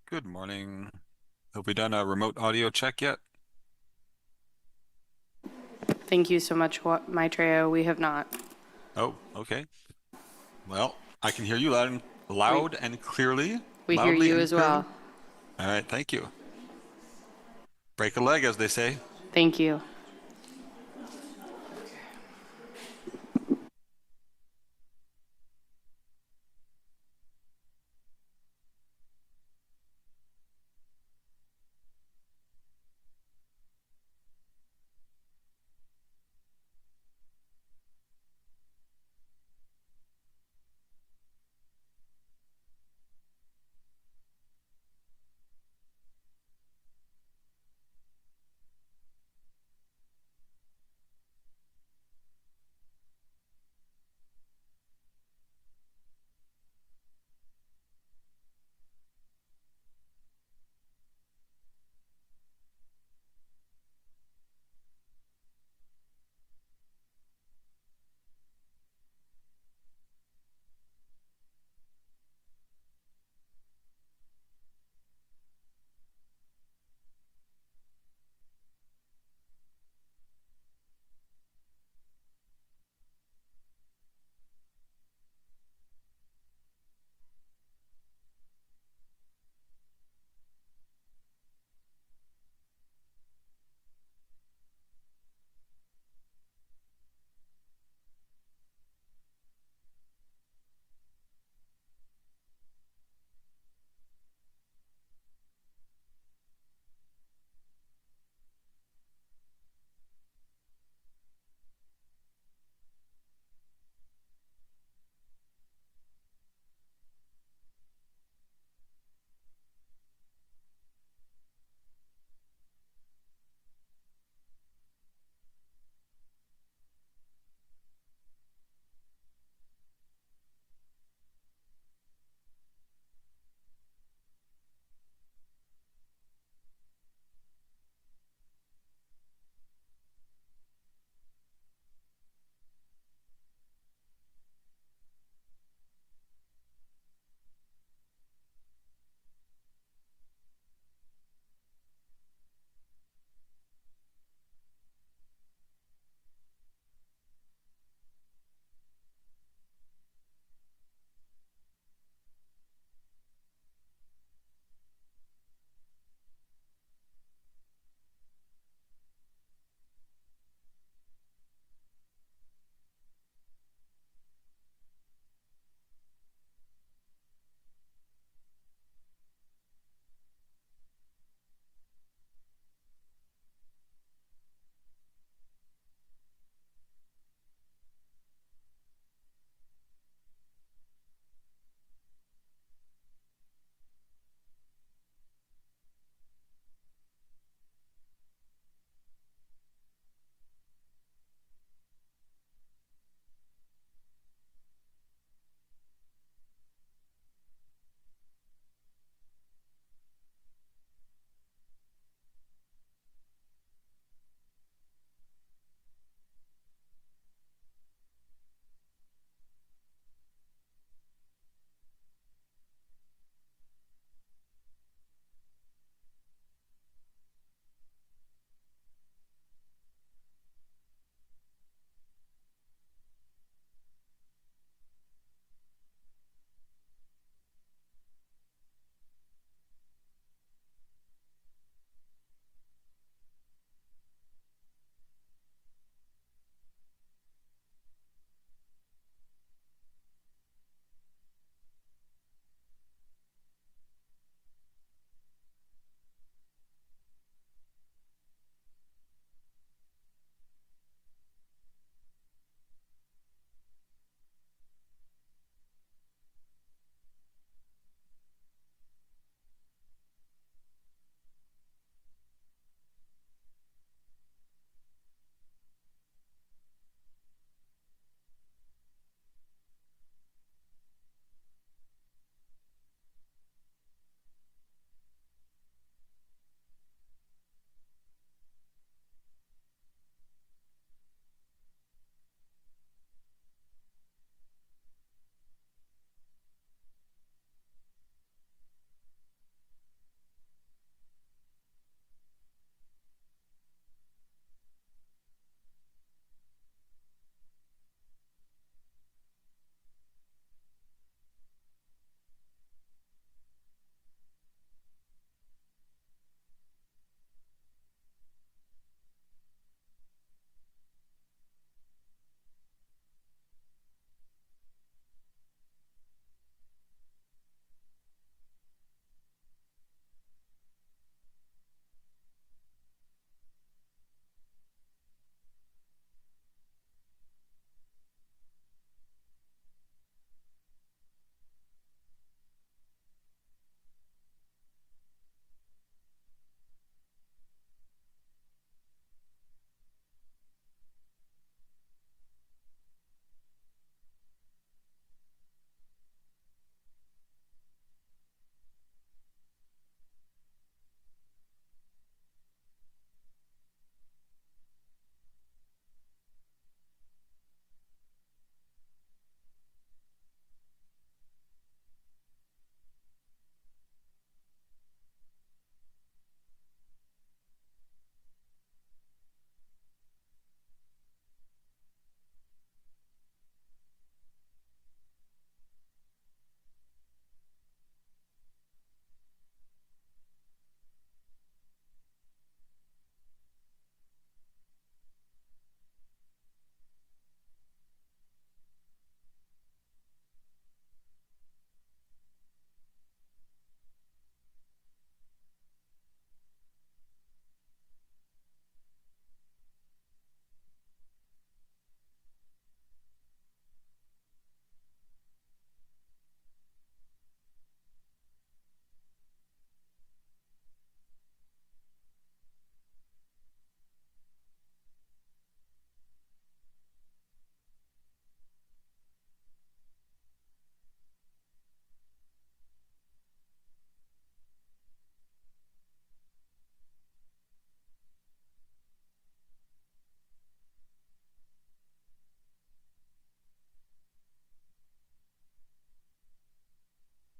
Good morning. Have we done a remote audio check yet? Thank you so much, Maitreya. We have not. Oh, okay. Well, I can hear you We loud and clearly, we hear loudly you and as clearly. well. All right, thank you. Break a leg, as they say. Thank you.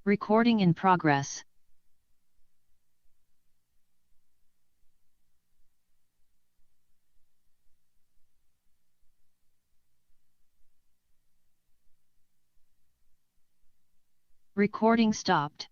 Recording in progress. Recording stopped.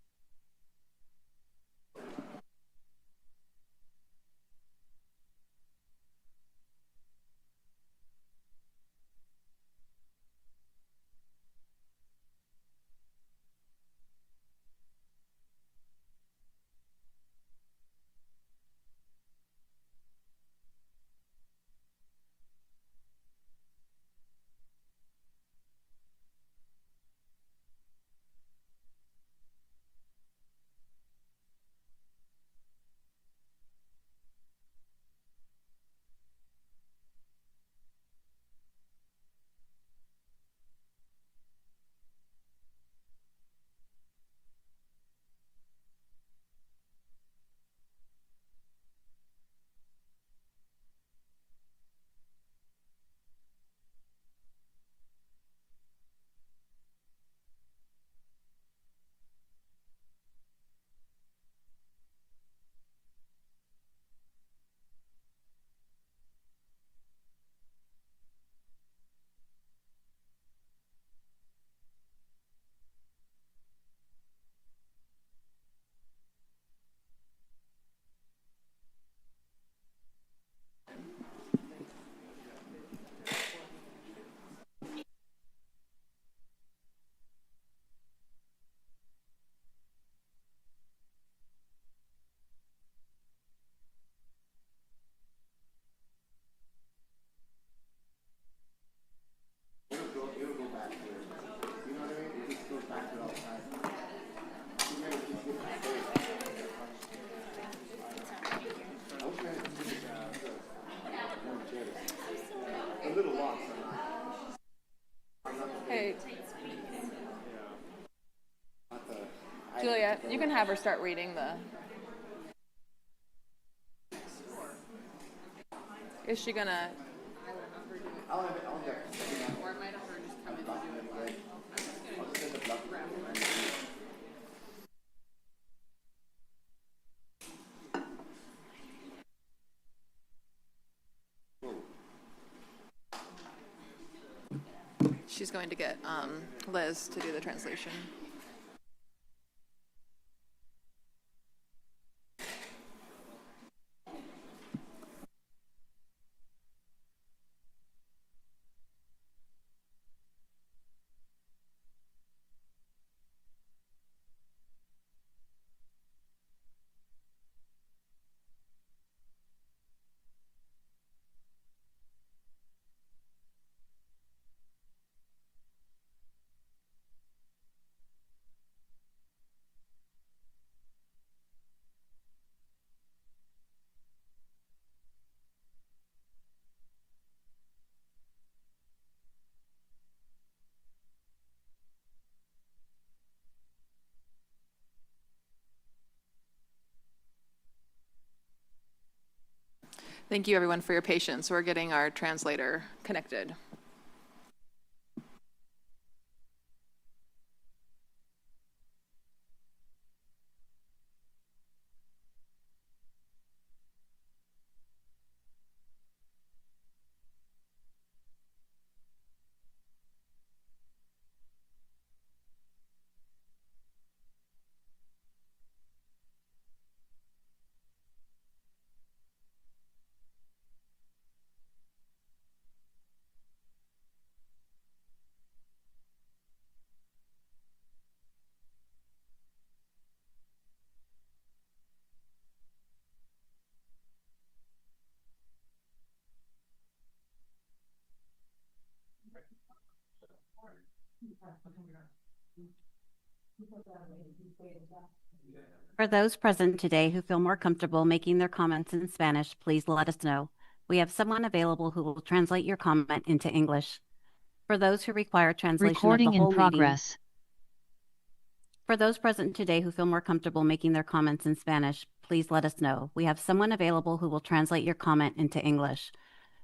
Hey, Julia, you can have her start reading the. Is she gonna? She's going to get Liz to do the translation. Thank you, everyone, for your patience. We're getting our translator connected. For those present today who feel more comfortable making their comments in Spanish, please let us know. We have someone available who will translate your comment into English. For those who require translation Recording of the whole in progress. meeting, for those present today who feel more comfortable making their comments in Spanish, please let us know. We have someone available who will translate your comment into English.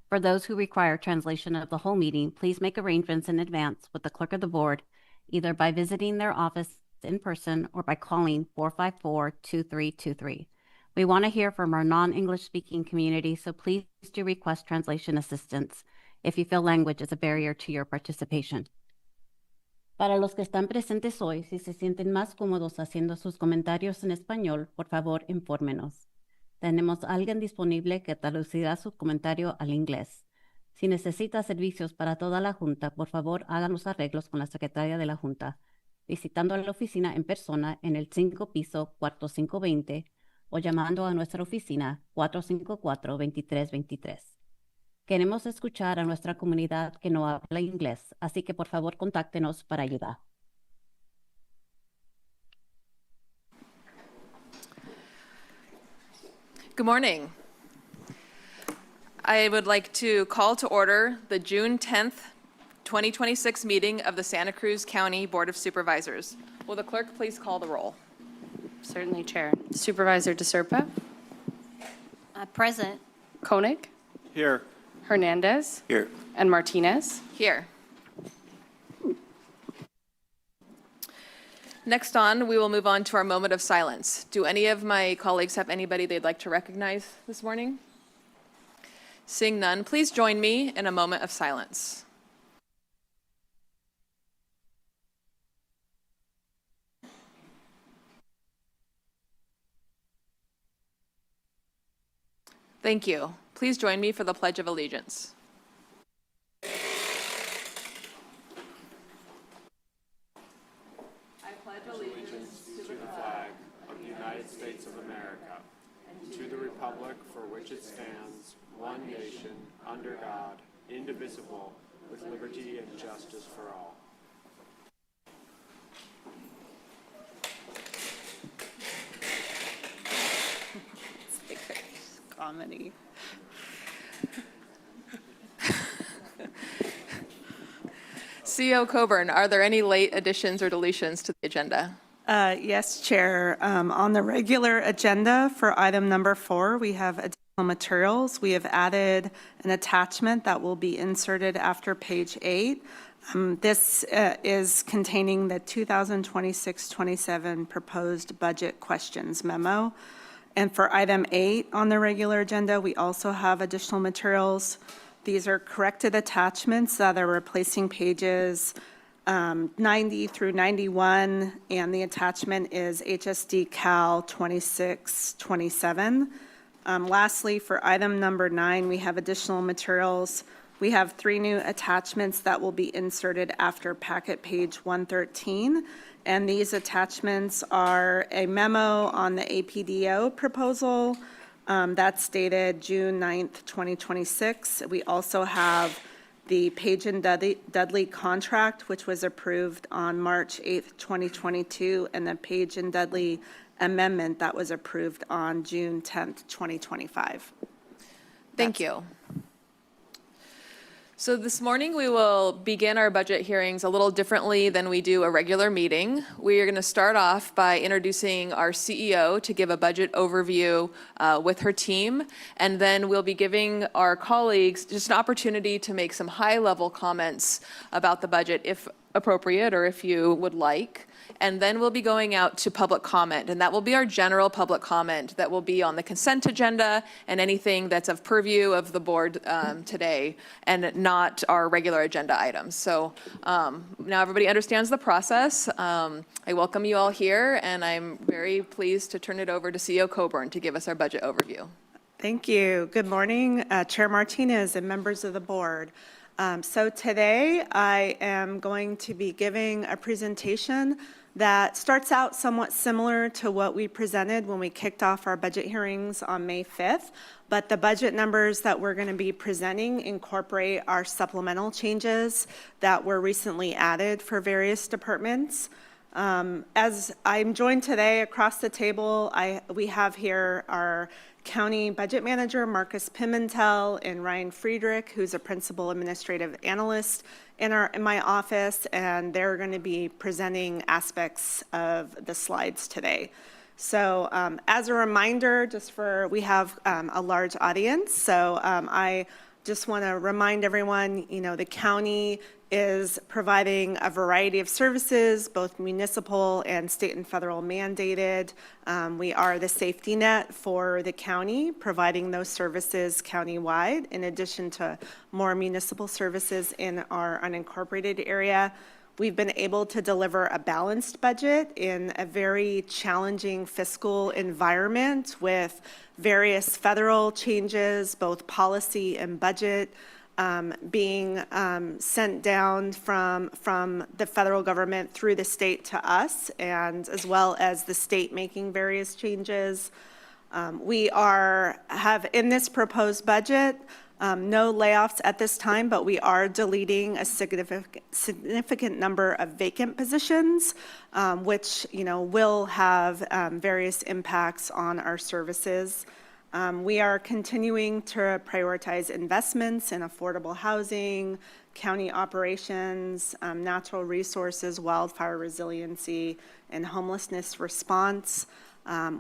For those who require translation of the whole meeting, please make arrangements in advance with the clerk of the board, either by visiting their office in person or by calling 454-2323. We want to hear from our non-English speaking community, so please do request translation assistance if you feel language is a barrier to your participation. Para los que están presentes hoy, si se sienten más cómodos haciendo sus comentarios en español, por favor, infórmenos. Tenemos alguien disponible que traducirá su comentario al inglés. Si necesita servicios para toda la Junta, por favor, hagan los arreglos con la secretaria de la Junta, visitando la oficina en persona en el 5 piso, cuarto 520, o llamando a nuestra oficina 454-2323. Queremos escuchar a nuestra comunidad que no habla inglés, así que por favor contáctenos para ayudar. Good morning. I would like to call to order the June 10th, 2026 meeting of the Santa Cruz County Board of Supervisors. Will the clerk please call the roll? Certainly, Chair. Supervisor DeSerpa, Present. Koenig, Here. Hernandez, Here. and Martinez. Here. Next on, we will move on to our moment of silence. Do any of my colleagues have anybody they'd like to recognize this morning? Seeing none, please join me in a moment of silence. Thank you. Please join me for the Pledge of Allegiance. I pledge allegiance to the flag Of the United States of America, and to the republic for which it stands, one nation, under God, indivisible, with liberty and justice for all. Comedy. CEO Coburn, are there any late additions or deletions to the agenda? Yes, Chair. On the regular agenda for item number 4, we have additional materials. We have added an attachment that will be inserted after page 8. This is containing the 2026-27 proposed budget questions memo. And for item 8 on the regular agenda, we also have additional materials. These are corrected attachments that are replacing pages 90 through 91, and the attachment is HSD Cal 2627. Lastly, for item number 9, we have additional materials. We have 3 new attachments that will be inserted after packet page 113. And these attachments are a memo on the APDO proposal that's dated June 9th, 2026. We also have the Page and Dudley contract, which was approved on March 8th, 2022, and the Page and Dudley amendment that was approved on June 10th, 2025. Thank you. So this morning, we will begin our budget hearings a little differently than we do a regular meeting. We are going to start off by introducing our CEO to give a budget overview with her team, and then we'll be giving our colleagues just an opportunity to make some high-level comments about the budget, if appropriate or if you would like. And then we'll be going out to public comment, and that will be our general public comment that will be on the consent agenda and anything that's of purview of the board today, and not our regular agenda items. So now everybody understands the process. I welcome you all here, and I'm very pleased to turn it over to CEO Coburn to give us our budget overview. Thank you. Good morning, Chair Martinez and members of the board. So today I am going to be giving a presentation that starts out somewhat similar to what we presented when we kicked off our budget hearings on May 5th, but the budget numbers that we're going to be presenting incorporate our supplemental changes that were recently added for various departments. As I'm joined today across the table, we have here our County Budget Manager, Marcus Pimentel, and Ryan Friedrich, who's a Principal Administrative Analyst in my office, and they're going to be presenting aspects of the slides today. So as a reminder, we have a large audience, so I just want to remind everyone, the county is providing a variety of services, both municipal and state and federal mandated. We are the safety net for the county, providing those services countywide, in addition to more municipal services in our unincorporated area. We've been able to deliver a balanced budget in a very challenging fiscal environment with various federal changes, both policy and budget, being sent down from the federal government through the state to us, and as well as the state making various changes. We have in this proposed budget no layoffs at this time, but we are deleting a significant number of vacant positions, which will have various impacts on our services. We are continuing to prioritize investments in affordable housing, county operations, natural resources, wildfire resiliency, and homelessness response.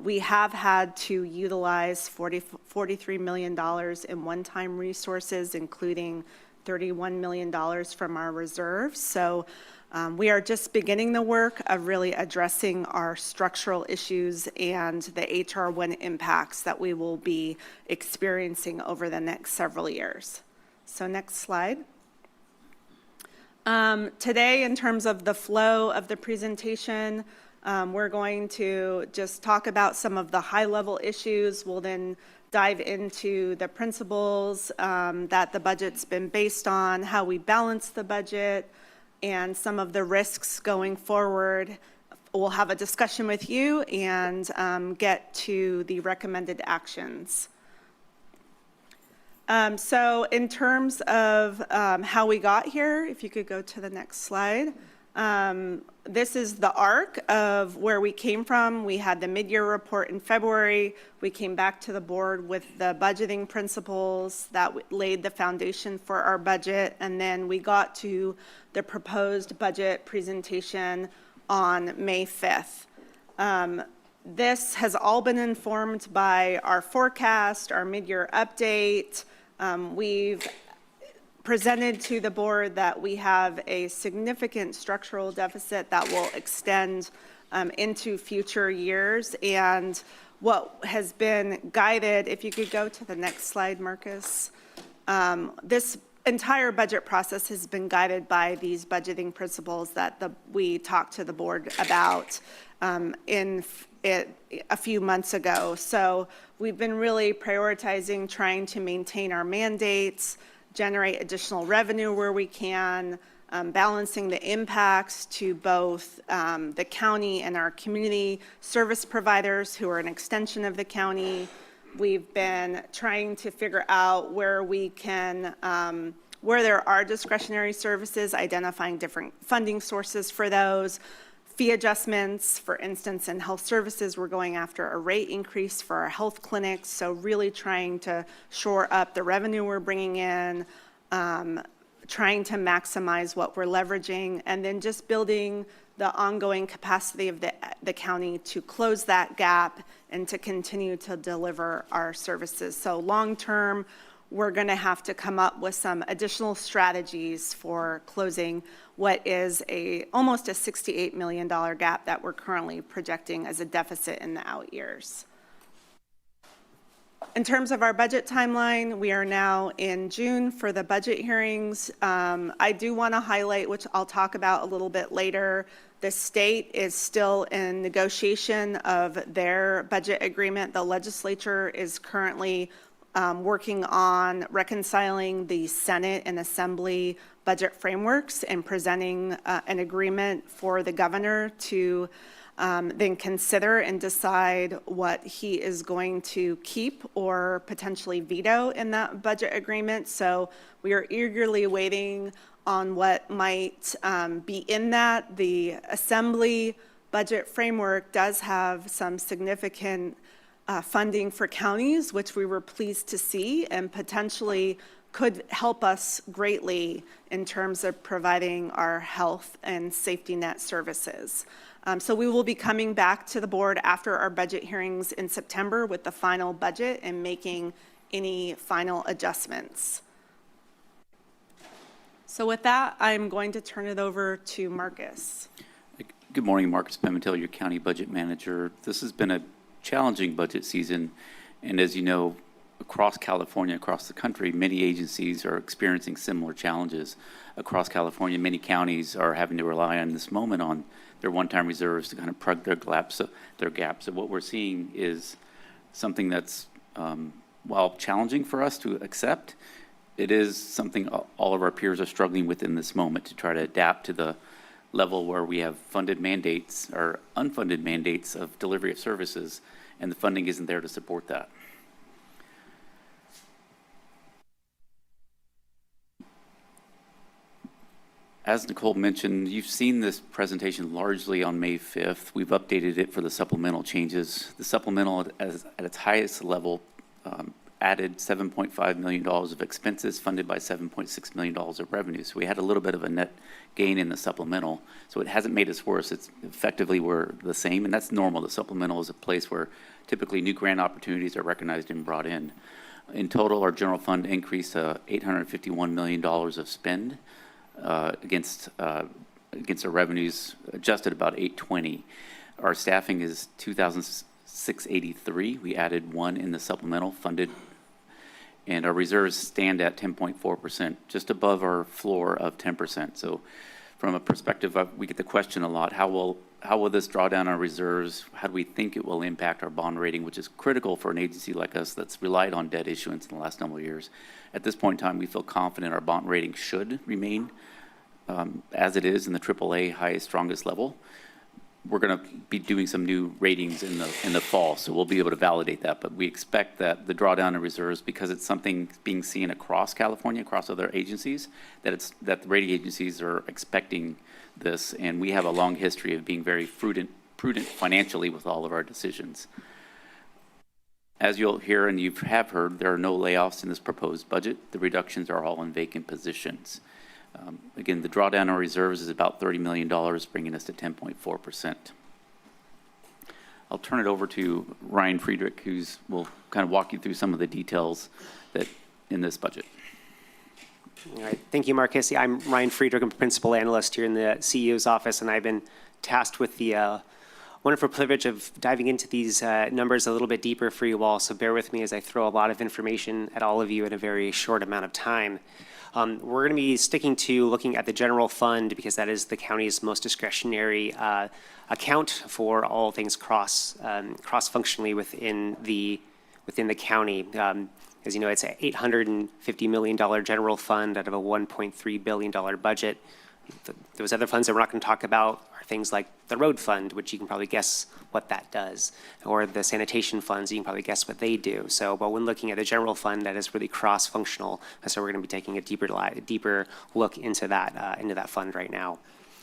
We have had to utilize $43 million in one-time resources, including $31 million from our reserves. So we are just beginning the work of really addressing our structural issues and the HR 1 impacts that we will be experiencing over the next several years. So next slide. Today, in terms of the flow of the presentation, we're going to just talk about some of the high-level issues. We'll then dive into the principles that the budget's been based on, how we balance the budget, and some of the risks going forward. We'll have a discussion with you and get to the recommended actions. So in terms of how we got here, if you could go to the next slide. This is the arc of where we came from. We had the mid-year report in February. We came back to the board with the budgeting principles that laid the foundation for our budget, and then we got to the proposed budget presentation on May 5th. This has all been informed by our forecast, our mid-year update. We've presented to the board that we have a significant structural deficit that will extend into future years. And what has been guided, if you could go to the next slide, Marcus, this entire budget process has been guided by these budgeting principles that we talked to the board about a few months ago. So we've been really prioritizing trying to maintain our mandates, generate additional revenue where we can, balancing the impacts to both the county and our community service providers who are an extension of the county. We've been trying to figure out where we can, where there are discretionary services, identifying different funding sources for those. Fee adjustments, for instance, in health services, we're going after a rate increase for our health clinics, so really trying to shore up the revenue we're bringing in, trying to maximize what we're leveraging, and then just building the ongoing capacity of the county to close that gap and to continue to deliver our services. So long term, we're going to have to come up with some additional strategies for closing what is almost a $68 million gap that we're currently projecting as a deficit in the out years. In terms of our budget timeline, we are now in June for the budget hearings. I do want to highlight, which I'll talk about a little bit later, the state is still in negotiation of their budget agreement. The legislature is currently working on reconciling the Senate and Assembly budget frameworks and presenting an agreement for the governor to then consider and decide what he is going to keep or potentially veto in that budget agreement. So we are eagerly waiting on what might be in that. The Assembly budget framework does have some significant funding for counties, which we were pleased to see, and potentially could help us greatly in terms of providing our health and safety net services. So we will be coming back to the board after our budget hearings in September with the final budget and making any final adjustments. So with that, I'm going to turn it over to Marcus. Good morning, Marcus Pimentel, your county budget manager. This has been a challenging budget season, and as you know, across California, across the country, many agencies are experiencing similar challenges. Across California, many counties are having to rely on this moment on their one-time reserves to kind of plug their gaps. So what we're seeing is something that's, while challenging for us to accept, it is something all of our peers are struggling with in this moment to try to adapt to the level where we have funded mandates or unfunded mandates of delivery of services, and the funding isn't there to support that. As Nicole mentioned, you've seen this presentation largely on May 5th. We've updated it for the supplemental changes. The supplemental at its highest level added $7.5 million of expenses funded by $7.6 million of revenue. So we had a little bit of a net gain in the supplemental. So it hasn't made us worse. It's effectively we're the same, and that's normal. The supplemental is a place where typically new grant opportunities are recognized and brought in. In total, our general fund increased to $851 million of spend. Against our revenues adjusted about 820. Our staffing is 2,683. We added one in the supplemental funded, and our reserves stand at 10.4%, just above our floor of 10%. So, from a perspective of, we get the question a lot: how will this draw down our reserves? How do we think it will impact our bond rating, which is critical for an agency like us that's relied on debt issuance in the last number of years? At this point in time, we feel confident our bond rating should remain as it is in the AAA highest, strongest level. We're going to be doing some new ratings in the fall, so we'll be able to validate that. But we expect that the drawdown in reserves, because it's something being seen across California, across other agencies, that the rating agencies are expecting this, and we have a long history of being very prudent financially with all of our decisions. As you'll hear and you have heard, there are no layoffs in this proposed budget. The reductions are all in vacant positions. Again, the drawdown on reserves is about $30 million, bringing us to 10.4%. I'll turn it over to Ryan Friedrich, who will kind of walk you through some of the details that in this budget. All right. Thank you, Marcus. I'm Ryan Friedrich. I'm a principal analyst here in the CEO's office, and I've been tasked with the wonderful privilege of diving into these numbers a little bit deeper for you all. So bear with me as I throw a lot of information at all of you in a very short amount of time. We're going to be sticking to looking at the general fund because that is the county's most discretionary account for all things cross-functionally within the county. As you know, it's an $850 million general fund out of a $1.3 billion budget. Those other funds that we're not going to talk about are things like the road fund, which you can probably guess what that does, or the sanitation funds, you can probably guess what they do. So, but when looking at the general fund, that is really cross-functional, so we're going to be taking a deeper look into that fund right now.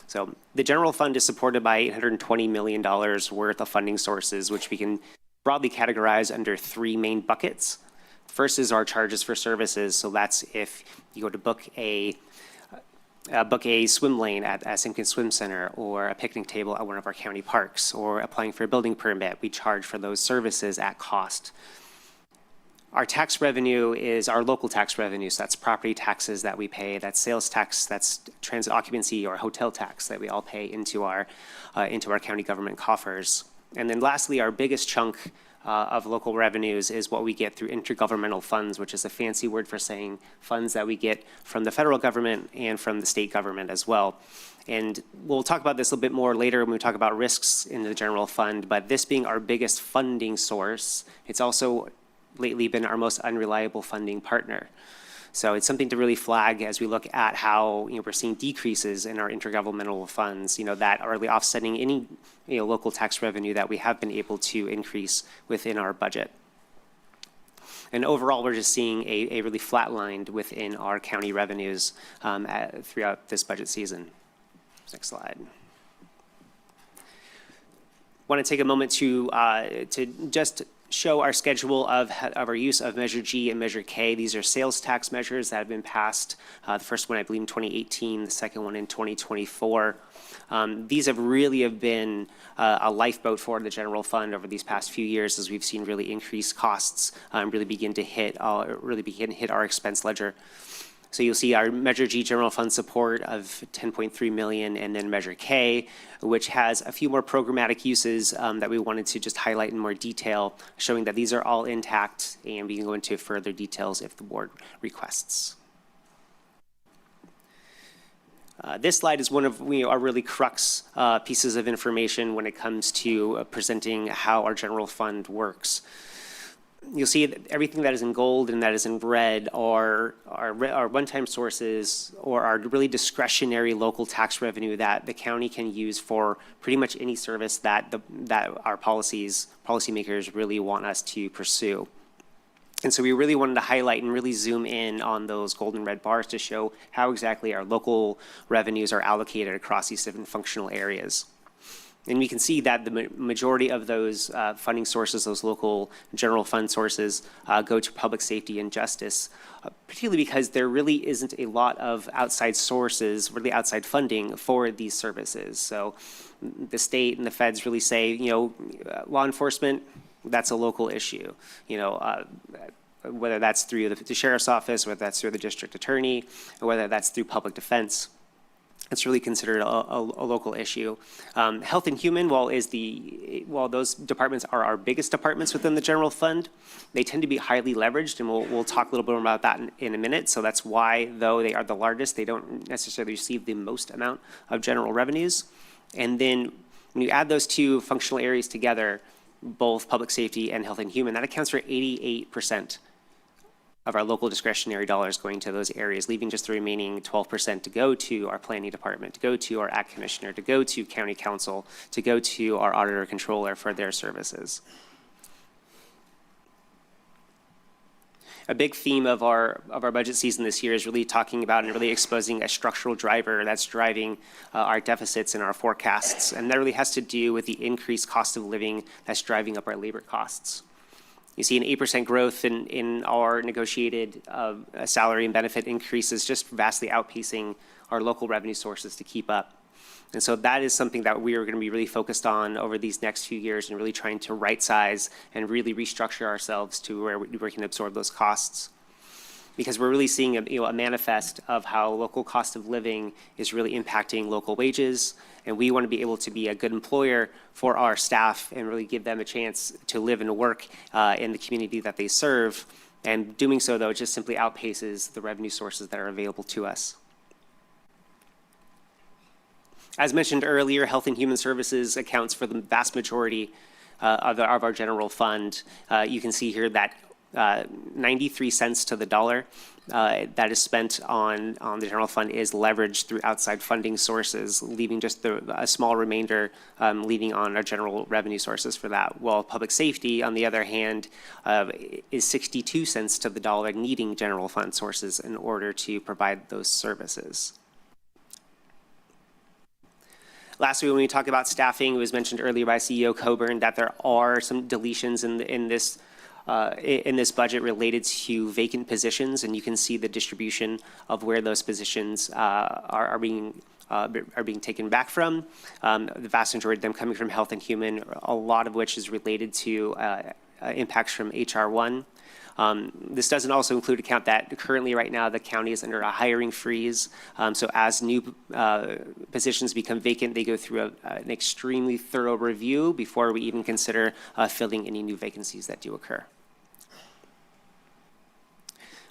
So the general fund is supported by $820 million worth of funding sources, which we can broadly categorize under three main buckets. First is our charges for services. So that's if you go to book a swim lane at Simpkin Swim Center, or a picnic table at one of our county parks, or applying for a building permit, we charge for those services at cost. Our tax revenue is our local tax revenue, so that's property taxes that we pay, that's sales tax, that's transit occupancy or hotel tax that we all pay into our county government coffers. And then lastly, our biggest chunk of local revenues is what we get through intergovernmental funds, which is a fancy word for saying funds that we get from the federal government and from the state government as well. And we'll talk about this a little bit more later when we talk about risks in the general fund, but this being our biggest funding source, it's also lately been our most unreliable funding partner. So it's something to really flag as we look at how we're seeing decreases in our intergovernmental funds, that are really offsetting any local tax revenue that we have been able to increase within our budget. And overall, we're just seeing a really flatlined within our county revenues throughout this budget season. Next slide. Want to take a moment to just show our schedule of our use of Measure G and Measure K. These are sales tax measures that have been passed. The first one, I believe, in 2018, the second one in 2024. These have really been a lifeboat for the general fund over these past few years, as we've seen really increased costs really begin to hit our expense ledger. So you'll see our Measure G general fund support of 10.3 million, and then Measure K, which has a few more programmatic uses that we wanted to just highlight in more detail, showing that these are all intact, and we can go into further details if the board requests. This slide is one of our really crux pieces of information when it comes to presenting how our general fund works. You'll see that everything that is in gold and that is in red are one-time sources or are really discretionary local tax revenue that the county can use for pretty much any service that our policymakers really want us to pursue. And so we really wanted to highlight and really zoom in on those gold and red bars to show how exactly our local revenues are allocated across these different functional areas. And we can see that the majority of those funding sources, those local general fund sources, go to public safety and justice, particularly because there really isn't a lot of outside sources, really outside funding for these services. So the state and the feds really say, law enforcement, that's a local issue. Whether that's through the sheriff's office, whether that's through the district attorney, or whether that's through public defense. It's really considered a local issue. Health and Human, while those departments are our biggest departments within the general fund, they tend to be highly leveraged, and we'll talk a little bit more about that in a minute. So that's why, though they are the largest, they don't necessarily receive the most amount of general revenues. And then when you add those two functional areas together, both public safety and health and human, that accounts for 88% of our local discretionary dollars going to those areas, leaving just the remaining 12% to go to our planning department, to go to our act commissioner, to go to county council, to go to our auditor controller for their services. A big theme of our budget season this year is really talking about and really exposing a structural driver that's driving our deficits and our forecasts. And that really has to do with the increased cost of living that's driving up our labor costs. You see an 8% growth in our negotiated salary and benefit increases, just vastly outpacing our local revenue sources to keep up. And so that is something that we are going to be really focused on over these next few years and really trying to right size and really restructure ourselves to where we can absorb those costs. Because we're really seeing a manifest of how local cost of living is really impacting local wages. And we want to be able to be a good employer for our staff and really give them a chance to live and work in the community that they serve. And doing so, though, just simply outpaces the revenue sources that are available to us. As mentioned earlier, Health and Human Services accounts for the vast majority of our general fund. You can see here that 93 cents to the dollar that is spent on the general fund is leveraged through outside funding sources, leaving just a small remainder leaving on our general revenue sources for that. While public safety, on the other hand, is 62 cents to the dollar, needing general fund sources in order to provide those services. Lastly, when we talk about staffing, it was mentioned earlier by CEO Coburn that there are some deletions in this budget related to vacant positions, and you can see the distribution of where those positions are being taken back from. The vast majority of them coming from Health and Human, a lot of which is related to impacts from HR 1. This doesn't also include account that currently right now the county is under a hiring freeze. So as new positions become vacant, they go through an extremely thorough review before we even consider filling any new vacancies that do occur.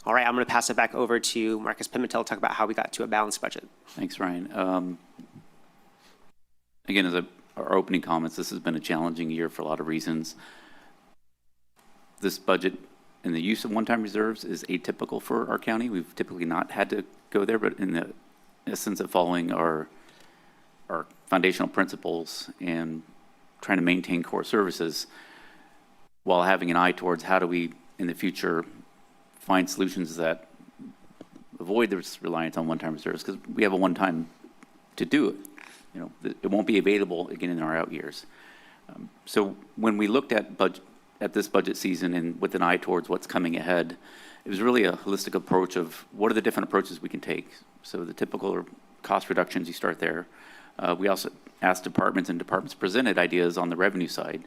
All right, I'm going to pass it back over to Marcus Pimentel to talk about how we got to a balanced budget. Thanks, Ryan. Again, as our opening comments, this has been a challenging year for a lot of reasons. This budget and the use of one-time reserves is atypical for our county. We've typically not had to go there, but in the essence of following our foundational principles and trying to maintain core services while having an eye towards how do we, in the future, find solutions that avoid this reliance on one-time reserves, because we have a one-time to do it. It won't be available again in our out years. So when we looked at this budget season and with an eye towards what's coming ahead, it was really a holistic approach of what are the different approaches we can take. So the typical cost reductions, you start there. We also asked departments, and departments presented ideas on the revenue side.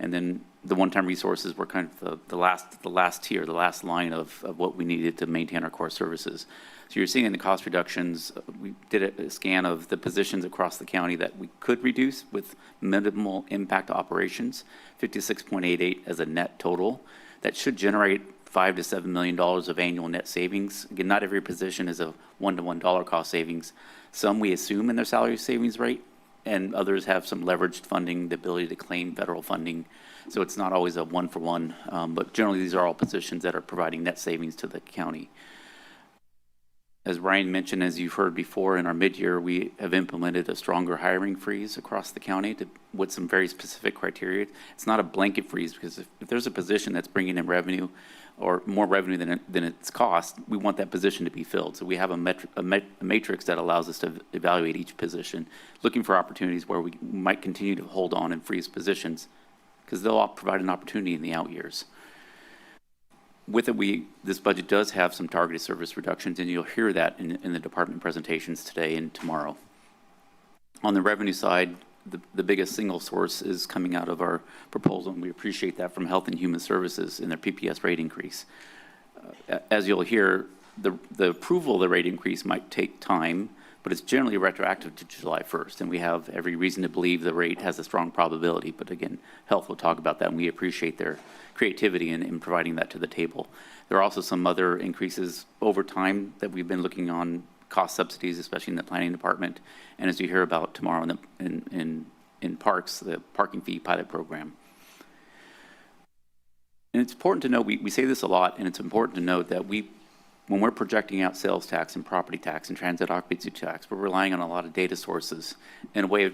And then the one-time resources were kind of the last tier, the last line of what we needed to maintain our core services. So you're seeing in the cost reductions, we did a scan of the positions across the county that we could reduce with minimal impact to operations, 56.88 as a net total. That should generate $5 to $7 million of annual net savings. Again, not every position is a one-to-one dollar cost savings. Some we assume in their salary savings rate, and others have some leveraged funding, the ability to claim federal funding. So it's not always a one-for-one, but generally these are all positions that are providing net savings to the county. As Ryan mentioned, as you've heard before, in our mid-year, we have implemented a stronger hiring freeze across the county with some very specific criteria. It's not a blanket freeze, because if there's a position that's bringing in revenue or more revenue than its cost, we want that position to be filled. So we have a matrix that allows us to evaluate each position, looking for opportunities where we might continue to hold on and freeze positions, because they'll provide an opportunity in the out years. With it, this budget does have some targeted service reductions, and you'll hear that in the department presentations today and tomorrow. On the revenue side, the biggest single source is coming out of our proposal, and we appreciate that, from Health and Human Services in their PPS rate increase. As you'll hear, the approval of the rate increase might take time, but it's generally retroactive to July 1st, and we have every reason to believe the rate has a strong probability. But again, Health will talk about that, and we appreciate their creativity in providing that to the table. There are also some other increases over time that we've been looking on, cost subsidies, especially in the planning department, and as you hear about tomorrow in parks, the parking fee pilot program. And it's important to note, we say this a lot, and it's important to note that when we're projecting out sales tax and property tax and transit occupancy tax, we're relying on a lot of data sources in a way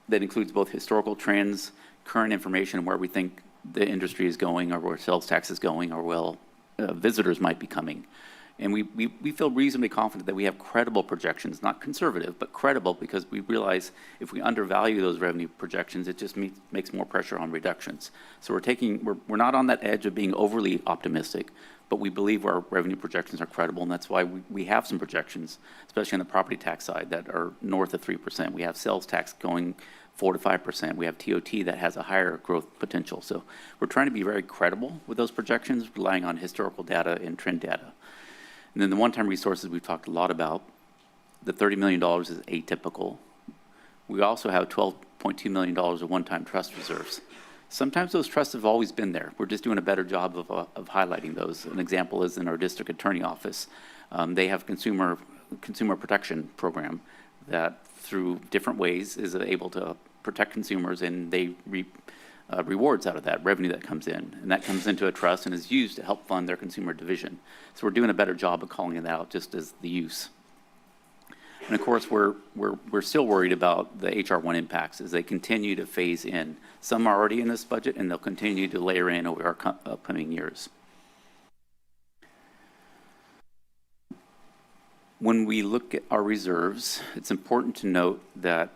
that includes both historical trends, current information, where we think the industry is going, or where sales tax is going, or visitors might be coming. And we feel reasonably confident that we have credible projections, not conservative, but credible, because we realize if we undervalue those revenue projections, it just makes more pressure on reductions. So we're not on that edge of being overly optimistic, but we believe our revenue projections are credible, and that's why we have some projections, especially on the property tax side, that are north of 3%. We have sales tax going 4 to 5%. We have TOT that has a higher growth potential. So we're trying to be very credible with those projections, relying on historical data and trend data. And then the one-time resources we've talked a lot about, the $30 million is atypical. We also have $12.2 million of one-time trust reserves. Sometimes those trusts have always been there. We're just doing a better job of highlighting those. An example is in our district attorney office. They have consumer protection program that through different ways is able to protect consumers, and they reap rewards out of that revenue that comes in, and that comes into a trust and is used to help fund their consumer division. So we're doing a better job of calling it out just as the use. And of course, we're still worried about the HR 1 impacts as they continue to phase in. Some are already in this budget, and they'll continue to layer in over our upcoming years. When we look at our reserves, it's important to note that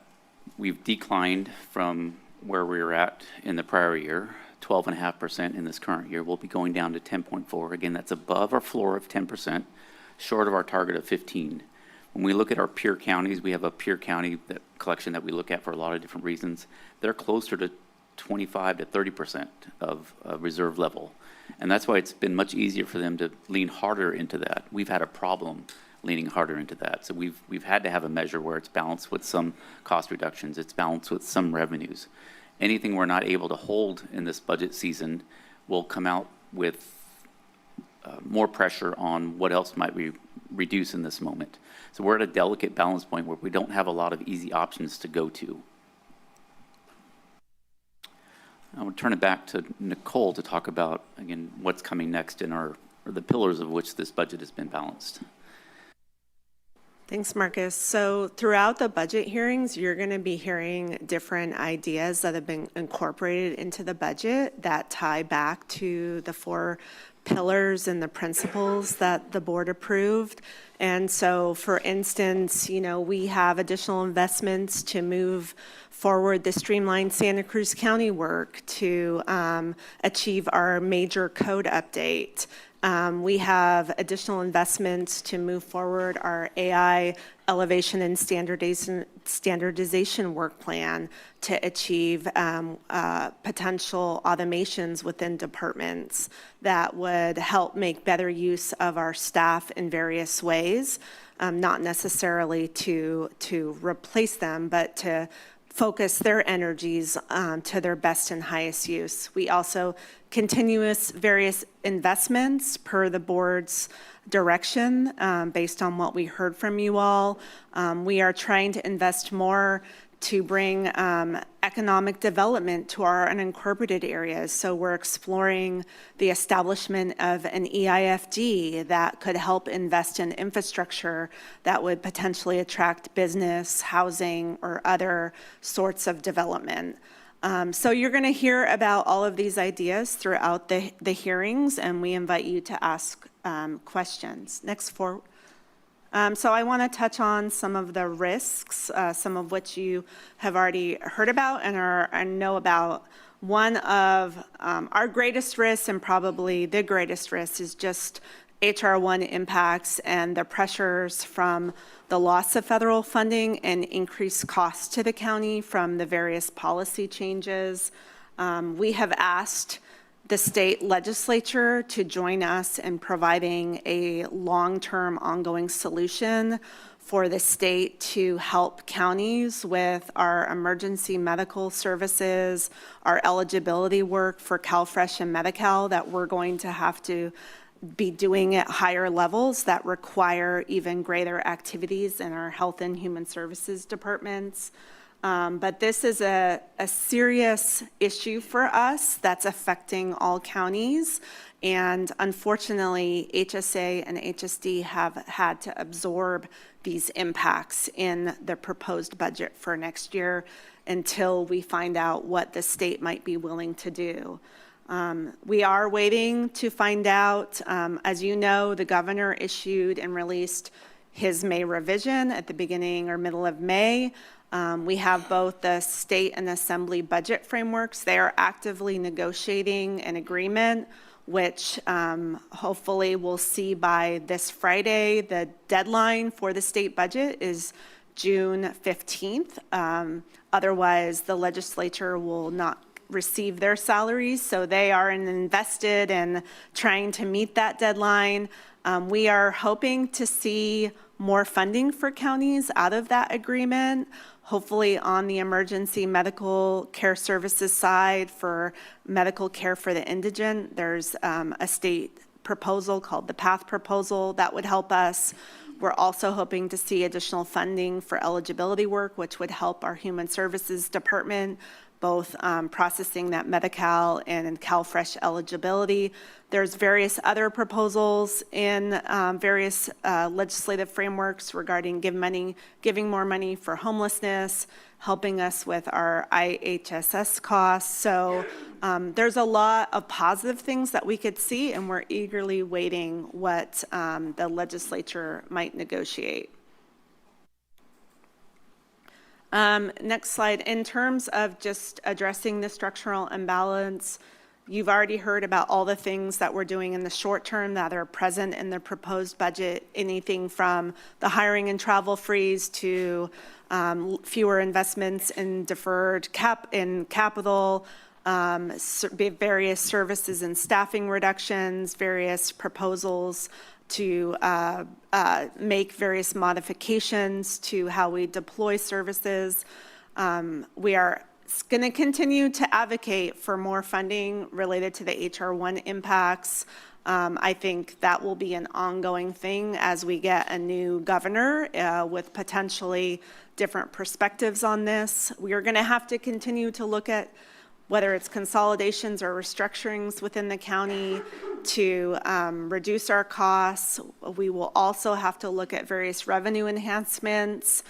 we've declined from where we were at in the prior year, 12.5% in this current year. We'll be going down to 10.4. Again, that's above our floor of 10%, short of our target of 15. When we look at our peer counties, we have a peer county collection that we look at for a lot of different reasons. They're closer to 25 to 30% of reserve level. And that's why it's been much easier for them to lean harder into that. We've had a problem leaning harder into that. So we've had to have a measure where it's balanced with some cost reductions, it's balanced with some revenues. Anything we're not able to hold in this budget season will come out with more pressure on what else might we reduce in this moment. So we're at a delicate balance point where we don't have a lot of easy options to go to. I will turn it back to Nicole to talk about, again, what's coming next in or the pillars of which this budget has been balanced. Thanks, Marcus. So throughout the budget hearings, you're going to be hearing different ideas that have been incorporated into the budget that tie back to the 4 pillars and the principles that the board approved. And so, for instance, we have additional investments to move forward the streamlined Santa Cruz County work to achieve our major code update. We have additional investments to move forward our AI elevation and standardization work plan to achieve potential automations within departments that would help make better use of our staff in various ways, not necessarily to replace them, but to focus their energies to their best and highest use. We also continuous various investments per the board's direction based on what we heard from you all. We are trying to invest more to bring economic development to our unincorporated areas. So we're exploring the establishment of an EIFD that could help invest in infrastructure that would potentially attract business, housing, or other sorts of development. So you're going to hear about all of these ideas throughout the hearings, and we invite you to ask questions. Next forward. So I want to touch on some of the risks, some of which you have already heard about and know about. One of our greatest risks, and probably the greatest risk, is just HR1 impacts and the pressures from the loss of federal funding and increased costs to the county from the various policy changes. We have asked the state legislature to join us in providing a long-term ongoing solution for the state to help counties with our emergency medical services, our eligibility work for CalFresh and Medi-Cal that we're going to have to be doing at higher levels that require even greater activities in our health and human services departments. But this is a serious issue for us that's affecting all counties. And unfortunately, HSA and HSD have had to absorb these impacts in the proposed budget for next year until we find out what the state might be willing to do. We are waiting to find out. As you know, the governor issued and released his May revision at the beginning or middle of May. We have both the state and assembly budget frameworks. They are actively negotiating an agreement, which hopefully we'll see by this Friday. The deadline for the state budget is June 15th. Otherwise, the legislature will not receive their salaries, so they are invested in trying to meet that deadline. We are hoping to see more funding for counties out of that agreement, hopefully on the emergency medical care services side for medical care for the indigent. There's a state proposal called the PATH proposal that would help us. We're also hoping to see additional funding for eligibility work, which would help our human services department, both processing that Medi-Cal and CalFresh eligibility. There's various other proposals in various legislative frameworks regarding giving more money for homelessness, helping us with our IHSS costs. So there's a lot of positive things that we could see, and we're eagerly waiting what the legislature might negotiate. Next slide. In terms of just addressing the structural imbalance, you've already heard about all the things that we're doing in the short term that are present in the proposed budget, anything from the hiring and travel freeze to fewer investments in deferred capital, various services and staffing reductions, various proposals to make various modifications to how we deploy services. We are going to continue to advocate for more funding related to the HR1 impacts. I think that will be an ongoing thing as we get a new governor with potentially different perspectives on this. We are going to have to continue to look at whether it's consolidations or restructurings within the county to reduce our costs. We will also have to look at various revenue enhancements.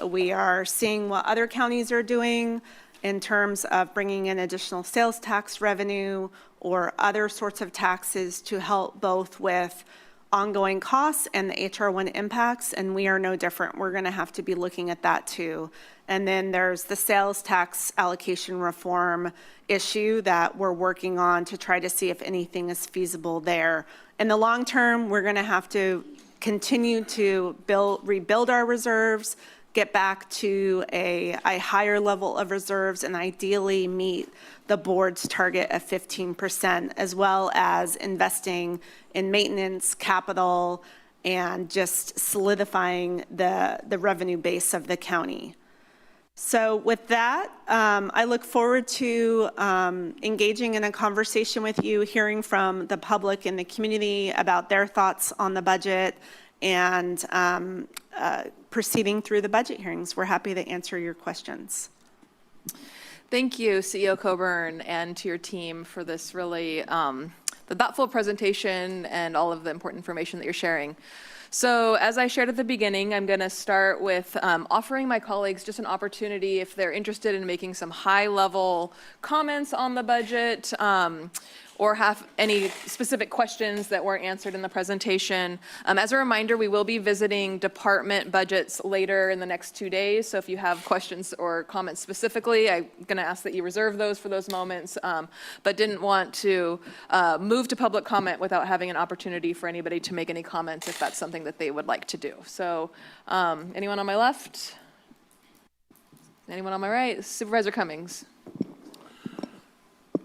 We are seeing what other counties are doing in terms of bringing in additional sales tax revenue or other sorts of taxes to help both with ongoing costs and the HR1 impacts, and we are no different. We're going to have to be looking at that too. And then there's the sales tax allocation reform issue that we're working on to try to see if anything is feasible there. In the long term, we're going to have to continue to rebuild our reserves, get back to a higher level of reserves, and ideally meet the board's target of 15%, as well as investing in maintenance, capital, and just solidifying the revenue base of the county. So with that, I look forward to engaging in a conversation with you, hearing from the public and the community about their thoughts on the budget, and proceeding through the budget hearings. We're happy to answer your questions. Thank you, CEO Coburn, and to your team for this really the thoughtful presentation and all of the important information that you're sharing. So as I shared at the beginning, I'm going to start with offering my colleagues just an opportunity if they're interested in making some high-level comments on the budget, or have any specific questions that weren't answered in the presentation. As a reminder, we will be visiting department budgets later in the next 2 days. So if you have questions or comments specifically, I'm going to ask that you reserve those for those moments, but didn't want to move to public comment without having an opportunity for anybody to make any comments if that's something that they would like to do. So anyone on my left? Anyone on my right? Supervisor Cummings.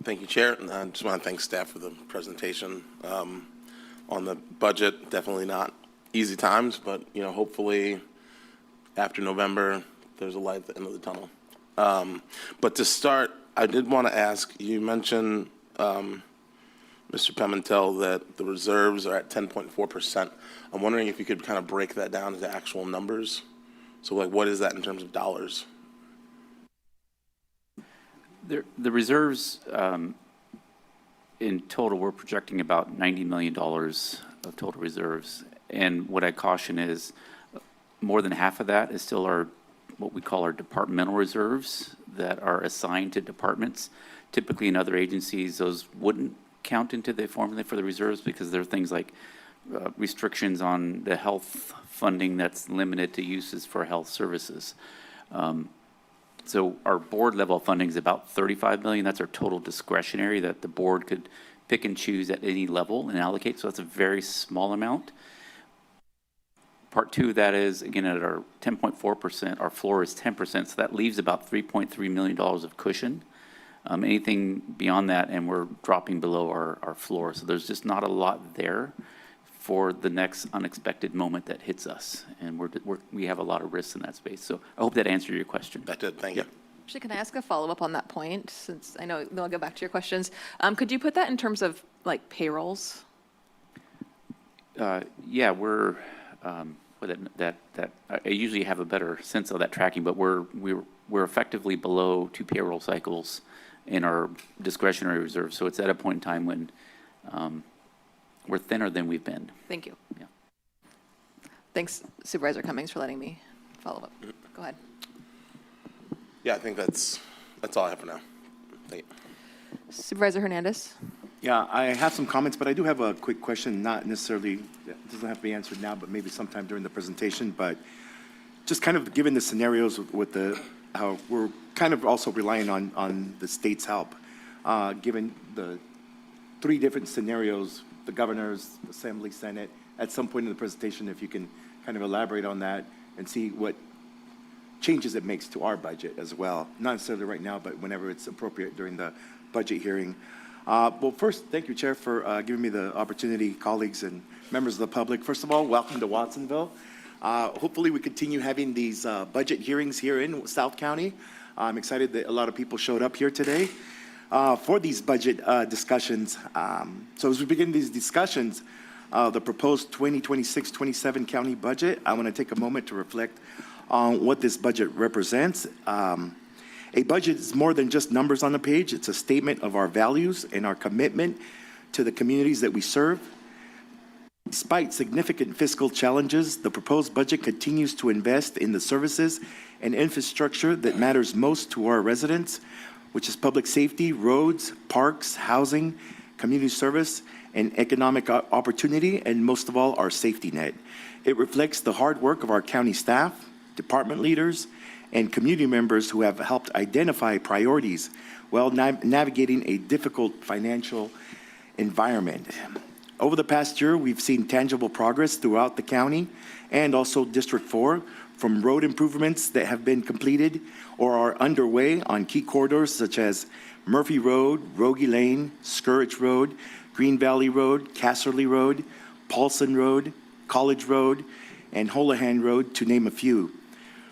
Thank you, Chair. And I just want to thank staff for the presentation on the budget. Definitely not easy times, but Hopefully after November there's a light at the end of the tunnel. But to start, I did want to ask. You mentioned, Mr. Pimentel, that the reserves are at 10.4%. I'm wondering if you could kind of break that down into actual numbers. So, what is that in terms of dollars? The reserves, in total, we're projecting about $90 million of total reserves. And what I caution is more than half of that is still what we call our departmental reserves that are assigned to departments. Typically in other agencies, those wouldn't count into the formula for the reserves because there are things like restrictions on the health funding that's limited to uses for health services. So our board level funding is about $35 million. That's our total discretionary that the board could pick and choose at any level and allocate. So that's a very small amount. Part two of that is, again, at our 10.4%, our floor is 10%. So that leaves about $3.3 million of cushion. Anything beyond that, and we're dropping below our floor. So there's just not a lot there for the next unexpected moment that hits us. And we have a lot of risks in that space. So I hope that answered your question. That did, thank you. Actually, can I ask a follow-up on that point, since I know then I'll go back to your questions. Could you put that in terms of like payrolls? Yeah, we're, I usually have a better sense of that tracking, but we're effectively below 2 payroll cycles in our discretionary reserve. So it's at a point in time when we're thinner than we've been. Thank you. Yeah. Thanks, Supervisor Cummings, for letting me follow up. Go ahead. Yeah, I think that's all I have for now. Thank you. Supervisor Hernandez. Yeah, I have some comments, but I do have a quick question, not necessarily, it doesn't have to be answered now, but maybe sometime during the presentation. But just kind of given the scenarios with how we're kind of also relying on the state's help, given the 3 different scenarios, the governor's, assembly, senate, at some point in the presentation, if you can kind of elaborate on that and see what changes it makes to our budget as well. Not necessarily right now, but whenever it's appropriate during the budget hearing. Well, first, thank you, Chair, for giving me the opportunity, colleagues and members of the public. First of all, welcome to Watsonville. Hopefully we continue having these budget hearings here in South County. I'm excited that a lot of people showed up here today for these budget discussions. So as we begin these discussions, the proposed 2026-27 county budget, I want to take a moment to reflect on what this budget represents. A budget is more than just numbers on the page. It's a statement of our values and our commitment to the communities that we serve. Despite significant fiscal challenges, the proposed budget continues to invest in the services and infrastructure that matters most to our residents, which is public safety, roads, parks, housing, community service, and economic opportunity, and most of all, our safety net. It reflects the hard work of our county staff, department leaders, and community members who have helped identify priorities while navigating a difficult financial environment. Over the past year, we've seen tangible progress throughout the county and also District 4, from road improvements that have been completed or are underway on key corridors such as Murphy Road, Rogie Lane, Scourge Road, Green Valley Road, Casserly Road, Paulson Road, College Road, and Holohan Road, to name a few.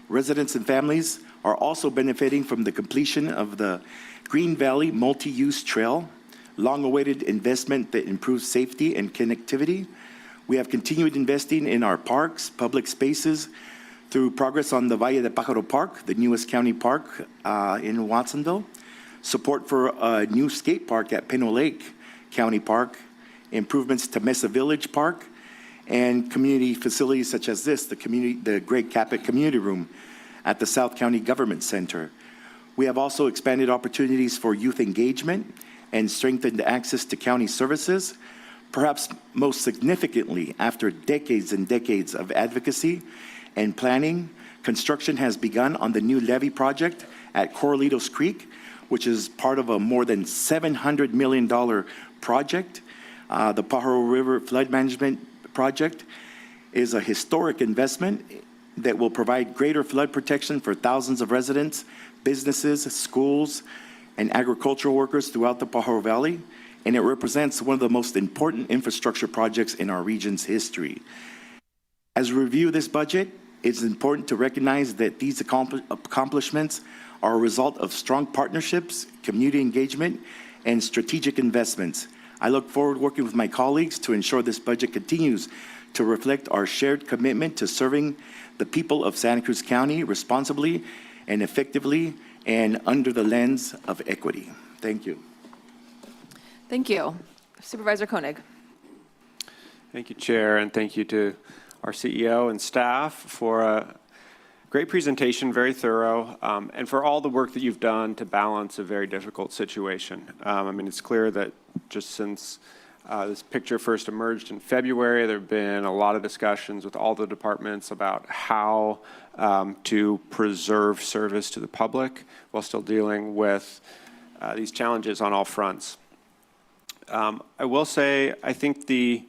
Residents and families are also benefiting from the completion of the Green Valley Multi-Use Trail, long-awaited investment that improves safety and connectivity. We have continued investing in our parks, public spaces, through progress on the Valle de Pájaro Park, the newest county park in Watsonville, support for a new skate park at Peno Lake County Park, improvements to Mesa Village Park, and community facilities such as this, the Greg Caput Community Room at the South County Government Center. We have also expanded opportunities for youth engagement and strengthened access to county services. Perhaps most significantly, after decades and decades of advocacy and planning, construction has begun on the new levee project at Corralitos Creek, which is part of a more than $700 million project. The Pajaro River Flood Management Project is a historic investment that will provide greater flood protection for thousands of residents, businesses, schools, and agricultural workers throughout the Pajaro Valley, and it represents one of the most important infrastructure projects in our region's history. As we review this budget, it's important to recognize that these accomplishments are a result of strong partnerships, community engagement, and strategic investments. I look forward to working with my colleagues to ensure this budget continues to reflect our shared commitment to serving the people of Santa Cruz County responsibly and effectively and under the lens of equity. Thank you. Thank you. Supervisor Koenig. Thank you, Chair, and thank you to our CEO and staff for a great presentation, very thorough, and for all the work that you've done to balance a very difficult situation. I mean, it's clear that just since this picture first emerged in February, there have been a lot of discussions with all the departments about how to preserve service to the public while still dealing with these challenges on all fronts. I will say, I think the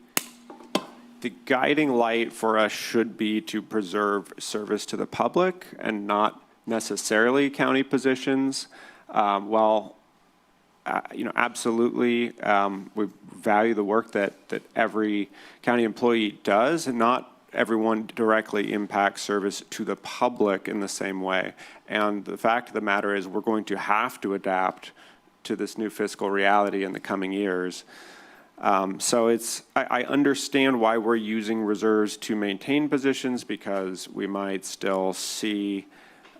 guiding light for us should be to preserve service to the public and not necessarily county positions. While absolutely, we value the work that every county employee does, and not everyone directly impacts service to the public in the same way. And the fact of the matter is we're going to have to adapt to this new fiscal reality in the coming years. So I understand why we're using reserves to maintain positions, because we might still see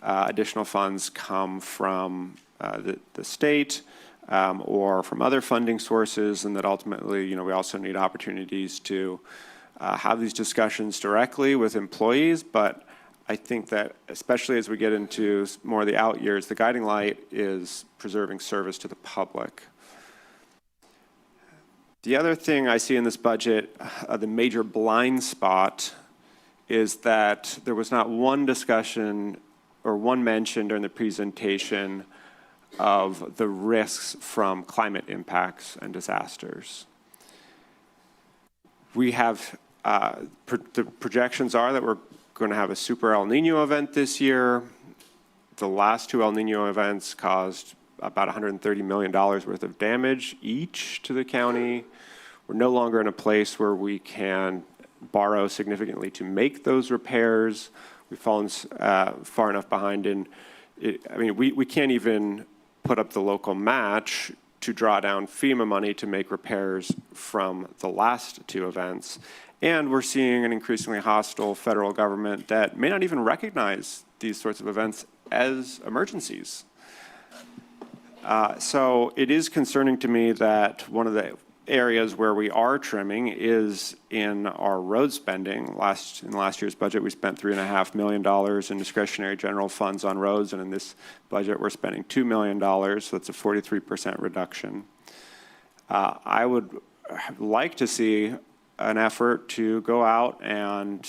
additional funds come from the state or from other funding sources, and that ultimately, we also need opportunities to have these discussions directly with employees. But I think that especially as we get into more of the out years, the guiding light is preserving service to the public. The other thing I see in this budget, the major blind spot, is that there was not one discussion or one mention during the presentation of the risks from climate impacts and disasters. We have, the projections are that we're going to have a super El Nino event this year. The last two El Nino events caused about $130 million worth of damage each to the county. We're no longer in a place where we can borrow significantly to make those repairs. We've fallen far enough behind in it. I mean, we can't even put up the local match to draw down FEMA money to make repairs from the last two events. And we're seeing an increasingly hostile federal government that may not even recognize these sorts of events as emergencies. So it is concerning to me that one of the areas where we are trimming is in our road spending. In last year's budget, we spent $3.5 million in discretionary general funds on roads, and in this budget, we're spending $2 million, so that's a 43% reduction. I would like to see an effort to go out and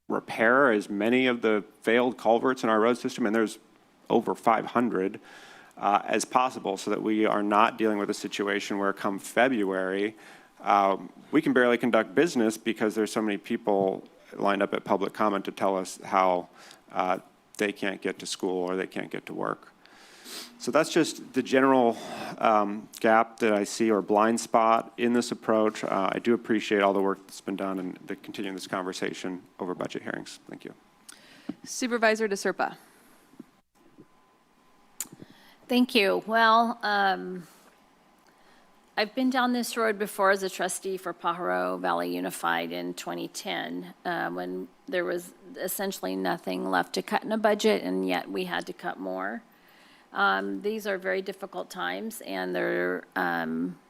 repair as many of the failed culverts in our road system, and there's over 500, as possible, so that we are not dealing with a situation where come February, we can barely conduct business because there's so many people lined up at public comment to tell us how they can't get to school or they can't get to work. So that's just the general gap that I see, or blind spot in this approach. I do appreciate all the work that's been done and the continuing this conversation over budget hearings. Thank you. Supervisor DeSerpa. Thank you. Well, I've been down this road before as a trustee for Pajaro Valley Unified in 2010, when there was essentially nothing left to cut in a budget, and yet we had to cut more. These are very difficult times, and there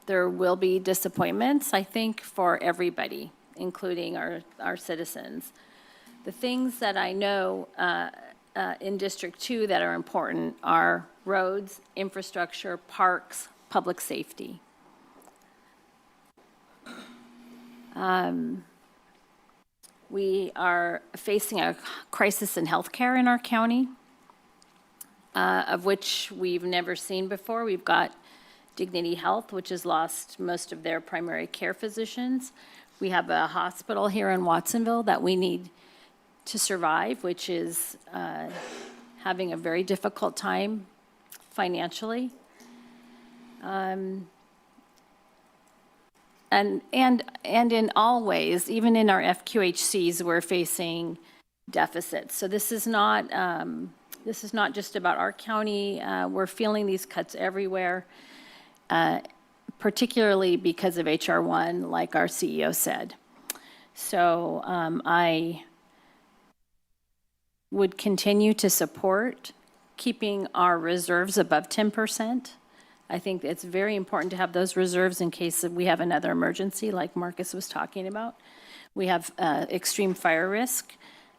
will be disappointments, I think, for everybody, including our citizens. The things that I know in District 2 that are important are roads, infrastructure, parks, public safety. We are facing a crisis in healthcare in our county, of which we've never seen before. We've got Dignity Health, which has lost most of their primary care physicians. We have a hospital here in Watsonville that we need to survive, which is having a very difficult time financially. And in all ways, even in our FQHCs, we're facing deficits. So this is not just about our county. We're feeling these cuts everywhere, particularly because of HR 1, like our CEO said. So I would continue to support keeping our reserves above 10%. I think it's very important to have those reserves in case we have another emergency like Marcus was talking about. We have extreme fire risk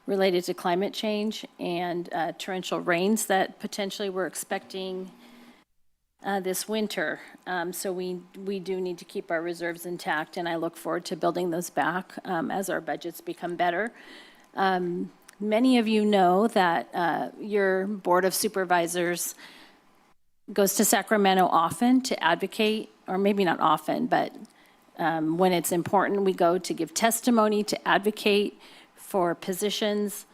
related to climate change and torrential rains that potentially we're expecting this winter. So we do need to keep our reserves intact, and I look forward to building those back as our budgets become better. Many of you know that your Board of Supervisors goes to Sacramento often to advocate, or maybe not often, but when it's important, we go to give testimony, to advocate for positions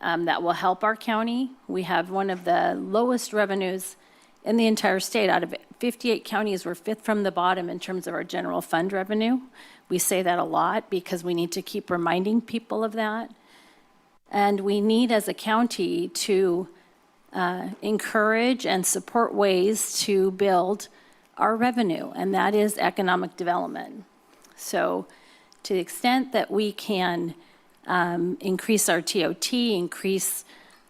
that will help our county. We have one of the lowest revenues in the entire state. Out of 58 counties, we're 5th from the bottom in terms of our general fund revenue. We say that a lot because we need to keep reminding people of that. And we need, as a county, to encourage and support ways to build our revenue, and that is economic development. So to the extent that we can increase our TOT, increase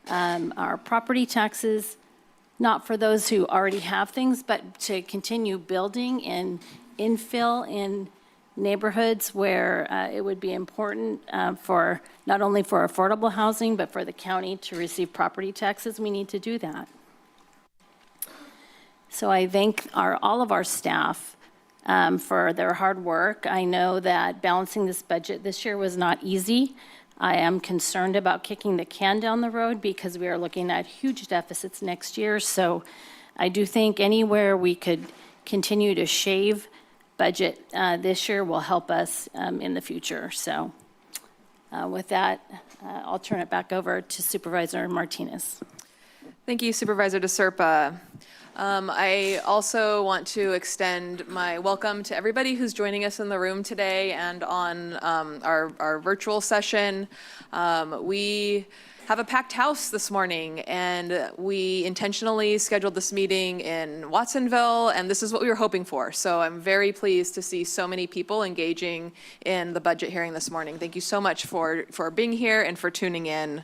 our property taxes, not for those who already have things, but to continue building and infill in neighborhoods where it would be important for not only for affordable housing, but for the county to receive property taxes, we need to do that. So I thank all of our staff for their hard work. I know that balancing this budget this year was not easy. I am concerned about kicking the can down the road because we are looking at huge deficits next year. So I do think anywhere we could continue to shave budget this year will help us in the future. So with that, I'll turn it back over to Supervisor Martinez. Thank you, Supervisor DeSerpa. I also want to extend my welcome to everybody who's joining us in the room today and on our virtual session. We have a packed house this morning, and we intentionally scheduled this meeting in Watsonville, and this is what we were hoping for. So I'm very pleased to see so many people engaging in the budget hearing this morning. Thank you so much for being here and for tuning in.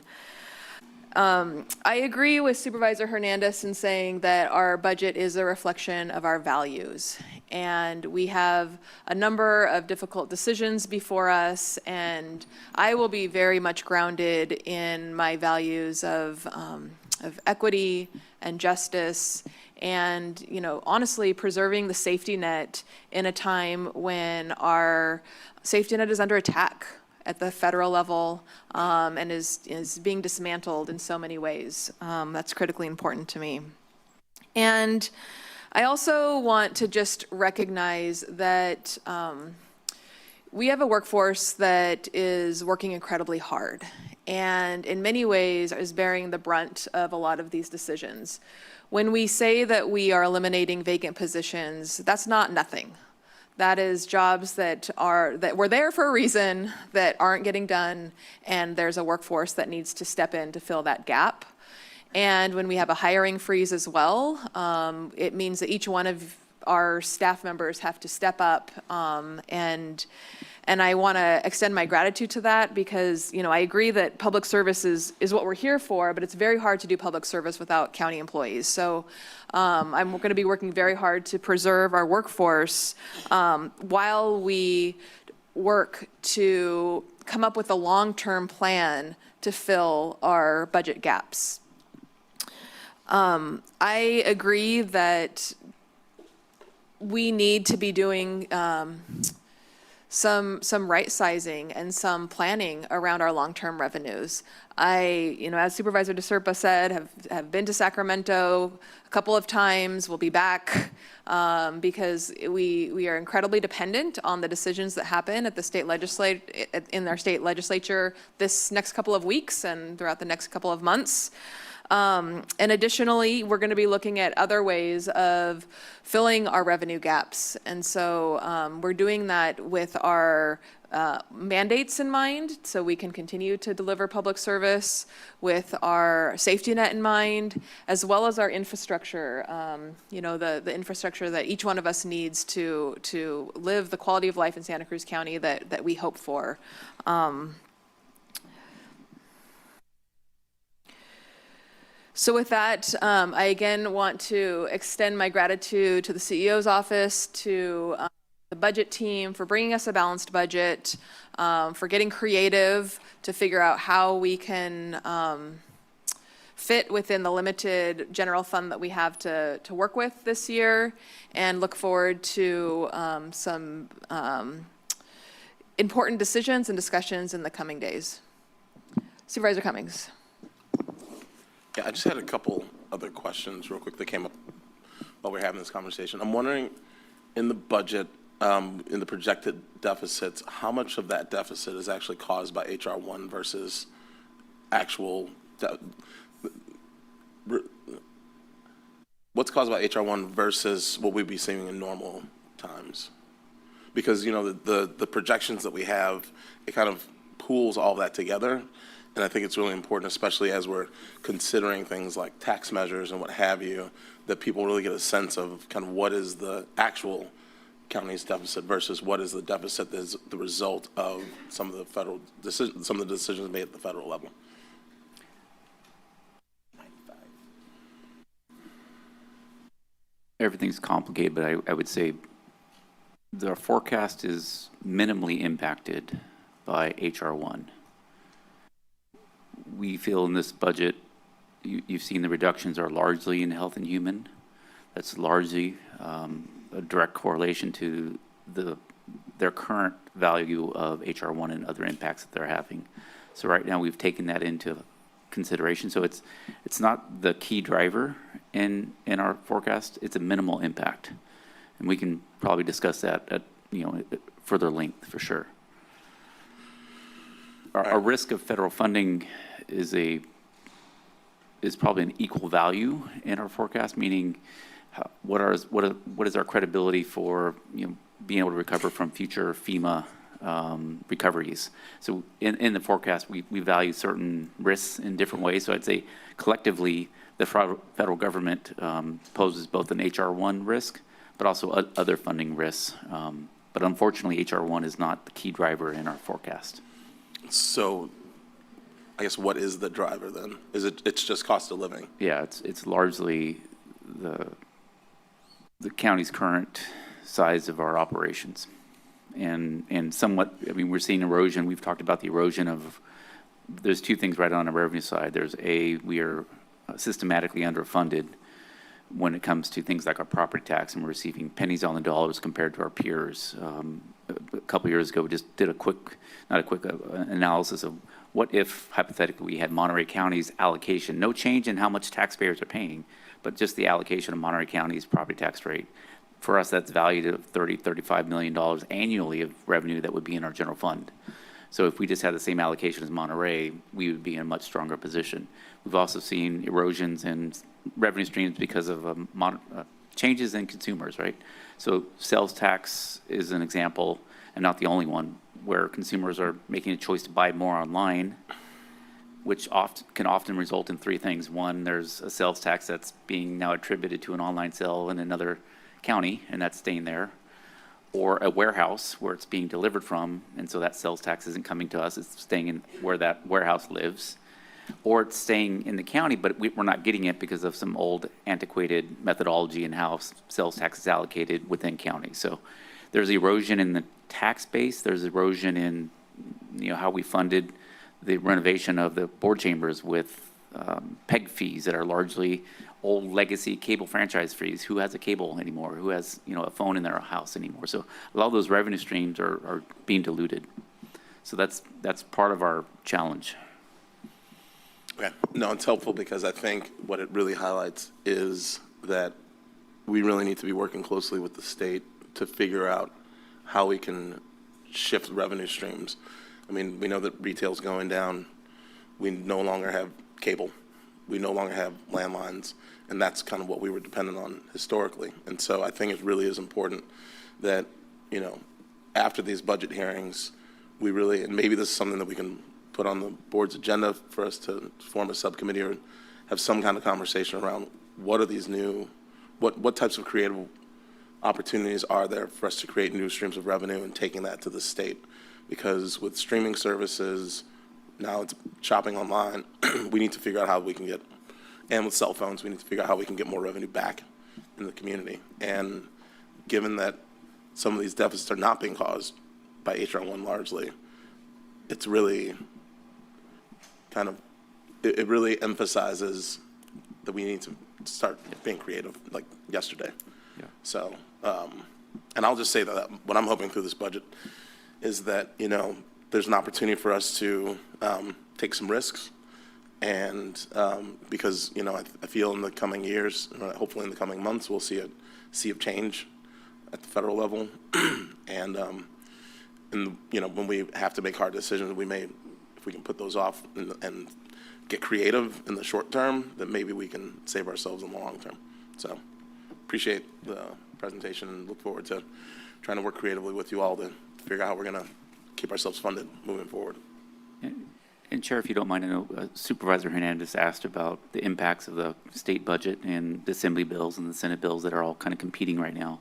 I agree with Supervisor Hernandez in saying that our budget is a reflection of our values. And we have a number of difficult decisions before us, and I will be very much grounded in my values of equity and justice and, you know, honestly, preserving the safety net in a time when our safety net is under attack at the federal level, and is being dismantled in so many ways. That's critically important to me. And I also want to just recognize that we have a workforce that is working incredibly hard, and in many ways is bearing the brunt of a lot of these decisions. When we say that we are eliminating vacant positions, that's not nothing. That is jobs that were there for a reason, that aren't getting done, and there's a workforce that needs to step in to fill that gap. And when we have a hiring freeze as well, it means that each one of our staff members have to step up, and I want to extend my gratitude to that, because, you know, I agree that public service is what we're here for, but it's very hard to do public service without county employees. So I'm going to be working very hard to preserve our workforce while we work to come up with a long-term plan to fill our budget gaps. I agree that we need to be doing some right sizing and some planning around our long-term revenues. You know, as Supervisor DeSerpa said, have been to Sacramento a couple of times. We'll be back because we are incredibly dependent on the decisions that happen at the in our state legislature this next couple of weeks and throughout the next couple of months. And additionally, we're going to be looking at other ways of filling our revenue gaps. And so we're doing that with our mandates in mind, so we can continue to deliver public service, with our safety net in mind, as well as our infrastructure, you know, the infrastructure that each one of us needs to live the quality of life in Santa Cruz County that we hope for. So with that, I again want to extend my gratitude to the CEO's office, to the budget team for bringing us a balanced budget, for getting creative to figure out how we can fit within the limited general fund that we have to work with this year, and look forward to some important decisions and discussions in the coming days. Supervisor Cummings. Yeah, I just had a couple other questions real quick that came up while we were having this conversation. I'm wondering, in the budget, in the projected deficits, how much of that deficit is actually caused by HR 1 versus actual, what's caused by HR 1 versus what we'd be seeing in normal times? Because, you know, the projections that we have, it kind of pools all that together. And I think it's really important, especially as we're considering things like tax measures and what have you, that people really get a sense of kind of what is the actual county's deficit versus what is the deficit that is the result of some of the federal decisions, some of the decisions made at the federal level. Everything's complicated, but I would say the forecast is minimally impacted by HR 1. We feel in this budget, you've seen the reductions are largely in health and human. That's largely a direct correlation to their current value of HR 1 and other impacts that they're having. So right now we've taken that into consideration. So it's not the key driver in our forecast. It's a minimal impact, and we can probably discuss that at further length for sure. Our risk of federal funding is probably an equal value in our forecast, meaning what is our credibility for being able to recover from future FEMA recoveries. So in the forecast, we value certain risks in different ways. So I'd say collectively, the federal government poses both an HR 1 risk, but also other funding risks. But unfortunately, HR 1 is not the key driver in our forecast. So I guess what is the driver then? It's just cost of living? Yeah, it's largely the county's current size of our operations. And somewhat, I mean, we're seeing erosion. We've talked about the erosion of, there's two things right on the revenue side. There's we are systematically underfunded when it comes to things like our property tax, and we're receiving pennies on the dollars compared to our peers. A couple years ago, we just did analysis of what if hypothetically we had Monterey County's allocation, no change in how much taxpayers are paying, but just the allocation of Monterey County's property tax rate. For us, that's valued at $35 million annually of revenue that would be in our general fund. So if we just had the same allocation as Monterey, we would be in a much stronger position. We've also seen erosions in revenue streams because of changes in consumers, right? So sales tax is an example, and not the only one, where consumers are making a choice to buy more online, which can often result in three things. One, there's a sales tax that's being now attributed to an online sale in another county, and that's staying there. Or a warehouse where it's being delivered from, and so that sales tax isn't coming to us, it's staying in where that warehouse lives. Or it's staying in the county, but we're not getting it because of some old antiquated methodology in how sales tax is allocated within county. So there's erosion in the tax base, there's erosion in how we funded the renovation of the board chambers with PEG fees that are largely old legacy cable franchise fees. Who has a cable anymore? Who has a phone in their house anymore? So a lot of those revenue streams are being diluted. So that's part of our challenge. Okay. No, it's helpful because I think what it really highlights is that we really need to be working closely with the state to figure out how we can shift revenue streams. I mean, we know that retail's going down. We no longer have cable. We no longer have landlines, and that's kind of what we were dependent on historically. And so I think it really is important that, after these budget hearings, we really, and maybe this is something that we can put on the board's agenda for us to form a subcommittee or have some kind of conversation around what are these new, what types of creative opportunities are there for us to create new streams of revenue and taking that to the state. Because with streaming services, now it's shopping online, we need to figure out how we can get, and with cell phones, we need to figure out how we can get more revenue back in the community. And given that some of these deficits are not being caused by HR 1 largely, it's really it really emphasizes that we need to start being creative, like yesterday. Yeah. So, and I'll just say that what I'm hoping through this budget is that, there's an opportunity for us to take some risks. And because, I feel in the coming years, hopefully in the coming months, we'll see a sea of change at the federal level. And when we have to make hard decisions, if we can put those off and get creative in the short term, then maybe we can save ourselves in the long term. So appreciate the presentation and look forward to trying to work creatively with you all to figure out how we're going to keep ourselves funded moving forward. And Chair, if you don't mind, I know Supervisor Hernandez asked about the impacts of the state budget and the Assembly bills and the Senate bills that are all kind of competing right now.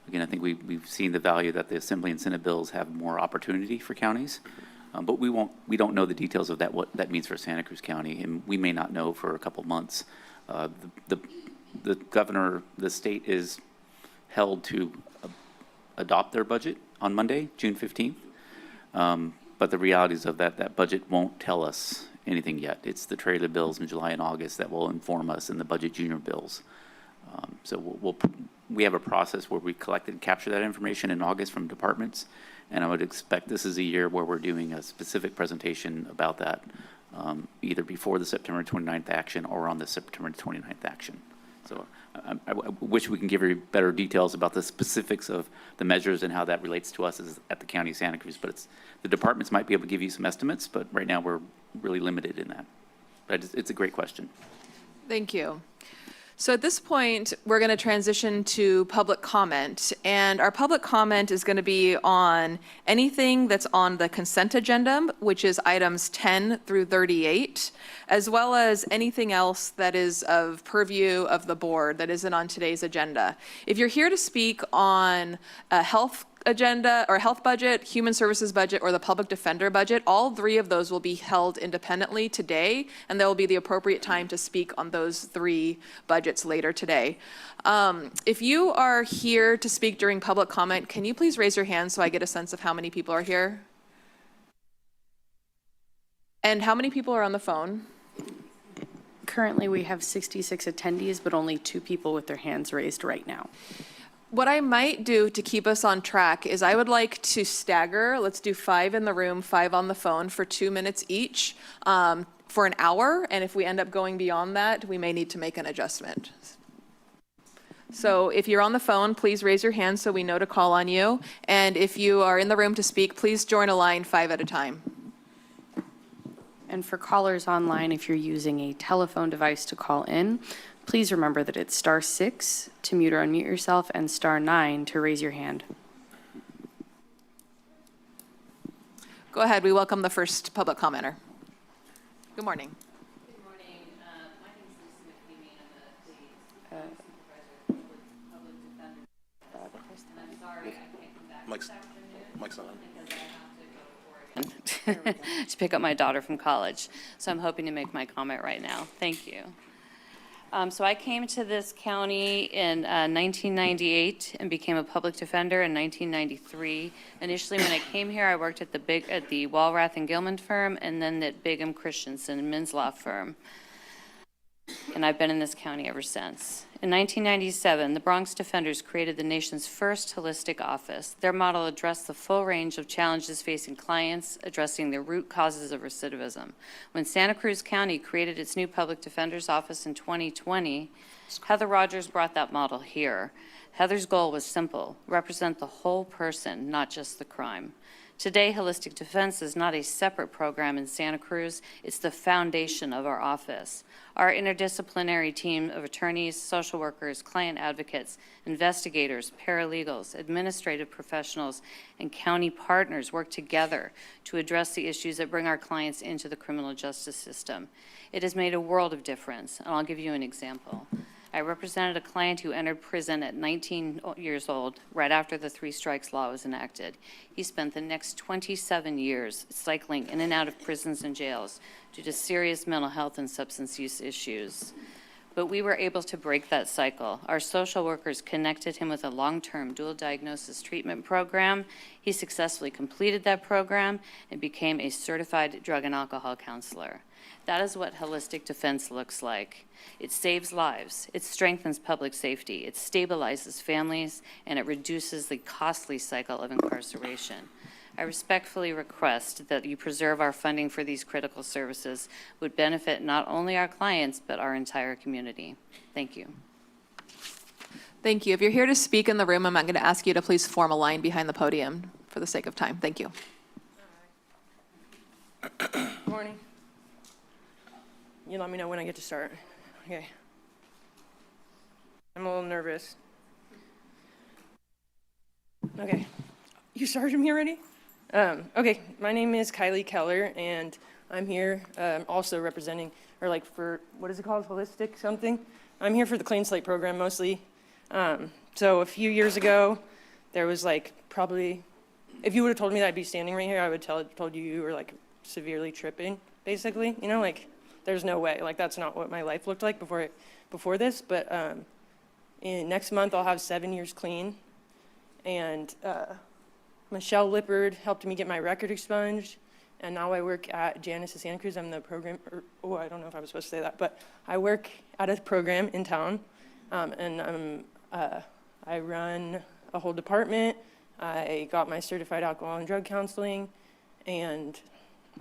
Again, I think we've seen the value that the Assembly and Senate bills have more opportunity for counties, but we don't know the details of that, what that means for Santa Cruz County, and we may not know for a couple months. The governor, the state is held to adopt their budget on Monday, June 15th. But the realities of that budget won't tell us anything yet. It's the trailer bills in July and August that will inform us in the budget junior bills. So we have a process where we collect and capture that information in August from departments, and I would expect this is a year where we're doing a specific presentation about that, either before the September 29th action or on the September 29th action. So I wish we can give you better details about the specifics of the measures and how that relates to us at the County of Santa Cruz, but the departments might be able to give you some estimates, but right now we're really limited in that. But it's a great question. Thank you. So at this point, we're going to transition to public comment, and our public comment is going to be on anything that's on the consent agenda, which is items 10 through 38, as well as anything else that is of purview of the board that isn't on today's agenda. If you're here to speak on a health agenda or health budget, human services budget, or the public defender budget, all three of those will be held independently today, and there will be the appropriate time to speak on those three budgets later today. If you are here to speak during public comment, can you please raise your hand so I get a sense of how many people are here? And how many people are on the phone? Currently, we have 66 attendees, but only 2 people with their hands raised right now. What I might do to keep us on track is I would like to stagger, let's do 5 in the room, 5 on the phone for 2 minutes each for an hour. And if we end up going beyond that, we may need to make an adjustment. So if you're on the phone, please raise your hand so we know to call on you. And if you are in the room to speak, please join a line 5 at a time. And for callers online, if you're using a telephone device to call in, please remember that it's *6 to mute or unmute yourself and *9 to raise your hand. Go ahead, we welcome the first public commenter. Good morning. Good morning. My name is Lisa McKinney. I'm a state supervisor, public defender. And I'm sorry I can't come back this afternoon. Mike's on. Because I have to go to Oregon to pick up my daughter from college. So I'm hoping to make my comment right now. Thank you. So I came to this county in 1998 and became a public defender in 1993. Initially, when I came here, I worked at the Walrath and Gilman firm, and then at Bigham Christensen and Men's Law firm. And I've been in this county ever since. In 1997, the Bronx Defenders created the nation's first holistic office. Their model addressed the full range of challenges facing clients, addressing the root causes of recidivism. When Santa Cruz County created its new public defender's office in 2020, Heather Rogers brought that model here. Heather's goal was simple: represent the whole person, not just the crime. Today, Holistic Defense is not a separate program in Santa Cruz. It's the foundation of our office. Our interdisciplinary team of attorneys, social workers, client advocates, investigators, paralegals, administrative professionals, and county partners work together to address the issues that bring our clients into the criminal justice system. It has made a world of difference, and I'll give you an example. I represented a client who entered prison at 19 years old, right after the 3 strikes law was enacted. He spent the next 27 years cycling in and out of prisons and jails due to serious mental health and substance use issues. But we were able to break that cycle. Our social workers connected him with a long-term dual diagnosis treatment program. He successfully completed that program and became a certified drug and alcohol counselor. That is what holistic defense looks like. It saves lives, it strengthens public safety, it stabilizes families, and it reduces the costly cycle of incarceration. I respectfully request that you preserve our funding for these critical services would benefit not only our clients, but our entire community. Thank you. Thank you. If you're here to speak in the room, I'm not going to ask you to please form a line behind the podium for the sake of time. Thank you. Good morning. You let me know when I get to start. Okay. I'm a little nervous. Okay. You started me already? Okay, my name is Kylie Keller, and I'm here also representing, or like for, what is it called, holistic something? I'm here for the Clean Slate program mostly. So a few years ago, there was like probably, if you would have told me that I'd be standing right here, I would told you you were like severely tripping, basically. You know, like there's no way, like that's not what my life looked like before this. But next month I'll have 7 years clean, and Michelle Lippard helped me get my record expunged, and now I work at Janice of Santa Cruz. I'm the program, I don't know if I was supposed to say that, but I work at a program in town, and I run a whole department. I got my certified alcohol and drug counseling, and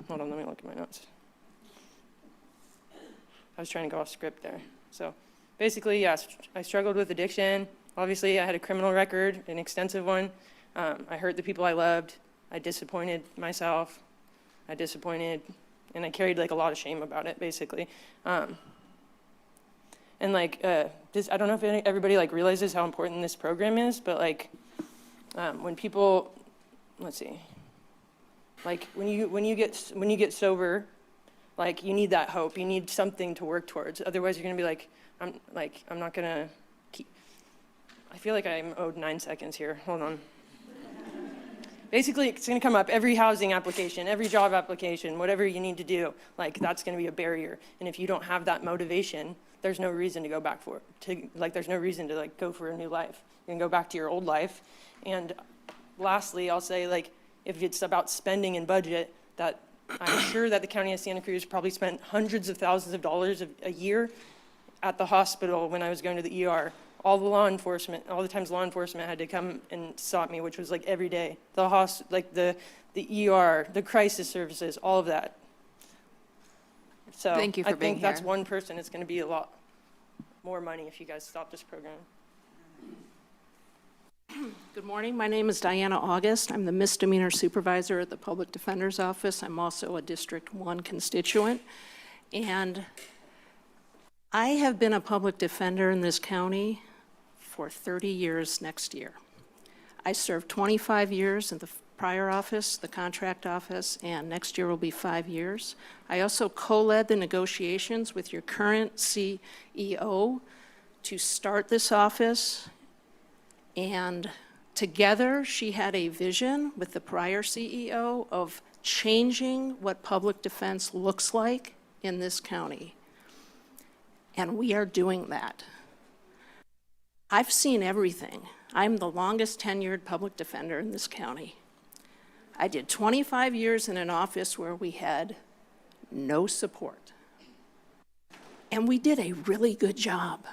hold on, let me look at my notes. I was trying to go off script there. So basically, yes, I struggled with addiction. Obviously, I had a criminal record, an extensive one. I hurt the people I loved. I disappointed myself. And I carried like a lot of shame about it, basically. And like, this, I don't know if everybody like realizes how important this program is, but like, when people, let's see, like when you get sober, like you need that hope. You need something to work towards. Otherwise, you're gonna be like, I'm not gonna keep. I feel like I'm owed 9 seconds here. Hold on. Basically, it's going to come up every housing application, every job application, whatever you need to do. Like, that's going to be a barrier. And if you don't have that motivation, there's no reason to go back for it. There's no reason to, like, go for a new life. You can go back to your old life. And lastly, I'll say, like, if it's about spending and budget, that I'm sure that the county of Santa Cruz probably spent hundreds of thousands of dollars a year at the hospital when I was going to the ER. All the times law enforcement had to come and stop me, which was like every day. The ER, the crisis services, all of that. So Thank you for I being think that's here. one person. It's going to be a lot more money if you guys stop this program. Good morning. My name is Diana August. I'm the misdemeanor supervisor at the Public Defender's Office. I'm also a District 1 constituent. And I have been a public defender in this county for 30 years next year. I served 25 years in the prior office, the contract office, and next year will be 5 years. I also co-led the negotiations with your current CEO to start this office. And together, she had a vision with the prior CEO of changing what public defense looks like in this county. And we are doing that. I've seen everything. I'm the longest tenured public defender in this county. I did 25 years in an office where we had no support. And we did a really good job.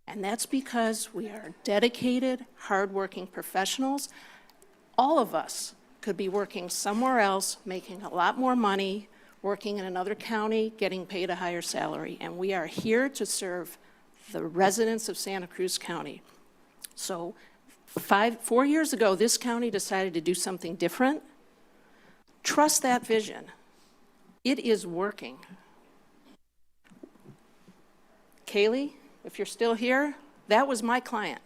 And that's because we are dedicated, hardworking professionals. All of us could be working somewhere else, making a lot more money, working in another county, getting paid a higher salary. And we are here to serve the residents of Santa Cruz County. So 4 years ago, this county decided to do something different. Trust that vision. It is working. Kaylee, if you're still here, that was my client.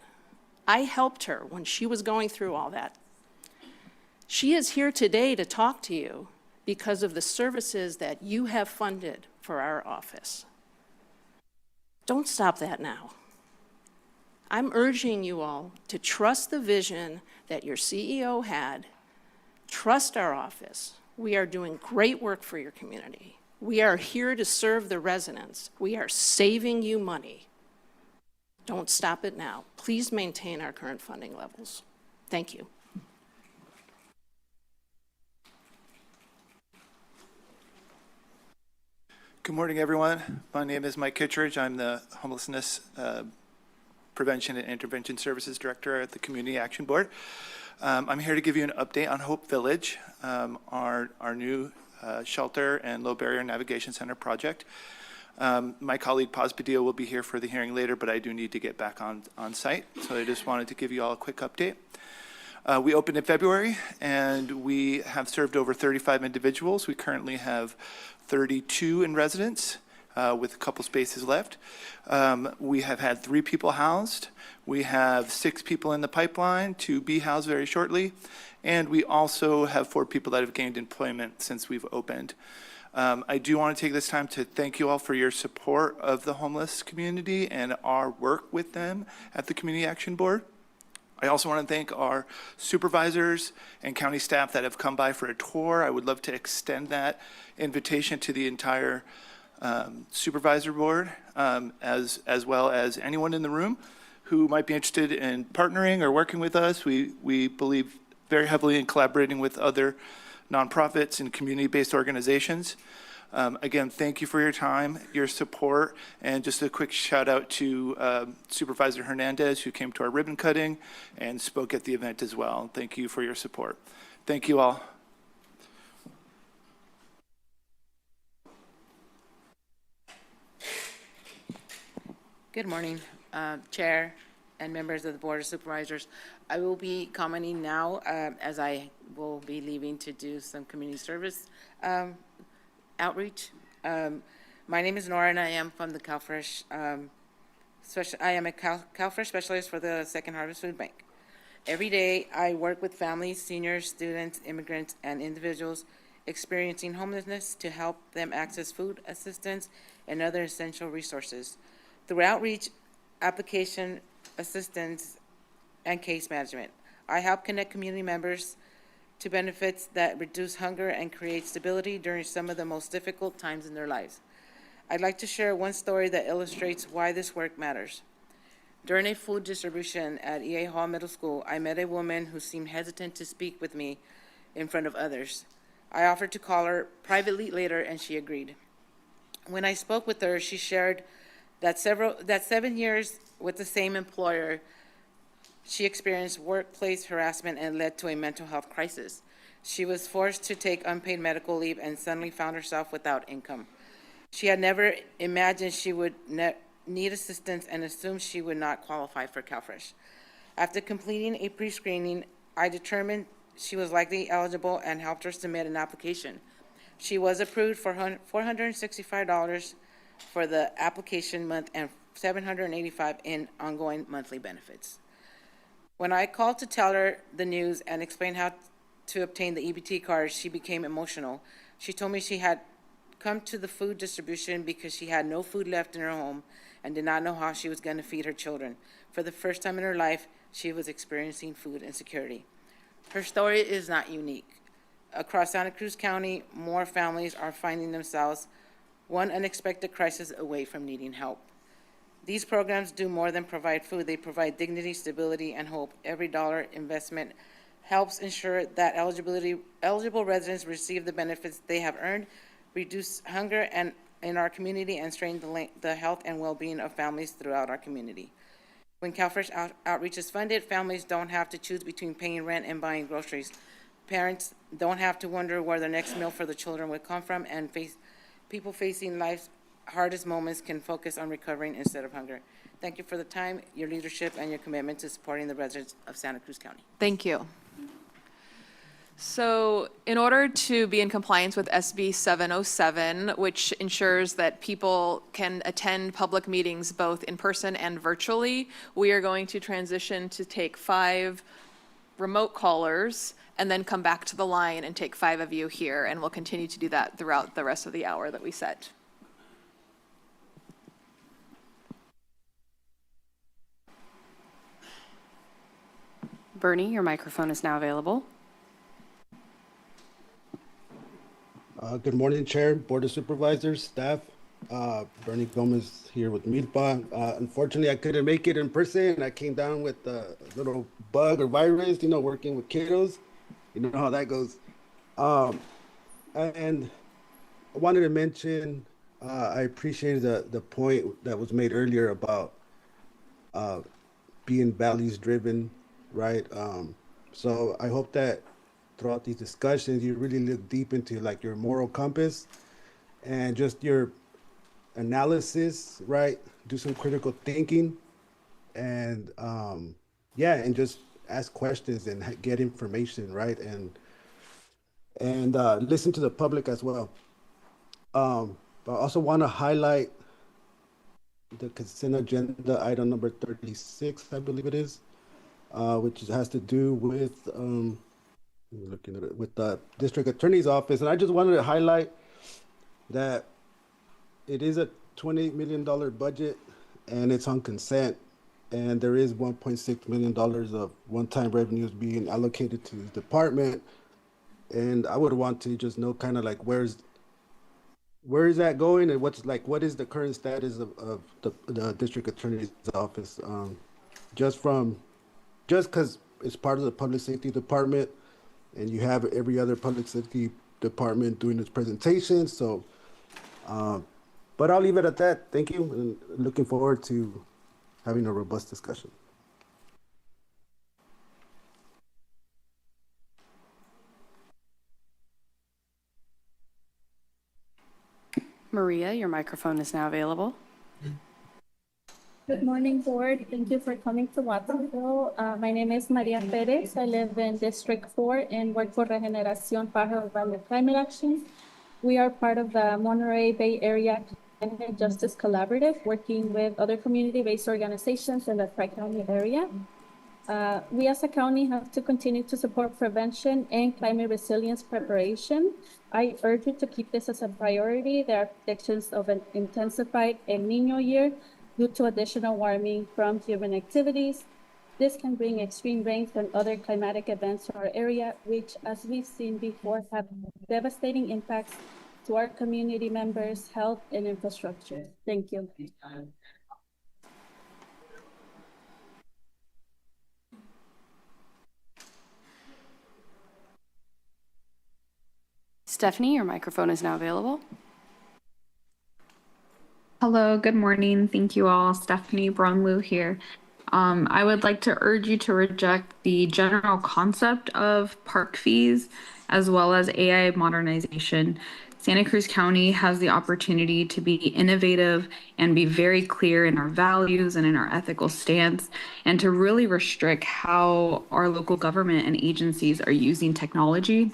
I helped her when she was going through all that. She is here today to talk to you because of the services that you have funded for our office. Don't stop that now. I'm urging you all to trust the vision that your CEO had. Trust our office. We are doing great work for your community. We are here to serve the residents. We are saving you money. Don't stop it now. Please maintain our current funding levels. Thank you. Good morning, everyone. My name is Mike Kittredge. I'm the Homelessness Prevention and Intervention Services Director at the Community Action Board. I'm here to give you an update on Hope Village, our new shelter and low barrier navigation center project. My colleague Paz Padilla will be here for the hearing later, but I do need to get back on site. So I just wanted to give you all a quick update. We opened in February and we have served over 35 individuals. We currently have 32 in residence with a couple spaces left. We have had 3 people housed. We have 6 people in the pipeline to be housed very shortly. And we also have 4 people that have gained employment since we've opened. I do want to take this time to thank you all for your support of the homeless community and our work with them at the Community Action Board. I also want to thank our supervisors and county staff that have come by for a tour. I would love to extend that invitation to the entire supervisor board, as well as anyone in the room who might be interested in partnering or working with us. We believe very heavily in collaborating with other nonprofits and community-based organizations. Again, thank you for your time, your support, and just a quick shout out to Supervisor Hernandez, who came to our ribbon cutting and spoke at the event as well. Thank you for your support. Thank you all. Good morning, Chair and members of the Board of Supervisors. I will be commenting now as I will be leaving to do some community service outreach. My name is Nora and I am from the CalFresh, I am a CalFresh specialist for the Second Harvest Food Bank. Every day I work with families, seniors, students, immigrants, and individuals experiencing homelessness to help them access food assistance and other essential resources. Through outreach, application assistance, and case management, I help connect community members to benefits that reduce hunger and create stability during some of the most difficult times in their lives. I'd like to share one story that illustrates why this work matters. During a food distribution at E.A. Hall Middle School, I met a woman who seemed hesitant to speak with me in front of others. I offered to call her privately later, and she agreed. When I spoke with her, she shared that 7 years with the same employer, she experienced workplace harassment and led to a mental health crisis. She was forced to take unpaid medical leave and suddenly found herself without income. She had never imagined she would need assistance and assumed she would not qualify for CalFresh. After completing a pre-screening, I determined she was likely eligible and helped her submit an application. She was approved for $465 for the application month and $785 in ongoing monthly benefits. When I called to tell her the news and explain how to obtain the EBT card, she became emotional. She told me she had come to the food distribution because she had no food left in her home and did not know how she was going to feed her children. For the first time in her life, she was experiencing food insecurity. Her story is not unique. Across Santa Cruz County, more families are finding themselves one unexpected crisis away from needing help. These programs do more than provide food. They provide dignity, stability, and hope. Every dollar investment helps ensure that eligible residents receive the benefits they have earned, reduce hunger in our community, and strengthen the health and well-being of families throughout our community. When CalFresh Outreach is funded, families don't have to choose between paying rent and buying groceries. Parents don't have to wonder where their next meal for the children will come from, and people facing life's hardest moments can focus on recovering instead of hunger. Thank you for the time, your leadership, and your commitment to supporting the residents of Santa Cruz County. Thank you. So in order to be in compliance with SB 707, which ensures that people can attend public meetings both in person and virtually, we are going to transition to take 5 remote callers and then come back to the line and take 5 of you here, and we'll continue to do that throughout the rest of the hour that we set. Bernie, your microphone is now available. Good morning, Chair, Board of Supervisors, staff. Bernie Gomez here with Milpa. Unfortunately, I couldn't make it in person. I came down with a little bug or virus, working with kiddos. You know how that goes. And I wanted to mention, I appreciated the point that was made earlier about being values driven, right? So I hope that throughout these discussions, you really look deep into like your moral compass and just your analysis, right? Do some critical thinking and and just ask questions and get information, right? And listen to the public as well. But I also want to highlight the consent agenda item number 36, I believe it is, which has to do with looking at it with the district attorney's office. And I just wanted to highlight that it is a $28 million budget and it's on consent, and there is $1.6 million of one-time revenues being allocated to the department. And I would want to just know kind of like where is that going, and what is the current status of the district attorney's office, just because it's part of the public safety department and you have every other public safety department doing its presentation. So, but I'll leave it at that. Thank you, and looking forward to having a robust discussion. Maria, your microphone is now available. Good morning, board. Thank you for coming to Watsonville. My name is Maria Perez. I live in District 4 and work for Regeneración Pájaro Valley Climate Action. We are part of the Monterey Bay Area Climate Justice Collaborative, working with other community-based organizations in the Tri-County area. We as a county have to continue to support prevention and climate resilience preparation. I urge you to keep this as a priority. There are predictions of an intensified El Niño year due to additional warming from human activities. This can bring extreme rains and other climatic events to our area, which, as we've seen before, have devastating impacts to our community members' health and infrastructure. Thank you. Stephanie, your microphone is now available. Hello, good morning. Thank you all. Stephanie Brunlu here. I would like to urge you to reject the general concept of park fees as well as AI modernization. Santa Cruz County has the opportunity to be innovative and be very clear in our values and in our ethical stance, and to really restrict how our local government and agencies are using technology.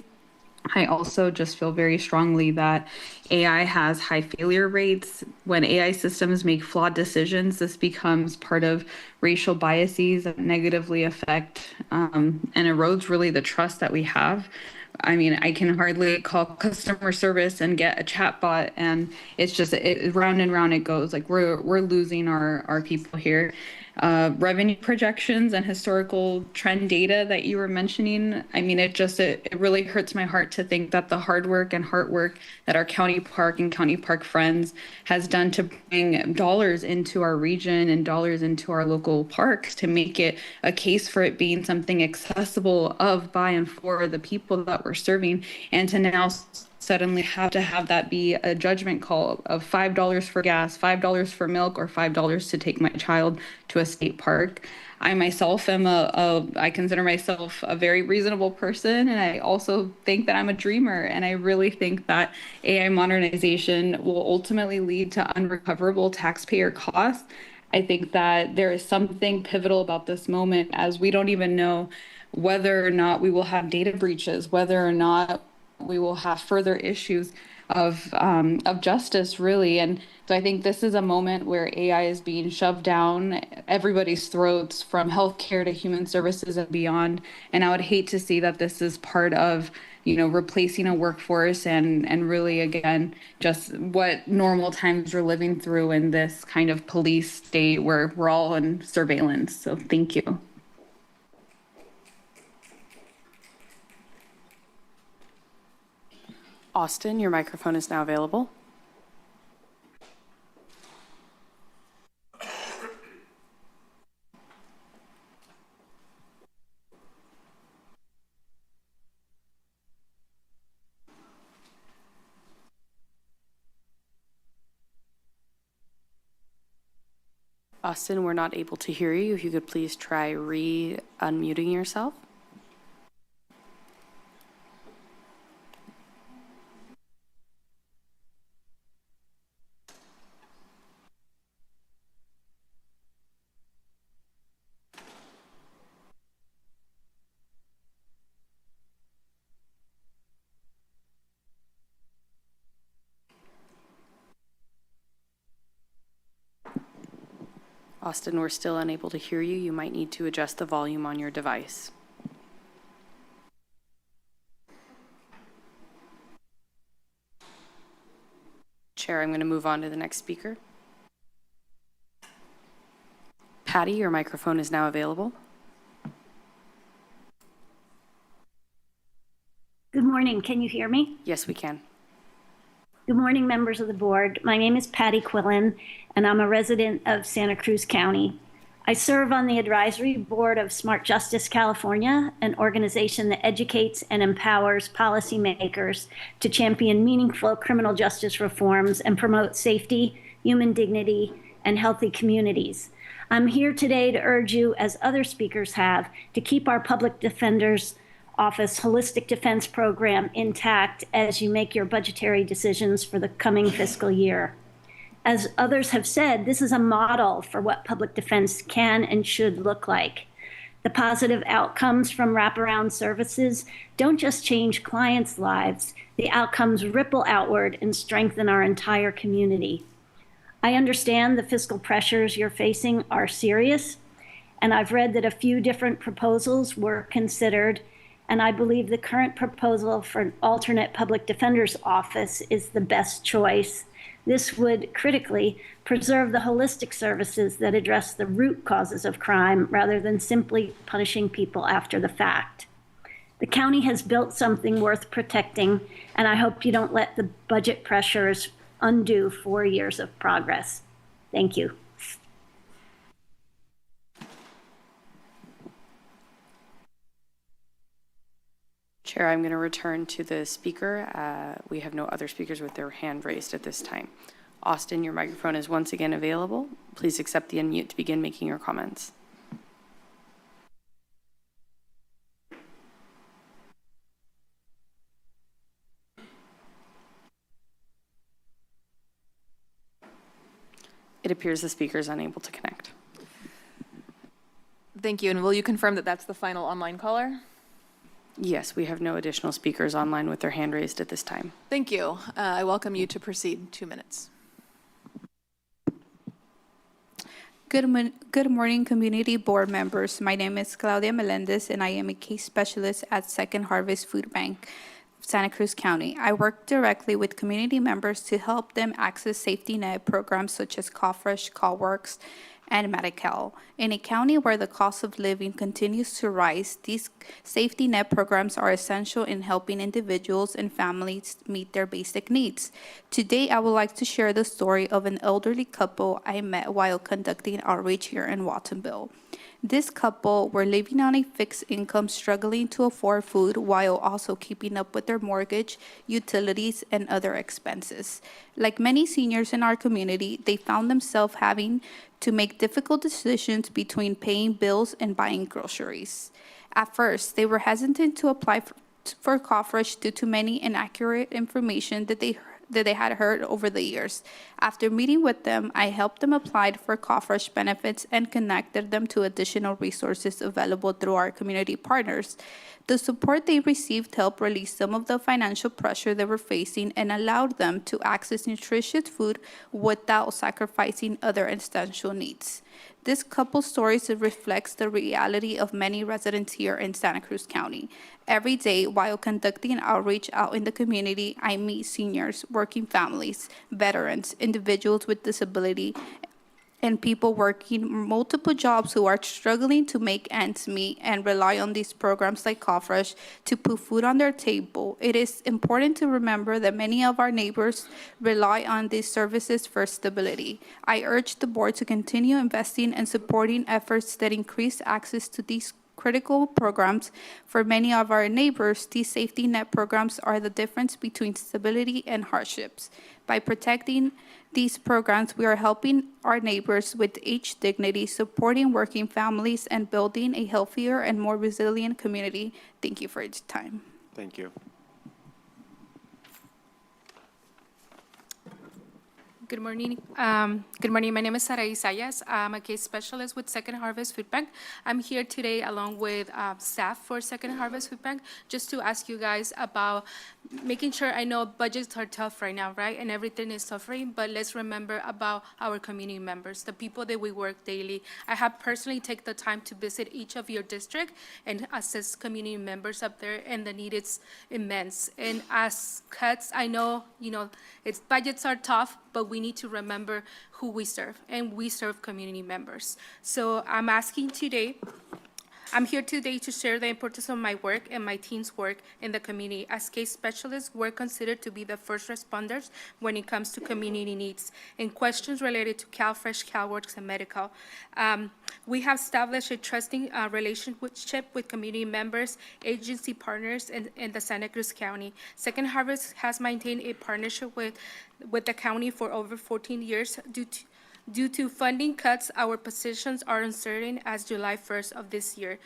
I also just feel very strongly that AI has high failure rates. When AI systems make flawed decisions, this becomes part of racial biases that negatively affect and erodes really the trust that we have. I mean, I can hardly call customer service and get a chat bot, and it's just round and round it goes. Like we're losing our people here. Revenue projections and historical trend data that you were mentioning, I mean, it really hurts my heart to think that the hard work and heart work that our county park and county park friends has done to bring dollars into our region and dollars into our local parks to make it a case for it being something accessible of, by, and for the people that we're serving, and to now suddenly have to have that be a judgment call of $5 for gas, $5 for milk, or $5 to take my child to a state park. I myself am I consider myself a very reasonable person, and I also think that I'm a dreamer, and I really think that AI modernization will ultimately lead to unrecoverable taxpayer costs. I think that there is something pivotal about this moment, as we don't even know whether or not we will have data breaches, whether or not we will have further issues of justice, really. And so I think this is a moment where AI is being shoved down everybody's throats, from healthcare to human services and beyond. And I would hate to see that this is part of, replacing a workforce and really, again, just what normal times we're living through in this kind of police state where we're all in surveillance. So thank you. Austin, your microphone is now available. Austin, we're not able to hear you. If you could please try unmuting yourself. Austin, we're still unable to hear you. You might need to adjust the volume on your device. Chair, I'm going to move on to the next speaker. Patty, your microphone is now available. Good morning. Can you hear me? Yes, we can. Good morning, members of the board. My name is Patty Quillen, and I'm a resident of Santa Cruz County. I serve on the advisory board of Smart Justice California, an organization that educates and empowers policymakers to champion meaningful criminal justice reforms and promote safety, human dignity, and healthy communities. I'm here today to urge you, as other speakers have, to keep our public defenders Office Holistic Defense Program intact as you make your budgetary decisions for the coming fiscal year. As others have said, this is a model for what public defense can and should look like. The positive outcomes from wraparound services don't just change clients' lives, the outcomes ripple outward and strengthen our entire community. I understand the fiscal pressures you're facing are serious, and I've read that a few different proposals were considered, and I believe the current proposal for an alternate public defender's office is the best choice. This would critically preserve the holistic services that address the root causes of crime rather than simply punishing people after the fact. The county has built something worth protecting, and I hope you don't let the budget pressures undo 4 years of progress. Thank you. Chair, I'm going to return to the speaker. We have no other speakers with their hand raised at this time. Austin, your microphone is once again available. Please accept the unmute to begin making your comments. It appears the speaker is unable to connect. Thank you. And will you confirm that that's the final online caller? Yes, we have no additional speakers online with their hand raised at this time. Thank you. I welcome you to proceed. 2 minutes. Good morning, community board members. My name is Claudia Melendez, and I am a case specialist at Second Harvest Food Bank, Santa Cruz County. I work directly with community members to help them access safety net programs such as CallFresh, CallWorks, and Medi-Cal. In a county where the cost of living continues to rise, these safety net programs are essential in helping individuals and families meet their basic needs. Today, I would like to share the story of an elderly couple I met while conducting outreach here in Watsonville. This couple were living on a fixed income, struggling to afford food while also keeping up with their mortgage, utilities, and other expenses. Like many seniors in our community, they found themselves having to make difficult decisions between paying bills and buying groceries. At first, they were hesitant to apply for CallFresh due to many inaccurate information that they had heard over the years. After meeting with them, I helped them apply for CallFresh benefits and connected them to additional resources available through our community partners. The support they received helped release some of the financial pressure they were facing and allowed them to access nutritious food without sacrificing other essential needs. This couple's story reflects the reality of many residents here in Santa Cruz County. Every day, while conducting outreach out in the community, I meet seniors, working families, veterans, individuals with disability, and people working multiple jobs who are struggling to make ends meet and rely on these programs like CallFresh to put food on their table. It is important to remember that many of our neighbors rely on these services for stability. I urge the board to continue investing and supporting efforts that increase access to these critical programs. For many of our neighbors, these safety net programs are the difference between stability and hardships. By protecting these programs, we are helping our neighbors with age dignity, supporting working families, and building a healthier and more resilient community. Thank you for your time. Thank you. Good morning. Good morning. My name is Sara Isayas. I'm a case specialist with Second Harvest Food Bank. I'm here today along with staff for Second Harvest Food Bank just to ask you guys about making sure. I know budgets are tough right now, right? And everything is suffering, but let's remember about our community members, the people that we work daily. I have personally taken the time to visit each of your district and assess community members up there, and the need is immense. And as cuts, I know, it's budgets are tough, but we need to remember who we serve, and we serve community members. So I'm here today to share the importance of my work and my team's work in the community. As case specialists, we're considered to be the first responders when it comes to community needs and questions related to CalFresh, CalWorks, and Medi-Cal. We have established a trusting relationship with community members, agency partners in the Santa Cruz County. Second Harvest has maintained a partnership with the county for over 14 years. Due to funding cuts, our positions are uncertain as July 1st of this year.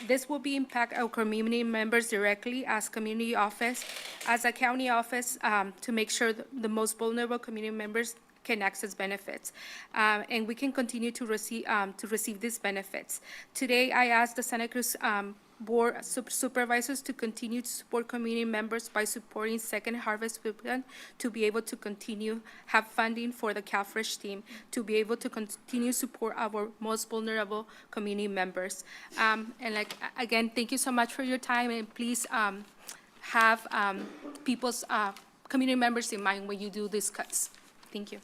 This will impact our community members directly as community office, as a county office, to make sure the most vulnerable community members can access benefits, and we can continue to receive these benefits. Today, I asked the Santa Cruz Board Supervisors to continue to support community members by supporting Second Harvest Food Bank to be able to continue have funding for the CalFresh team, to be able to continue support our most vulnerable community members. And again, thank you so much for your time, and please have people's community members in mind when you do these cuts. Thank you.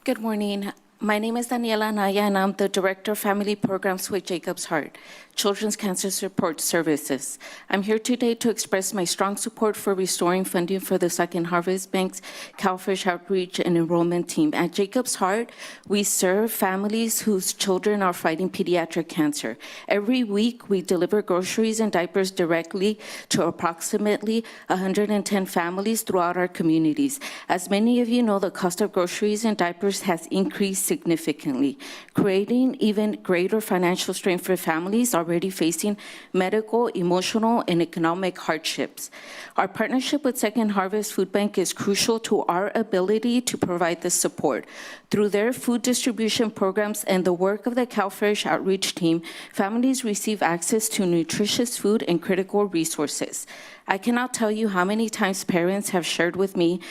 Good morning. My name is Daniela Anaya, and I'm the Director of Family Programs with Jacob's Heart, Children's Cancer Support Services. I'm here today to express my strong support for restoring funding for the Second Harvest Bank's CalFresh Outreach and Enrollment Team. At Jacob's Heart, we serve families whose children are fighting pediatric cancer. Every week, we deliver groceries and diapers directly to approximately 110 families throughout our communities. As many of you know, the cost of groceries and diapers has increased significantly, creating even greater financial strain for families already facing medical, emotional, and economic hardships. Our partnership with Second Harvest Food Bank is crucial to our ability to provide this support. Through their food distribution programs and the work of the CalFresh Outreach Team, families receive access to nutritious food and critical resources. I cannot tell you how many times parents have shared with me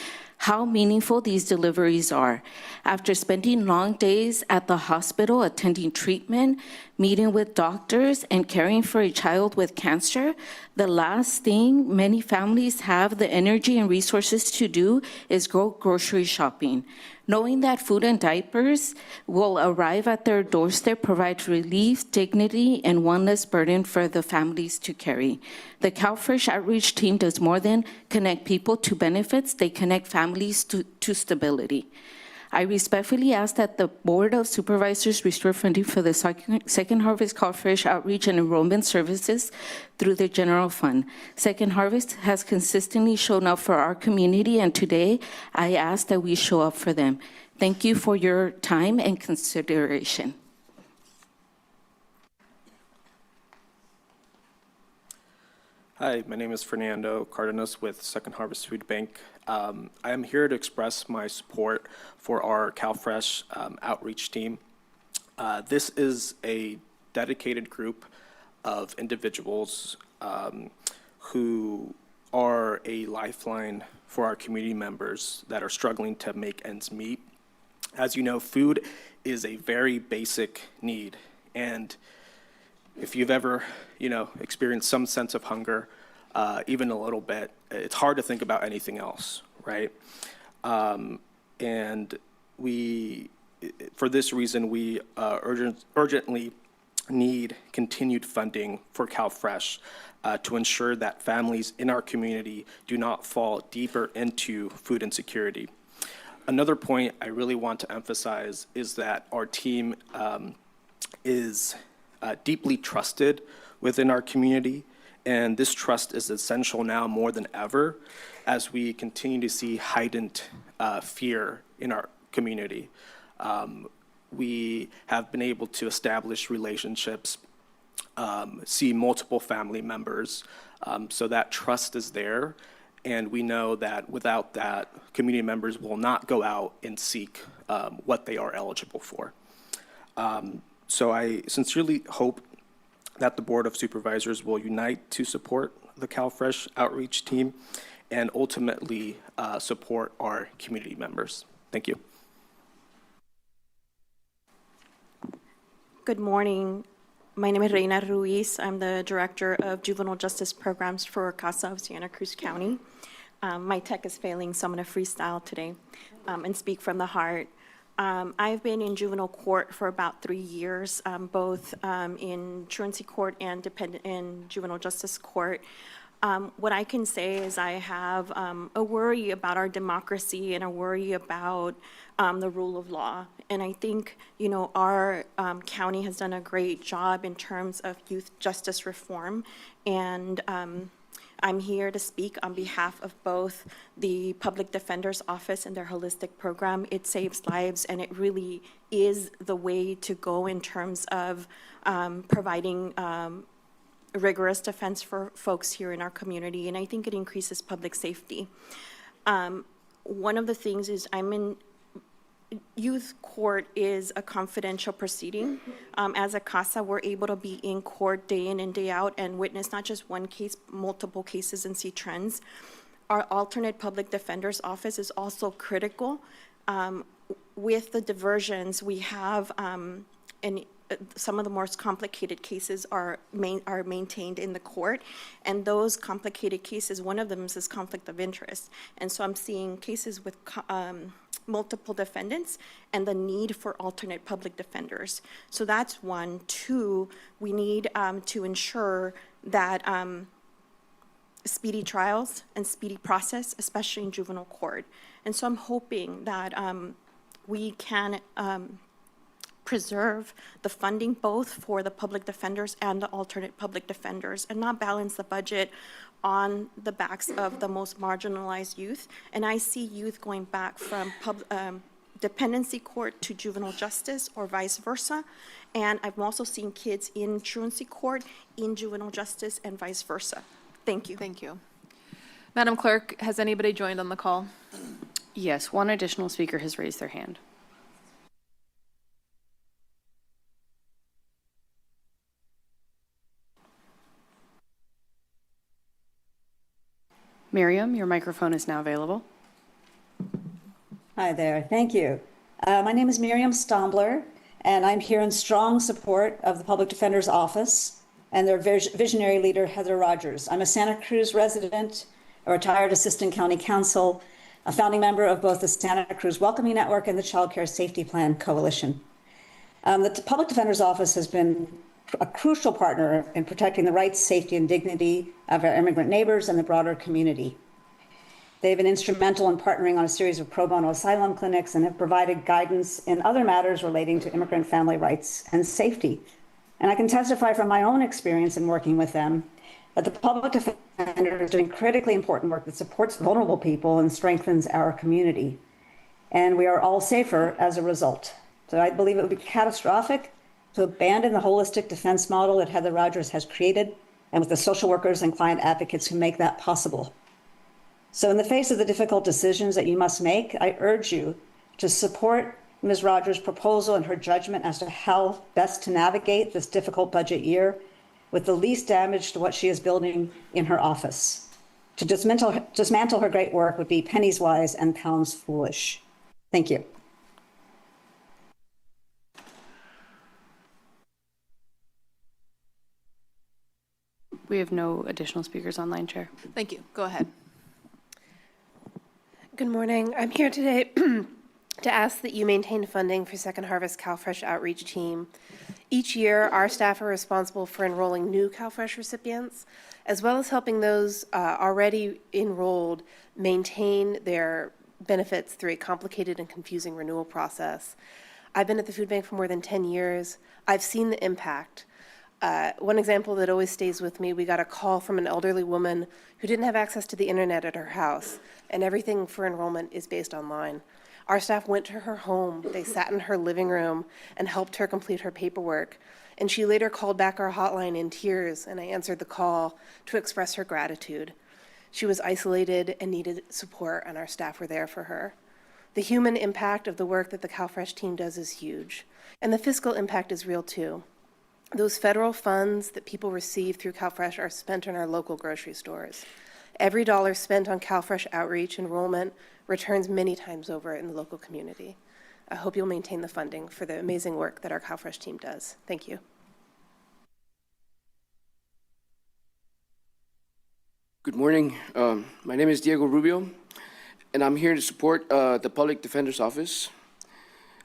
how meaningful these deliveries are. After spending long days at the hospital attending treatment, meeting with doctors, and caring for a child with cancer, the last thing many families have the energy and resources to do is go grocery shopping. Knowing that food and diapers will arrive at their doorstep provides relief, dignity, and one less burden for the families to carry. The CalFresh Outreach Team does more than connect people to benefits, they connect families to stability. I respectfully ask that the Board of Supervisors restore funding for the Second Harvest CalFresh Outreach and Enrollment Services through the general fund. Second Harvest has consistently shown up for our community, and today I ask that we show up for them. Thank you for your time and consideration. Hi, my name is Fernando Cardenas with Second Harvest Food Bank. I am here to express my support for our CalFresh outreach team. This is a dedicated group of individuals who are a lifeline for our community members that are struggling to make ends meet. As you know, food is a very basic need, and if you've ever, experienced some sense of hunger, even a little bit, it's hard to think about anything else, right? And for this reason, we urgently need continued funding for CalFresh to ensure that families in our community do not fall deeper into food insecurity. Another point I really want to emphasize is that our team is deeply trusted within our community, and this trust is essential now more than ever as we continue to see heightened fear in our community. We have been able to establish relationships, see multiple family members, so that trust is there, and we know that without that, community members will not go out and seek what they are eligible for. So I sincerely hope that the Board of Supervisors will unite to support the CalFresh outreach team and ultimately support our community members. Thank you. Good morning. My name is Reina Ruiz. I'm the Director of Juvenile Justice Programs for CASA of Santa Cruz County. My tech is failing, so I'm going to freestyle today and speak from the heart. I've been in juvenile court for about 3 years, both in truancy court and in juvenile justice court. What I can say is I have a worry about our democracy and a worry about the rule of law. And I think, our county has done a great job in terms of youth justice reform. And I'm here to speak on behalf of both the Public Defender's Office and their holistic program. It saves lives, and it really is the way to go in terms of providing rigorous defense for folks here in our community, and I think it increases public safety. One of the things is youth court is a confidential proceeding. As a CASA, we're able to be in court day in and day out and witness not just one case, multiple cases, and see trends. Our alternate public defender's office is also critical. With the diversions, we have, some of the most complicated cases are maintained in the court, and those complicated cases, one of them is conflict of interest. And so I'm seeing cases with multiple defendants and the need for alternate public defenders. So that's one. Two, we need to ensure that speedy trials and speedy process, especially in juvenile court. And so I'm hoping that we can preserve the funding both for the public defenders and the alternate public defenders and not balance the budget on the backs of the most marginalized youth. And I see youth going back from dependency court to juvenile justice or vice versa. And I've also seen kids in truancy court in juvenile justice and vice versa. Thank you. Thank you. Madam Clerk, has anybody joined on the call? Yes, one additional speaker has raised their hand. Miriam, your microphone is now available. Hi there, thank you. My name is Miriam Stombler, and I'm here in strong support of the Public Defender's Office and their visionary leader, Heather Rogers. I'm a Santa Cruz resident, a retired assistant county counsel, a founding member of both the Santa Cruz Welcoming Network and the Child Care Safety Plan Coalition. The Public Defender's Office has been a crucial partner in protecting the rights, safety, and dignity of our immigrant neighbors and the broader community. They've been instrumental in partnering on a series of pro bono asylum clinics and have provided guidance in other matters relating to immigrant family rights and safety. And I can testify from my own experience in working with them that the Public Defender is doing critically important work that supports vulnerable people and strengthens our community. And we are all safer as a result. So I believe it would be catastrophic to abandon the holistic defense model that Heather Rogers has created and with the social workers and client advocates who make that possible. So in the face of the difficult decisions that you must make, I urge you to support Ms. Rogers' proposal and her judgment as to how best to navigate this difficult budget year with the least damage to what she is building in her office. To dismantle her great work would be pennies wise and pounds foolish. Thank you. We have no additional speakers online, Chair. Thank you. Go ahead. Good morning. I'm here today to ask that you maintain funding for Second Harvest CalFresh Outreach Team. Each year, our staff are responsible for enrolling new CalFresh recipients, as well as helping those already enrolled maintain their benefits through a complicated and confusing renewal process. I've been at the food bank for more than 10 years. I've seen the impact. One example that always stays with me, we got a call from an elderly woman who didn't have access to the internet at her house, and everything for enrollment is based online. Our staff went to her home, they sat in her living room and helped her complete her paperwork. And she later called back our hotline in tears, and I answered the call to express her gratitude. She was isolated and needed support, and our staff were there for her. The human impact of the work that the CalFresh team does is huge, and the fiscal impact is real too. Those federal funds that people receive through CalFresh are spent in our local grocery stores. Every dollar spent on CalFresh outreach enrollment returns many times over in the local community. I hope you'll maintain the funding for the amazing work that our CalFresh team does. Thank you. Good morning. My name is Diego Rubio, and I'm here to support the Public Defender's Office.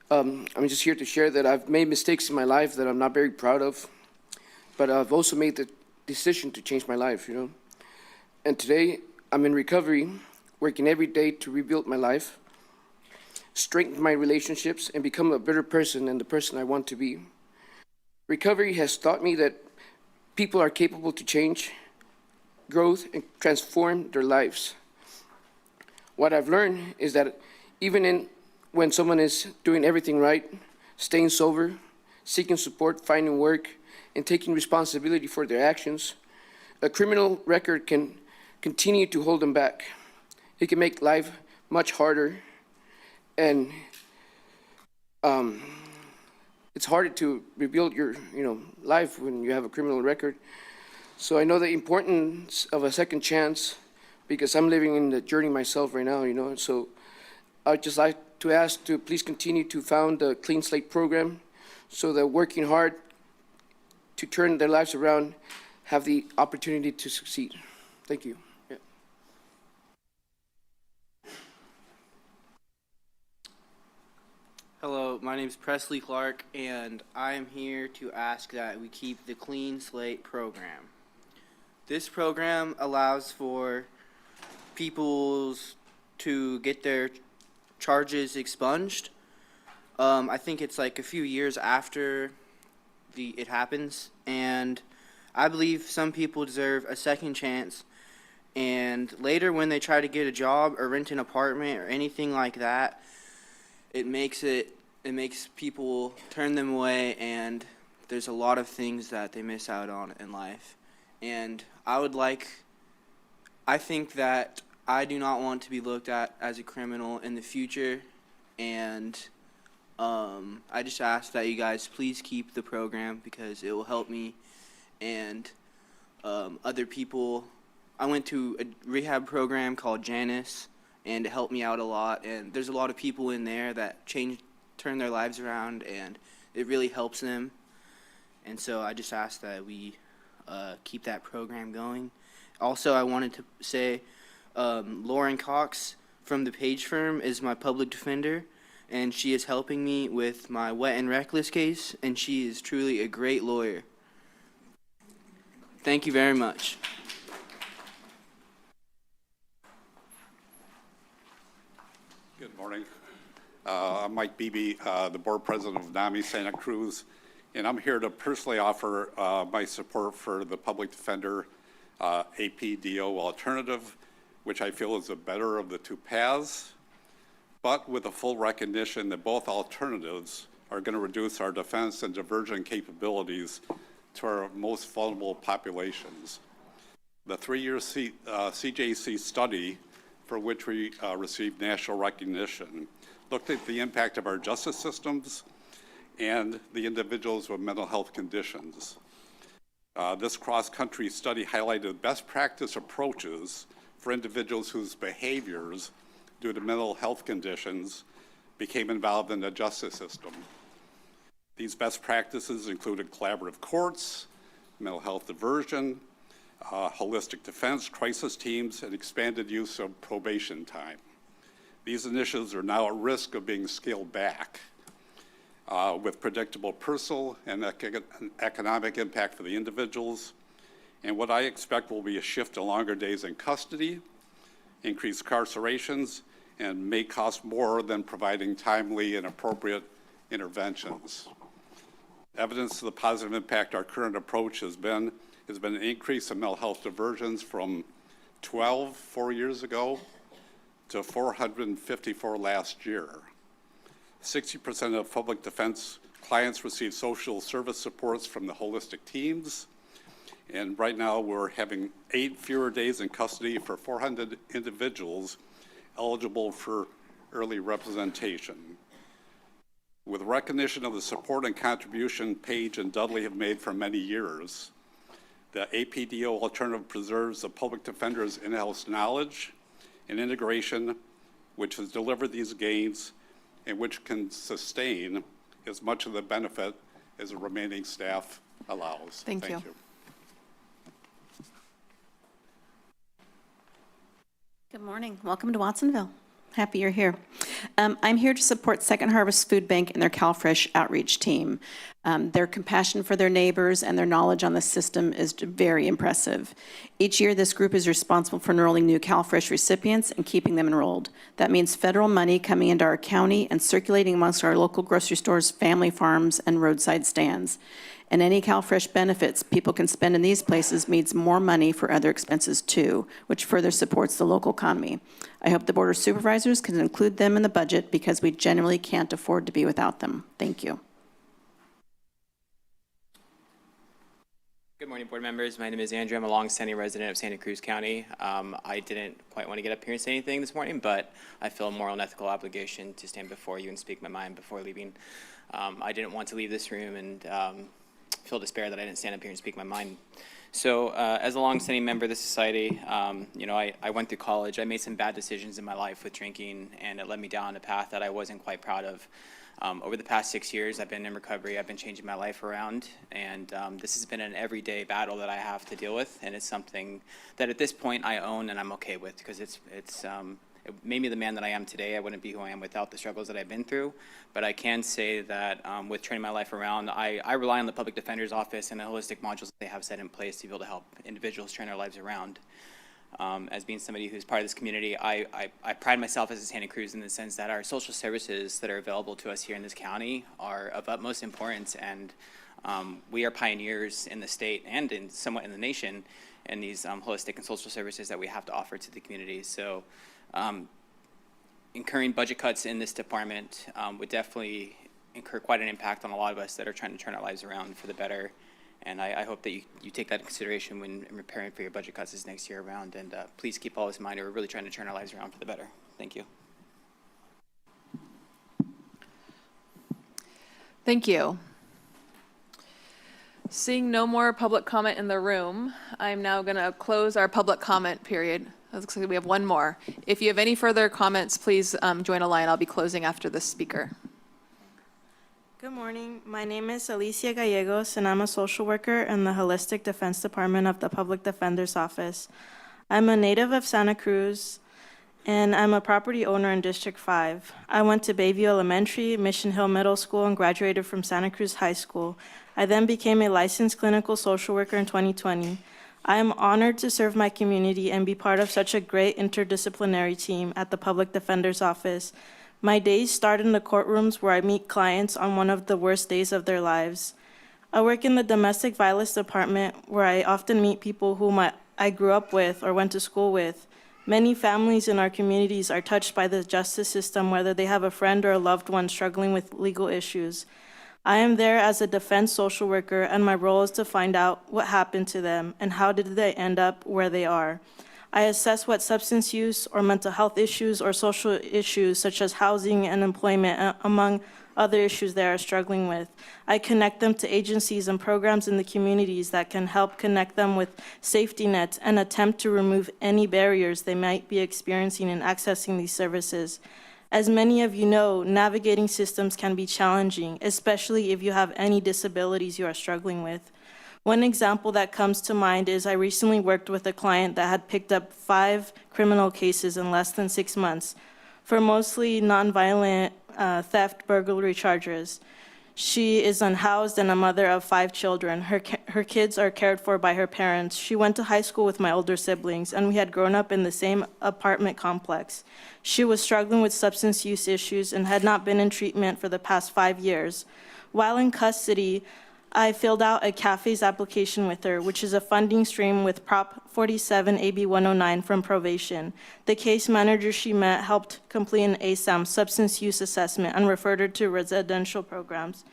I'm just here to share that I've made mistakes in my life that I'm not very proud of, but I've also made the decision to change my life, And today, I'm in recovery, working every day to rebuild my life, strengthen my relationships, and become a better person and the person I want to be. Recovery has taught me that people are capable to change, growth, and transform their lives. What I've learned is that even when someone is doing everything right, staying sober, seeking support, finding work, and taking responsibility for their actions, a criminal record can continue to hold them back. It can make life much harder, and it's harder to rebuild your life when you have a criminal record. So I know the importance of a second chance because I'm living in the journey myself right now, So I'd just like to ask to please continue to found the Clean Slate program so that working hard to turn their lives around have the opportunity to succeed. Thank you. Yeah. My name is Presley Clark, and I am here to ask that we keep the Clean Slate program. This program allows for people to get their charges expunged. I think it's like a few years after it happens, and I believe some people deserve a second chance. And later, when they try to get a job or rent an apartment or anything like that, it makes people turn them away, and there's a lot of things that they miss out on in life. And I think that I do not want to be looked at as a criminal in the future, and I just ask that you guys please keep the program because it will help me and other people. I went to a rehab program called Janice, and it helped me out a lot, and there's a lot of people in there that turn their lives around, and it really helps them. And so I just ask that we keep that program going. Also, I wanted to say Lauren Cox from the Page firm is my public defender, and she is helping me with my wet and reckless case, and she is truly a great lawyer. Thank you very much. Good morning. I'm Mike Beebe, the board president of NAMI Santa Cruz, and I'm here to personally offer my support for the public defender APDO alternative, which I feel is the better of the two paths, but with a full recognition that both alternatives are going to reduce our defense and diversion capabilities to our most vulnerable populations. The 3-year CJC study, for which we received national recognition, looked at the impact of our justice systems and the individuals with mental health conditions. This cross-country study highlighted best practice approaches for individuals whose behaviors due to mental health conditions became involved in the justice system. These best practices included collaborative courts, mental health diversion, holistic defense, crisis teams, and expanded use of probation time. These initiatives are now at risk of being scaled back with predictable personal and economic impact for the individuals. And what I expect will be a shift to longer days in custody, increased incarcerations, and may cost more than providing timely and appropriate interventions. Evidence of the positive impact our current approach has been an increase in mental health diversions from 12 4 years ago to 454 last year. 60% of public defense clients receive social service supports from the holistic teams. And right now we're having 8 fewer days in custody for 400 individuals eligible for early representation. With recognition of the support and contribution Page and Dudley have made for many years, the APDO alternative preserves the public defender's in-house knowledge and integration, which has delivered these gains and which can sustain as much of the benefit as the remaining staff allows. Thank you. Good morning. Welcome to Watsonville. Happy you're here. I'm here to support Second Harvest Food Bank and their CalFresh outreach team. Their compassion for their neighbors and their knowledge on the system is very impressive. Each year, this group is responsible for enrolling new CalFresh recipients and keeping them enrolled. That means federal money coming into our county and circulating amongst our local grocery stores, family farms, and roadside stands. And any CalFresh benefits people can spend in these places means more money for other expenses too, which further supports the local economy. I hope the Board of Supervisors can include them in the budget because we generally can't afford to be without them. Thank you. Good morning, board members. My name is Andrew. I'm a long-standing resident of Santa Cruz County. I didn't quite want to get up here and say anything this morning, but I feel a moral and ethical obligation to stand before you and speak my mind before leaving. I didn't want to leave this room and feel despair that I didn't stand up here and speak my mind. So as a long-standing member of the society, I went through college. I made some bad decisions in my life with drinking, and it led me down a path that I wasn't quite proud of. Over the past 6 years, I've been in recovery. I've been changing my life around, and this has been an everyday battle that I have to deal with, and it's something that at this point I own and I'm okay with because it's it made me the man that I am today. I wouldn't be who I am without the struggles that I've been through. But I can say that with turning my life around, I rely on the Public Defender's Office and the holistic modules that they have set in place to be able to help individuals turn their lives around. As being somebody who's part of this community, I pride myself as a Santa Cruz in the sense that our social services that are available to us here in this county are of utmost importance, and we are pioneers in the state and somewhat in the nation in these holistic and social services that we have to offer to the community. So incurring budget cuts in this department would definitely incur quite an impact on a lot of us that are trying to turn our lives around for the better. And I hope that you take that into consideration when preparing for your budget cuts this next year around. And please keep all this in mind. We're really trying to turn our lives around for the better. Thank you. Thank you. Seeing no more public comment in the room, I'm now going to close our public comment period. It looks like we have one more. If you have any further comments, please join a line. I'll be closing after this speaker. Good morning. My name is Alicia Gallegos, and I'm a social worker in the Holistic Defense Department of the Public Defender's Office. I'm a native of Santa Cruz, and I'm a property owner in District 5. I went to Bayview Elementary, Mission Hill Middle School, and graduated from Santa Cruz High School. I then became a licensed clinical social worker in 2020. I am honored to serve my community and be part of such a great interdisciplinary team at the Public Defender's Office. My days start in the courtrooms where I meet clients on one of the worst days of their lives. I work in the domestic violence department where I often meet people whom I grew up with or went to school with. Many families in our communities are touched by the justice system, whether they have a friend or a loved one struggling with legal issues. I am there as a defense social worker, and my role is to find out what happened to them and how did they end up where they are. I assess what substance use or mental health issues or social issues such as housing and employment, among other issues they are struggling with. I connect them to agencies and programs in the communities that can help connect them with safety nets and attempt to remove any barriers they might be experiencing in accessing these services. As many of you know, navigating systems can be challenging, especially if you have any disabilities you are struggling with. One example that comes to mind is I recently worked with a client that had picked up 5 criminal cases in less than 6 months for mostly nonviolent theft, burglary charges. She is unhoused and a mother of 5 children. Her kids are cared for by her parents. She went to high school with my older siblings, and we had grown up in the same apartment complex. She was struggling with substance use issues and had not been in treatment for the past 5 years. While in custody, I filled out a CAFES application with her, which is a funding stream with Prop 47 AB 109 from probation. The case manager she met helped complete an ASAM substance use assessment and referred her to residential programs.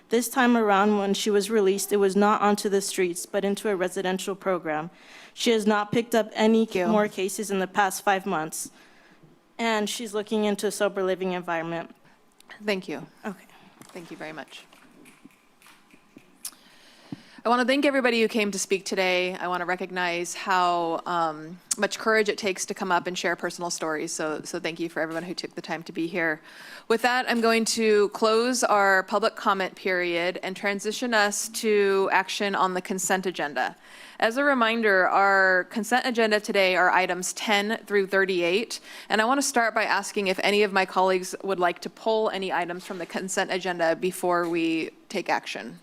This time around, when she was released, it was not onto the streets, but into a residential program. She has not picked up any more cases in the past 5 months, and she's looking into a sober living environment. Thank you. Okay. Thank you very much. I want to thank everybody who came to speak today. I want to recognize how much courage it takes to come up and share personal stories. So thank you for everyone who took the time to be here. With that, I'm going to close our public comment period and transition us to action on the consent agenda. As a reminder, our consent agenda today are items 10 through 38. And I want to start by asking if any of my colleagues would like to pull any items from the consent agenda before we take action.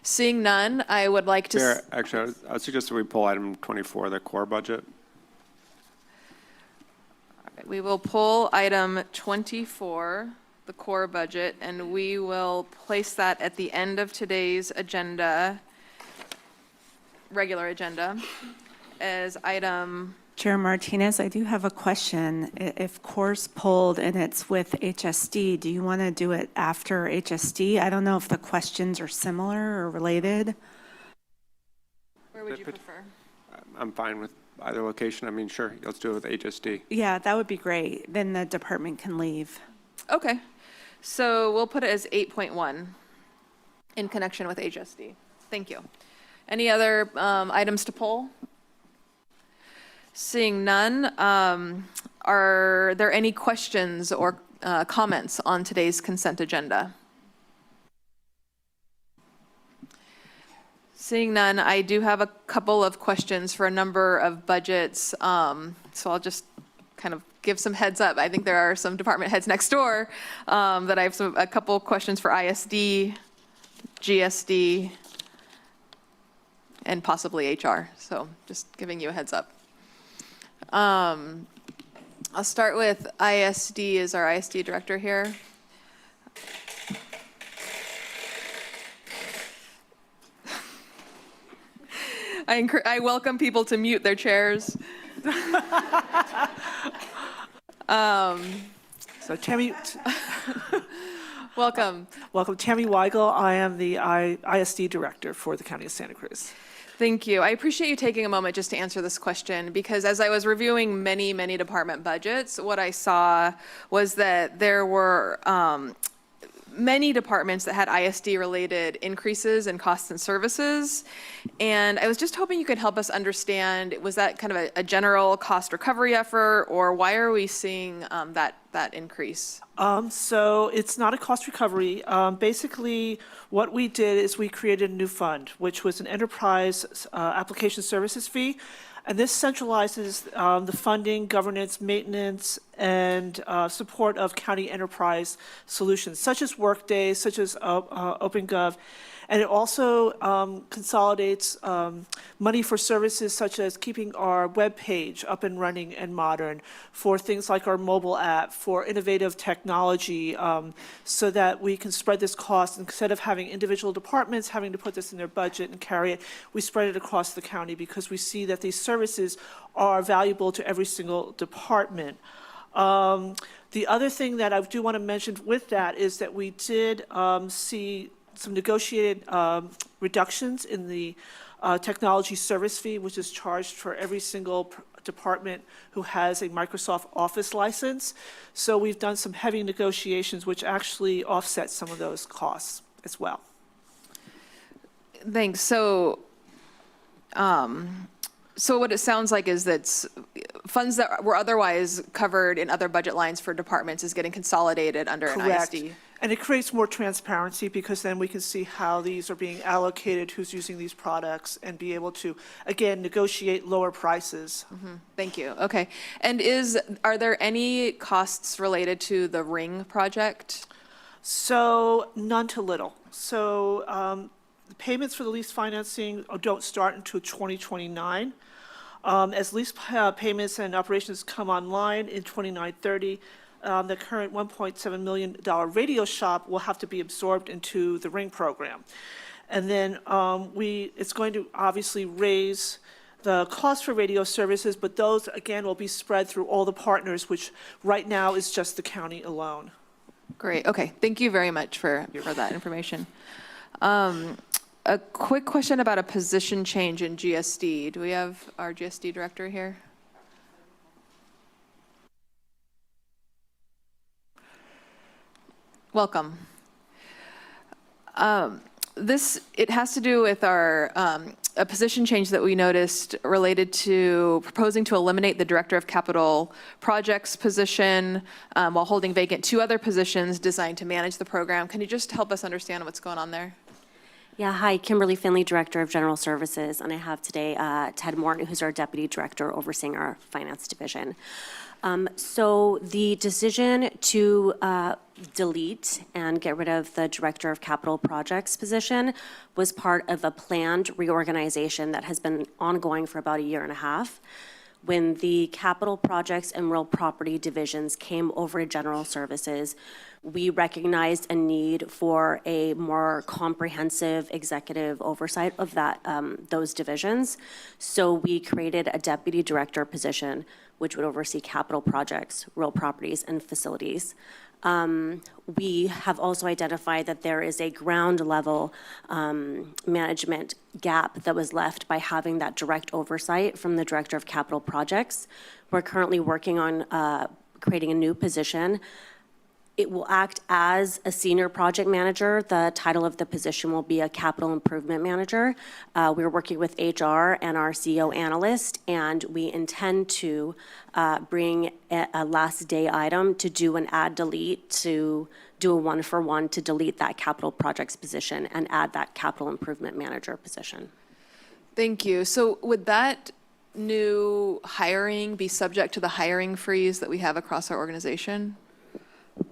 Seeing none, I would like to... Mayor, actually, I would suggest that we pull item 24, the core budget. All right, we will pull item 24, the core budget, and we will place that at the end of today's agenda, regular agenda, as item... Chair Martinez, I do have a question. If core's pulled and it's with HSD, do you want to do it after HSD? I don't know if the questions are similar or related. Where would you prefer? I'm fine with either location. I mean, sure, let's do it with HSD. Yeah, that would be great. Then the department can leave. Okay. So we'll put it as 8.1 in connection with HSD. Thank you. Any other items to pull? Seeing none, are there any questions or comments on today's consent agenda? Seeing none, I do have a couple of questions for a number of budgets, so I'll just kind of give some heads up. I think there are some department heads next door that I have a couple questions for ISD, GSD, and possibly HR. So just giving you a heads up. I'll start with ISD. Is our ISD director here? I welcome people to mute their chairs. So Tammy, welcome. Welcome, Tammy Weigel. I am the ISD director for the County of Santa Cruz. Thank you. I appreciate you taking a moment just to answer this question, because as I was reviewing many department budgets, what I saw was that there were many departments that had ISD-related increases in costs and services. And I was just hoping you could help us understand, was that kind of a general cost recovery effort, or why are we seeing that increase? So it's not a cost recovery. Basically, what we did is we created a new fund, which was an enterprise application services fee. And this centralizes the funding, governance, maintenance, and support of county enterprise solutions, such as Workday, such as OpenGov. And it also consolidates money for services such as keeping our web page up and running and modern, for things like our mobile app, for innovative technology, so that we can spread this cost. Instead of having individual departments having to put this in their budget and carry it, we spread it across the county because we see that these services are valuable to every single department. The other thing that I do want to mention with that is that we did see some negotiated reductions in the technology service fee, which is charged for every single department who has a Microsoft Office license. So we've done some heavy negotiations, which actually offset some of those costs as well. Thanks. So what it sounds like is that funds that were otherwise covered in other budget lines for departments is getting consolidated under Correct. an ISD. And it creates more transparency because then we can see how these are being allocated, who's using these products, and be able to, again, negotiate lower prices. Mm-hmm. Thank you. Okay. And are there any costs related to the Ring project? So none to little. So the payments for the lease financing don't start until 2029. As lease payments and operations come online in 29-30, the current $1.7 million radio shop will have to be absorbed into the Ring program. And then it's going to obviously raise the cost for radio services, but those, again, will be spread through all the partners, which right now is just the county alone. Great. Okay. Thank you very much for that information. A quick question about a position change in GSD. Do we have our GSD director here? Welcome. It has to do with our a position change that we noticed related to proposing to eliminate the Director of Capital Projects position while holding vacant 2 other positions designed to manage the program. Can you just help us understand what's going on there? Yeah, hi, Kimberly Finley, Director of General Services, and I have today Ted Morton, who's our Deputy Director overseeing our Finance Division. So the decision to delete and get rid of the Director of Capital Projects position was part of a planned reorganization that has been ongoing for about 1.5 years. When the capital projects and real property divisions came over to General Services, we recognized a need for a more comprehensive executive oversight of those divisions. So we created a deputy director position, which would oversee capital projects, real properties, and facilities. We have also identified that there is a ground level management gap that was left by having that direct oversight from the Director of Capital Projects. We're currently working on creating a new position. It will act as a senior project manager. The title of the position will be a capital improvement manager. We're working with HR and our CEO analyst, and we intend to bring a last day item to do an add delete, to do a 1-for-1 to delete that capital projects position and add that capital improvement manager position. Thank you. So would that new hiring be subject to the hiring freeze that we have across our organization?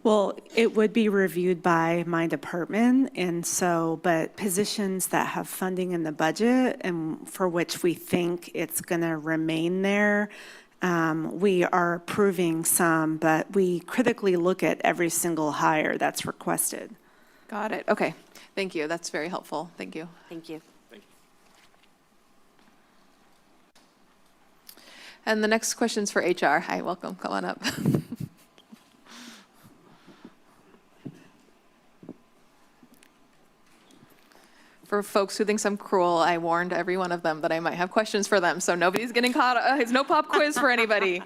Well, it would be reviewed by my department, and so, but positions that have funding in the budget and for which we think it's going to remain there, we are approving some, but we critically look at every single hire that's requested. Got it. Okay. Thank you. That's very helpful. Thank you. Thank you. And the next question's for HR. Hi, welcome. Come on up. For folks who thinks I'm cruel, I warned every one of them that I might have questions for them, so nobody's getting caught. It's no pop quiz for anybody.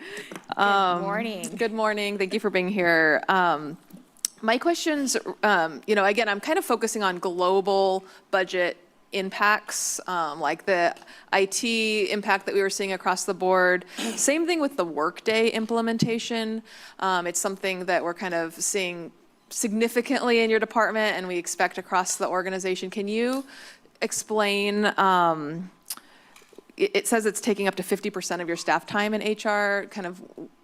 Good morning. Good morning. Thank you for being here. My questions, again, I'm kind of focusing on global budget impacts, like the IT impact that we were seeing across the board. Same thing with the Workday implementation. It's something that we're kind of seeing significantly in your department and we expect across the organization. Can you explain, it says it's taking up to 50% of your staff time in HR, kind of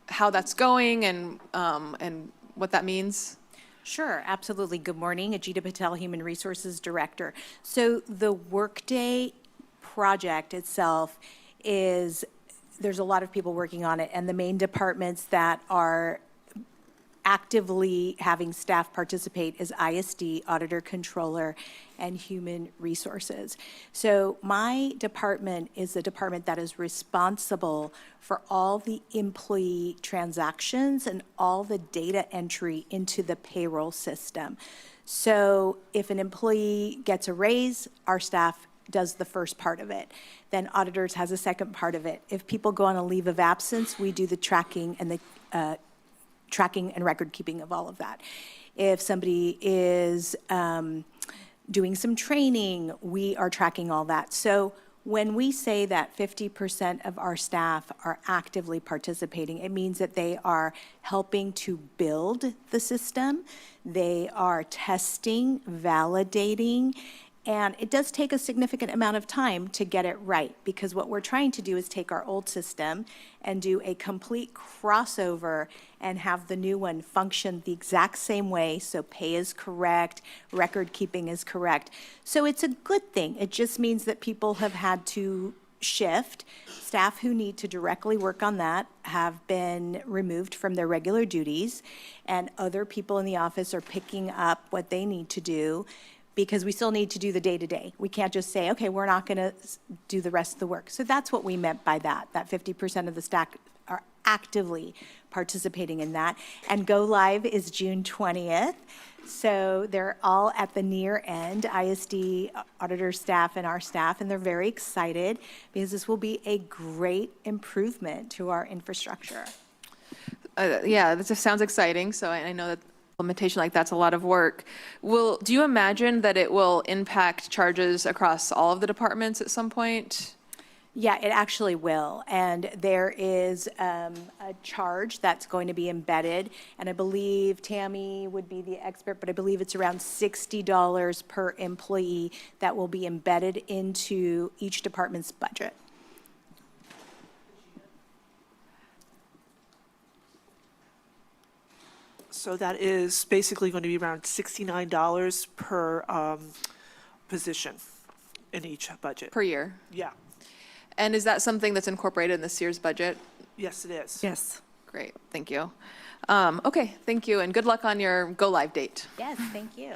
how that's going and what that means? Sure, absolutely. Good morning, Ajita Patel, Human Resources Director. So the Workday project itself is, there's a lot of people working on it, and the main departments that are actively having staff participate is ISD, Auditor Controller, and Human Resources. So my department is the department that is responsible for all the employee transactions and all the data entry into the payroll system. So if an employee gets a raise, our staff does the first part of it. Then auditors has a second part of it. If people go on a leave of absence, we do the tracking and the tracking and record keeping of all of that. If somebody is doing some training, we are tracking all that. So when we say that 50% of our staff are actively participating, it means that they are helping to build the system, they are testing, validating, and it does take a significant amount of time to get it right, because what we're trying to do is take our old system and do a complete crossover and have the new one function the exact same way, so pay is correct, record keeping is correct. So it's a good thing. It just means that people have had to shift. Staff who need to directly work on that have been removed from their regular duties, and other people in the office are picking up what they need to do, because we still need to do the day-to-day. We can't just say, okay, we're not gonna do the rest of the work. So that's what we meant by that 50% of the staff are actively participating in that. And go live is June 20th. So they're all at the near end, ISD, auditor staff, and our staff, and they're very excited because this will be a great improvement to our infrastructure. Yeah, this just sounds exciting. So I know that implementation like that's a lot of work. Do you imagine that it will impact charges across all of the departments at some point? Yeah, it actually will. And there is a charge that's going to be embedded. And I believe Tammy would be the expert, but I believe it's around $60 per employee that will be embedded into each department's budget. So that is basically going to be around $69 per position in each budget. Per year? Yeah. And is that something that's incorporated in this year's budget? Yes, it is. Yes. Great, thank you. Okay, thank you, and good luck on your go-live date. Yes, thank you.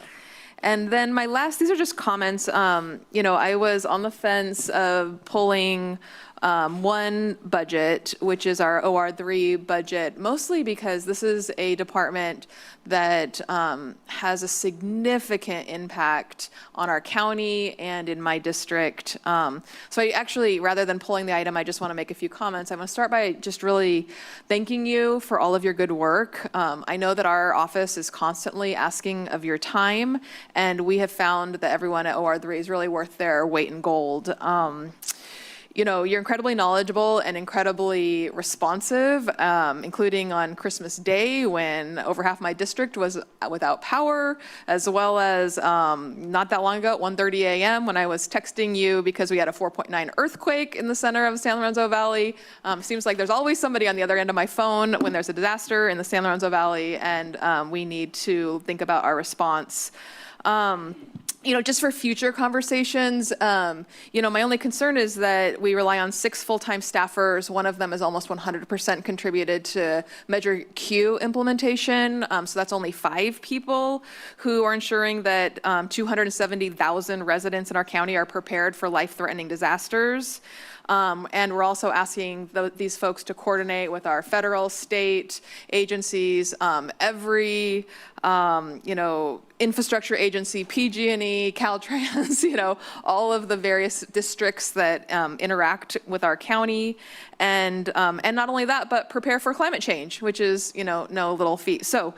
And then my last, these are just comments. I was on the fence of pulling one budget, which is our OR3 budget, mostly because this is a department that has a significant impact on our county and in my district. So I actually, rather than pulling the item, I just want to make a few comments. I'm going to start by just really thanking you for all of your good work. I know that our office is constantly asking of your time, and we have found that everyone at OR3 is really worth their weight in gold. you're incredibly knowledgeable and incredibly responsive, including on Christmas Day when over half my district was without power, as well as not that long ago at 1:30 a.m. when I was texting you because we had a 4.9 earthquake in the center of San Lorenzo Valley. Seems like there's always somebody on the other end of my phone when there's a disaster in the San Lorenzo Valley, and we need to think about our response. Just for future conversations, my only concern is that we rely on 6 full-time staffers. One of them is almost 100% contributed to Measure Q implementation. So that's only 5 people who are ensuring that 270,000 residents in our county are prepared for life-threatening disasters. And we're also asking these folks to coordinate with our federal, state agencies, every, infrastructure agency, PG&E, Caltrans, all of the various districts that interact with our county. And not only that, but prepare for climate change, which is, no little feat. So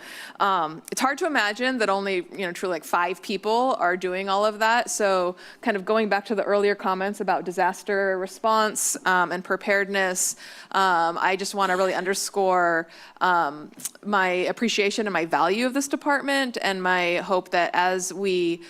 it's hard to imagine that only, truly like 5 people are doing all of that. So kind of going back to the earlier comments about disaster response and preparedness, I just want to really underscore my appreciation and my value of this department, and my hope that as we,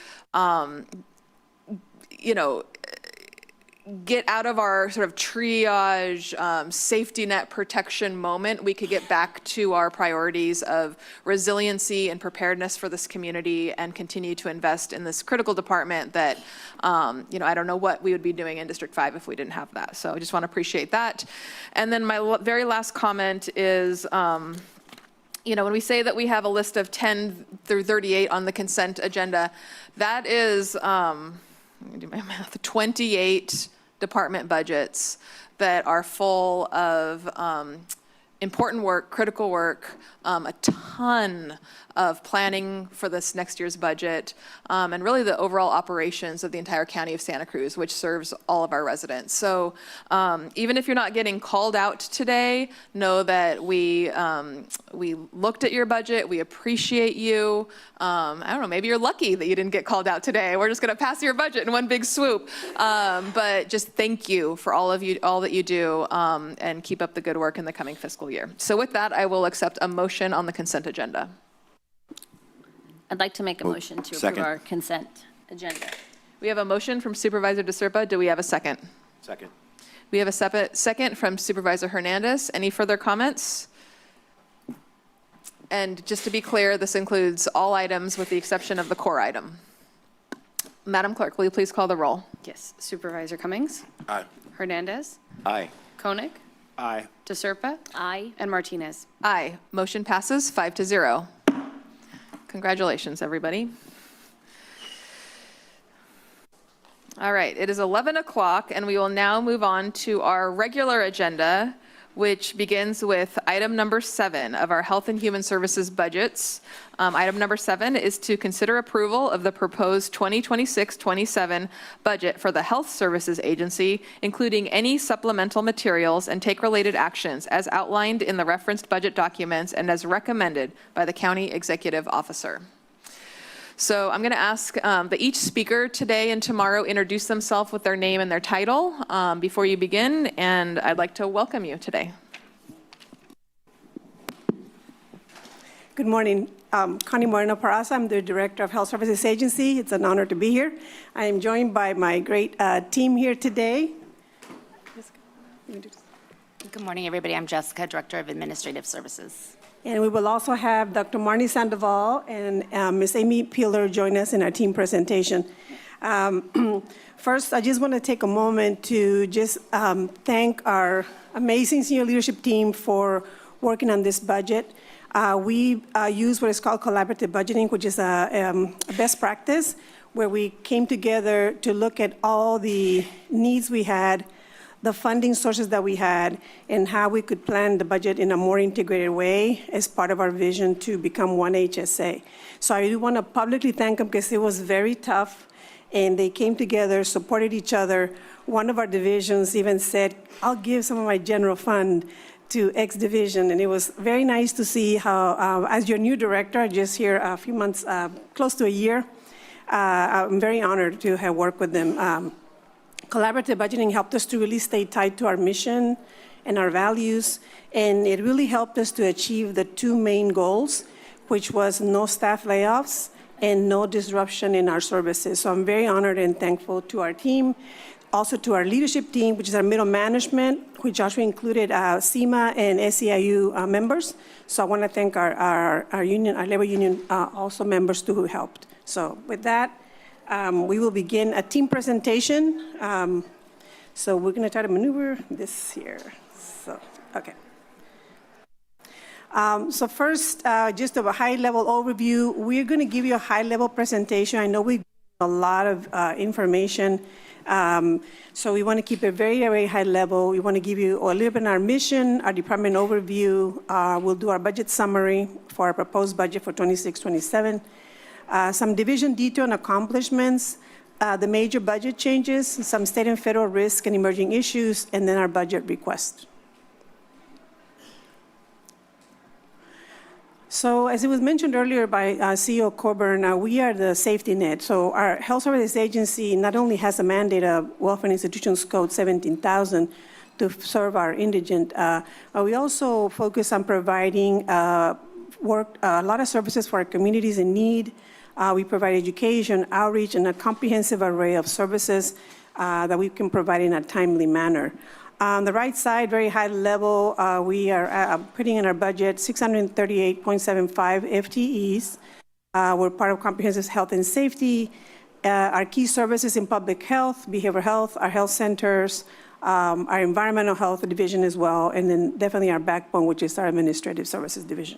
get out of our sort of triage, safety net protection moment, we could get back to our priorities of resiliency and preparedness for this community and continue to invest in this critical department that, I don't know what we would be doing in District 5 if we didn't have that. So I just want to appreciate that. And then my very last comment is, when we say that we have a list of 10 through 38 on the consent agenda, that is, let me do my math, 28 department budgets that are full of important work, critical work, a ton of planning for this next year's budget, and really the overall operations of the entire county of Santa Cruz, which serves all of our residents. So even if you're not getting called out today, know that we looked at your budget, we appreciate you. I don't know, maybe you're lucky that you didn't get called out today. We're just gonna pass your budget in one big swoop. But just thank you for all that you do, and keep up the good work in the coming fiscal year. So with that, I will accept a motion on the consent agenda. I'd like to make a motion to approve our consent agenda. We have a motion from Supervisor DeSerpa. Do we have a second? Second. We have a second from Supervisor Hernandez. Any further comments? And just to be clear, this includes all items with the exception of the core item. Madam Clerk, will you please call the roll? Yes. Supervisor Cummings? Aye. Hernandez? Aye. Koenig? Aye. DeSerpa? Aye. And Martinez? Aye. Motion passes 5-0. Congratulations, everybody. All right, it is 11 o'clock, and we will now move on to our regular agenda, which begins with item number 7 of our Health and Human Services budgets. Item number 7 is to consider approval of the proposed 2026-27 budget for the Health Services Agency, including any supplemental materials and take related actions as outlined in the referenced budget documents and as recommended by the County Executive Officer. So I'm going to ask that each speaker today and tomorrow introduce themselves with their name and their title before you begin, and I'd like to welcome you today. Good morning. Connie Moreno Peraza. I'm the Director of Health Services Agency. It's an honor to be here. I am joined by my great team here today. Good morning, everybody. I'm Jessica, Director of Administrative Services. And we will also have Dr. Marnie Sandoval and Ms. Amy Peeler join us in our team presentation. First, I just want to take a moment to just thank our amazing senior leadership team for working on this budget. We use what is called collaborative budgeting, which is a best practice, where we came together to look at all the needs we had, the funding sources that we had, and how we could plan the budget in a more integrated way as part of our vision to become one HSA. So I do want to publicly thank them because it was very tough, and they came together, supported each other. One of our divisions even said, I'll give some of my general fund to X division, and it was very nice to see how, as your new director, just here a few months, close to a year, I'm very honored to have worked with them. Collaborative budgeting helped us to really stay tied to our mission and our values, and it really helped us to achieve the two main goals, which was no staff layoffs and no disruption in our services. So I'm very honored and thankful to our team, also to our leadership team, which is our middle management, which also included SEMA and SEIU members. So I want to thank our union, our labor union also members too who helped. So with that, we will begin a team presentation. So we're going to try to maneuver this here. So, okay. So first, just a high-level overview. We're going to give you a high-level presentation. I know we a lot of information, so we want to keep it very, very high level. We want to give you a little bit on our mission, our department overview. We'll do our budget summary for our proposed budget for 26-27. Some division detail and accomplishments, the major budget changes, some state and federal risk and emerging issues, and then our budget request. So as it was mentioned earlier by CEO Coburn, we are the safety net. So our health services agency not only has a mandate of Welfare Institutions Code 17,000 to serve our indigent, we also focus on providing a lot of services for our communities in need. We provide education, outreach, and a comprehensive array of services that we can provide in a timely manner. On the right side, very high level, we are putting in our budget 638.75 FTEs. We're part of comprehensive health and safety. Our key services in public health, behavioral health, our health centers, our environmental health division as well, and then definitely our backbone, which is our administrative services division.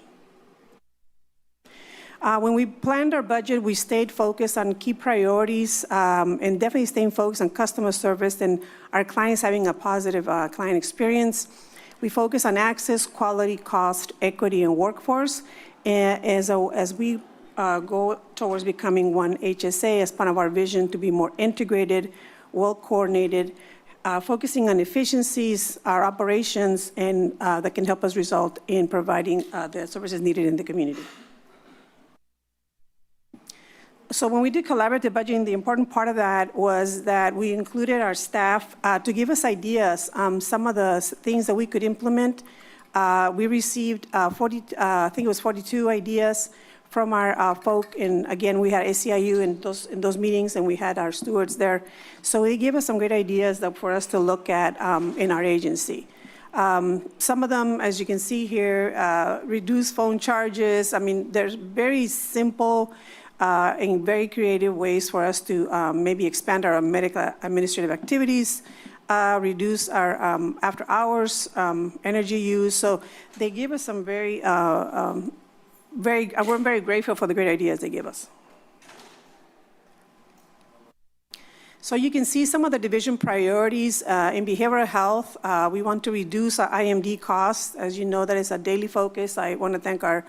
When we planned our budget, we stayed focused on key priorities and definitely staying focused on customer service and our clients having a positive client experience. We focus on access, quality, cost, equity, and workforce as we go towards becoming one HSA as part of our vision to be more integrated, well-coordinated, focusing on efficiencies, our operations, and that can help us result in providing the services needed in the community. So when we did collaborative budgeting, the important part of that was that we included our staff to give us ideas, some of the things that we could implement. We received I think it was 42 ideas from our folk, and again, we had SEIU in those meetings, and we had our stewards there. So they gave us some great ideas for us to look at in our agency. Some of them, as you can see here, reduce phone charges. I mean, there's very simple in very creative ways for us to maybe expand our medical administrative activities, reduce our after hours energy use. So they give us some we're very grateful for the great ideas they give us. So you can see some of the division priorities in behavioral health. We want to reduce our IMD costs. As you know, that is a daily focus. I want to thank our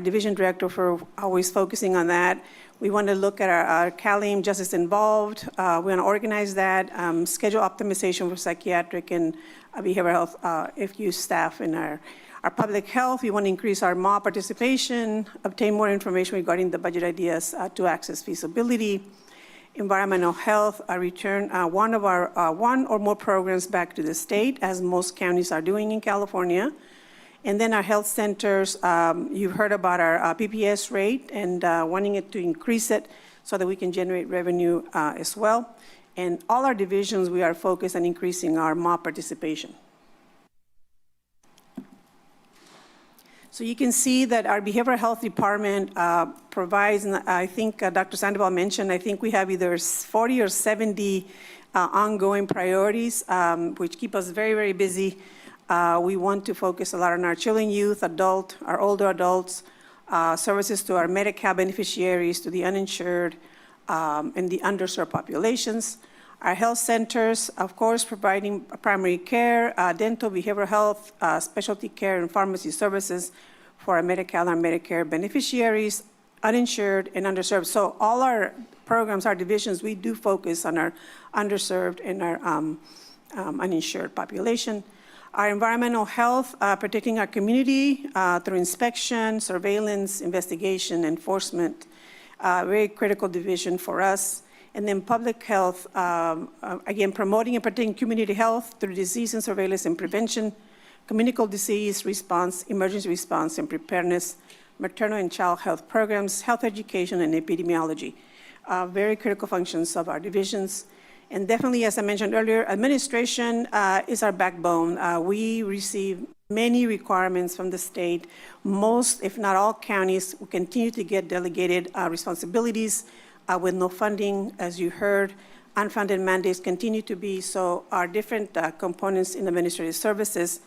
division director for always focusing on that. We want to look at our CALIM justice involved. We want to organize that, schedule optimization for psychiatric and behavioral health FU staff in our public health. We want to increase our MAW participation, obtain more information regarding the budget ideas to access feasibility. Environmental health, return one or more programs back to the state, as most counties are doing in California. And then our health centers, you've heard about our PPS rate and wanting it to increase it so that we can generate revenue as well. And all our divisions, we are focused on increasing our MAW participation. So you can see that our behavioral health department provides, and I think Dr. Sandoval mentioned, I think we have either 40 or 70 ongoing priorities, which keep us very, very busy. We want to focus a lot on our children, youth, our older adults, services to our Medi-Cal beneficiaries, to the uninsured, and the underserved populations. Our health centers, of course, providing primary care, dental, behavioral health, specialty care, and pharmacy services for our Medi-Cal and Medicare beneficiaries, uninsured, and underserved. So all our programs, our divisions, we do focus on our underserved and our uninsured population. Our environmental health, protecting our community through inspection, surveillance, investigation, enforcement, very critical division for us. And then public health, again, promoting and protecting community health through disease and surveillance and prevention, communicable disease response, emergency response and preparedness, maternal and child health programs, health education, and epidemiology. Very critical functions of our divisions. And definitely, as I mentioned earlier, administration is our backbone. We receive many requirements from the state. Most, if not all, counties will continue to get delegated responsibilities with no funding, as you heard. Unfunded mandates continue to be, so our different components in administrative services,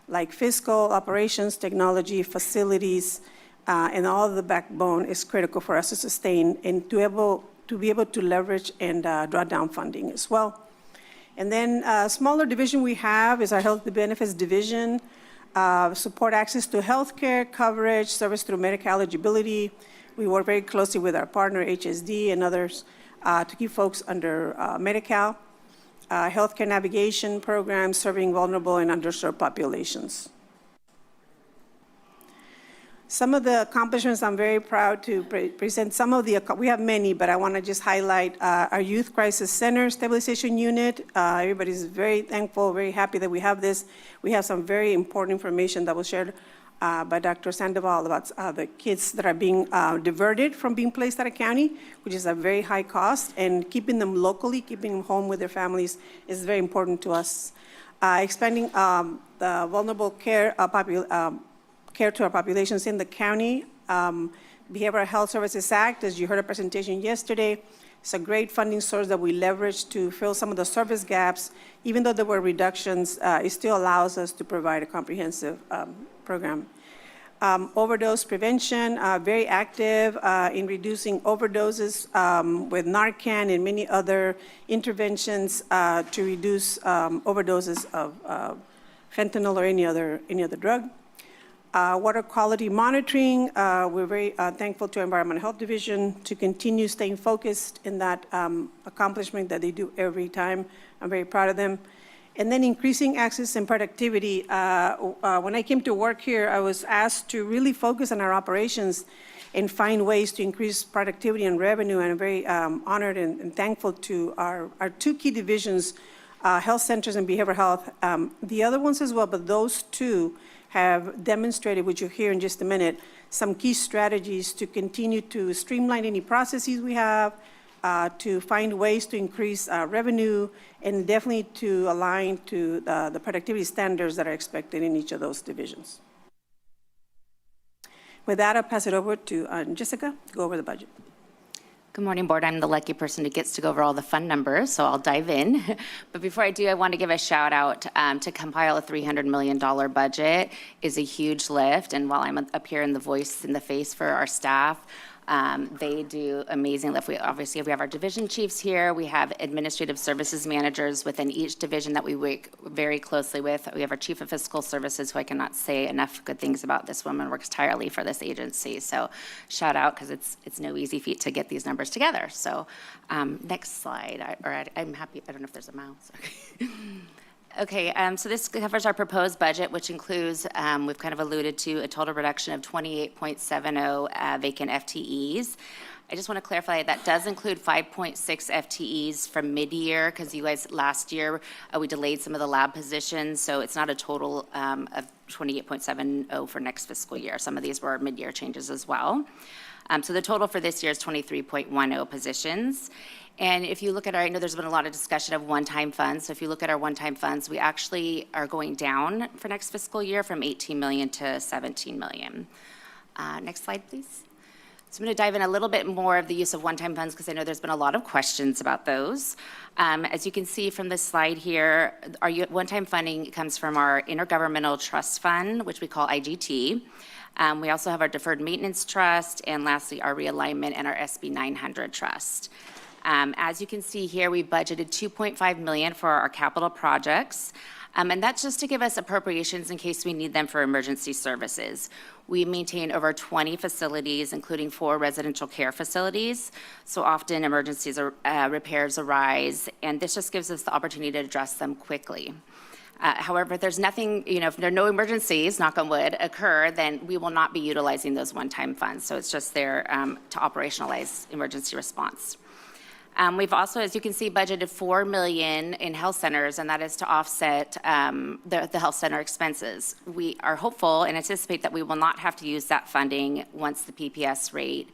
like fiscal, operations, technology, facilities, and all of the backbone is critical for us to sustain and to be able to leverage and draw down funding as well. And then a smaller division we have is our health benefits division, support access to healthcare coverage, service through medical eligibility. We work very closely with our partner, HSD, and others to keep folks under Medi-Cal, healthcare navigation programs serving vulnerable and underserved populations. Some of the accomplishments I'm very proud to present. Some of the, we have many, but I want to just highlight our Youth Crisis Center Stabilization Unit. Everybody's very thankful, very happy that we have this. We have some very important information that was shared by Dr. Sandoval about the kids that are being diverted from being placed at a county, which is a very high cost, and keeping them locally, keeping them home with their families is very important to us. Expanding the vulnerable care to our populations in the county. Behavioral Health Services Act, as you heard a presentation yesterday, it's a great funding source that we leverage to fill some of the service gaps. Even though there were reductions, it still allows us to provide a comprehensive program. Overdose prevention, very active in reducing overdoses with Narcan and many other interventions to reduce overdoses of fentanyl or any other drug. Water quality monitoring, we're very thankful to Environmental Health Division to continue staying focused in that accomplishment that they do every time. I'm very proud of them. And then increasing access and productivity. When I came to work here, I was asked to really focus on our operations and find ways to increase productivity and revenue, and I'm very honored and thankful to our two key divisions, health centers and behavioral health. The other ones as well, but those two have demonstrated, which you'll hear in just a minute, some key strategies to continue to streamline any processes we have, to find ways to increase revenue, and definitely to align to the productivity standards that are expected in each of those divisions. With that, I'll pass it over to Jessica to go over the budget. Good morning, Board. I'm the lucky person who gets to go over all the fun numbers, so I'll dive in. But before I do, I want to give a shout out to compile a $300 million budget is a huge lift. And while I'm up here in the voice in the face for our staff, they do amazing lift. We have our division chiefs here. We have administrative services managers within each division that we work very closely with. We have our chief of fiscal services, who I cannot say enough good things about. This woman works tirelessly for this agency. So shout out, because it's no easy feat to get these numbers together. So next slide, I'm happy. I don't know if there's a mouse. Okay, so this covers our proposed budget, which includes, we've kind of alluded to, a total reduction of 28.70 vacant FTEs. I just want to clarify that does include 5.6 FTEs from mid-year, because you guys, last year, we delayed some of the lab positions, so it's not a total of 28.70 for next fiscal year. Some of these were mid-year changes as well. So the total for this year is 23.10 positions. And if you look at I know there's been a lot of discussion of one-time funds. So if you look at our one-time funds, we actually are going down for next fiscal year from 18 million to 17 million. Next slide, please. So I'm going to dive in a little bit more of the use of one-time funds, because I know there's been a lot of questions about those. As you can see from this slide here, our one-time funding comes from our Intergovernmental Trust Fund, which we call IGT. We also have our Deferred Maintenance Trust, and lastly, our Realignment and our SB 900 Trust. As you can see here, we budgeted $2.5 million for our capital projects, and that's just to give us appropriations in case we need them for emergency services. We maintain over 20 facilities, including 4 residential care facilities, so often emergencies or repairs arise, and this just gives us the opportunity to address them quickly. However, if there's nothing, if there are no emergencies, knock on wood, occur, then we will not be utilizing those one-time funds. So it's just there to operationalize emergency response. We've also, as you can see, budgeted $4 million in health centers, and that is to offset the health center expenses. We are hopeful and anticipate that we will not have to use that funding once the PPS rate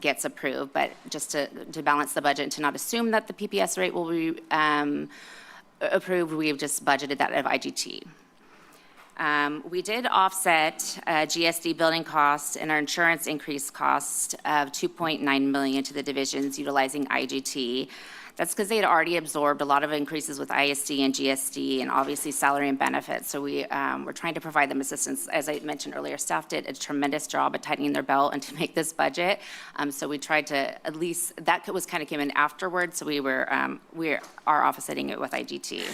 gets approved, but just to balance the budget and to not assume that the PPS rate will be approved, we've just budgeted that out of IGT. We did offset GSD building costs and our insurance increase cost of $2.9 million to the divisions utilizing IGT. That's because they had already absorbed a lot of increases with ISD and GSD and obviously salary and benefits. So we're trying to provide them assistance. As I mentioned earlier, staff did a tremendous job at tightening their belt and to make this budget. So we tried to at least, that was kind of came in afterwards. So we are offsetting it with IGT.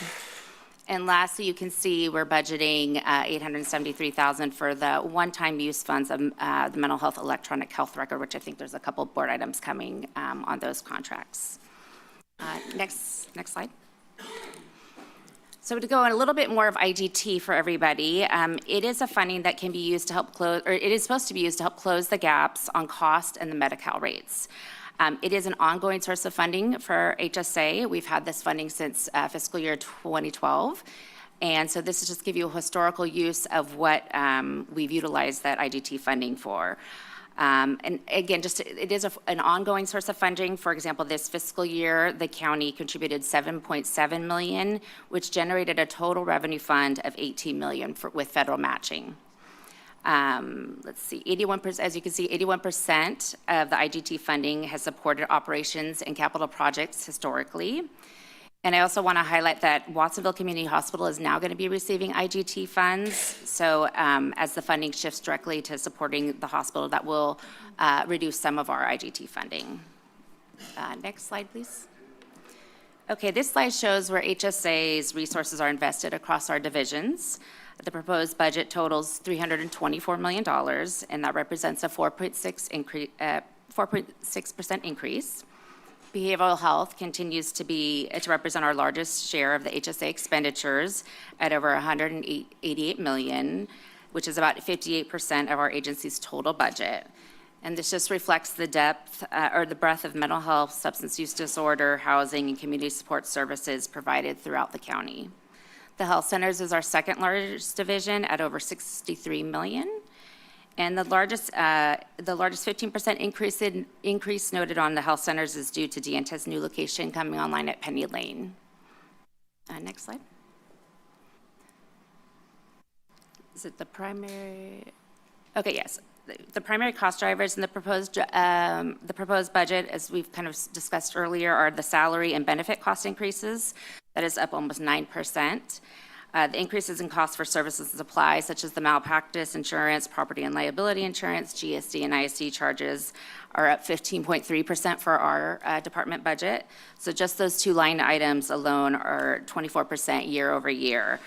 And lastly, you can see we're budgeting $873,000 for the one-time use funds of the mental health electronic health record, which I think there's a couple of board items coming on those contracts. Next slide. So to go in a little bit more of IGT for everybody, it is a funding that can be used to help close, or it is supposed to be used to help close the gaps on cost and the Medi-Cal rates. It is an ongoing source of funding for HSA. We've had this funding since fiscal year 2012. And so this is just to give you a historical use of what we've utilized that IGT funding for. And again, it is an ongoing source of funding. For example, this fiscal year, the county contributed $7.7 million, which generated a total revenue fund of $18 million with federal matching. Let's see, 81%, as you can see, 81% of the IGT funding has supported operations and capital projects historically. And I also want to highlight that Watsonville Community Hospital is now going to be receiving IGT funds. So as the funding shifts directly to supporting the hospital, that will reduce some of our IGT funding. Next slide, please. Okay, this slide shows where HSA's resources are invested across our divisions. The proposed budget totals $324 million, and that represents a 4.6% increase. Behavioral health continues to represent our largest share of the HSA expenditures at over $188 million, which is about 58% of our agency's total budget. And this just reflects the depth or the breadth of mental health, substance use disorder, housing, and community support services provided throughout the county. The health centers is our second largest division at over $63 million. And the largest 15% increase noted on the health centers is due to Diante's new location coming online at Penny Lane. Next slide. Is it the primary? Okay, yes. The primary cost drivers in the proposed budget, as we've kind of discussed earlier, are the salary and benefit cost increases. That is up almost 9%. The increases in costs for services and supplies, such as the malpractice insurance, property and liability insurance, GSD and ISD charges, are up 15.3% for our department budget. So just those two line items alone are 24% year over year,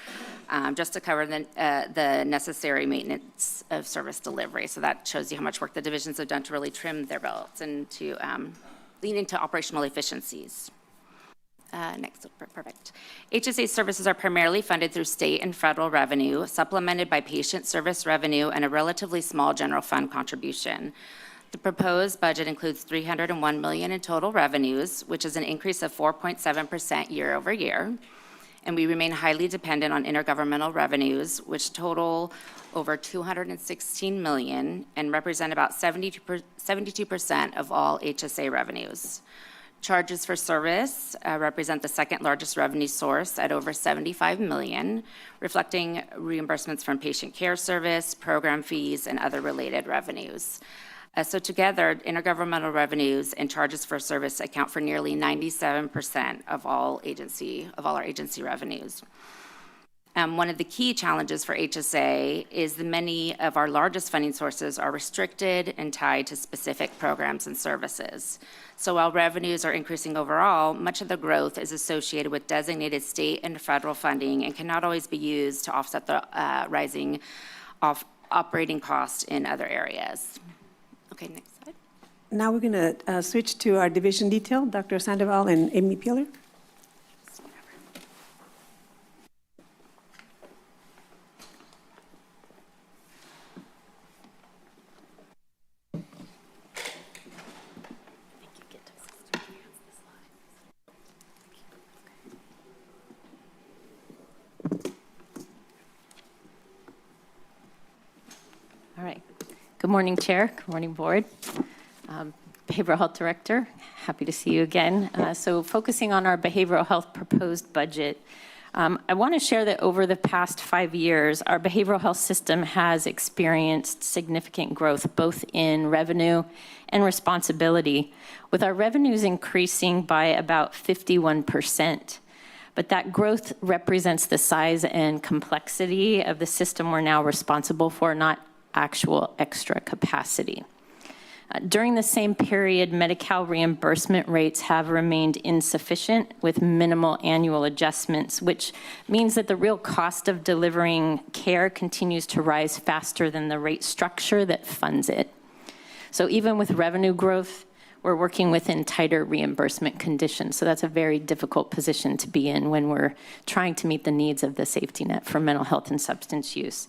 just to cover the necessary maintenance of service delivery. So that shows you how much work the divisions have done to really trim their belts and to lean into operational efficiencies. Next, perfect. HSA services are primarily funded through state and federal revenue, supplemented by patient service revenue and a relatively small general fund contribution. The proposed budget includes $301 million in total revenues, which is an increase of 4.7% year over year. And we remain highly dependent on intergovernmental revenues, which over $216 million and represent about 72% of all HSA revenues. Charges for service represent the second largest revenue source at over $75 million, reflecting reimbursements from patient care service, program fees, and other related revenues. So together, intergovernmental revenues and charges for service account for nearly 97% of all our agency revenues. One of the key challenges for HSA is that many of our largest funding sources are restricted and tied to specific programs and services. So while revenues are increasing overall, much of the growth is associated with designated state and federal funding and cannot always be used to offset the rising operating costs in other areas. Okay, next slide. Now we're going to switch to our division detail, Dr. Sandoval and Amy Peeler. Good morning, Chair. Good morning, Board. Behavioral Health Director, happy to see you again. So focusing on our behavioral health proposed budget, I want to share that over the past 5 years, our behavioral health system has experienced significant growth, both in revenue and responsibility, with our revenues increasing by about 51%. But that growth represents the size and complexity of the system we're now responsible for, not actual extra capacity. During the same period, Medi-Cal reimbursement rates have remained insufficient with minimal annual adjustments, which means that the real cost of delivering care continues to rise faster than the rate structure that funds it. So even with revenue growth, we're working within tighter reimbursement conditions. So that's a very difficult position to be in when we're trying to meet the needs of the safety net for mental health and substance use.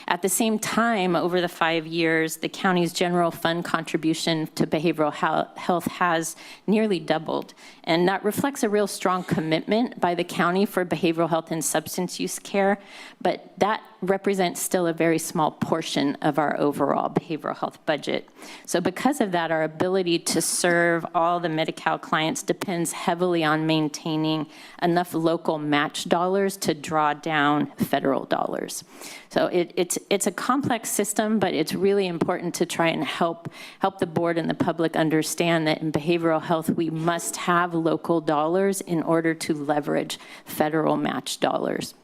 At the same time, over the 5 years, the county's general fund contribution to behavioral health has nearly doubled. And that reflects a real strong commitment by the county for behavioral health and substance use care, but that represents still a very small portion of our overall behavioral health budget. So because of that, our ability to serve all the Medi-Cal clients depends heavily on maintaining enough local match dollars to draw down federal dollars. So it's a complex system, but it's really important to try and help the board and the public understand that in behavioral health, we must have local dollars in order to leverage federal match dollars.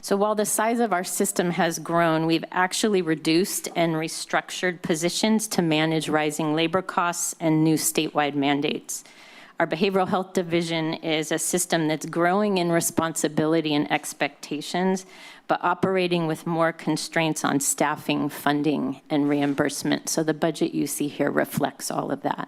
So while the size of our system has grown, we've actually reduced and restructured positions to manage rising labor costs and new statewide mandates. Our behavioral health division is a system that's growing in responsibility and expectations, but operating with more constraints on staffing, funding, and reimbursement. So the budget you see here reflects all of that.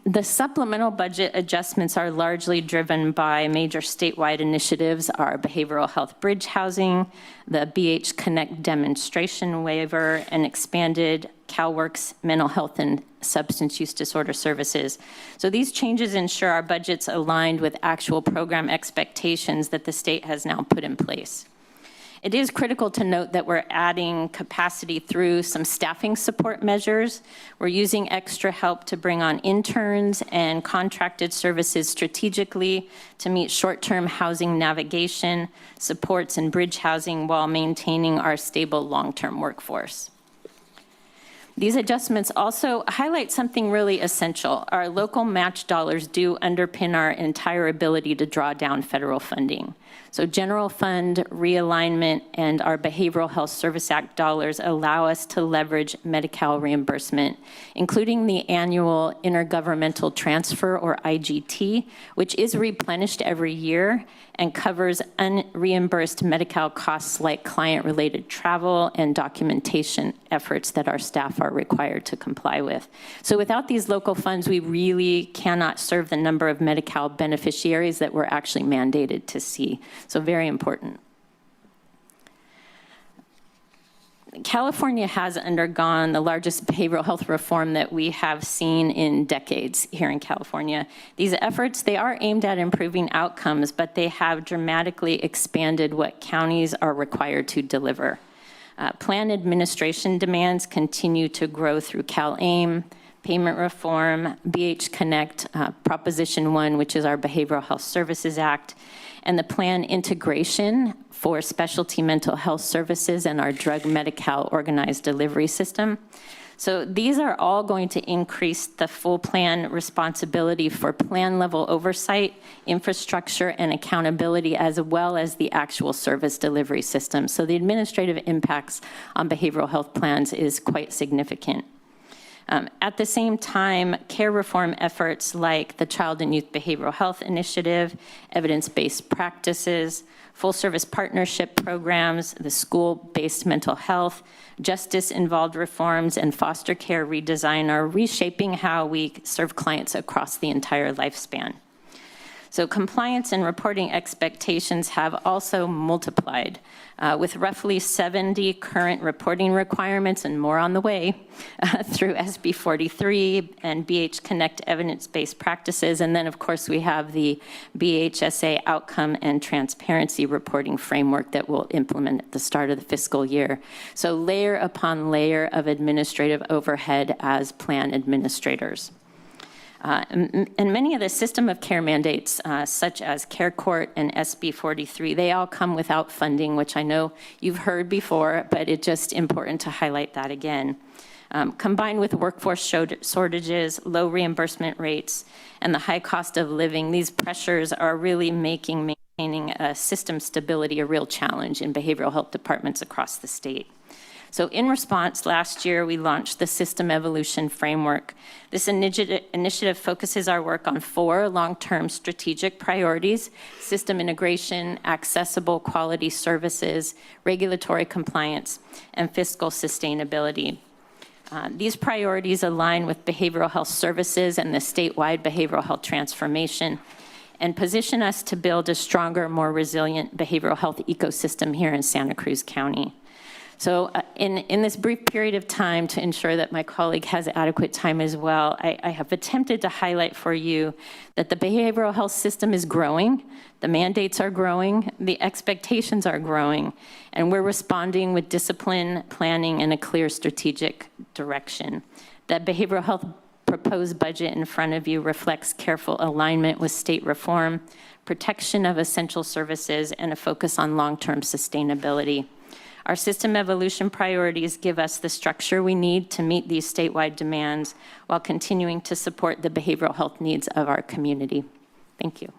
The supplemental budget adjustments are largely driven by major statewide initiatives, our behavioral health bridge housing, the BH Connect demonstration waiver, and expanded CalWORKS mental health and substance use disorder services. So these changes ensure our budget's aligned with actual program expectations that the state has now put in place. It is critical to note that we're adding capacity through some staffing support measures. We're using extra help to bring on interns and contracted services strategically to meet short-term housing navigation, supports, and bridge housing while maintaining our stable long-term workforce. These adjustments also highlight something really essential. Our local match dollars do underpin our entire ability to draw down federal funding. So general fund realignment and our Behavioral Health Service Act dollars allow us to leverage Medi-Cal reimbursement, including the annual intergovernmental transfer, or IGT, which is replenished every year and covers unreimbursed Medi-Cal costs like client-related travel and documentation efforts that our staff are required to comply with. So without these local funds, we really cannot serve the number of Medi-Cal beneficiaries that we're actually mandated to see. So very important. California has undergone the largest behavioral health reform that we have seen in decades here in California. These efforts, they are aimed at improving outcomes, but they have dramatically expanded what counties are required to deliver. Plan administration demands continue to grow through CalAIM, payment reform, BH Connect, Proposition 1, which is our Behavioral Health Services Act, and the plan integration for specialty mental health services and our drug Medi-Cal organized delivery system. So these are all going to increase the full plan responsibility for plan level oversight, infrastructure, and accountability, as well as the actual service delivery system. So the administrative impacts on behavioral health plans is quite significant. At the same time, care reform efforts like the Child and Youth Behavioral Health Initiative, evidence-based practices, full-service partnership programs, the school-based mental health, justice-involved reforms, and foster care redesign are reshaping how we serve clients across the entire lifespan. So compliance and reporting expectations have also multiplied, with roughly 70 current reporting requirements and more on the way through SB 43 and BH Connect evidence-based practices. And then, of course, we have the BHSA outcome and transparency reporting framework that we'll implement at the start of the fiscal year. So layer upon layer of administrative overhead as plan administrators. And many of the system of care mandates, such as Care Court and SB 43, they all come without funding, which I know you've heard before, but it's just important to highlight that again. Combined with workforce shortages, low reimbursement rates, and the high cost of living, these pressures are really making maintaining system stability a real challenge in behavioral health departments across the state. So in response, last year we launched the System Evolution Framework. This initiative focuses our work on 4 long-term strategic priorities: system integration, accessible quality services, regulatory compliance, and fiscal sustainability. These priorities align with behavioral health services and the statewide behavioral health transformation, and position us to build a stronger, more resilient behavioral health ecosystem here in Santa Cruz County. So in this brief period of time, to ensure that my colleague has adequate time as well, I have attempted to highlight for you that the behavioral health system is growing, the mandates are growing, the expectations are growing, and we're responding with discipline, planning, and a clear strategic direction. That behavioral health proposed budget in front of you reflects careful alignment with state reform, protection of essential services, and a focus on long-term sustainability. Our system evolution priorities give us the structure we need to meet these statewide demands while continuing to support the behavioral health needs of our community. Thank you.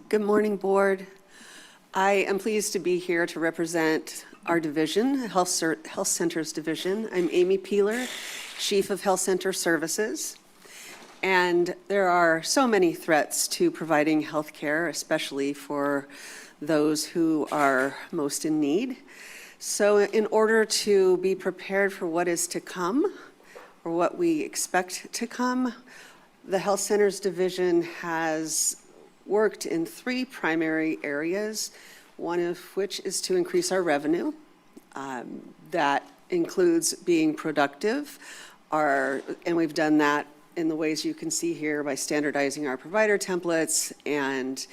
Good morning, Board. I am pleased to be here to represent our division, Health Centers Division. I'm Amy Peeler, Chief of Health Center Services. And there are so many threats to providing health care, especially for those who are most in need. So in order to be prepared for what is to come, or what we expect to come, the Health Centers Division has worked in 3 primary areas, one of which is to increase our revenue. That includes being productive, and we've done that in the ways you can see here by standardizing our provider templates and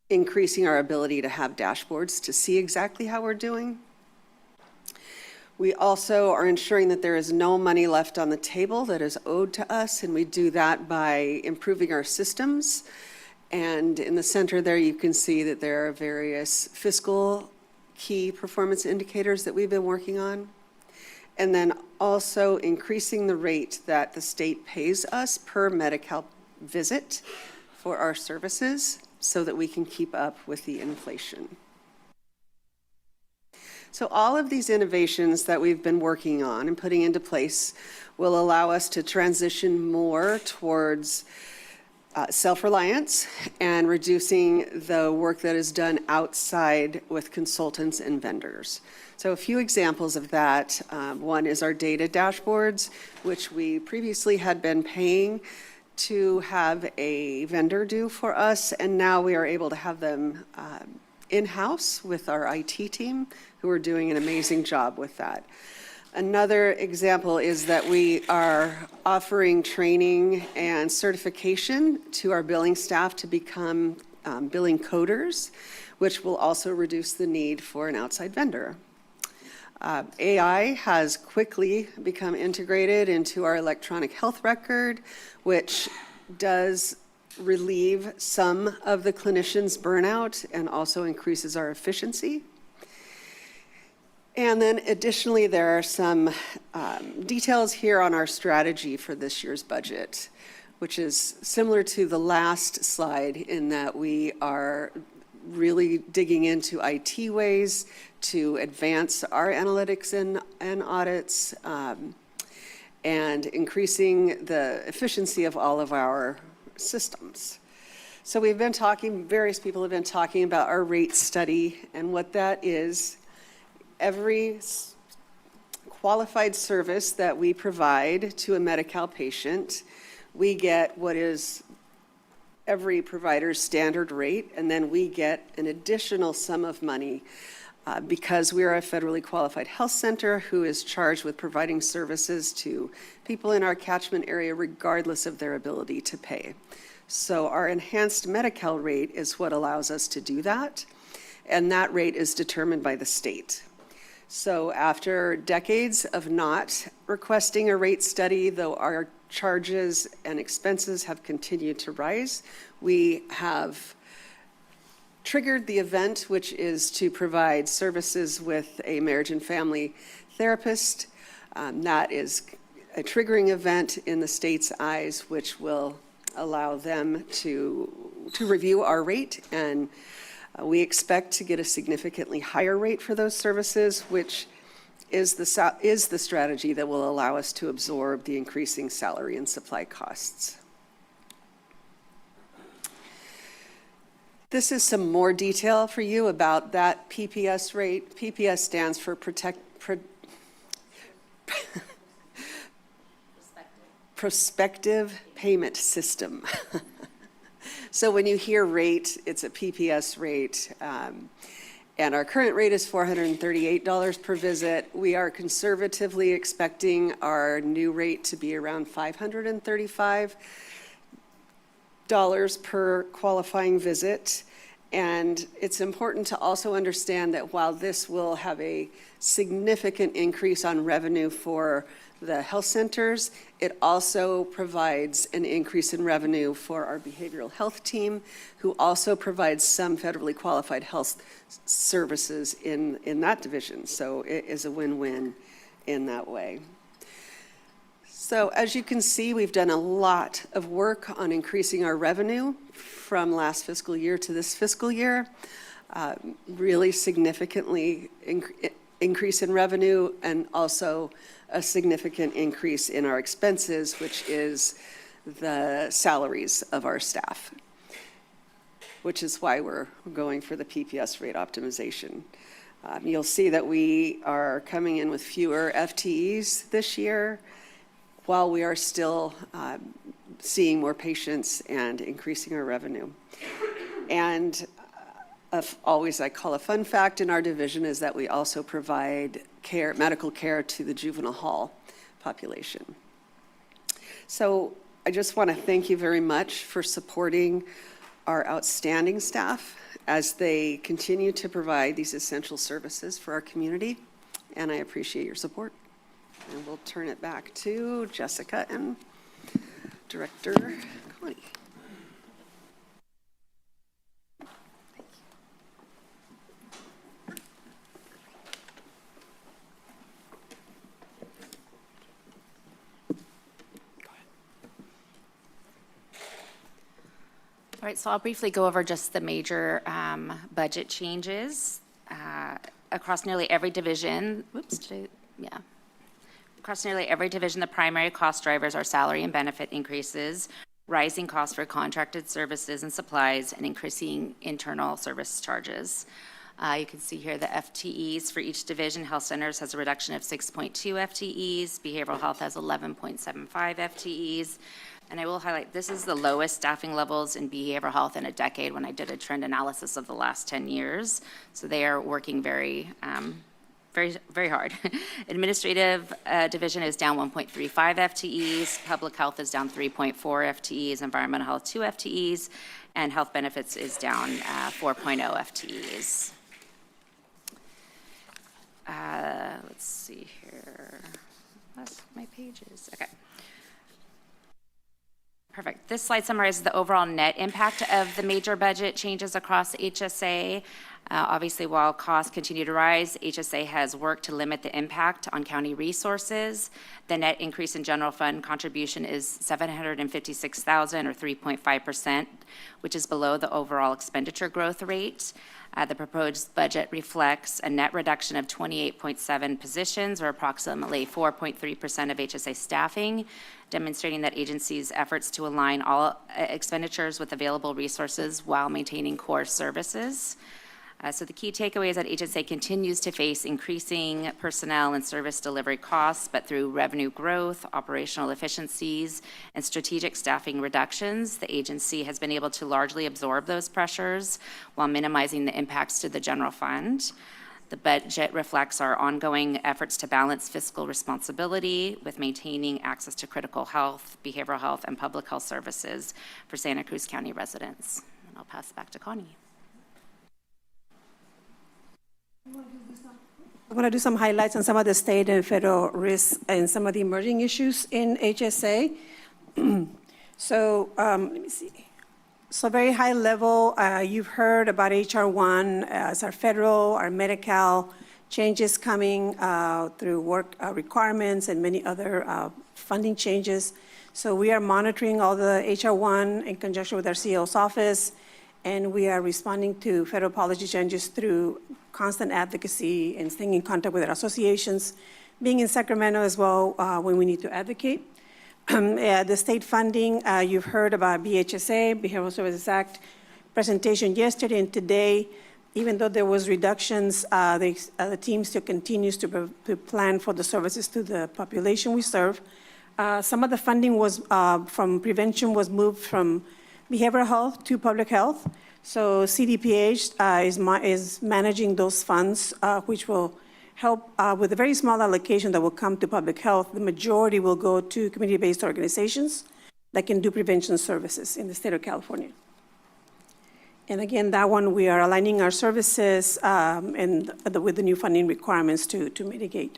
increasing our ability to have dashboards to see exactly how we're doing. We also are ensuring that there is no money left on the table that is owed to us, and we do that by improving our systems. And in the center there, you can see that there are various fiscal key performance indicators that we've been working on. And then also increasing the rate that the state pays us per Medi-Cal visit for our services so that we can keep up with the inflation. So all of these innovations that we've been working on and putting into place will allow us to transition more towards self-reliance and reducing the work that is done outside with consultants and vendors. So a few examples of that. One is our data dashboards, which we previously had been paying to have a vendor do for us, and now we are able to have them in-house with our IT team, who are doing an amazing job with that. Another example is that we are offering training and certification to our billing staff to become billing coders, which will also reduce the need for an outside vendor. AI has quickly become integrated into our electronic health record, which does relieve some of the clinicians' burnout and also increases our efficiency. And then additionally, there are some details here on our strategy for this year's budget, which is similar to the last slide in that we are really digging into IT ways to advance our analytics and audits and increasing the efficiency of all of our systems. So we've been talking, various people have been talking about our rate study, and what that is. Every qualified service that we provide to a Medi-Cal patient, we get what is every provider's standard rate, and then we get an additional sum of money because we are a federally qualified health center who is charged with providing services to people in our catchment area regardless of their ability to pay. So our enhanced Medi-Cal rate is what allows us to do that, and that rate is determined by the state. So after decades of not requesting a rate study, though our charges and expenses have continued to rise, we have triggered the event, which is to provide services with a marriage and family therapist. That is a triggering event in the state's eyes, which will allow them to review our rate, and we expect to get a significantly higher rate for those services, which is the strategy that will allow us to absorb the increasing salary and supply costs. This is some more detail for you about that PPS rate. PPS stands for Prospective Payment System. So when you hear rate, it's a PPS rate. And our current rate is $438 per visit. We are conservatively expecting our new rate to be around $535 per qualifying visit. And it's important to also understand that while this will have a significant increase on revenue for the health centers, it also provides an increase in revenue for our behavioral health team, who also provides some federally qualified health services in that division. So it is a win-win in that way. So as you can see, we've done a lot of work on increasing our revenue from last fiscal year to this fiscal year. Really significantly increase in revenue, and also a significant increase in our expenses, which is the salaries of our staff, which is why we're going for the PPS rate optimization. You'll see that we are coming in with fewer FTEs this year, while we are still seeing more patients and increasing our revenue. And always I call a fun fact in our division is that we also provide medical care to the juvenile hall population. So I just want to thank you very much for supporting our outstanding staff as they continue to provide these essential services for our community, and I appreciate your support. And we'll turn it back to Jessica and Director Connie. All right, so I'll briefly go over just the major budget changes across nearly every division. Across nearly every division, the primary cost drivers are salary and benefit increases, rising costs for contracted services and supplies, and increasing internal service charges. You can see here the FTEs for each division. Health centers has a reduction of 6.2 FTEs. Behavioral health has 11.75 FTEs. And I will highlight, this is the lowest staffing levels in behavioral health in a decade when I did a trend analysis of the last 10 years. So they are working very hard. Administrative division is down 1.35 FTEs. Public health is down 3.4 FTEs. Environmental health, 2 FTEs. And health benefits is down 4.0 FTEs. Let's see here. Lost my pages. Okay. Perfect. This slide summarizes the overall net impact of the major budget changes across HSA. Obviously, while costs continue to rise, HSA has worked to limit the impact on county resources. The net increase in general fund contribution is $756,000 or 3.5%, which is below the overall expenditure growth rate. The proposed budget reflects a net reduction of 28.7 positions, or approximately 4.3% of HSA staffing, demonstrating that agency's efforts to align all expenditures with available resources while maintaining core services. So the key takeaway is that HSA continues to face increasing personnel and service delivery costs, but through revenue growth, operational efficiencies, and strategic staffing reductions, the agency has been able to largely absorb those pressures while minimizing the impacts to the general fund. The budget reflects our ongoing efforts to balance fiscal responsibility with maintaining access to critical health, behavioral health, and public health services for Santa Cruz County residents. And I'll pass it back to Connie. I'm going to do some highlights on some of the state and federal risks and some of the emerging issues in HSA. So let me see. So very high level, you've heard about HR 1 as our federal, our Medi-Cal changes coming through work requirements and many other funding changes. So we are monitoring all the HR 1 in conjunction with our CEO's office, and we are responding to federal policy changes through constant advocacy and staying in contact with our associations, being in Sacramento as well when we need to advocate. The state funding, you've heard about BHSA, Behavioral Services Act, presentation yesterday and today. Even though there was reductions, the team still continues to plan for the services to the population we serve. Some of the funding was from prevention was moved from behavioral health to public health. So CDPH is managing those funds, which will help with a very small allocation that will come to public health. The majority will go to community-based organizations that can do prevention services in the state of California. And again, that one, we are aligning our services with the new funding requirements to mitigate.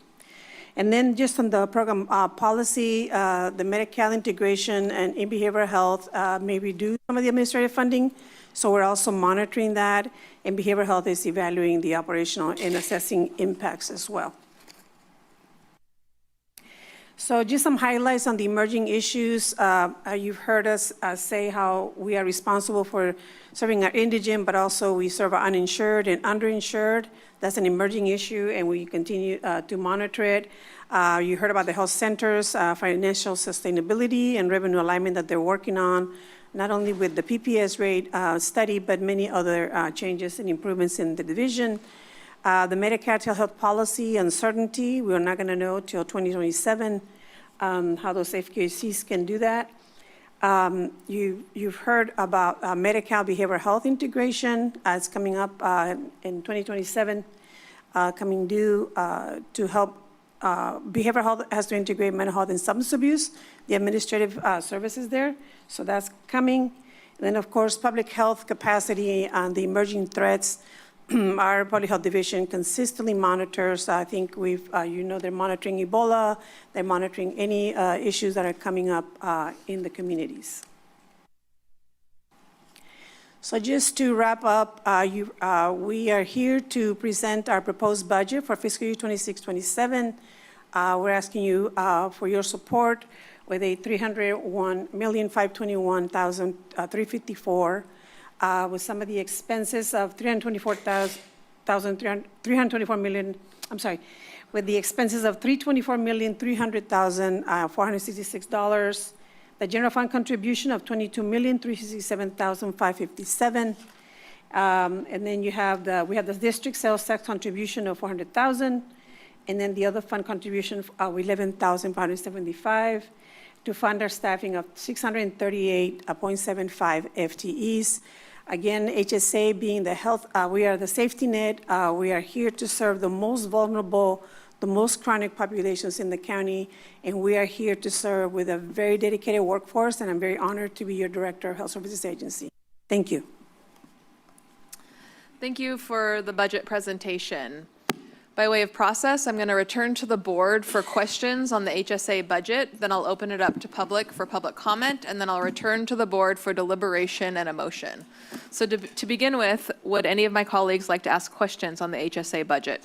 And then just on the program policy, the Medi-Cal integration and in behavioral health may reduce some of the administrative funding. So we're also monitoring that, and behavioral health is evaluating the operational and assessing impacts as well. So just some highlights on the emerging issues. You've heard us say how we are responsible for serving our indigent, but also we serve our uninsured and underinsured. That's an emerging issue, and we continue to monitor it. You heard about the health centers, financial sustainability and revenue alignment that they're working on, not only with the PPS rate study, but many other changes and improvements in the division. The Medicare telehealth policy uncertainty, we're not going to know till 2027 how those FQHCs can do that. You've heard about Medi-Cal behavioral health integration. It's coming up in 2027, coming due to help. Behavioral health has to integrate mental health and substance abuse, the administrative services there. So that's coming. And then, of course, public health capacity and the emerging threats. Our public health division consistently monitors. I think they're monitoring Ebola. They're monitoring any issues that are coming up in the communities. So just to wrap up, we are here to present our proposed budget for fiscal year 26-27. We're asking you for your support with a $301,521,354, with some of the expenses of $324 million. I'm sorry, with the expenses of $324,300,466. The general fund contribution of $22,367,557. And then we have the district sales tax contribution of $400,000, and then the other fund contribution of $11,575 to fund our staffing of 638.75 FTEs. Again, HSA being the health, we are the safety net. We are here to serve the most vulnerable, the most chronic populations in the county, and we are here to serve with a very dedicated workforce, and I'm very honored to be your Director of Health Services Agency. Thank you. Thank you for the budget presentation. By way of process, I'm going to return to the board for questions on the HSA budget, then I'll open it up to public for public comment, and then I'll return to the board for deliberation and a motion. So to begin with, would any of my colleagues like to ask questions on the HSA budget?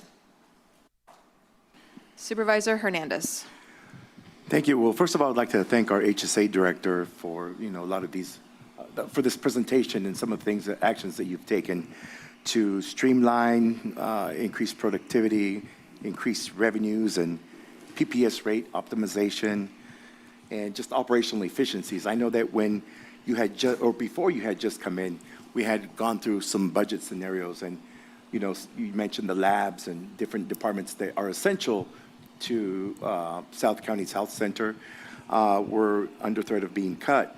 Supervisor Hernandez. Thank you. Well, first of all, I'd like to thank our HSA director for, a lot of these, for this presentation and some of the things, the actions that you've taken to streamline, increase productivity, increase revenues, and PPS rate optimization, and just operational efficiencies. I know that when you had before you had just come in, we had gone through some budget scenarios, and you know, you mentioned the labs and different departments that are essential to South County's health center were under threat of being cut,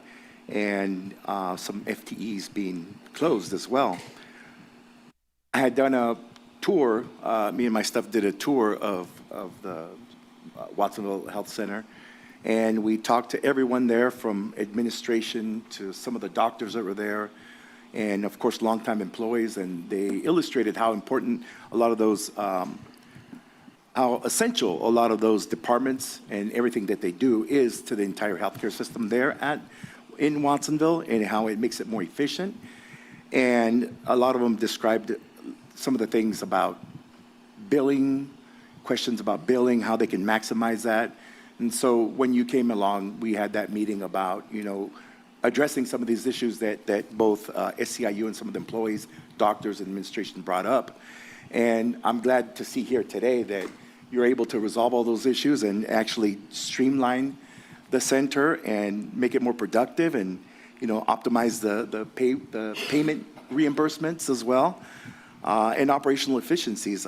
and some FTEs being closed as well. I had done a tour, me and my staff did a tour of the Watsonville Health Center, and we talked to everyone there from administration to some of the doctors that were there, and of course, longtime employees, and they illustrated how important a lot of those, how essential a lot of those departments and everything that they do is to the entire healthcare system there in Watsonville, and how it makes it more efficient. And a lot of them described some of the things about billing, questions about billing, how they can maximize that. And so when you came along, we had that meeting about, you know, addressing some of these issues that both SCIU and some of the employees, doctors, and administration brought up. And I'm glad to see here today that you're able to resolve all those issues and actually streamline the center and make it more productive and, you know, optimize the payment reimbursements as well, and operational efficiencies.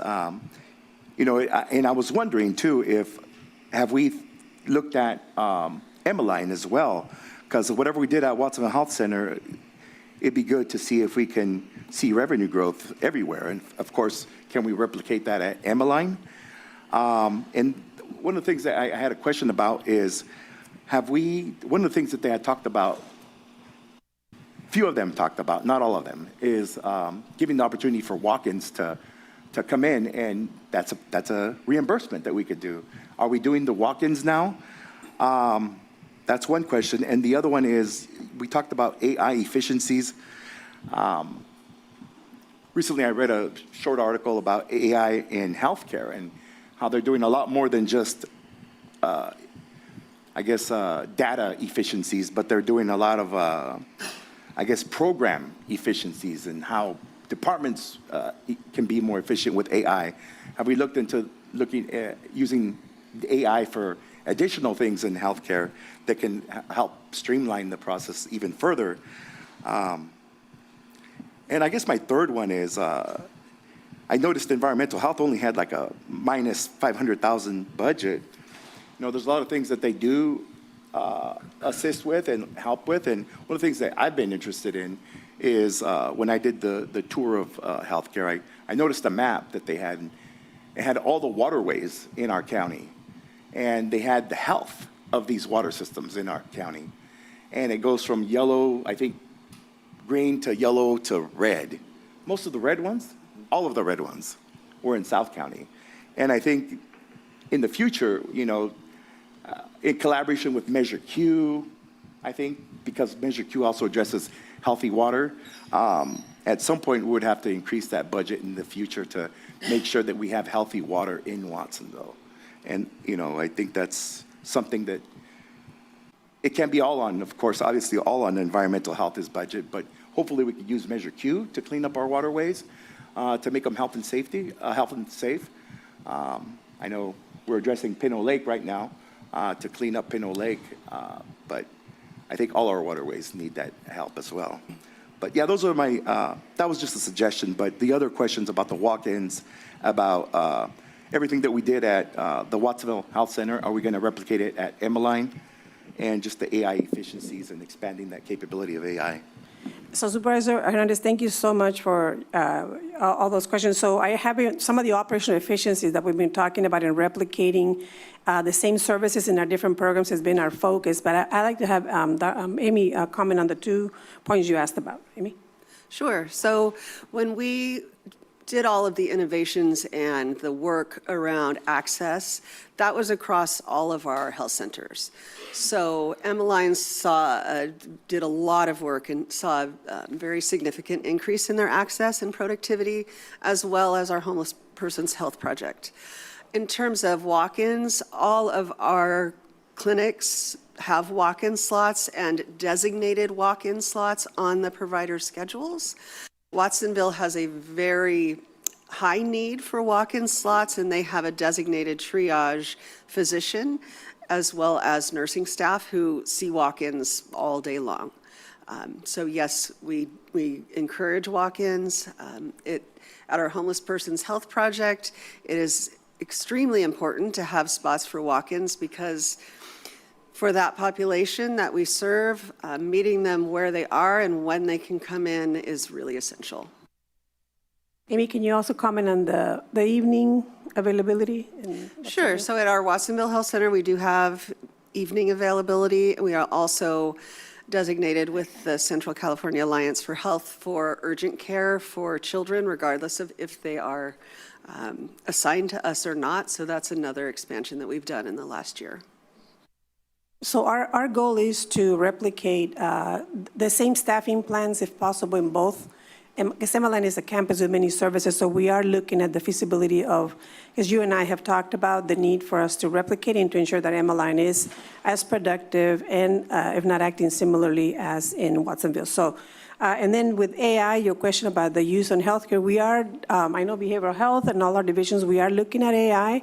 You know, and I was wondering too, have we looked at Emmeline as well? Because whatever we did at Watsonville Health Center, it'd be good to see if we can see revenue growth everywhere. And of course, can we replicate that at Emmeline? And one of the things that I had a question about is, one of the things that they had talked about, few of them talked about, not all of them, is giving the opportunity for walk-ins to come in, and that's a reimbursement that we could do. Are we doing the walk-ins now? That's one question. And the other one is, we talked about AI efficiencies. Recently, I read a short article about AI in healthcare and how they're doing a lot more than just, I guess, data efficiencies, but they're doing a lot of, I guess, program efficiencies and how departments can be more efficient with AI. Have we looked into looking at using AI for additional things in healthcare that can help streamline the process even further? And I guess my third one is, I noticed environmental health only had like a minus 500,000 budget. You know, there's a lot of things that they do assist with and help with. And one of the things that I've been interested in is when I did the tour of healthcare, I noticed a map that they had. It had all the waterways in our county, and they had the health of these water systems in our county. And it goes from yellow, I think, green to yellow to red. Most of the red ones, all of the red ones, were in South County. And I think in the future, you know, in collaboration with Measure Q, I think, because Measure Q also addresses healthy water, at some point we would have to increase that budget in the future to make sure that we have healthy water in Watsonville. And, you know, I think that's something that it can't be all on, of course, obviously all on environmental health is budget, but hopefully we could use Measure Q to clean up our waterways, to make them health and safe. I know we're addressing Pinot Lake right now to clean up Pinot Lake, but I think all our waterways need that help as well. But yeah, those are my, that was just a suggestion, but the other questions about the walk-ins, about everything that we did at the Watsonville Health Center, are we going to replicate it at Emmeline? And just the AI efficiencies and expanding that capability of AI. So Supervisor Hernandez, thank you so much for all those questions. So I have some of the operational efficiencies that we've been talking about in replicating the same services in our different programs has been our focus. But I'd like to have Amy comment on the 2 points you asked about. Amy? Sure. So when we did all of the innovations and the work around access, that was across all of our health centers. So Emmeline did a lot of work and saw a very significant increase in their access and productivity, as well as our homeless persons health project. In terms of walk-ins, all of our clinics have walk-in slots and designated walk-in slots on the provider schedules. Watsonville has a very high need for walk-in slots, and they have a designated triage physician as well as nursing staff who see walk-ins all day long. So yes, we encourage walk-ins. At our Homeless Persons Health Project, it is extremely important to have spots for walk-ins because for that population that we serve, meeting them where they are and when they can come in is really essential. Amy, can you also comment on the evening availability? Sure. So at our Watsonville Health Center, we do have evening availability. We are also designated with the Central California Alliance for Health for urgent care for children, regardless of if they are assigned to us or not. So that's another expansion that we've done in the last year. So our goal is to replicate the same staffing plans if possible in both. Because Emeline is a campus with many services, so we are looking at the feasibility of, as you and I have talked about, the need for us to replicate and to ensure that Emeline is as productive and, if not acting similarly as in Watsonville. So, and then with AI, your question about the use on healthcare, we are, I know behavioral health and all our divisions, we are looking at AI.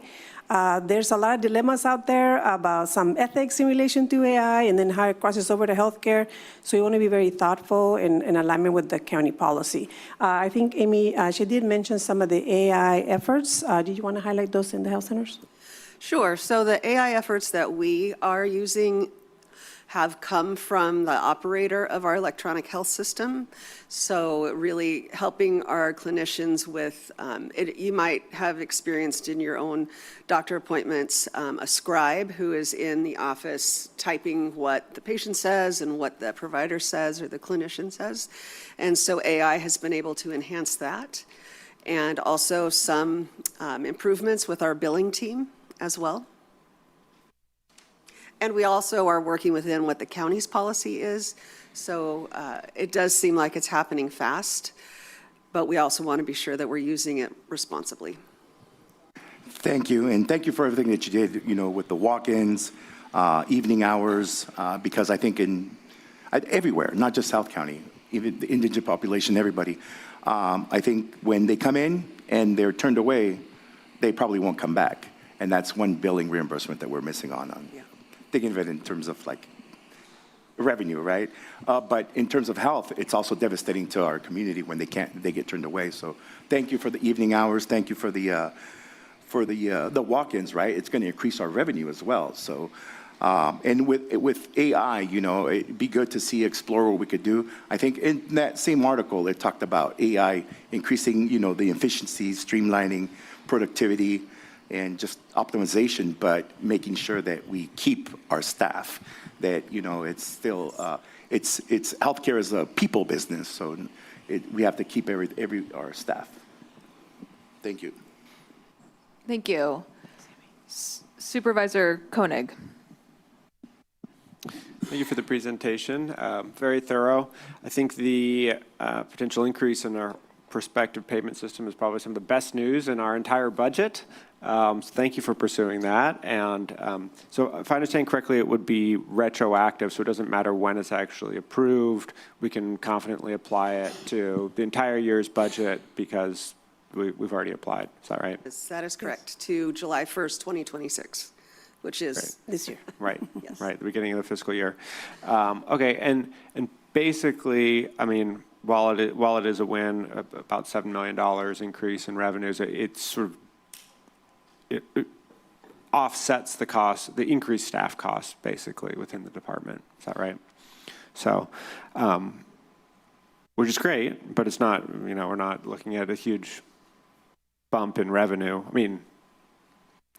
There's a lot of dilemmas out there about some ethics in relation to AI and then how it crosses over to healthcare. So we want to be very thoughtful in alignment with the county policy. I think Amy, she did mention some of the AI efforts. Did you want to highlight those in the health centers? Sure. So the AI efforts that we are using have come from the operator of our electronic health system. So really helping our clinicians with, you might have experienced in your own doctor appointments, a scribe who is in the office typing what the patient says and what the provider says or the clinician says. And so AI has been able to enhance that. And also some improvements with our billing team as well. And we also are working within what the county's policy is. So it does seem like it's happening fast, but we also want to be sure that we're using it responsibly. Thank you, and thank you for everything that you did, with the walk-ins, evening hours, because I think everywhere, not just South County, even the indigent population, everybody, I think when they come in and they're turned away, they probably won't come back. And that's one billing reimbursement that we're missing on. Yeah. Thinking of it in terms of like revenue, right? But in terms of health, it's also devastating to our community when they get turned away. So thank you for the evening hours. Thank you for the walk-ins, right? It's going to increase our revenue as well. So, and with AI, it'd be good to explore what we could do. I think in that same article, it talked about AI increasing, the efficiency, streamlining, productivity, and just optimization, but making sure that we keep our staff, that, it's still, it's healthcare is a people business, so we have to keep our staff. Thank you. Thank you. Supervisor Koenig. Thank you for the presentation. Very thorough. I think the potential increase in our prospective payment system is probably some of the best news in our entire budget. So thank you for pursuing that. And so if I understand correctly, it would be retroactive, so it doesn't matter when it's actually approved. We can confidently apply it to the entire year's budget because we've already applied. Is that right? That is correct, to July 1st, 2026, which is this year. Right, Yes. right, the beginning of the fiscal year. Okay, and basically, I mean, while it is a win, about $7 million increase in revenues, it's sort of it offsets the cost, the increased staff costs, basically, within the department. Is that right? So, which is great, but it's not, we're not looking at a huge bump in revenue. I mean,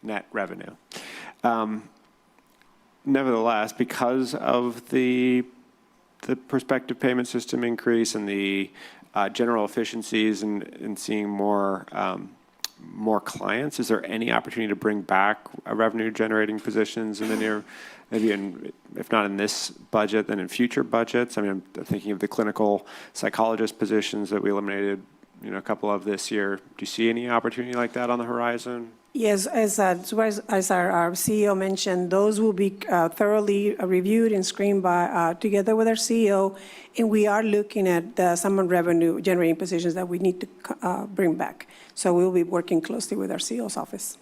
net revenue. Nevertheless, because of the prospective payment system increase and the general efficiencies and seeing more clients, is there any opportunity to bring back revenue generating positions in the near, maybe if not in this budget, then in future budgets? I mean, I'm thinking of the clinical psychologist positions that we eliminated, a couple of this year. Do you see any opportunity like that on the horizon? Yes, as our CEO mentioned, those will be thoroughly reviewed and screened by together with our CEO, and we are looking at some revenue generating positions that we need to bring back. So we'll be working closely with our CEO's office.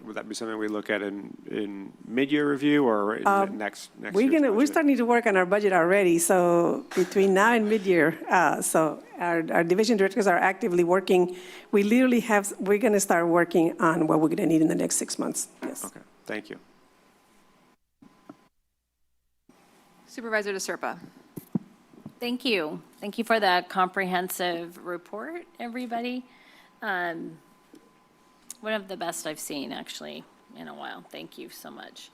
Would that be something we look at in mid-year review or in next year's We're budget? starting to work on our budget already, so between now and mid-year, so our division directors are actively working. We're going to start working on what we're going to need in the next 6 months. Yes. Okay, thank you. Supervisor DeSerpa. Thank you. Thank you for that comprehensive report, everybody. One of the best I've seen, actually, in a while. Thank you so much.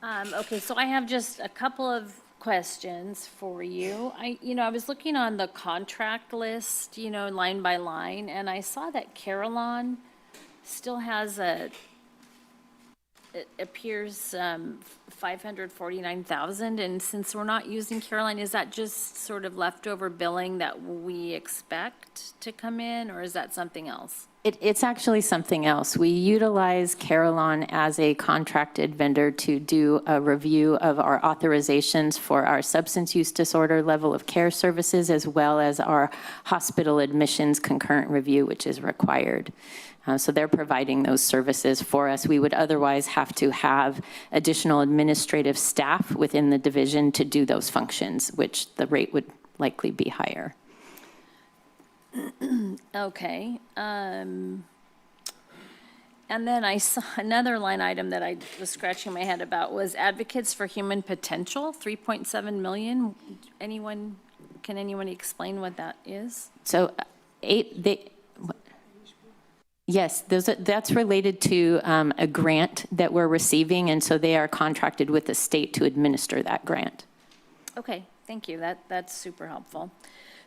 Okay, so I have just a couple of questions for you. I was looking on the contract list, line by line, and I saw that Carillon still has it appears 549,000, and since we're not using Carillon, is that just sort of leftover billing that we expect to come in, or is that something else? It's actually something else. We utilize Carillon as a contracted vendor to do a review of our authorizations for our substance use disorder level of care services, as well as our hospital admissions concurrent review, which is required. So they're providing those services for us. We would otherwise have to have additional administrative staff within the division to do those functions, which the rate would likely be higher. Okay. And then I saw another line item that I was scratching my head about was Advocates for Human Potential, 3.7 million. Can anyone explain what that is? So yes, that's related to a grant that we're receiving, and so they are contracted with the state to administer that grant. Okay, thank you. That's super helpful.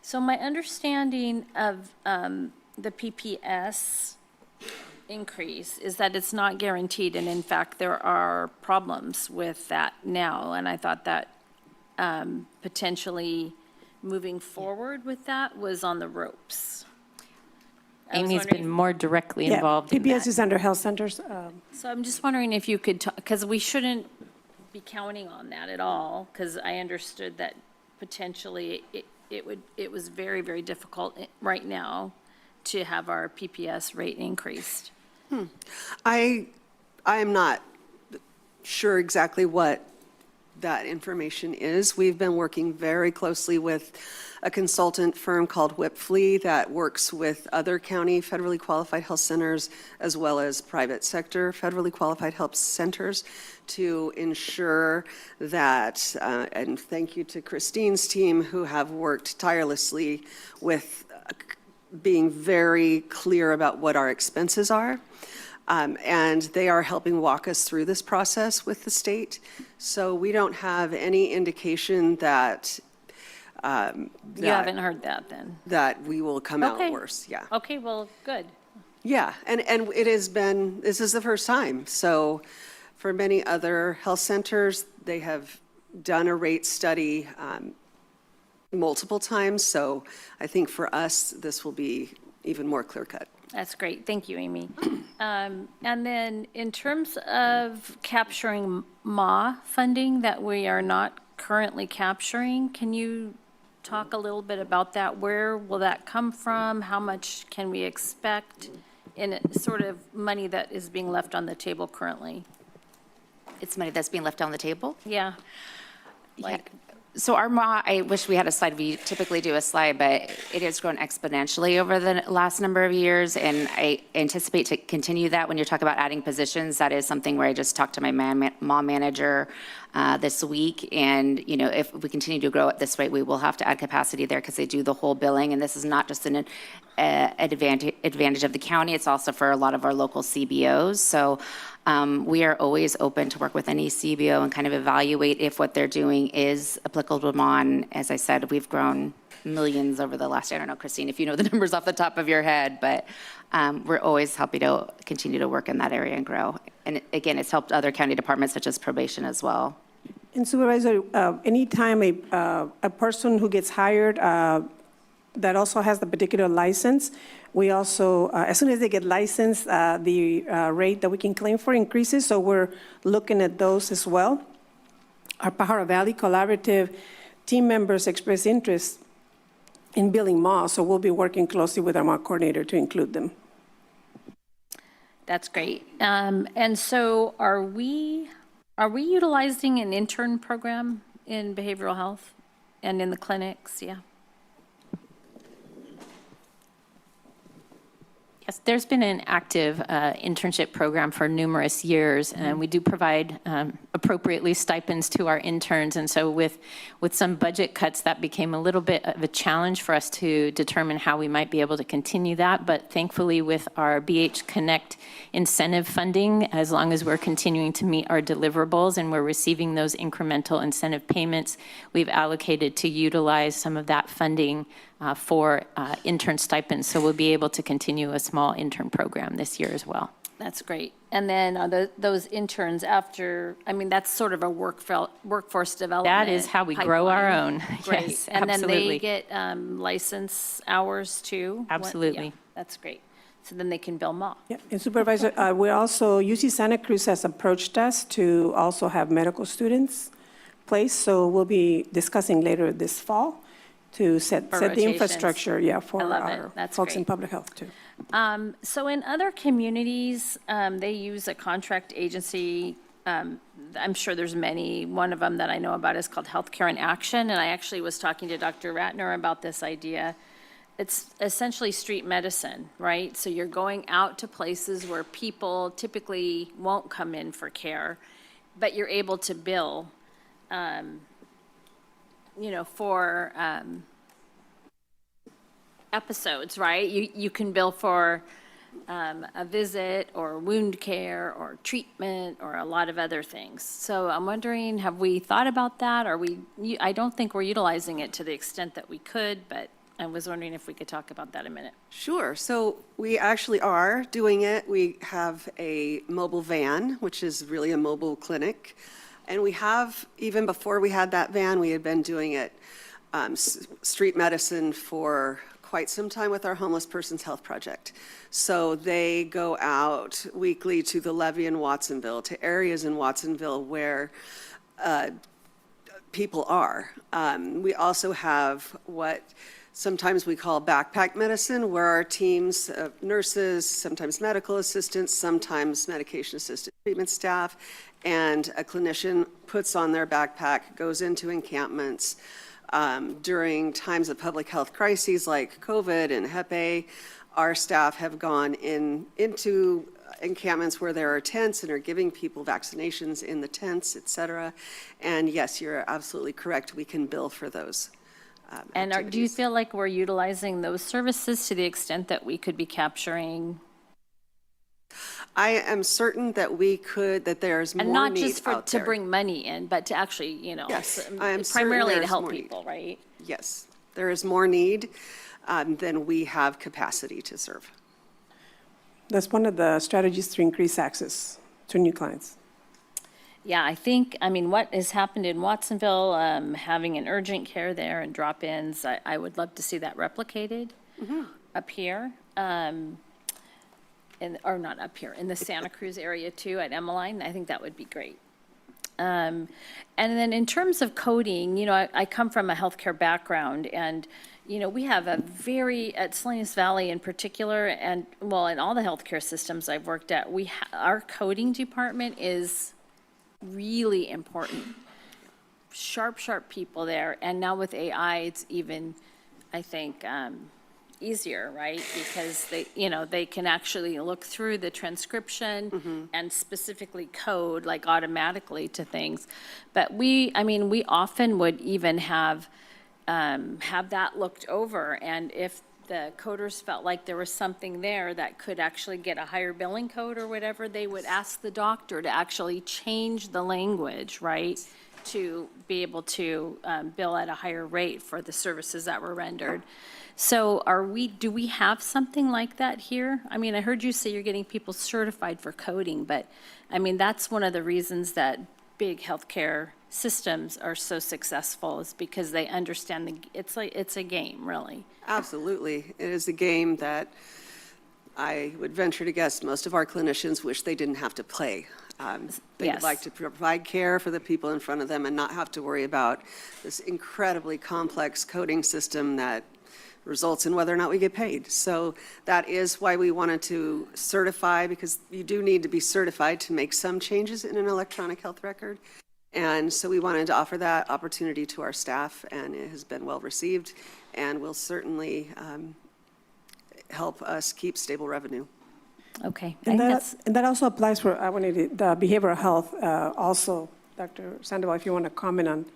So my understanding of the PPS increase is that it's not guaranteed, and in fact, there are problems with that now, and I thought that potentially moving forward with that was on the ropes. Amy's been more directly involved in that. PPS is under health centers. So I'm just wondering if you could, because we shouldn't be counting on that at all, because I understood that potentially it was very, very difficult right now to have our PPS rate increased. I am not sure exactly what that information is. We've been working very closely with a consultant firm called Whipfly that works with other county federally qualified health centers as well as private sector federally qualified health centers to ensure that, and thank you to Christine's team who have worked tirelessly with being very clear about what our expenses are. And they are helping walk us through this process with the state. So we don't have any indication that you haven't heard that then? That we will come out worse, yeah. Okay, well, good. Yeah, and it has been, this is the first time. So for many other health centers, they have done a rate study multiple times. So I think for us, this will be even more clear cut. That's great. Thank you, Amy. And then in terms of capturing MA funding that we are not currently capturing, can you talk a little bit about that? Where will that come from? How much can we expect in sort of money that is being left on the table currently? It's money that's being left on the table? Yeah. So our MA, I wish we had a slide. We typically do a slide, but it has grown exponentially over the last number of years, and I anticipate to continue that. When you're talking about adding positions, that is something where I just talked to my MA manager this week, and if we continue to grow at this rate, we will have to add capacity there because they do the whole billing, and this is not just an advantage of the county, it's also for a lot of our local CBOs. So we are always open to work with any CBO and kind of evaluate if what they're doing is applicable to MON. As I said, we've grown millions over the last, I don't know, Christine, if you know the numbers off the top of your head, but we're always happy to continue to work in that area and grow. And again, it's helped other county departments such as probation as well. And Supervisor, anytime a person who gets hired that also has the particular license, we also, as soon as they get licensed, the rate that we can claim for increases. So we're looking at those as well. Our Pajaro Valley Collaborative team members express interest in billing MA, so we'll be working closely with our MA coordinator to include them. That's great. And so are we utilizing an intern program in behavioral health and in the clinics? Yeah. Yes, there's been an active internship program for numerous years, and we do provide appropriately stipends to our interns. And so with some budget cuts, that became a little bit of a challenge for us to determine how we might be able to continue that. But thankfully, with our BH Connect incentive funding, as long as we're continuing to meet our deliverables and we're receiving those incremental incentive payments, we've allocated to utilize some of that funding for intern stipends. So we'll be able to continue a small intern program this year as well. That's great. And then those interns after, I mean, that's sort of a workforce development. That is how we grow our own. Great. Yes, and absolutely. then they get license hours too? Absolutely. Yeah, that's great. So then they can bill more. Yeah, and Supervisor, we also, UC Santa Cruz has approached us to also have medical students placed, so we'll be discussing later this fall to set the rotations. Infrastructure, yeah, for I love it. our That's folks in great. public health too. So in other communities, they use a contract agency. I'm sure there's many. One of them that I know about is called Healthcare in Action, and I actually was talking to Dr. Ratner about this idea. It's essentially street medicine, right? So you're going out to places where people typically won't come in for care, but you're able to bill, for episodes, right? You can bill for a visit or wound care or treatment or a lot of other things. So I'm wondering, have we thought about that? I don't think we're utilizing it to the extent that we could, but I was wondering if we could talk about that a minute. Sure. So we actually are doing it. We have a mobile van, which is really a mobile clinic. And we have, even before we had that van, we had been doing it, street medicine for quite some time with our Homeless Persons Health Project. So they go out weekly to the levee in Watsonville, to areas in Watsonville where people are. We also have what sometimes we call backpack medicine, where our teams of nurses, sometimes medical assistants, sometimes medication-assisted treatment staff, and a clinician puts on their backpack, goes into encampments. During times of public health crises like COVID and Hep A, our staff have gone into encampments where there are tents and are giving people vaccinations in the tents, et cetera. And yes, you're absolutely correct. We can bill for those. And do you feel like we're utilizing those services to the extent that we could be capturing? I am certain that we could, that there's more need out there. And not just to bring money in, but to actually, Yes, I am certain primarily to there's help more need. people, right? Yes, there is more need than we have capacity to serve. That's one of the strategies to increase access to new clients. Yeah, I mean, what has happened in Watsonville, having an urgent care there and drop-ins, I would love to see that replicated up here. Or not up here, in the Santa Cruz area too, at Emmeline. I think that would be great. And then in terms of coding, I come from a healthcare background, and, we have at Salinas Valley in particular, and, well, in all the healthcare systems I've worked at, our coding department is really important. Sharp people there, and now with AI, it's even, I think, easier, right? Because they can actually look through the transcription and specifically code like automatically to things. But we often would even have that looked over, and if the coders felt like there was something there that could actually get a higher billing code or whatever, they would ask the doctor to actually change the language, right? To be able to bill at a higher rate for the services that were rendered. So do we have something like that here? I mean, I heard you say you're getting people certified for coding, but I mean, that's one of the reasons that big healthcare systems are so successful, is because they understand it's a game, really. Absolutely. It is a game that I would venture to guess most of our clinicians wish they didn't have to play. They'd Yes. like to provide care for the people in front of them and not have to worry about this incredibly complex coding system that results in whether or not we get paid. So that is why we wanted to certify, because you do need to be certified to make some changes in an electronic health record. And so we wanted to offer that opportunity to our staff, and it has been well received and will certainly help us keep stable revenue. Okay. And that also applies for the behavioral health also, Dr. Sandoval, if you want to comment on.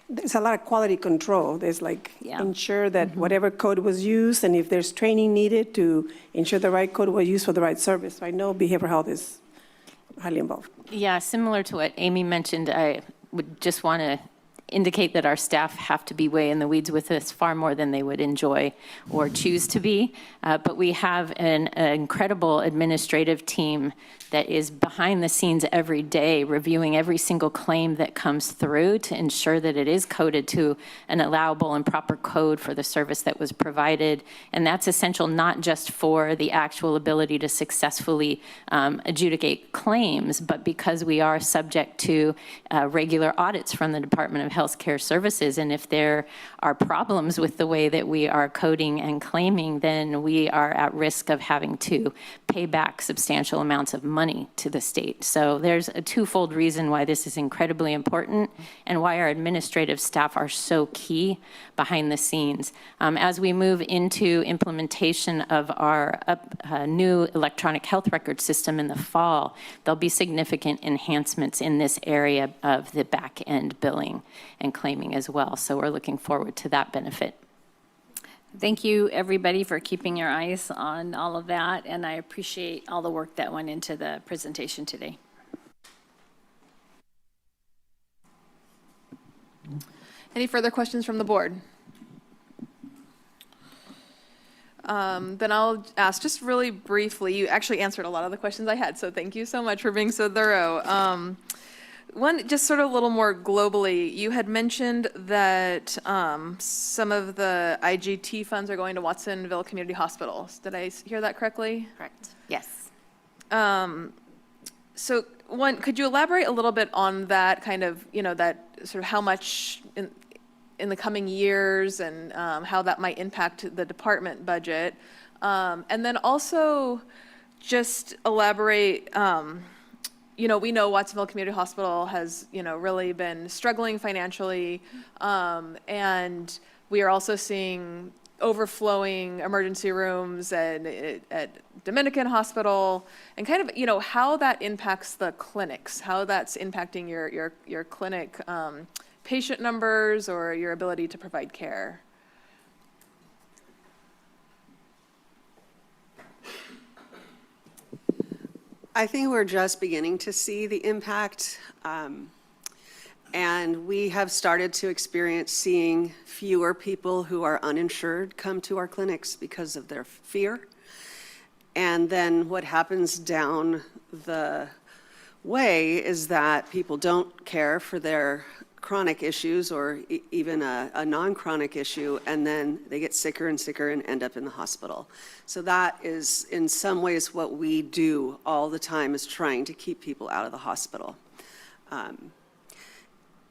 There's a lot of quality control. There's ensure that whatever code was used, and if there's training needed to ensure the right code was used for the right service. I know behavioral health is highly involved. Yeah, similar to what Amy mentioned, I would just want to indicate that our staff have to be way in the weeds with this far more than they would enjoy or choose to be. But we have an incredible administrative team that is behind the scenes every day, reviewing every single claim that comes through to ensure that it is coded to an allowable and proper code for the service that was provided. And that's essential not just for the actual ability to successfully adjudicate claims, but because we are subject to regular audits from the Department of Healthcare Services. And if there are problems with the way that we are coding and claiming, then we are at risk of having to pay back substantial amounts of money to the state. So there's a twofold reason why this is incredibly important and why our administrative staff are so key behind the scenes. As we move into implementation of our new electronic health record system in the fall, there'll be significant enhancements in this area of the back end billing and claiming as well. So we're looking forward to that benefit. Thank you, everybody, for keeping your eyes on all of that, and I appreciate all the work that went into the presentation today. Any further questions from the board? Then I'll ask just really briefly. You actually answered a lot of the questions I had, so thank you so much for being so thorough. One, just sort of a little more globally, you had mentioned that some of the IGT funds are going to Watsonville Community Hospital. Did I hear that correctly? Correct. Yes. So one, could you elaborate a little bit on that kind of, that sort of how much in the coming years and how that might impact the department budget? And then also just elaborate, we know Watsonville Community Hospital has, really been struggling financially, and we are also seeing overflowing emergency rooms at Dominican Hospital, and kind of, how that impacts the clinics, how that's impacting your clinic patient numbers or your ability to provide care. I think we're just beginning to see the impact, and we have started to experience seeing fewer people who are uninsured come to our clinics because of their fear. And then what happens down the way is that people don't care for their chronic issues or even a non-chronic issue, and then they get sicker and sicker and end up in the hospital. So that is in some ways what we do all the time, is trying to keep people out of the hospital.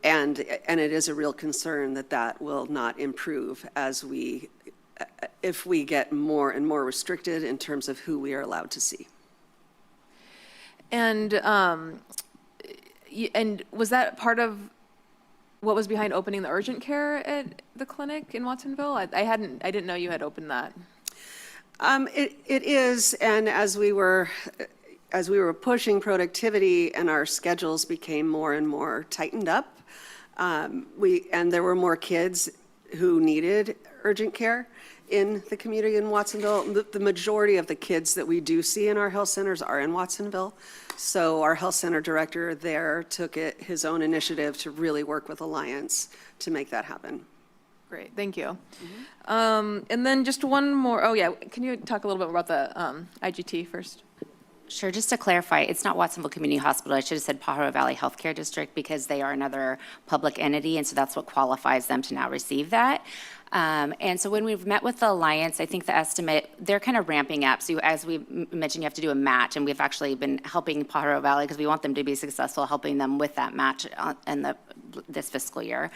And it is a real concern that will not improve if we get more and more restricted in terms of who we are allowed to see. And was that part of what was behind opening the urgent care at the clinic in Watsonville? I didn't know you had opened that. It is, and as we were pushing productivity and our schedules became more and more tightened up, and there were more kids who needed urgent care in the community in Watsonville. The majority of the kids that we do see in our health centers are in Watsonville. So our health center director there took his own initiative to really work with Alliance to make that happen. Great, thank you. And then just one more, can you talk a little bit about the IGT first? Sure, just to clarify, it's not Watsonville Community Hospital. I should have said Pajaro Valley Healthcare District, because they are another public entity, and so that's what qualifies them to now receive that. And so when we've met with the Alliance, I think the estimate, they're kind of ramping up. So as we mentioned, you have to do a match, and we've actually been helping Pajaro Valley because we want them to be successful, helping them with that match in this fiscal year.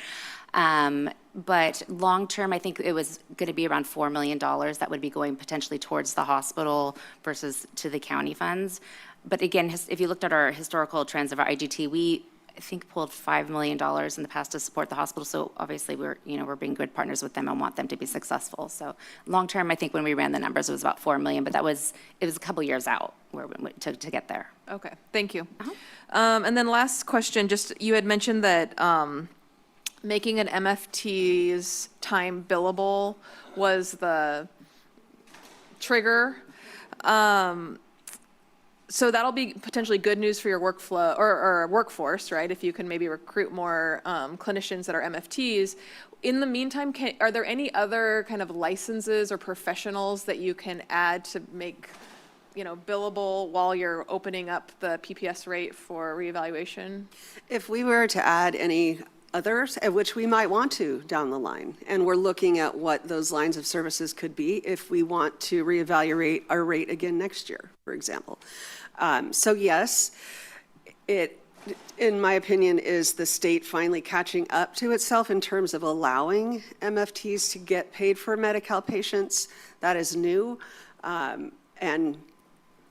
But long-term, I think it was going to be around $4 million that would be going potentially towards the hospital versus to the county funds. But again, if you looked at our historical trends of our IGT, we, I think, pulled $5 million in the past to support the hospital. So obviously, we're being good partners with them and want them to be successful. So long-term, I think when we ran the numbers, it was about $4 million, but it was a couple years out to get there. Okay, thank you. And then last question, just you had mentioned that making an MFT's time billable was the trigger. So that'll be potentially good news for your workflow or workforce, right? If you can maybe recruit more clinicians that are MFTs. In the meantime, are there any other kind of licenses or professionals that you can add to make, billable while you're opening up the PPS rate for reevaluation? If we were to add any others, at which we might want to down the line, and we're looking at what those lines of services could be if we want to reevaluate our rate again next year, for example. So yes, it, in my opinion, is the state finally catching up to itself in terms of allowing MFTs to get paid for Medi-Cal patients. That is new, and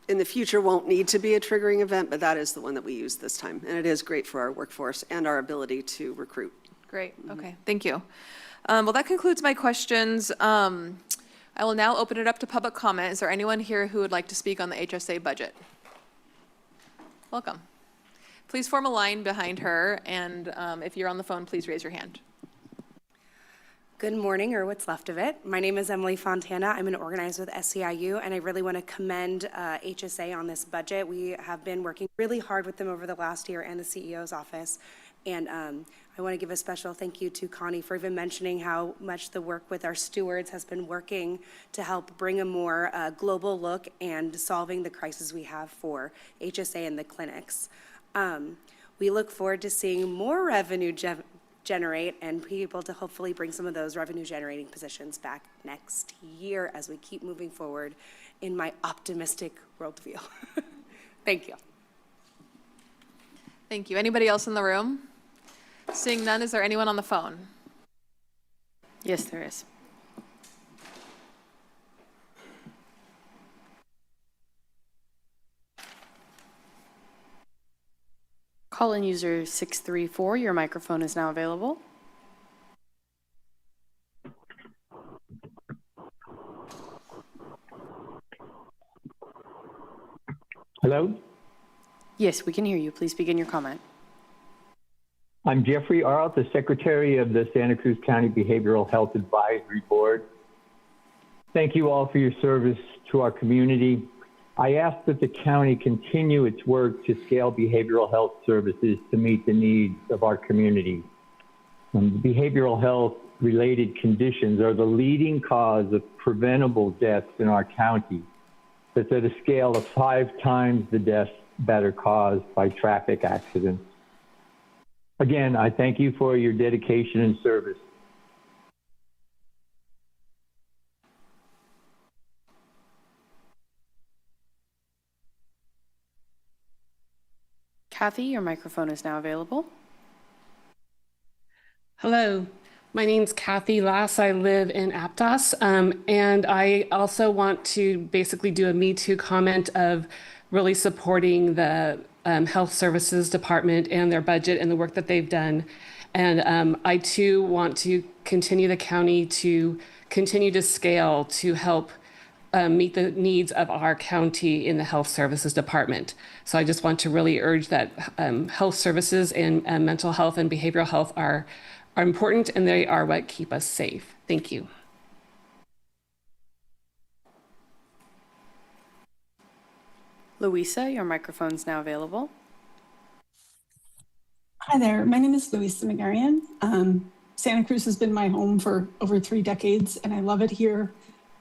in the future won't need to be a triggering event, but that is the one that we use this time. And it is great for our workforce and our ability to recruit. Great, okay, thank you. Well, that concludes my questions. I will now open it up to public comment. Is there anyone here who would like to speak on the HSA budget? Welcome. Please form a line behind her, and if you're on the phone, please raise your hand. Good morning, or what's left of it. My name is Emily Fontana. I'm an organizer with SEIU, and I really want to commend HSA on this budget. We have been working really hard with them over the last year and the CEO's office. And I want to give a special thank you to Connie for even mentioning how much the work with our stewards has been working to help bring a more global look and solving the crisis we have for HSA in the clinics. We look forward to seeing more revenue generate and be able to hopefully bring some of those revenue generating positions back next year as we keep moving forward in my optimistic worldview. Thank you. Thank you. Anybody else in the room? Seeing none, is there anyone on the phone? Yes, there is. Call-in user 634, your microphone is now available. Hello? Yes, we can hear you. Please begin your comment. I'm Jeffrey Arlt, the Secretary of the Santa Cruz County Behavioral Health Advisory Board. Thank you all for your service to our community. I ask that the county continue its work to scale behavioral health services to meet the needs of our community. Behavioral health related conditions are the leading cause of preventable deaths in our county. That's at a scale of 5 times the deaths that are caused by traffic accidents. Again, I thank you for your dedication and service. Kathy, your microphone is now available. Hello, my name's Kathy Lass. I live in Aptos, and I also want to basically do a Me Too comment of really supporting the Health Services Department and their budget and the work that they've done. And I too want to continue the county to continue to scale to help meet the needs of our county in the Health Services Department. So I just want to really urge that health services and mental health and behavioral health are important, and they are what keep us safe. Thank you. Louisa, your microphone is now available. Hi there, my name is Louisa McGarian. Santa Cruz has been my home for over 3 decades, and I love it here.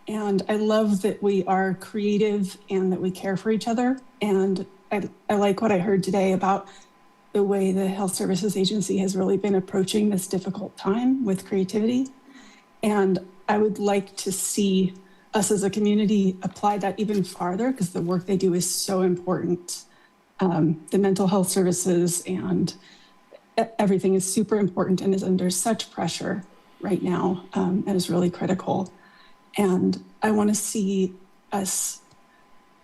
And I love that we are creative and that we care for each other. And I like what I heard today about the way the Health Services Agency has really been approaching this difficult time with creativity. And I would like to see us as a community apply that even farther, because the work they do is so important. The mental health services and everything is super important and is under such pressure right now, and is really critical. And I want to see us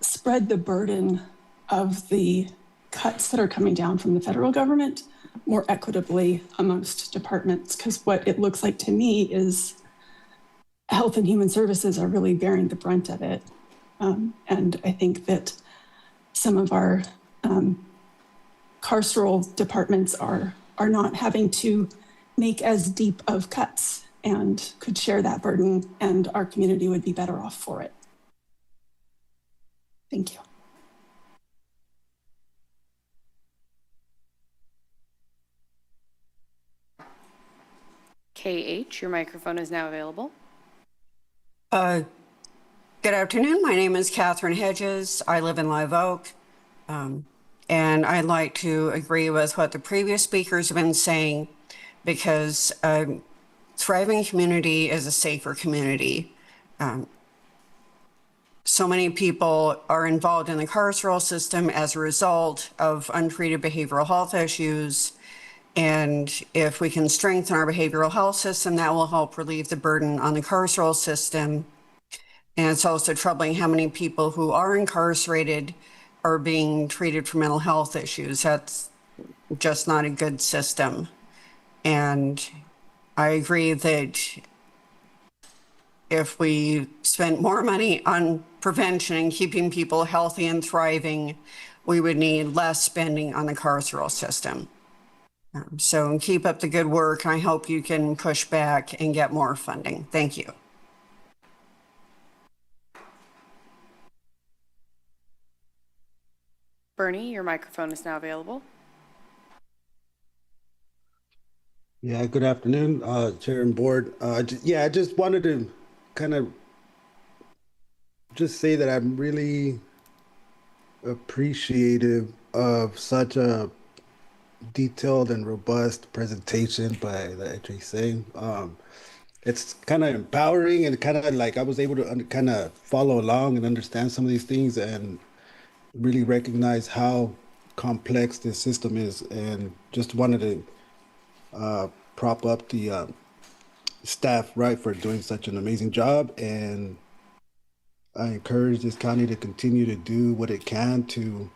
spread the burden of the cuts that are coming down from the federal government more equitably amongst departments, because what it looks like to me is Health and Human Services are really bearing the brunt of it. And I think that some of our carceral departments are not having to make as deep of cuts and could share that burden, and our community would be better off for it. Thank you. KH, your microphone is now available. Good afternoon. My name is Catherine Hedges. I live in Live Oak. And I'd like to agree with what the previous speakers have been saying, because a thriving community is a safer community. So many people are involved in the carceral system as a result of untreated behavioral health issues. And if we can strengthen our behavioral health system, that will help relieve the burden on the carceral system. And it's also troubling how many people who are incarcerated are being treated for mental health issues. That's just not a good system. And I agree that if we spent more money on prevention and keeping people healthy and thriving, we would need less spending on the carceral system. So keep up the good work. I hope you can push back and get more funding. Thank you. Bernie, your microphone is now available. Yeah, good afternoon, Chair and Board. I just wanted to kind of just say that I'm really appreciative of such a detailed and robust presentation by the HSA. It's kind of empowering, and kind of like I was able to kind of follow along and understand some of these things and really recognize how complex this system is, and just wanted to prop up the staff, right, for doing such an amazing job. And I encourage this county to continue to do what it can to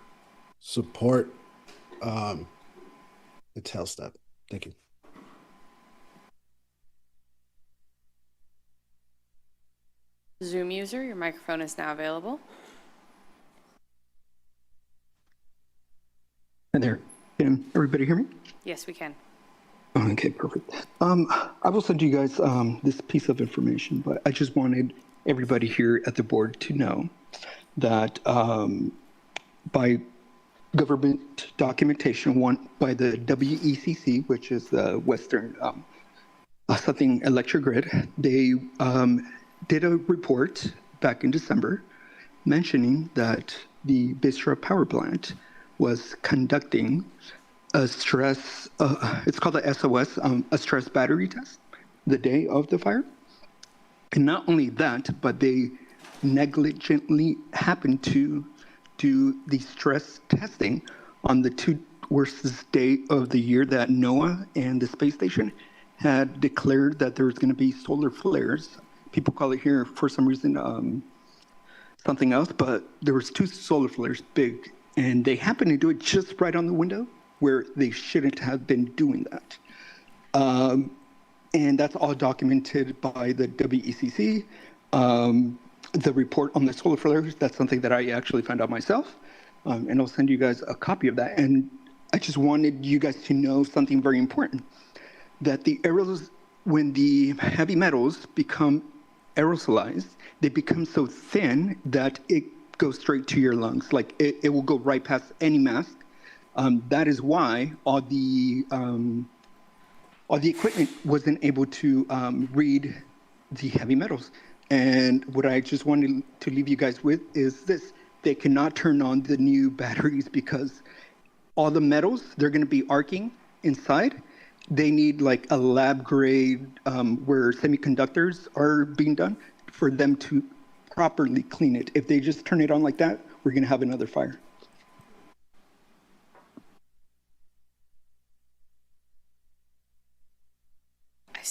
support its health staff. Thank you. Zoom user, your microphone is now available. Hi there. Can everybody hear me? Yes, we can. Okay, perfect. I will send you guys this piece of information, but I just wanted everybody here at the board to know that by government documentation, one by the WECC, which is the Western Something Electric Grid, they did a report back in December mentioning that the Bistro Power Plant was conducting a stress, it's called a SOS, a stress battery test, the day of the fire. And not only that, but they negligently happened to do the stress testing on the two worst day of the year that NOAA and the space station had declared that there was going to be solar flares. People call it here for some reason something else, but there was two solar flares, big, and they happened to do it just right on the window where they shouldn't have been doing that. And that's all documented by the WECC. The report on the solar flares, that's something that I actually found out myself. And I'll send you guys a copy of that. And I just wanted you guys to know something very important, that the aerosols, when the heavy metals become aerosolized, they become so thin that it goes straight to your lungs. Like it will go right past any mask. That is why all the equipment wasn't able to read the heavy metals. And what I just wanted to leave you guys with is this: they cannot turn on the new batteries because all the metals, they're going to be arcing inside. They need like a lab grade where semiconductors are being done for them to properly clean it. If they just turn it on like that, we're going to have another fire.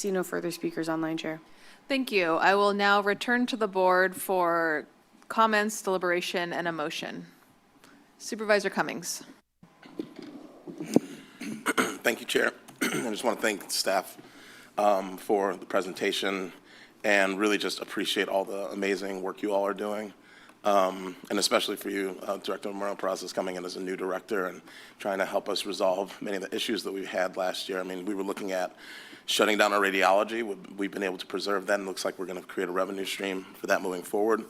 see no further speakers online, Chair. Thank you. I will now return to the board for comments, deliberation, and a motion. Supervisor Cummings. Thank you, Chair. I just want to thank staff for the presentation and really just appreciate all the amazing work you all are doing. And especially for you, Director Moreno-Peraza, coming in as a new director and trying to help us resolve many of the issues that we had last year. I mean, we were looking at shutting down our radiology. We've been able to preserve that, and it looks like we're going to create a revenue stream for that moving forward.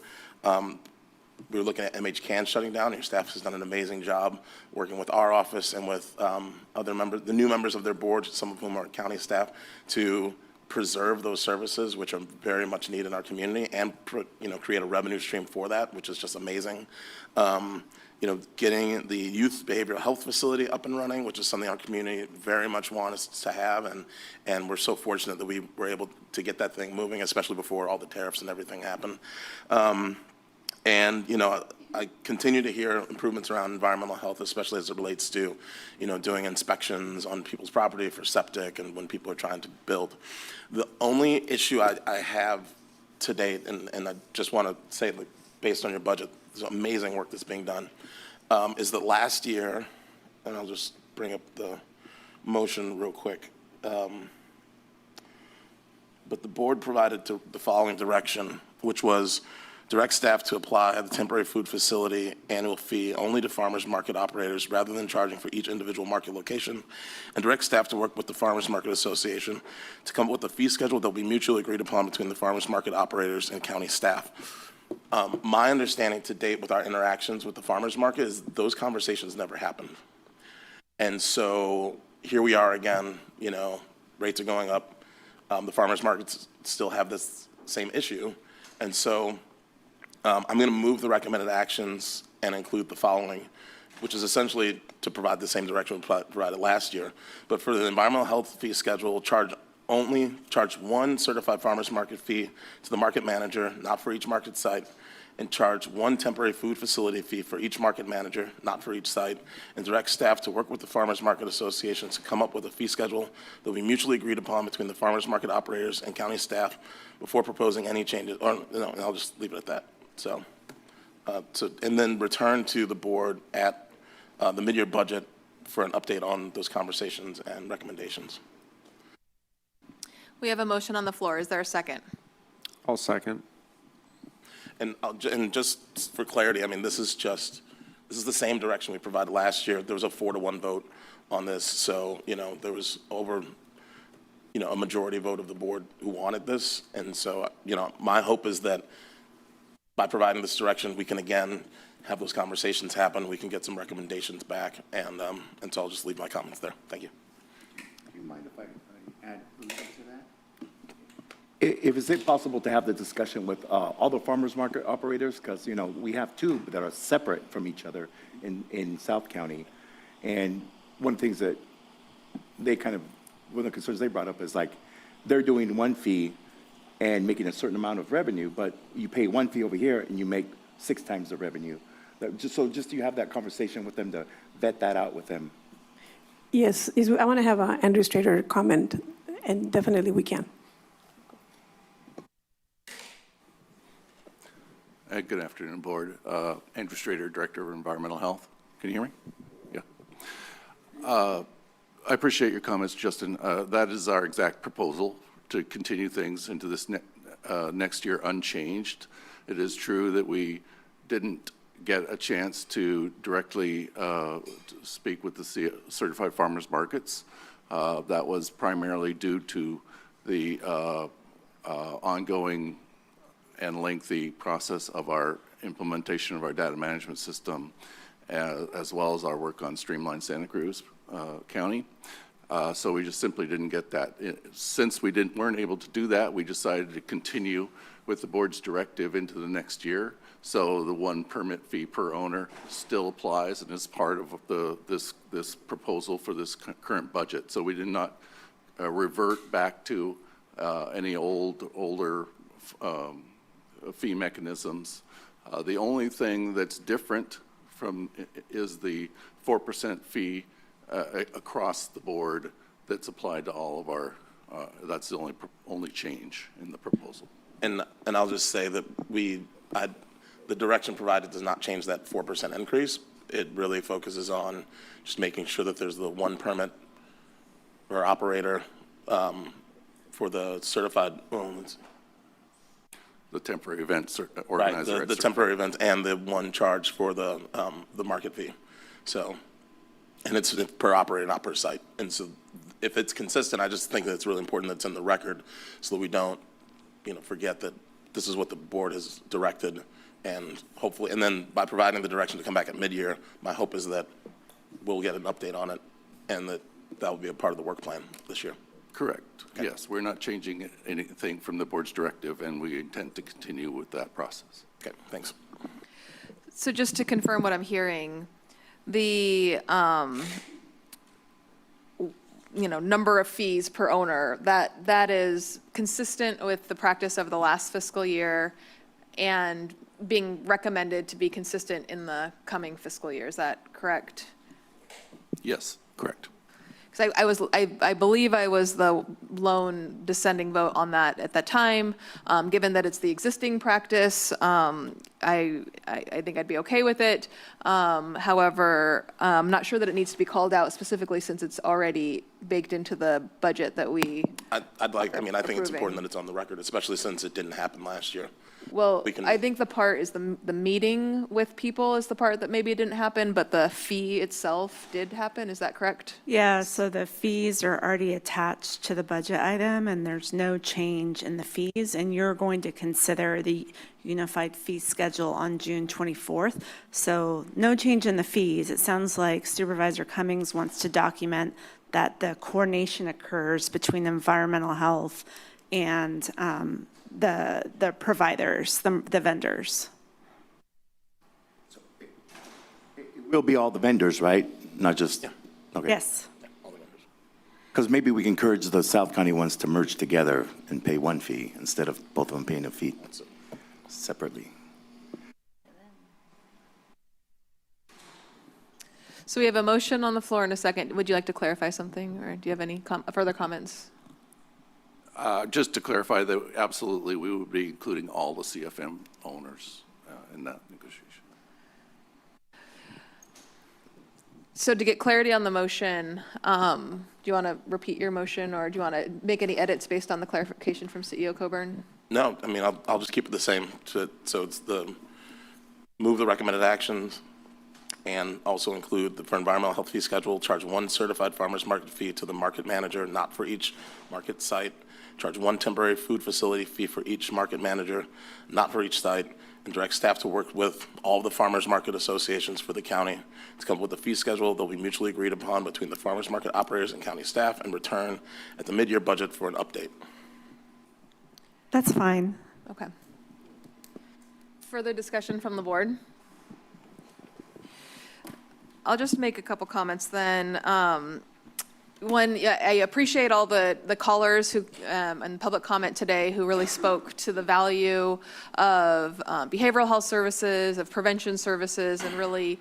We were looking at MHCAN shutting down. Your staff has done an amazing job working with our office and with other members, the new members of their board, some of whom are county staff, to preserve those services, which are very much needed in our community, and create a revenue stream for that, which is just amazing. Getting the youth behavioral health facility up and running, which is something our community very much wants to have, and we're so fortunate that we were able to get that thing moving, especially before all the tariffs and everything happened. I continue to hear improvements around environmental health, especially as it relates to, doing inspections on people's property for septic and when people are trying to build. The only issue I have to date, and I just want to say, based on your budget, there's amazing work that's being done, is that last year, and I'll just bring up the motion real quick, but the board provided the following direction, which was direct staff to apply the temporary food facility annual fee only to farmers market operators rather than charging for each individual market location, and direct staff to work with the Farmers Market Association to come up with a fee schedule that will be mutually agreed upon between the farmers market operators and county staff. My understanding to date with our interactions with the farmers market is those conversations never happened. And so here we are again, rates are going up. The farmers markets still have this same issue. And so I'm going to move the recommended actions and include the following, which is essentially to provide the same direction we provided last year. But for the environmental health fee schedule, charge one certified farmers market fee to the market manager, not for each market site, and charge one temporary food facility fee for each market manager, not for each site, and direct staff to work with the Farmers Market Association to come up with a fee schedule that will be mutually agreed upon between the farmers market operators and county staff before proposing any changes, or I'll just leave it at that. So, and then return to the board at the mid-year budget for an update on those conversations and recommendations. We have a motion on the floor. Is there a second? I'll second. And just for clarity, I mean, this is the same direction we provided last year. There was a 4-1 vote on this, so there was over a majority vote of the board who wanted this, and so my hope is that by providing this direction, we can again have those conversations happen. We can get some recommendations back, and so I'll just leave my comments there. Thank you. Do you mind if I add a little bit to that? Is it possible to have the discussion with all the farmers market operators? Because, we have two that are separate from each other in South County. And one of the things that one of the concerns they brought up is they're doing one fee and making a certain amount of revenue, but you pay one fee over here and you make 6 times the revenue. Just you have that conversation with them to vet that out with them. Yes, I want to have Andrew Strader comment, and definitely we can. Good afternoon, Board. Andrew Strader, Director of Environmental Health. Can you hear me? Yeah. I appreciate your comments, Justin. That is our exact proposal, to continue things into this next year unchanged. It is true that we didn't get a chance to directly speak with the certified farmers markets. That was primarily due to the ongoing and lengthy process of our implementation of our data management system, as well as our work on Streamline Santa Cruz County. So we just simply didn't get that. Since we weren't able to do that, we decided to continue with the board's directive into the next year. So the one permit fee per owner still applies and is part of this proposal for this current budget. So we did not revert back to any older fee mechanisms. The only thing that's different is the 4% fee across the board that's applied to all of That's the only change in the proposal. And I'll just say that the direction provided does not change that 4% increase. It really focuses on just making sure that there's the one permit or operator for the certified, the temporary event organizer. Right, the temporary event and the one charge for the market fee. So, and it's per operator, not per site. And so if it's consistent, I just think that it's really important that it's in the record so that we don't, forget that this is what the board has directed. And hopefully, and then by providing the direction to come back at mid-year, my hope is that we'll get an update on it and that will be a part of the work plan this year. Correct. Okay. Yes, we're not changing anything from the board's directive, and we intend to continue with that process. Okay, thanks. So just to confirm what I'm hearing, the number of fees per owner, that is consistent with the practice of the last fiscal year and being recommended to be consistent in the coming fiscal year. Is that correct? Yes, correct. Because I believe I was the lone dissenting vote on that at that time. Given that it's the existing practice, I think I'd be okay with it. However, I'm not sure that it needs to be called out specifically since it's already baked into the budget that we. I think it's important that it's on the record, especially since it didn't happen last year. Well, I think the part is the meeting with people is the part that maybe didn't happen, but the fee itself did happen. Is that correct? Yeah, so the fees are already attached to the budget item, and there's no change in the fees, and you're going to consider the unified fee schedule on June 24th. So no change in the fees. It sounds like Supervisor Cummings wants to document that the coordination occurs between environmental health and the providers, the vendors. So it will be all the vendors, right? Not just, okay. Yes. Because maybe we can encourage the South County ones to merge together and pay one fee instead of both of them paying a fee separately. So we have a motion on the floor in a second. Would you like to clarify something, or do you have any further comments? Just to clarify that absolutely we would be including all the CFM owners in that negotiation. So to get clarity on the motion, do you want to repeat your motion, or do you want to make any edits based on the clarification from CEO Coburn? No, I'll just keep it the same. So it's move the recommended actions and also include for environmental health fee schedule, charge one certified farmer's market fee to the market manager, not for each market site. Charge one temporary food facility fee for each market manager, not for each site, and direct staff to work with all the farmers market associations for the county to come up with a fee schedule that will be mutually agreed upon between the farmers market operators and county staff, and return at the mid-year budget for an update. That's fine. Okay. Further discussion from the board? I'll just make a couple comments then. I appreciate all the callers who and public comment today who really spoke to the value of behavioral health services, of prevention services, and really,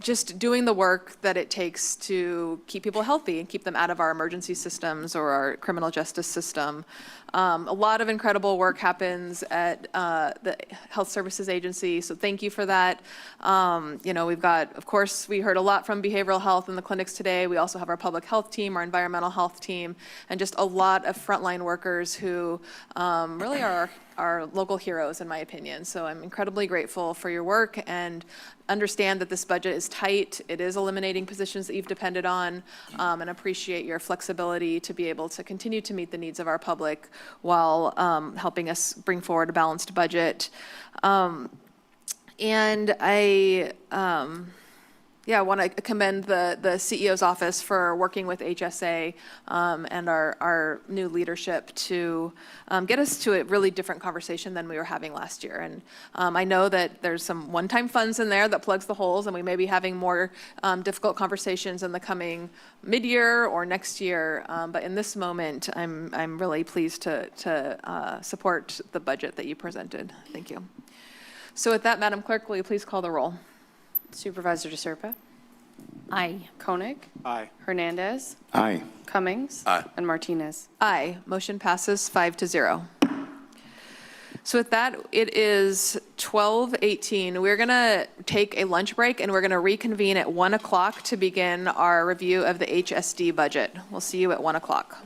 just doing the work that it takes to keep people healthy and keep them out of our emergency systems or our criminal justice system. A lot of incredible work happens at the Health Services Agency, so thank you for that. We've got, of course, we heard a lot from behavioral health in the clinics today. We also have our public health team, our environmental health team, and just a lot of frontline workers who really are our local heroes, in my opinion. So I'm incredibly grateful for your work and understand that this budget is tight. It is eliminating positions that you've depended on, and appreciate your flexibility to be able to continue to meet the needs of our public while helping us bring forward a balanced budget. And I want to commend the CEO's office for working with HSA and our new leadership to get us to a really different conversation than we were having last year. And I know that there's some one-time funds in there that plugs the holes, and we may be having more difficult conversations in the coming mid-year or next year. But in this moment, I'm really pleased to support the budget that you presented. Thank you. So with that, Madam Clerk, will you please call the roll? Supervisor DeSerpa? Aye. Koenig. Aye. Hernandez. Aye. Cummings. Aye. And Martinez. Aye. Motion passes 5-0. So with that, it is 12:18. We're going to take a lunch break and we're going to reconvene at 1 o'clock to begin our review of the HSD budget. We'll see you at 1 o'clock.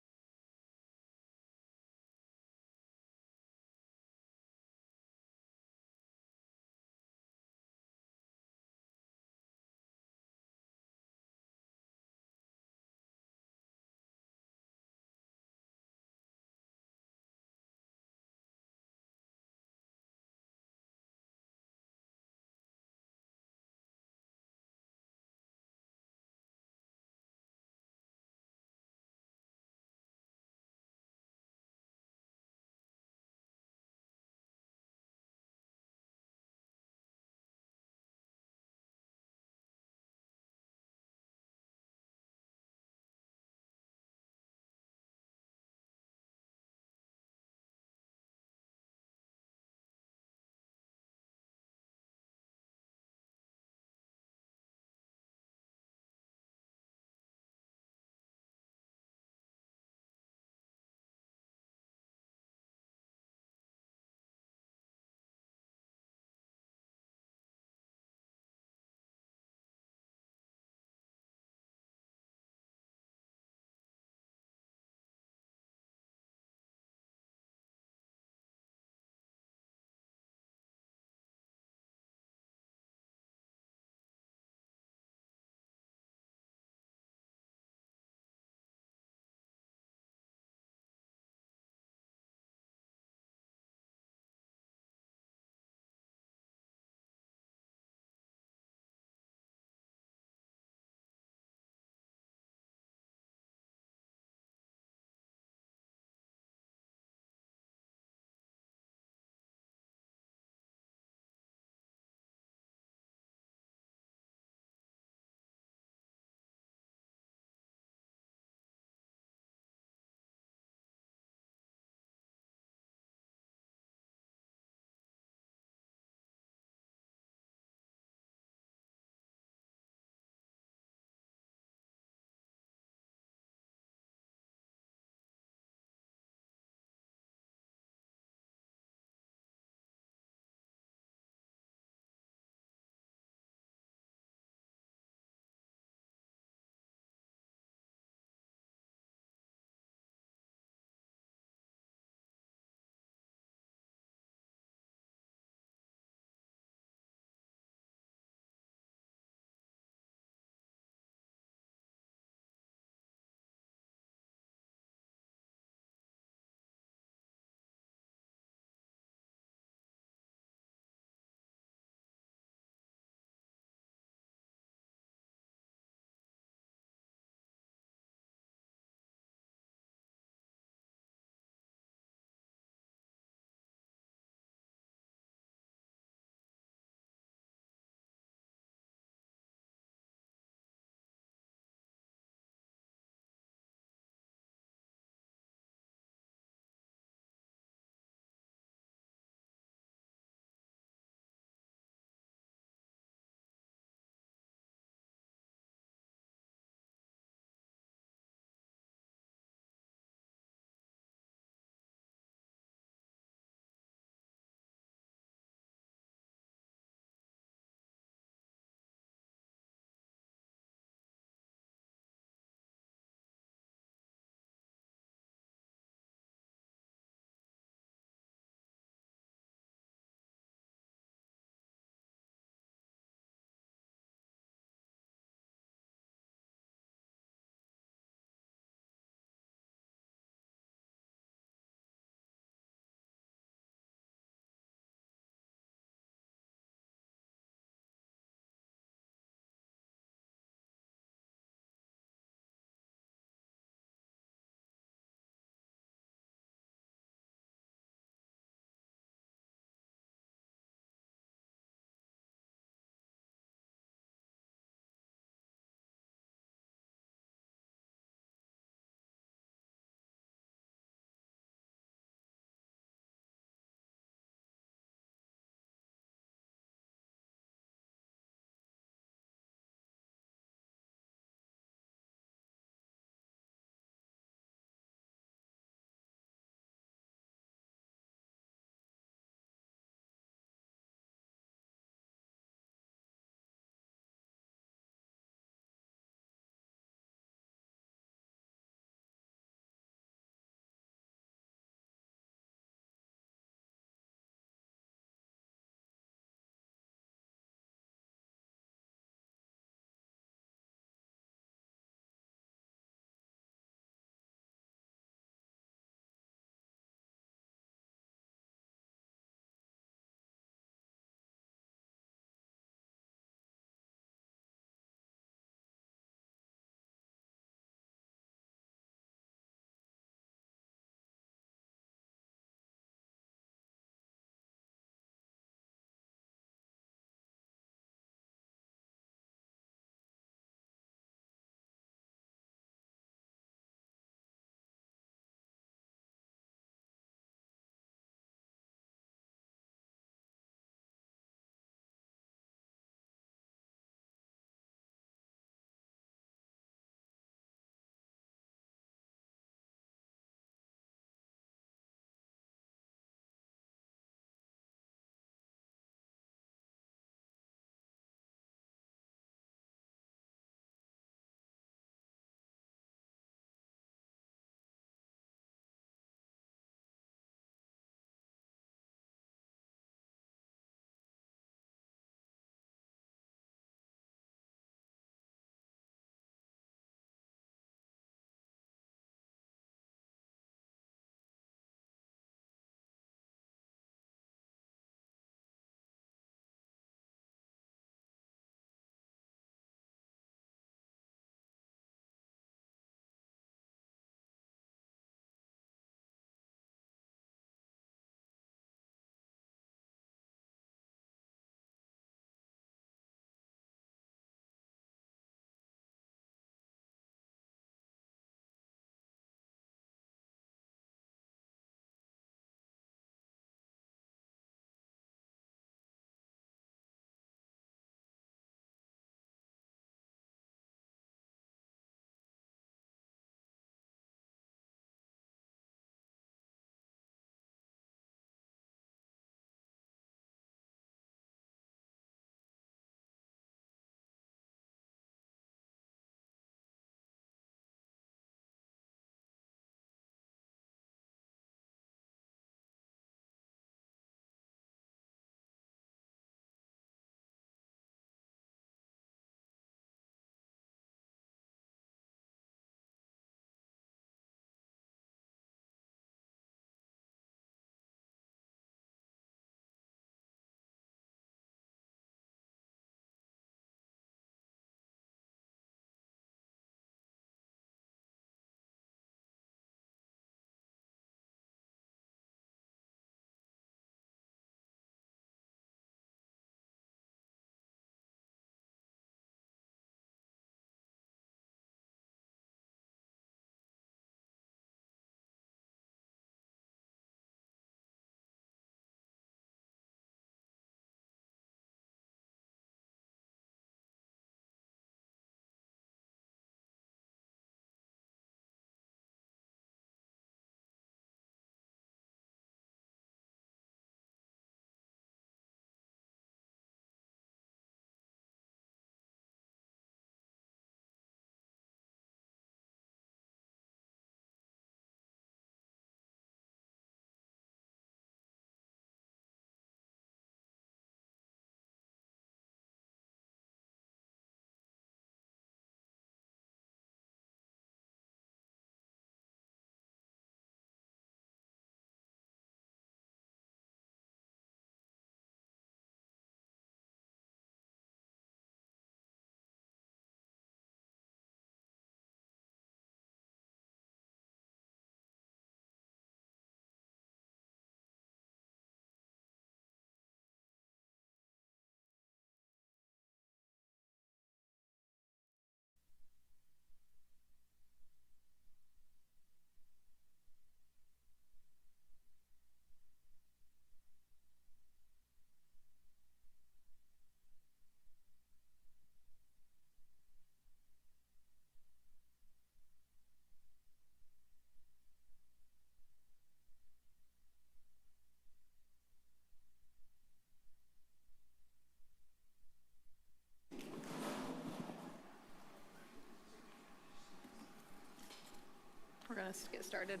want us to get started?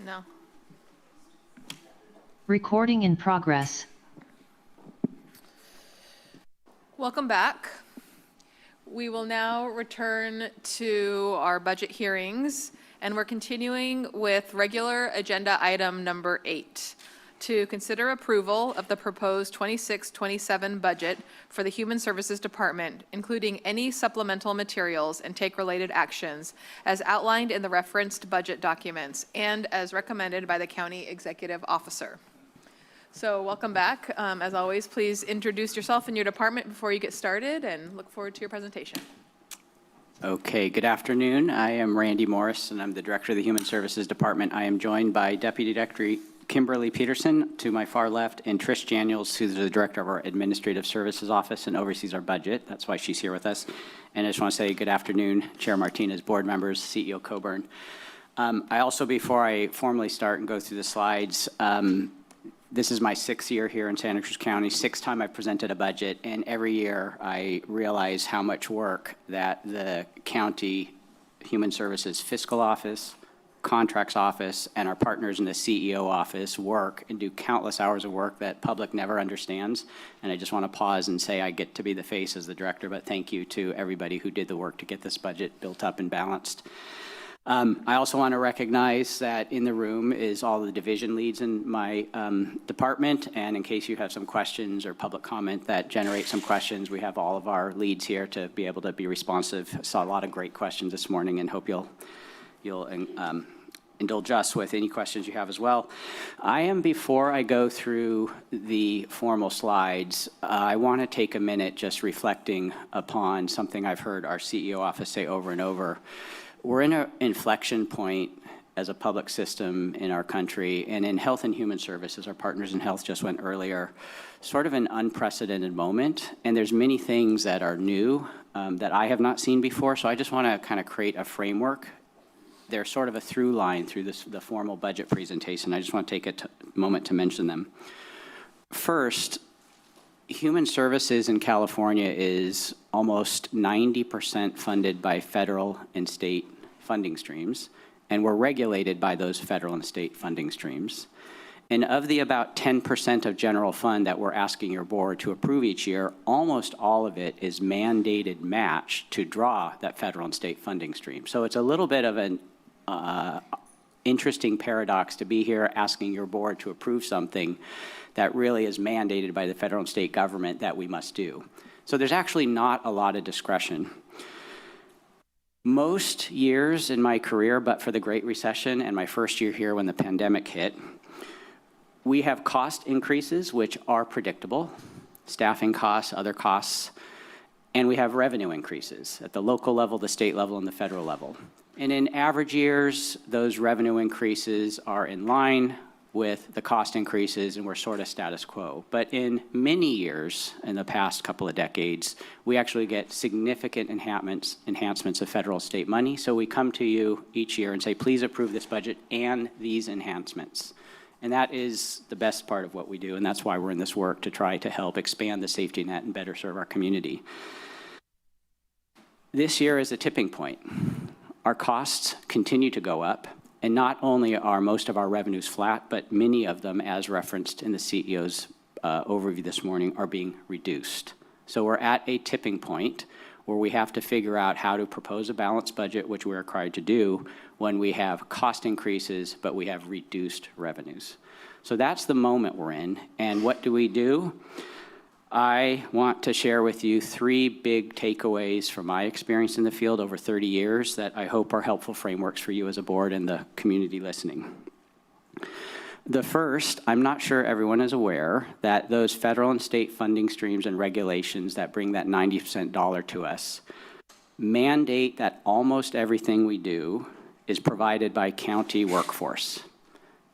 No. Recording in progress. Welcome back. We will now return to our budget hearings, and we're continuing with regular agenda item number 8, to consider approval of the proposed 26-27 budget for the Human Services Department, including any supplemental materials, and take related actions as outlined in the referenced budget documents and as recommended by the County Executive Officer. So welcome back. As always, please introduce yourself and your department before you get started, and look forward to your presentation. Okay, good afternoon. I am Randy Morris, and I'm the Director of the Human Services Department. I am joined by Deputy Director Kimberly Peterson to my far left, and Trish Daniels, who's the Director of our Administrative Services Office and oversees our budget. That's why she's here with us. And I just want to say good afternoon, Chair Martinez, board members, CEO Coburn. I also, before I formally start and go through the slides, this is my 6th year here in Santa Cruz County, 6th time I've presented a budget, and every year I realize how much work that the county Human Services Fiscal Office, Contracts Office, and our partners in the CEO office work and do countless hours of work that public never understands. And I just want to pause and say I get to be the face as the director, but thank you to everybody who did the work to get this budget built up and balanced. I also want to recognize that in the room is all the division leads in my department, and in case you have some questions or public comment that generate some questions, we have all of our leads here to be able to be responsive. I saw a lot of great questions this morning, and hope you'll indulge us with any questions you have as well. Before I go through the formal slides, I want to take a minute just reflecting upon something I've heard our CEO office say over and over. We're in an inflection point as a public system in our country, and in health and human services, our partners in health just went earlier, sort of an unprecedented moment, and there's many things that are new that I have not seen before, so I just want to kind of create a framework. There's sort of a through line through the formal budget presentation. I just want to take a moment to mention them. First, human services in California is almost 90% funded by federal and state funding streams, and we're regulated by those federal and state funding streams. And of the about 10% of general fund that we're asking your board to approve each year, almost all of it is mandated match to draw that federal and state funding stream. So it's a little bit of an interesting paradox to be here asking your board to approve something that really is mandated by the federal and state government that we must do. So there's actually not a lot of discretion. Most years in my career, but for the Great Recession and my first year here when the pandemic hit, we have cost increases which are predictable, staffing costs, other costs, and we have revenue increases at the local level, the state level, and the federal level. And in average years, those revenue increases are in line with the cost increases, and we're sort of status quo. But in many years, in the past couple of decades, we actually get significant enhancements of federal state money. So we come to you each year and say, please approve this budget and these enhancements. And that is the best part of what we do, and that's why we're in this work to try to help expand the safety net and better serve our community. This year is a tipping point. Our costs continue to go up. And not only are most of our revenues flat, but many of them, as referenced in the CEO's overview this morning, are being reduced. So we're at a tipping point where we have to figure out how to propose a balanced budget, which we're required to do when we have cost increases, but we have reduced revenues. So that's the moment we're in. And what do? I want to share with you 3 big takeaways from my experience in the field over 30 years that I hope are helpful frameworks for you as a board and the community listening. The first, I'm not sure everyone is aware that those federal and state funding streams and regulations that bring that 90% dollar to us mandate that almost everything we do is provided by county workforce.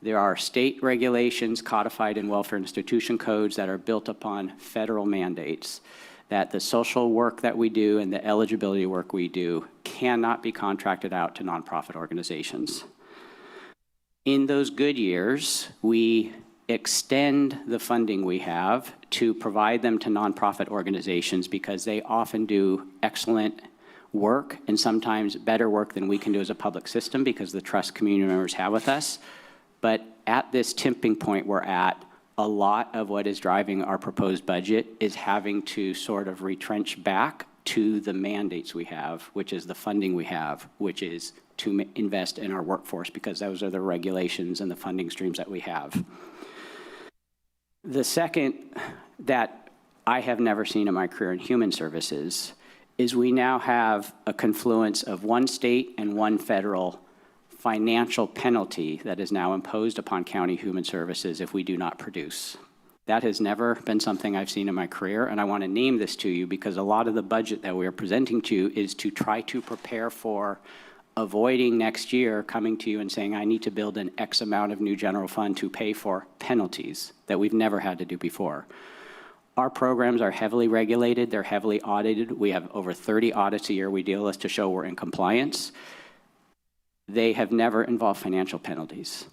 There are state regulations codified in welfare institution codes that are built upon federal mandates that the social work that we do and the eligibility work we do cannot be contracted out to nonprofit organizations. In those good years, we extend the funding we have to provide them to nonprofit organizations because they often do excellent work, and sometimes better work than we can do as a public system because of the trust community members have with us. But at this tipping point we're at, a lot of what is driving our proposed budget is having to sort of retrench back to the mandates we have, which is the funding we have, which is to invest in our workforce, because those are the regulations and the funding streams that we have. The second that I have never seen in my career in human services is we now have a confluence of one state and one federal financial penalty that is now imposed upon county human services if we do not produce. That has never been something I've seen in my career, and I want to name this to you because a lot of the budget that we are presenting to you is to try to prepare for avoiding next year coming to you and saying, I need to build an X amount of new general fund to pay for penalties that we've never had to do before. Our programs are heavily regulated, they're heavily audited. We have over 30 audits a year we deal with to show we're in compliance. They have never involved financial penalties.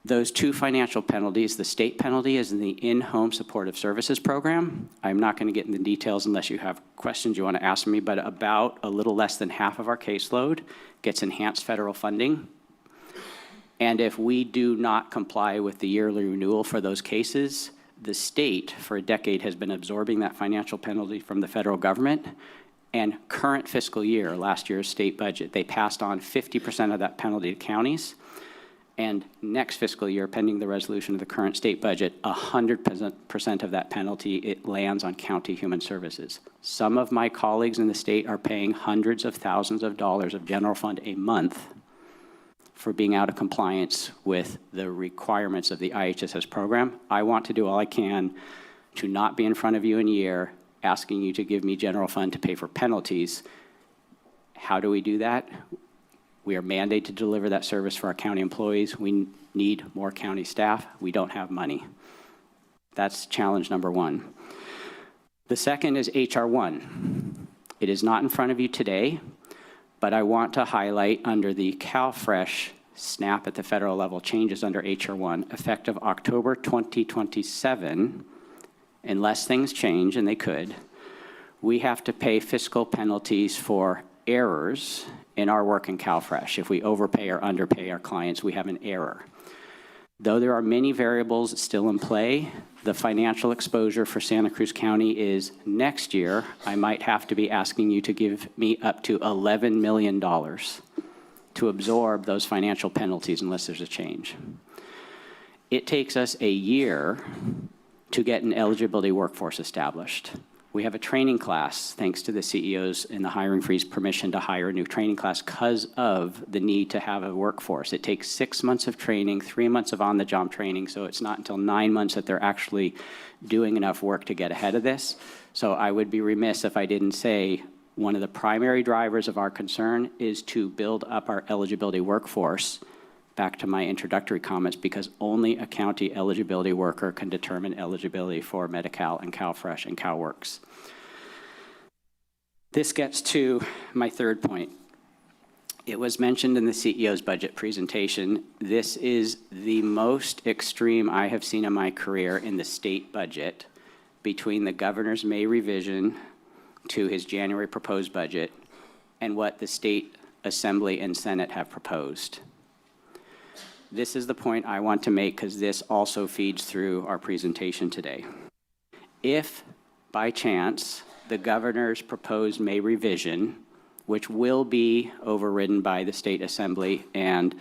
Those two financial penalties, the state penalty is in the in-home supportive services program. I'm not going to get into details unless you have questions you want to ask me, but about a little less than half of our caseload gets enhanced federal funding. And if we do not comply with the yearly renewal for those cases, the state for a decade has been absorbing that financial penalty from the federal government. And current fiscal year, last year's state budget, they passed on 50% of that penalty to counties. And next fiscal year, pending the resolution of the current state budget, 100% of that penalty, it lands on county human services. Some of my colleagues in the state are paying hundreds of thousands of dollars of general fund a month for being out of compliance with the requirements of the IHSS program. I want to do all I can to not be in front of you in a year asking you to give me general fund to pay for penalties. How do we do that? We are mandated to deliver that service for our county employees. We need more county staff. We don't have money. That's challenge number one. The second is HR 1. It is not in front of you today, but I want to highlight under the CalFresh SNAP at the federal level changes under HR 1, effective October 2027, unless things change, and they could, we have to pay fiscal penalties for errors in our work in CalFresh. If we overpay or underpay our clients, we have an error. Though there are many variables still in play, the financial exposure for Santa Cruz County is next year, I might have to be asking you to give me up to $11 million to absorb those financial penalties unless there's a change. It takes us a year to get an eligibility workforce established. We have a training class, thanks to the CEOs in the hiring freeze permission to hire a new training class because of the need to have a workforce. It takes 6 months of training, 3 months of on-the-job training, so it's not until 9 months that they're actually doing enough work to get ahead of this. So I would be remiss if I didn't say one of the primary drivers of our concern is to build up our eligibility workforce, back to my introductory comments, because only a county eligibility worker can determine eligibility for Medi-Cal and CalFresh and CalWorks. This gets to my third point. It was mentioned in the CEO's budget presentation. This is the most extreme I have seen in my career in the state budget between the governor's May revision to his January proposed budget and what the state assembly and Senate have proposed. This is the point I want to make because this also feeds through our presentation today. If, by chance, the governor's proposed May revision, which will be overridden by the State Assembly and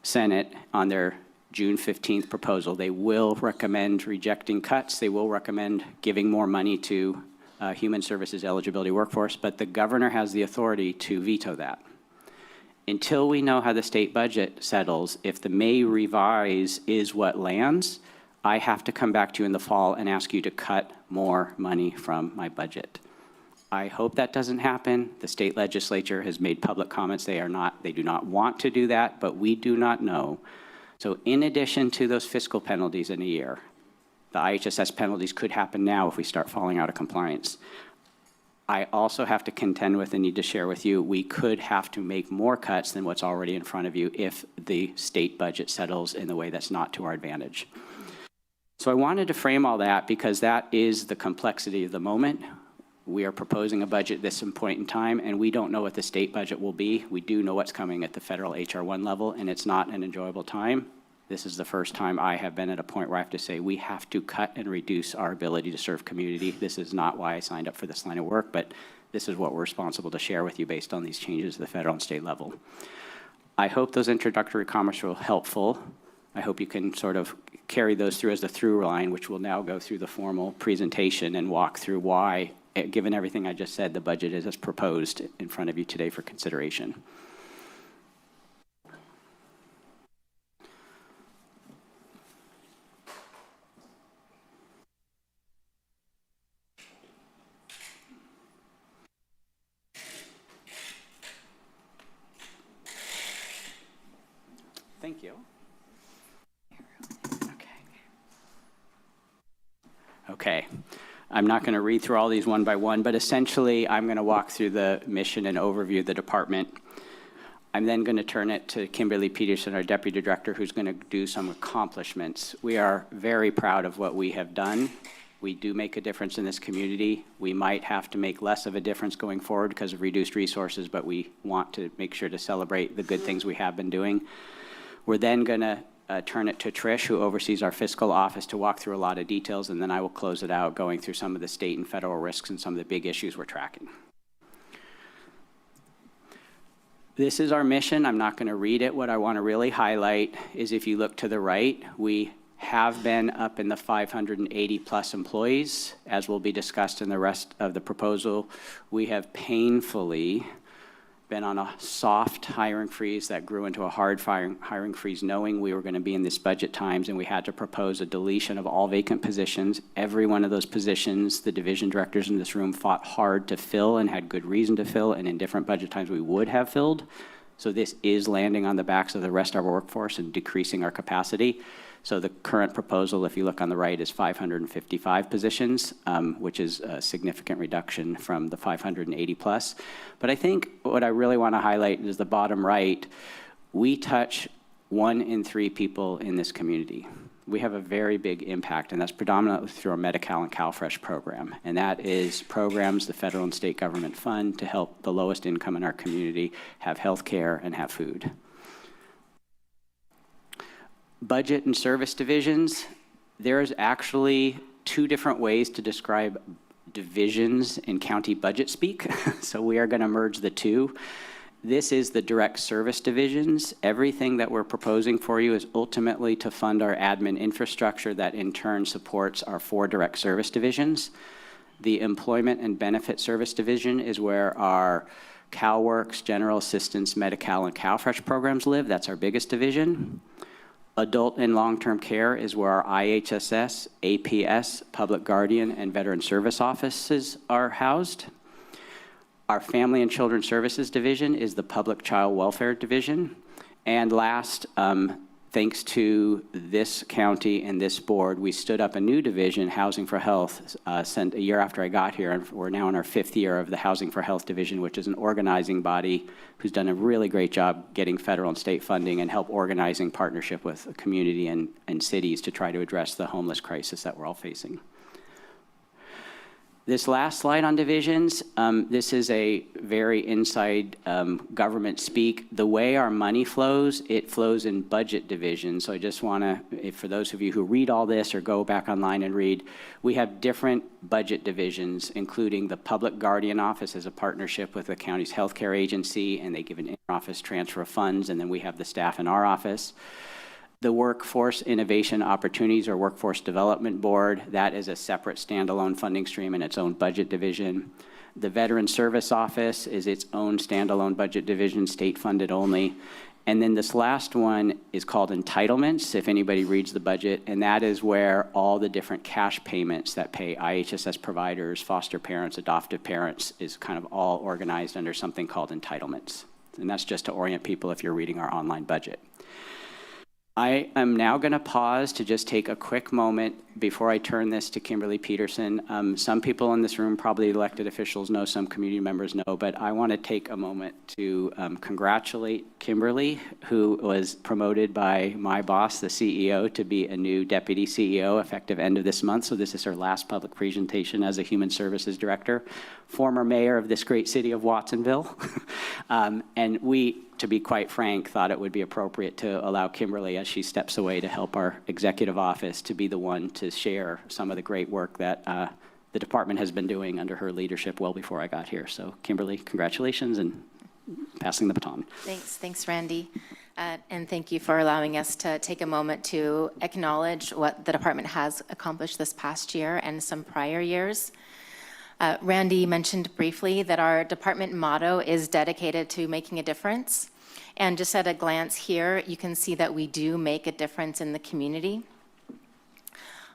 Senate on their June 15th proposal, they will recommend rejecting cuts. They will recommend giving more money to human services eligibility workforce, but the governor has the authority to veto that. Until we know how the state budget settles, if the May revise is what lands, I have to come back to you in the fall and ask you to cut more money from my budget. I hope that doesn't happen. The state legislature has made public comments they do not want to do that, but we do not know. So in addition to those fiscal penalties in a year, the IHSS penalties could happen now if we start falling out of compliance. I also have to contend with and need to share with you, we could have to make more cuts than what's already in front of you if the state budget settles in the way that's not to our advantage. So I wanted to frame all that because that is the complexity of the moment. We are proposing a budget at this point in time, and we don't know what the state budget will be. We do know what's coming at the federal HR1 level, and it's not an enjoyable time. This is the first time I have been at a point where I have to say we have to cut and reduce our ability to serve community. This is not why I signed up for this line of work, but this is what we're responsible to share with you based on these changes at the federal and state level. I hope those introductory comments were helpful. I hope you can sort of carry those through as the through line, which will now go through the formal presentation and walk through why, given everything I just said, the budget is as proposed in front of you today for consideration. Thank you. Okay. I'm not going to read through all these one by one, but essentially I'm going to walk through the mission and overview of the department. I'm then going to turn it to Kimberly Peterson, our Deputy Director, who's going to do some accomplishments. We are very proud of what we have done. We do make a difference in this community. We might have to make less of a difference going forward because of reduced resources, but we want to make sure to celebrate the good things we have been doing. We're then going to turn it to Trish, who oversees our fiscal office, to walk through a lot of details, and then I will close it out going through some of the state and federal risks and some of the big issues we're tracking. This is our mission. I'm not going to read it. What I want to really highlight is if you look to the right, we have been up in the 580 plus employees. As will be discussed in the rest of the proposal, we have painfully been on a soft hiring freeze that grew into a hard hiring freeze, knowing we were going to be in this budget times, and we had to propose a deletion of all vacant positions. Every one of those positions, the division directors in this room fought hard to fill and had good reason to fill, and in different budget times we would have filled. So this is landing on the backs of the rest of our workforce and decreasing our capacity. So the current proposal, if you look on the right, is 555 positions, which is a significant reduction from the 580 plus. But I think what I really want to highlight is the bottom right. We touch 1 in 3 people in this community. We have a very big impact, and that's predominantly through our Medi-Cal and CalFresh program. And that is programs the federal and state government fund to help the lowest income in our community have health care and have food. Budget and service divisions, there's actually 2 different ways to describe divisions in county budget speak. So we are going to merge the 2. This is the direct service divisions. Everything that we're proposing for you is ultimately to fund our admin infrastructure that in turn supports our 4 direct service divisions. The employment and benefit service division is where our CalWorks, General Assistance, Medi-Cal, and CalFresh programs live. That's our biggest division. Adult and long-term care is where our IHSS, APS, Public Guardian, and Veteran Service offices are housed. Our Family and Children Services Division is the Public Child Welfare Division. And last, thanks to this county and this board, we stood up a new division, Housing for Health, sent a year after I got here, and we're now in our 5th year of the Housing for Health Division, which is an organizing body who's done a really great job getting federal and state funding and help organizing partnership with the community and cities to try to address the homeless crisis that we're all facing. This last slide on divisions, this is a very inside government speak. The way our money flows, it flows in budget divisions. So I just want to, for those of you who read all this or go back online and read, we have different budget divisions, including the Public Guardian Office as a partnership with the county's healthcare agency, and they give an in-office transfer of funds, and then we have the staff in our office. The Workforce Innovation Opportunities or Workforce Development Board, that is a separate standalone funding stream in its own budget division. The Veteran Service Office is its own standalone budget division, state funded only. And then this last one is called entitlements, if anybody reads the budget, and that is where all the different cash payments that pay IHSS providers, foster parents, adoptive parents is kind of all organized under something called entitlements. And that's just to orient people if you're reading our online budget. I am now going to pause to just take a quick moment before I turn this to Kimberly Peterson. Some people in this room, probably elected officials know, some community members know, but I want to take a moment to congratulate Kimberly, who was promoted by my boss, the CEO, to be a new deputy CEO effective end of this month. So this is her last public presentation as a human services director. former mayor of this great city of Watsonville. And we, to be quite frank, thought it would be appropriate to allow Kimberly, as she steps away to help our executive office, to be the one to share some of the great work that the department has been doing under her leadership well before I got here. So Kimberly, congratulations, and passing the baton. Thanks, Randy. And thank you for allowing us to take a moment to acknowledge what the department has accomplished this past year and some prior years. Randy mentioned briefly that our department motto is dedicated to making a difference. And just at a glance here, you can see that we do make a difference in the community.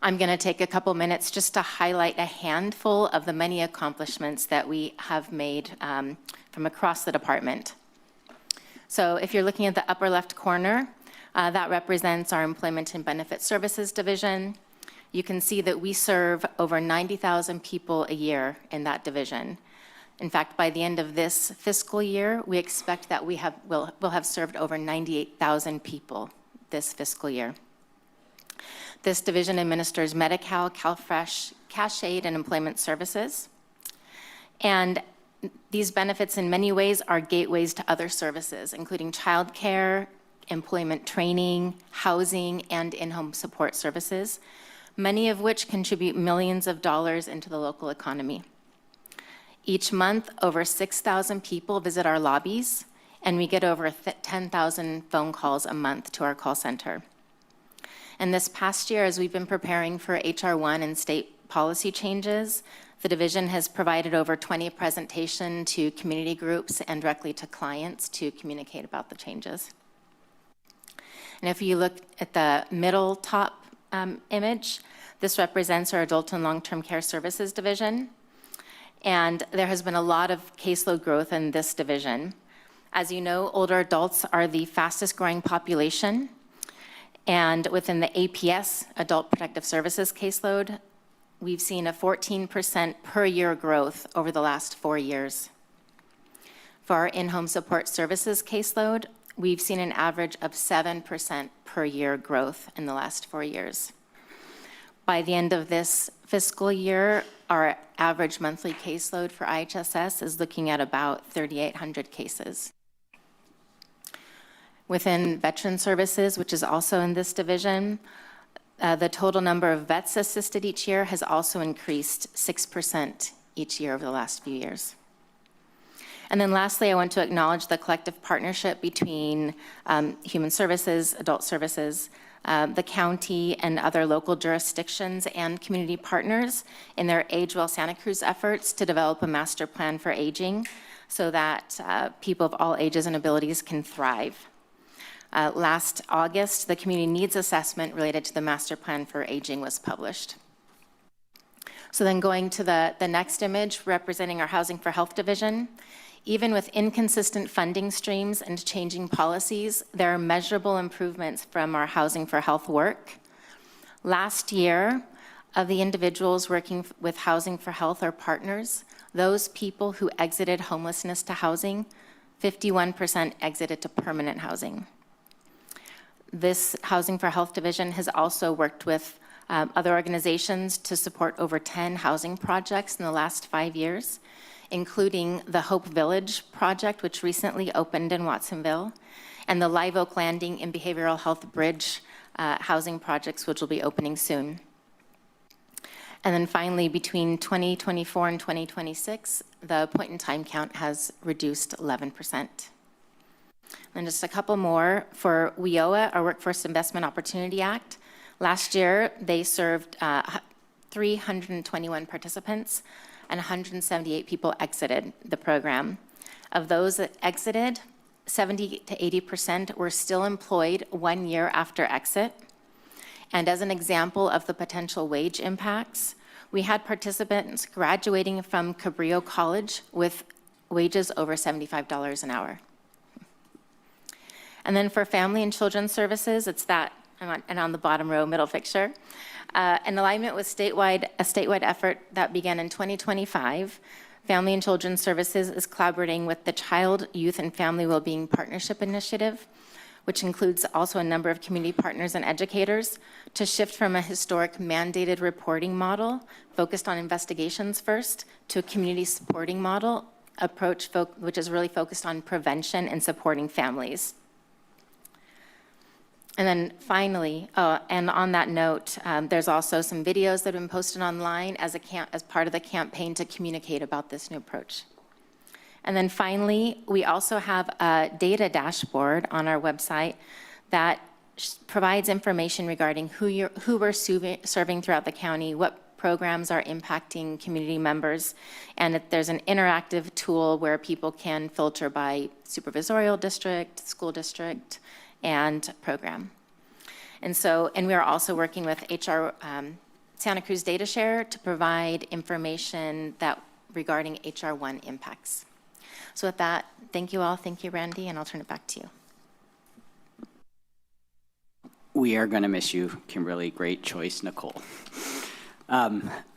I'm going to take a couple minutes just to highlight a handful of the many accomplishments that we have made from across the department. So if you're looking at the upper left corner, that represents our Employment and Benefit Services Division. You can see that we serve over 90,000 people a year in that division. In fact, by the end of this fiscal year, we expect that we'll have served over 98,000 people this fiscal year. This division administers Medi-Cal, CalFresh, Cash Aid, and employment services. And these benefits in many ways are gateways to other services, including childcare, employment training, housing, and in-home support services, many of which contribute millions of dollars into the local economy. Each month, over 6,000 people visit our lobbies, and we get over 10,000 phone calls a month to our call center. And this past year, as we've been preparing for HR1 and state policy changes, the division has provided over 20 presentations to community groups and directly to clients to communicate about the changes. And if you look at the middle top image, this represents our Adult and Long-Term Care Services Division. And there has been a lot of caseload growth in this division. As you know, older adults are the fastest growing population. And within the APS, Adult Protective Services caseload, we've seen a 14% per year growth over the last 4 years. For our in-home support services caseload, we've seen an average of 7% per year growth in the last 4 years. By the end of this fiscal year, our average monthly caseload for IHSS is looking at about 3,800 cases. Within Veteran Services, which is also in this division, the total number of vets assisted each year has also increased 6% each year over the last few years. And then lastly, I want to acknowledge the collective partnership between Human Services, Adult Services, the county, and other local jurisdictions and community partners in their Age Well Santa Cruz efforts to develop a master plan for aging so that people of all ages and abilities can thrive. Last August, the Community Needs Assessment related to the Master Plan for Aging was published. So then going to the next image, representing our Housing for Health division, even with inconsistent funding streams and changing policies, there are measurable improvements from our Housing for Health work. Last year, of the individuals working with Housing for Health or partners, those people who exited homelessness to housing, 51% exited to permanent housing. This Housing for Health division has also worked with other organizations to support over 10 housing projects in the last 5 years, including the Hope Village project, which recently opened in Watsonville, and the Live Oak Landing and Behavioral Health Bridge housing projects, which will be opening soon. And then finally, between 2024 and 2026, the point-in-time count has reduced 11%. And just a couple more for WIOA, our Workforce Investment Opportunity Act. Last year, they served 321 participants, and 178 people exited the program. Of those that exited, 70 to 80% were still employed 1 year after exit. And as an example of the potential wage impacts, we had participants graduating from Cabrillo College with wages over $75 an hour. And then for Family and Children's Services, it's that, and on the bottom row, middle picture. In alignment with a statewide effort that began in 2025, Family and Children's Services is collaborating with the Child, Youth, and Family Wellbeing Partnership Initiative, which includes also a number of community partners and educators, to shift from a historic mandated reporting model focused on investigations first to a community supporting model approach, which is really focused on prevention and supporting families. And then finally, and on that note, there's also some videos that have been posted online as part of the campaign to communicate about this new approach. And then finally, we also have a data dashboard on our website that provides information regarding who we're serving throughout the county, what programs are impacting community members, and there's an interactive tool where people can filter by supervisorial district, school district, and program. And we are also working with Santa Cruz Data Share to provide information regarding HR1 impacts. So with that, thank you all. Thank you, Randy, and I'll turn it back to you. We are going to miss you, Kimberly. Great choice, Nicole.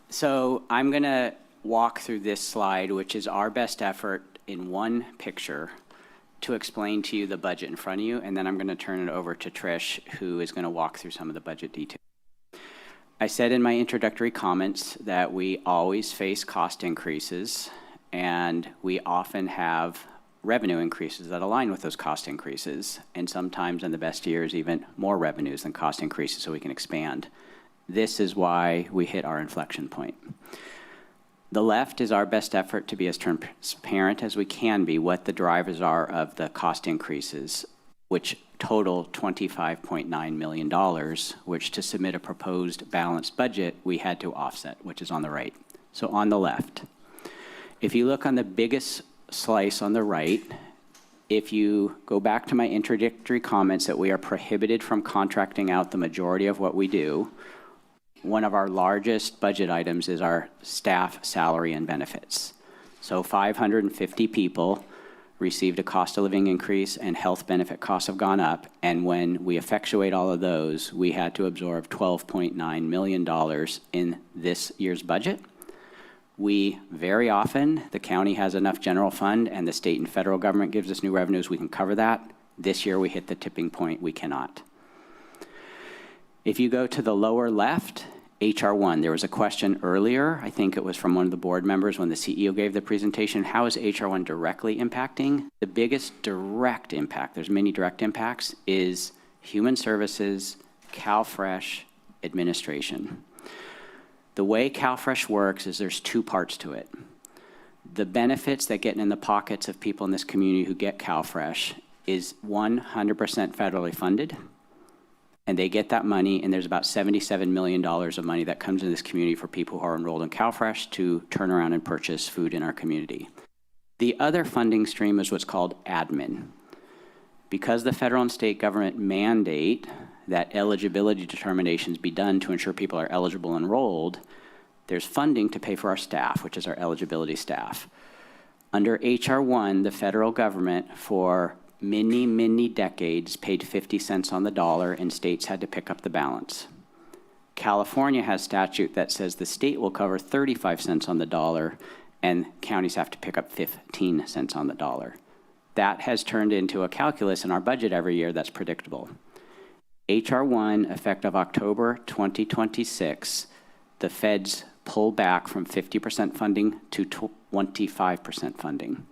So I'm going to walk through this slide, which is our best effort in one picture to explain to you the budget in front of you, and then I'm going to turn it over to Trish, who is going to walk through some of the budget details. I said in my introductory comments that we always face cost increases, and we often have revenue increases that align with those cost increases, and sometimes in the best years, even more revenues than cost increases so we can expand. This is why we hit our inflection point. The left is our best effort to be as transparent as we can be what the drivers are of the cost increases, which total $25.9 million, which to submit a proposed balanced budget, we had to offset, which is on the right. So on the left, if you look on the biggest slice on the right, if you go back to my introductory comments that we are prohibited from contracting out the majority of what we do, one of our largest budget items is our staff salary and benefits. So 550 people received a cost of living increase and health benefit costs have gone up. And when we effectuate all of those, we had to absorb $12.9 million in this year's budget. We very often, the county has enough general fund and the state and federal government gives us new revenues, we can cover that. This year we hit the tipping point, we cannot. If you go to the lower left, HR1, there was a question earlier, I think it was from one of the board members when the CEO gave the presentation, how is HR1 directly impacting? The biggest direct impact, there's many direct impacts, is human services, CalFresh, administration. The way CalFresh works is there's two parts to it. The benefits that get in the pockets of people in this community who get CalFresh is 100% federally funded. And they get that money, and there's about $77 million of money that comes in this community for people who are enrolled in CalFresh to turn around and purchase food in our community. The other funding stream is what's called admin. Because the federal and state government mandate that eligibility determinations be done to ensure people are eligible and enrolled, there's funding to pay for our staff, which is our eligibility staff. Under HR1, the federal government for many decades paid 50 cents on the dollar and states had to pick up the balance. California has statute that says the state will cover 35 cents on the dollar and counties have to pick up 15 cents on the dollar. That has turned into a calculus in our budget every year that's predictable. HR1, effective October 2026, the feds pull back from 50% funding to 25% funding.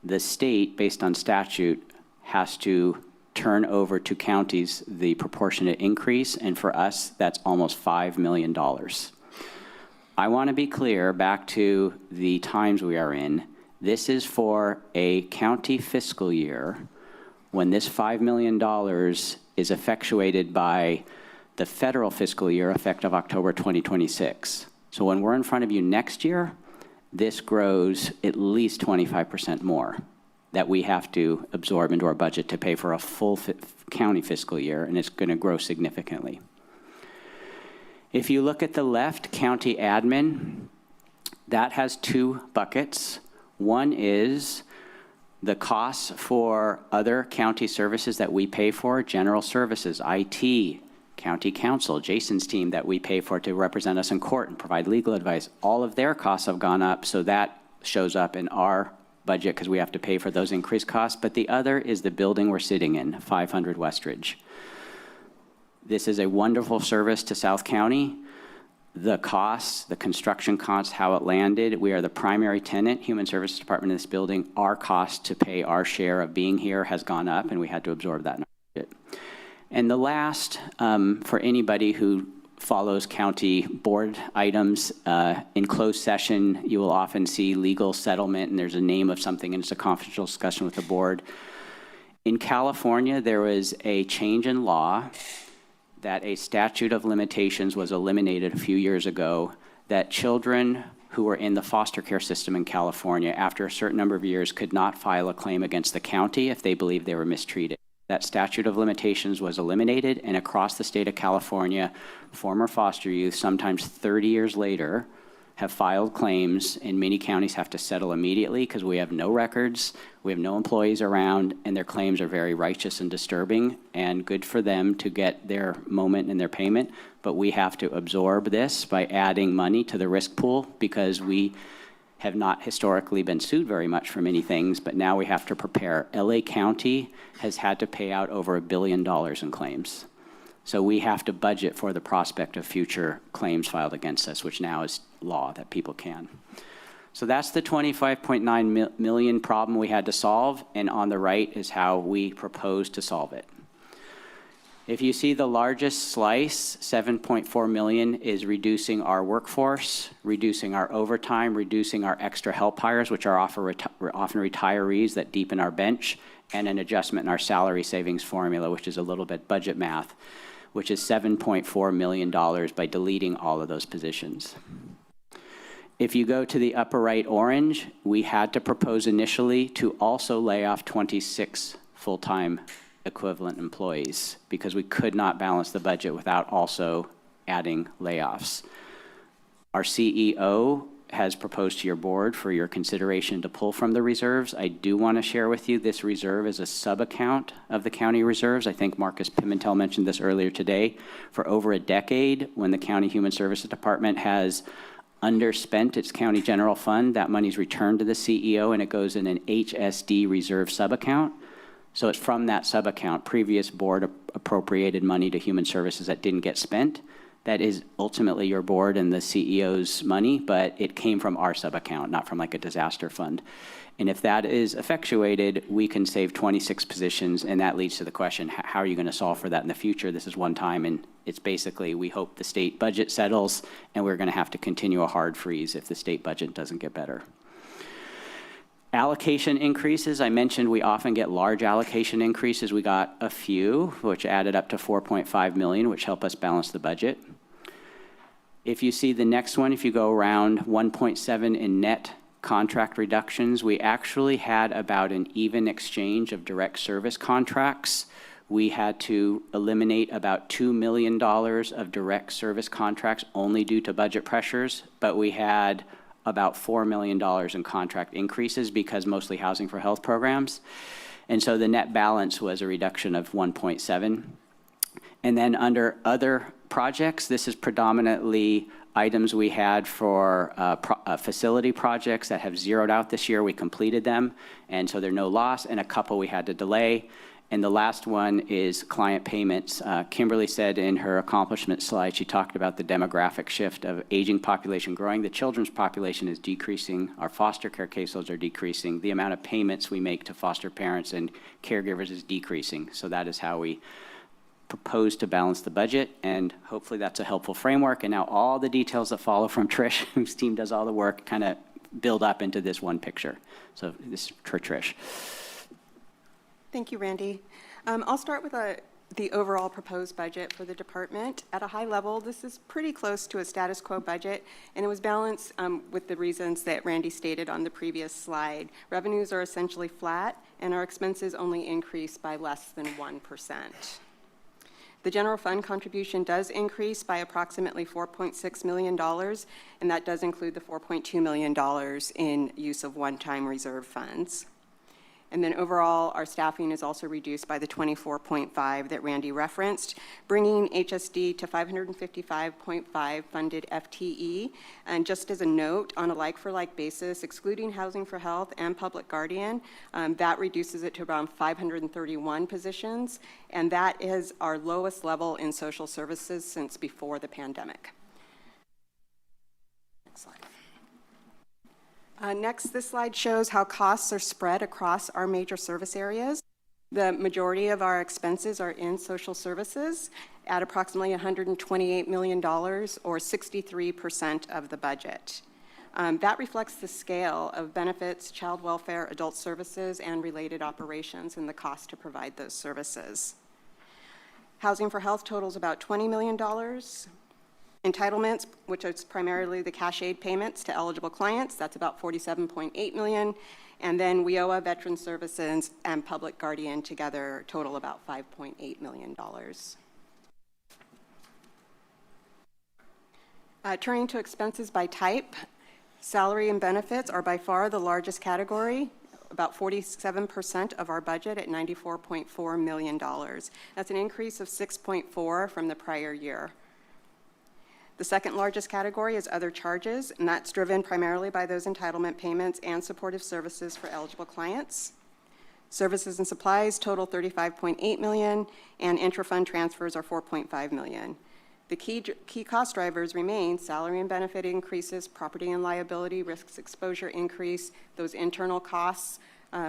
The state, based on statute, has to turn over to counties the proportionate increase, and for us, that's almost $5 million. I want to be clear, back to the times we are in, this is for a county fiscal year when this $5 million is effectuated by the federal fiscal year effective October 2026. So when we're in front of you next year, this grows at least 25% more that we have to absorb into our budget to pay for a full county fiscal year, and it's going to grow significantly. If you look at the left, county admin, that has two buckets. One is the costs for other county services that we pay for, general services, IT, county council, Jason's team that we pay for to represent us in court and provide legal advice. All of their costs have gone up, so that shows up in our budget because we have to pay for those increased costs, but the other is the building we're sitting in, 500 Westridge. This is a wonderful service to South County. The costs, the construction costs, how it landed, we are the primary tenant, Human Services Department in this building. Our cost to pay our share of being here has gone up, and we had to absorb that in our budget. And the last, for anybody who follows county board items, in closed session, you will often see legal settlement, and there's a name of something, and it's a confidential discussion with the board. In California, there was a change in law that a statute of limitations was eliminated a few years ago, that children who were in the foster care system in California, after a certain number of years, could not file a claim against the county if they believed they were mistreated. That statute of limitations was eliminated, and across the state of California, former foster youth, sometimes 30 years later, have filed claims, and many counties have to settle immediately because we have no records, we have no employees around, and their claims are very righteous and disturbing, and good for them to get their moment and their payment. But we have to absorb this by adding money to the risk pool because we have not historically been sued very much for many things, but now we have to prepare. LA County has had to pay out over $1 billion in claims. So we have to budget for the prospect of future claims filed against us, which now is law that people can. So that's the $25.9 million problem we had to solve, and on the right is how we propose to solve it. If you see the largest slice, $7.4 million, is reducing our workforce, reducing our overtime, reducing our extra help hires, which are often retirees that deepen our bench, and an adjustment in our salary savings formula, which is a little bit budget math, which is $7.4 million by deleting all of those positions. If you go to the upper right orange, we had to propose initially to also lay off 26 full-time equivalent employees because we could not balance the budget without also adding layoffs. Our CEO has proposed to your board for your consideration to pull from the reserves. I do want to share with you this reserve is a sub-account of the county reserves. I think Marcus Pimentel mentioned this earlier today. For over a decade, when the County Human Services Department has underspent its county general fund, that money's returned to the CEO and it goes in an HSD reserve sub-account. So it's from that sub-account. Previous board appropriated money to human services that didn't get spent. That is ultimately your board and the CEO's money, but it came from our sub-account, not from like a disaster fund. And if that is effectuated, we can save 26 positions, and that leads to the question, how are you going to solve for that in the future? This is one time, and it's basically, we hope the state budget settles, and we're going to have to continue a hard freeze if the state budget doesn't get better. Allocation increases, I mentioned we often get large allocation increases. We got a few, which added up to $4.5 million, which help us balance the budget. If you see the next one, if you go around 1.7 in net contract reductions, we actually had about an even exchange of direct service contracts. We had to eliminate about $2 million of direct service contracts only due to budget pressures, but we had about $4 million in contract increases because mostly housing for health programs. And so the net balance was a reduction of 1.7. And then under other projects, this is predominantly items we had for facility projects that have zeroed out this year. We completed them, and so there's no loss, and a couple we had to delay. And the last one is client payments. Kimberly said in her accomplishment slide, she talked about the demographic shift of aging population growing. The children's population is decreasing. Our foster care caseloads are decreasing. The amount of payments we make to foster parents and caregivers is decreasing. So that is how we propose to balance the budget, and hopefully that's a helpful framework. And now all the details that follow from Trish, whose team does all the work, kind of build up into this one picture. So this is for Trish. Thank you, Randy. I'll start with the overall proposed budget for the department. At a high level, this is pretty close to a status quo budget, and it was balanced with the reasons that Randy stated on the previous slide. Revenues are essentially flat, and our expenses only increase by less than 1%. The general fund contribution does increase by approximately $4.6 million, and that does include the $4.2 million in use of one-time reserve funds. And then overall, our staffing is also reduced by the 24.5 that Randy referenced, bringing HSD to 555.5 funded FTE. And just as a note, on a like-for-like basis, excluding Housing for Health and Public Guardian, that reduces it to around 531 positions, and that is our lowest level in social services since before the pandemic. Next slide. Next, this slide shows how costs are spread across our major service areas. The majority of our expenses are in social services at approximately $128 million, or 63% of the budget. That reflects the scale of benefits, child welfare, adult services, and related operations, and the cost to provide those services. Housing for Health totals about $20 million. Entitlements, which is primarily the cash aid payments to eligible clients, that's about $47.8 million. And then WIOA, Veteran Services, and Public Guardian together total about $5.8 million. Turning to expenses by type, salary and benefits are by far the largest category, about 47% of our budget at $94.4 million. That's an increase of 6.4 from the prior year. The second largest category is other charges, and that's driven primarily by those entitlement payments and supportive services for eligible clients. Services and supplies total $35.8 million, and intra-fund transfers are $4.5 million. The key cost drivers remain salary and benefit increases, property and liability risks exposure increase, those internal costs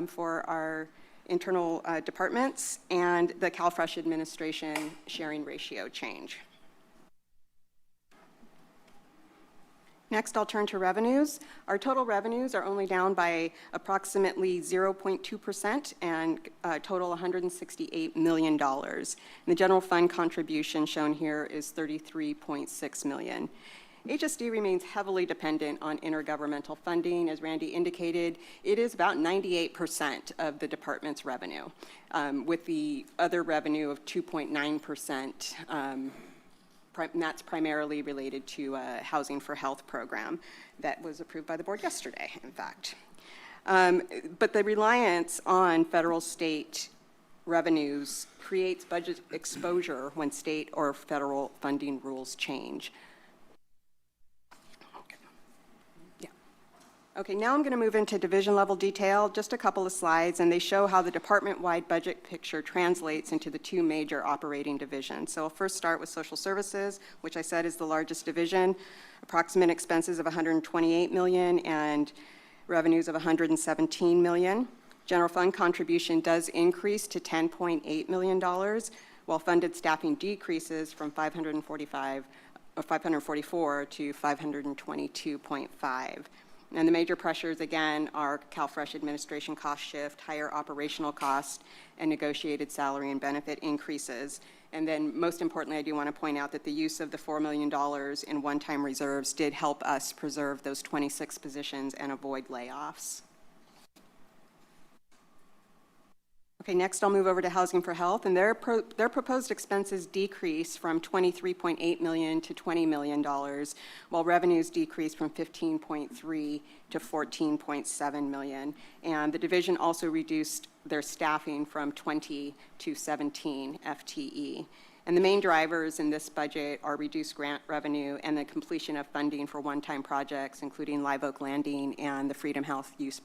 for our internal departments, and the CalFresh administration sharing ratio change. Next, I'll turn to revenues. Our total revenues are only down by approximately 0.2% and total $168 million. And the general fund contribution shown here is $33.6 million. HSD remains heavily dependent on intergovernmental funding. As Randy indicated, it is about 98% of the department's revenue, with the other revenue of 2.9%. And that's primarily related to a Housing for Health program that was approved by the board yesterday, in fact. But the reliance on federal state revenues creates budget exposure when state or federal funding rules change. Okay, now I'm going to move into division level detail, just a couple of slides, and they show how the department-wide budget picture translates into the two major operating divisions. So I'll first start with social services, which I said is the largest division, approximate expenses of $128 million and revenues of $117 million. General fund contribution does increase to $10.8 million, while funded staffing decreases from 544 to 522.5. And the major pressures, again, are CalFresh administration cost shift, higher operational cost, and negotiated salary and benefit increases. And then, most importantly, I do want to point out that the use of the $4 million in one-time reserves did help us preserve those 26 positions and avoid layoffs. Okay, next I'll move over to Housing for Health, and their proposed expenses decrease from $23.8 million to $20 million, while revenues decrease from $15.3 to $14.7 million. And the division also reduced their staffing from 20 to 17 FTE. And the main drivers in this budget are reduced grant revenue and the completion of funding for one-time projects, including Live Oak Landing and the Freedom House Youth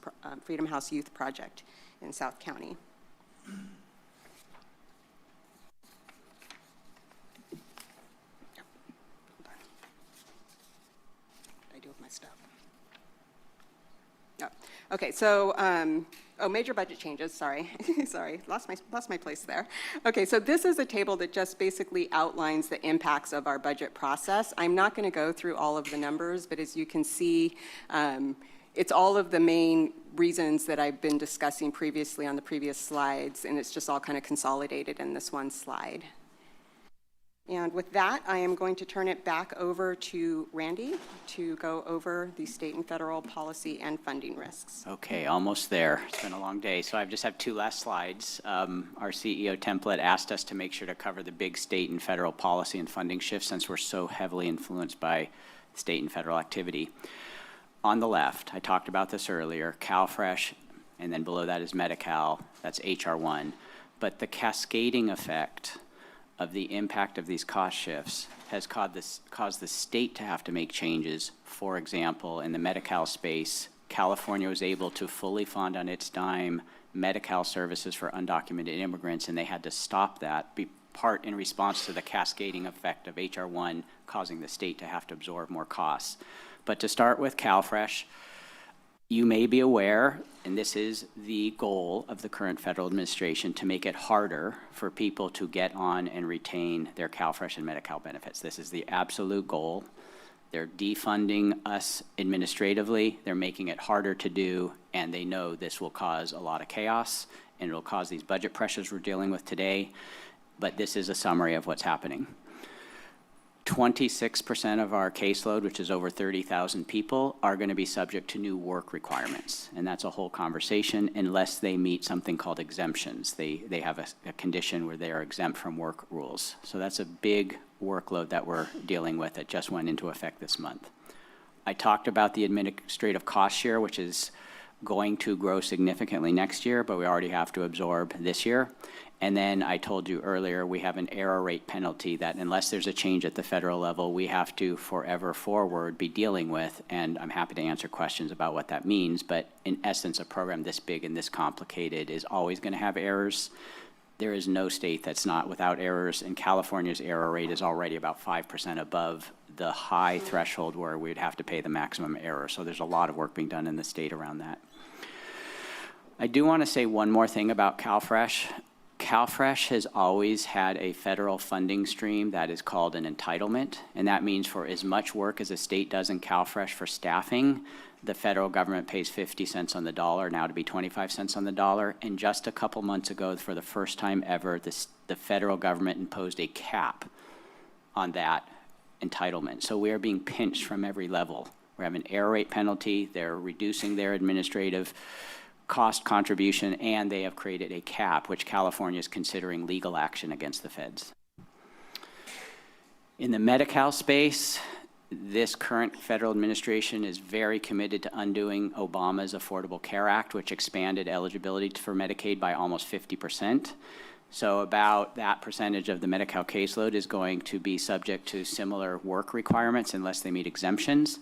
Project in South County. What do I do with my stuff? Oh. Okay, so major budget changes. Sorry, lost my place there. Okay, so this is a table that just basically outlines the impacts of our budget process. I'm not going to go through all of the numbers, but as you can see, it's all of the main reasons that I've been discussing previously on the previous slides, and it's just all kind of consolidated in this one slide. And with that, I am going to turn it back over to Randy to go over the state and federal policy and funding risks. Okay, almost there. It's been a long day, so I just have two last slides. Our CEO template asked us to make sure to cover the big state and federal policy and funding shifts since we're so heavily influenced by state and federal activity. On the left, I talked about this earlier, CalFresh and then below that is Medi-Cal, that's HR1. But the cascading effect of the impact of these cost shifts has caused the state to have to make changes. For example, in the Medi-Cal space, California was able to fully fund on its dime Medi-Cal services for undocumented immigrants, and they had to stop that, part in response to the cascading effect of HR1 causing the state to have to absorb more costs. But to start with CalFresh, you may be aware, and this is the goal of the current federal administration, to make it harder for people to get on and retain their CalFresh and Medi-Cal benefits. This is the absolute goal. They're defunding us administratively, they're making it harder to do, and they know this will cause a lot of chaos, and it'll cause these budget pressures we're dealing with today. But this is a summary of what's happening. 26% of our caseload, which is over 30,000 people, are going to be subject to new work requirements. And that's a whole conversation unless they meet something called exemptions. They have a condition where they are exempt from work rules. So that's a big workload that we're dealing with that just went into effect this month. I talked about the administrative cost share, which is going to grow significantly next year, but we already have to absorb this year. And then I told you earlier, we have an error rate penalty that unless there's a change at the federal level, we have to forever forward be dealing with. And I'm happy to answer questions about what that means. But in essence, a program this big and this complicated is always going to have errors. There is no state that's not without errors, and California's error rate is already about 5% above the high threshold where we'd have to pay the maximum error. So there's a lot of work being done in the state around that. I do want to say one more thing about CalFresh. CalFresh has always had a federal funding stream that is called an entitlement, and that means for as much work as a state does in CalFresh for staffing, the federal government pays 50 cents on the dollar, now to be 25 cents on the dollar. And just a couple months ago, for the first time ever, the federal government imposed a cap on that entitlement. So we are being pinched from every level. We have an error rate penalty, they're reducing their administrative cost contribution, and they have created a cap, which California is considering legal action against the feds. In the Medi-Cal space, this current federal administration is very committed to undoing Obama's Affordable Care Act, which expanded eligibility for Medicaid by almost 50%. So about that percentage of the Medi-Cal caseload is going to be subject to similar work requirements unless they meet exemptions.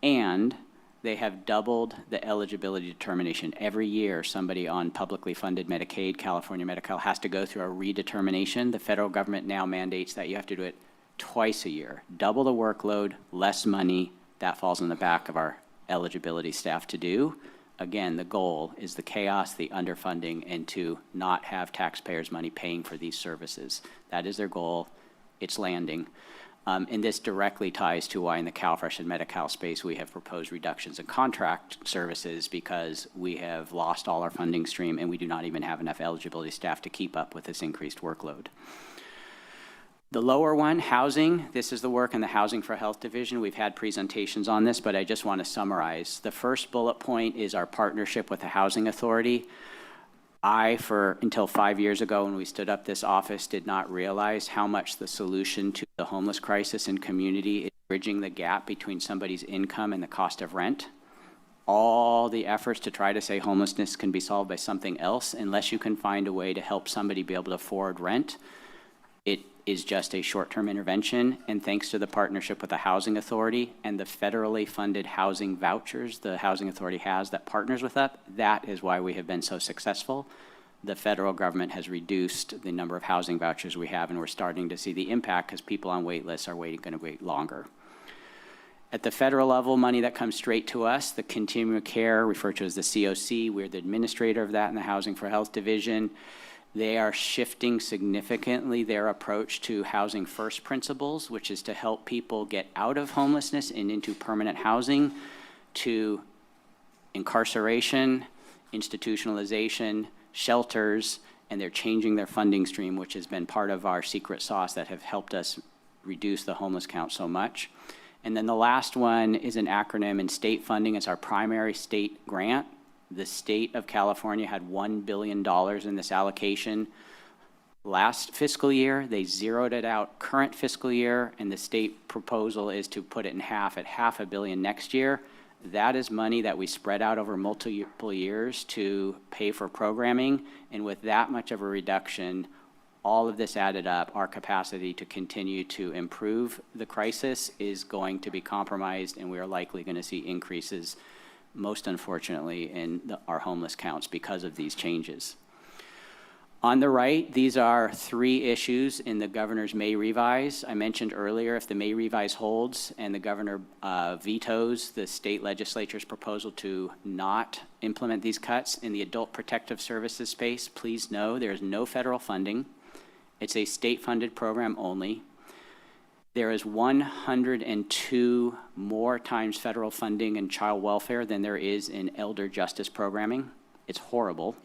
And they have doubled the eligibility determination. Every year, somebody on publicly funded Medicaid, California Medi-Cal, has to go through a redetermination. The federal government now mandates that you have to do it twice a year. Double the workload, less money. That falls on the back of our eligibility staff to do. Again, the goal is the chaos, the underfunding, and to not have taxpayers' money paying for these services. That is their goal. It's landing. And this directly ties to why in the CalFresh and Medi-Cal space we have proposed reductions in contract services, because we have lost all our funding stream and we do not even have enough eligibility staff to keep up with this increased workload. The lower one, housing, this is the work in the Housing for Health Division. We've had presentations on this, but I just want to summarize. The first bullet point is our partnership with the Housing Authority. Until 5 years ago when we stood up this office, did not realize how much the solution to the homeless crisis in community is bridging the gap between somebody's income and the cost of rent. All the efforts to try to say homelessness can be solved by something else, unless you can find a way to help somebody be able to afford rent, it is just a short-term intervention. And thanks to the partnership with the Housing Authority and the federally funded housing vouchers the Housing Authority has that partners with us, that is why we have been so successful. The federal government has reduced the number of housing vouchers we have, and we're starting to see the impact because people on wait lists are going to wait longer. At the federal level, money that comes straight to us, the continuum of care, referred to as the COC, we're the administrator of that in the Housing for Health Division. They are shifting significantly their approach to housing first principles, which is to help people get out of homelessness and into permanent housing, to incarceration, institutionalization, shelters, and they're changing their funding stream, which has been part of our secret sauce that have helped us reduce the homeless count so much. And then the last one is an acronym in state funding. It's our primary state grant. The state of California had $1 billion in this allocation last fiscal year. They zeroed it out current fiscal year, and the state proposal is to put it in half at $500 million next year. That is money that we spread out over multiple years to pay for programming. And with that much of a reduction, all of this added up, our capacity to continue to improve the crisis is going to be compromised, and we are likely going to see increases, most unfortunately, in our homeless counts because of these changes. On the right, these are 3 issues in the governor's May revise. I mentioned earlier, if the May revise holds and the governor vetoes the state legislature's proposal to not implement these cuts in the adult protective services space, please know there is no federal funding. It's a state-funded program only. There is 102 more times federal funding in child welfare than there is in elder justice programming. It's horrible.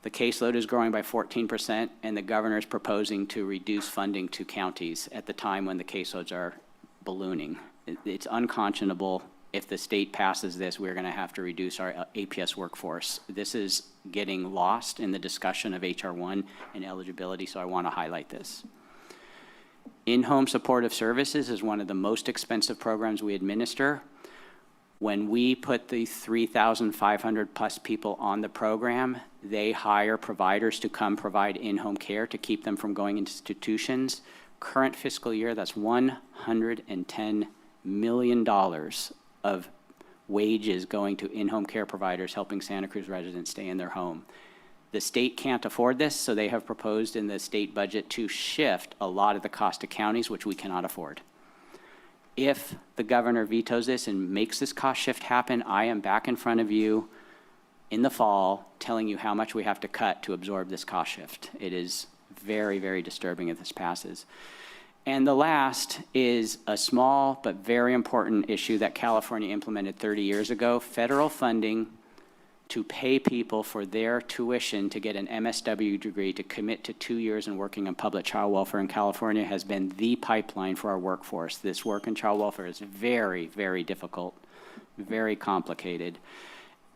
The caseload is growing by 14%, and the governor is proposing to reduce funding to counties at the time when the caseloads are ballooning. It's unconscionable. If the state passes this, we're going to have to reduce our APS workforce. This is getting lost in the discussion of H.R. 1 and eligibility, so I want to highlight this. In-home supportive services is one of the most expensive programs we administer. When we put the 3,500 plus people on the program, they hire providers to come provide in-home care to keep them from going into institutions. Current fiscal year, that's $110 million of wages going to in-home care providers helping Santa Cruz residents stay in their home. The state can't afford this, so they have proposed in the state budget to shift a lot of the cost to counties, which we cannot afford. If the governor vetoes this and makes this cost shift happen, I am back in front of you in the fall telling you how much we have to cut to absorb this cost shift. It is very, very disturbing if this passes. And the last is a small but very important issue that California implemented 30 years ago. Federal funding to pay people for their tuition to get an MSW degree to commit to 2 years in working in public child welfare in California has been the pipeline for our workforce. This work in child welfare is very, very difficult, very complicated.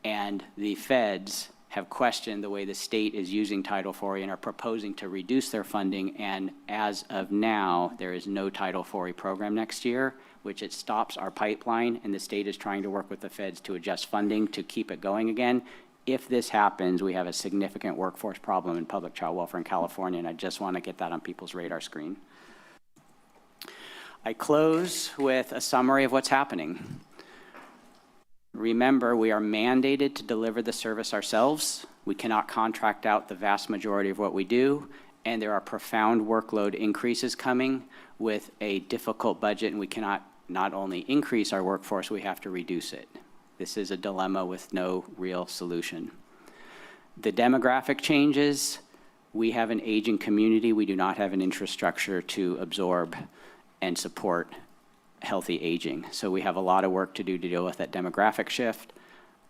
And the feds have questioned the way the state is using Title IV and are proposing to reduce their funding. And as of now, there is no Title IV program next year, which it stops our pipeline, and the state is trying to work with the feds to adjust funding to keep it going again. If this happens, we have a significant workforce problem in public child welfare in California, and I just want to get that on people's radar screen. I close with a summary of what's happening. Remember, we are mandated to deliver the service ourselves. We cannot contract out the vast majority of what we do, and there are profound workload increases coming with a difficult budget, and we cannot not only increase our workforce, we have to reduce it. This is a dilemma with no real solution. The demographic changes, we have an aging community. We do not have an infrastructure to absorb and support healthy aging. So we have a lot of work to do to deal with that demographic shift.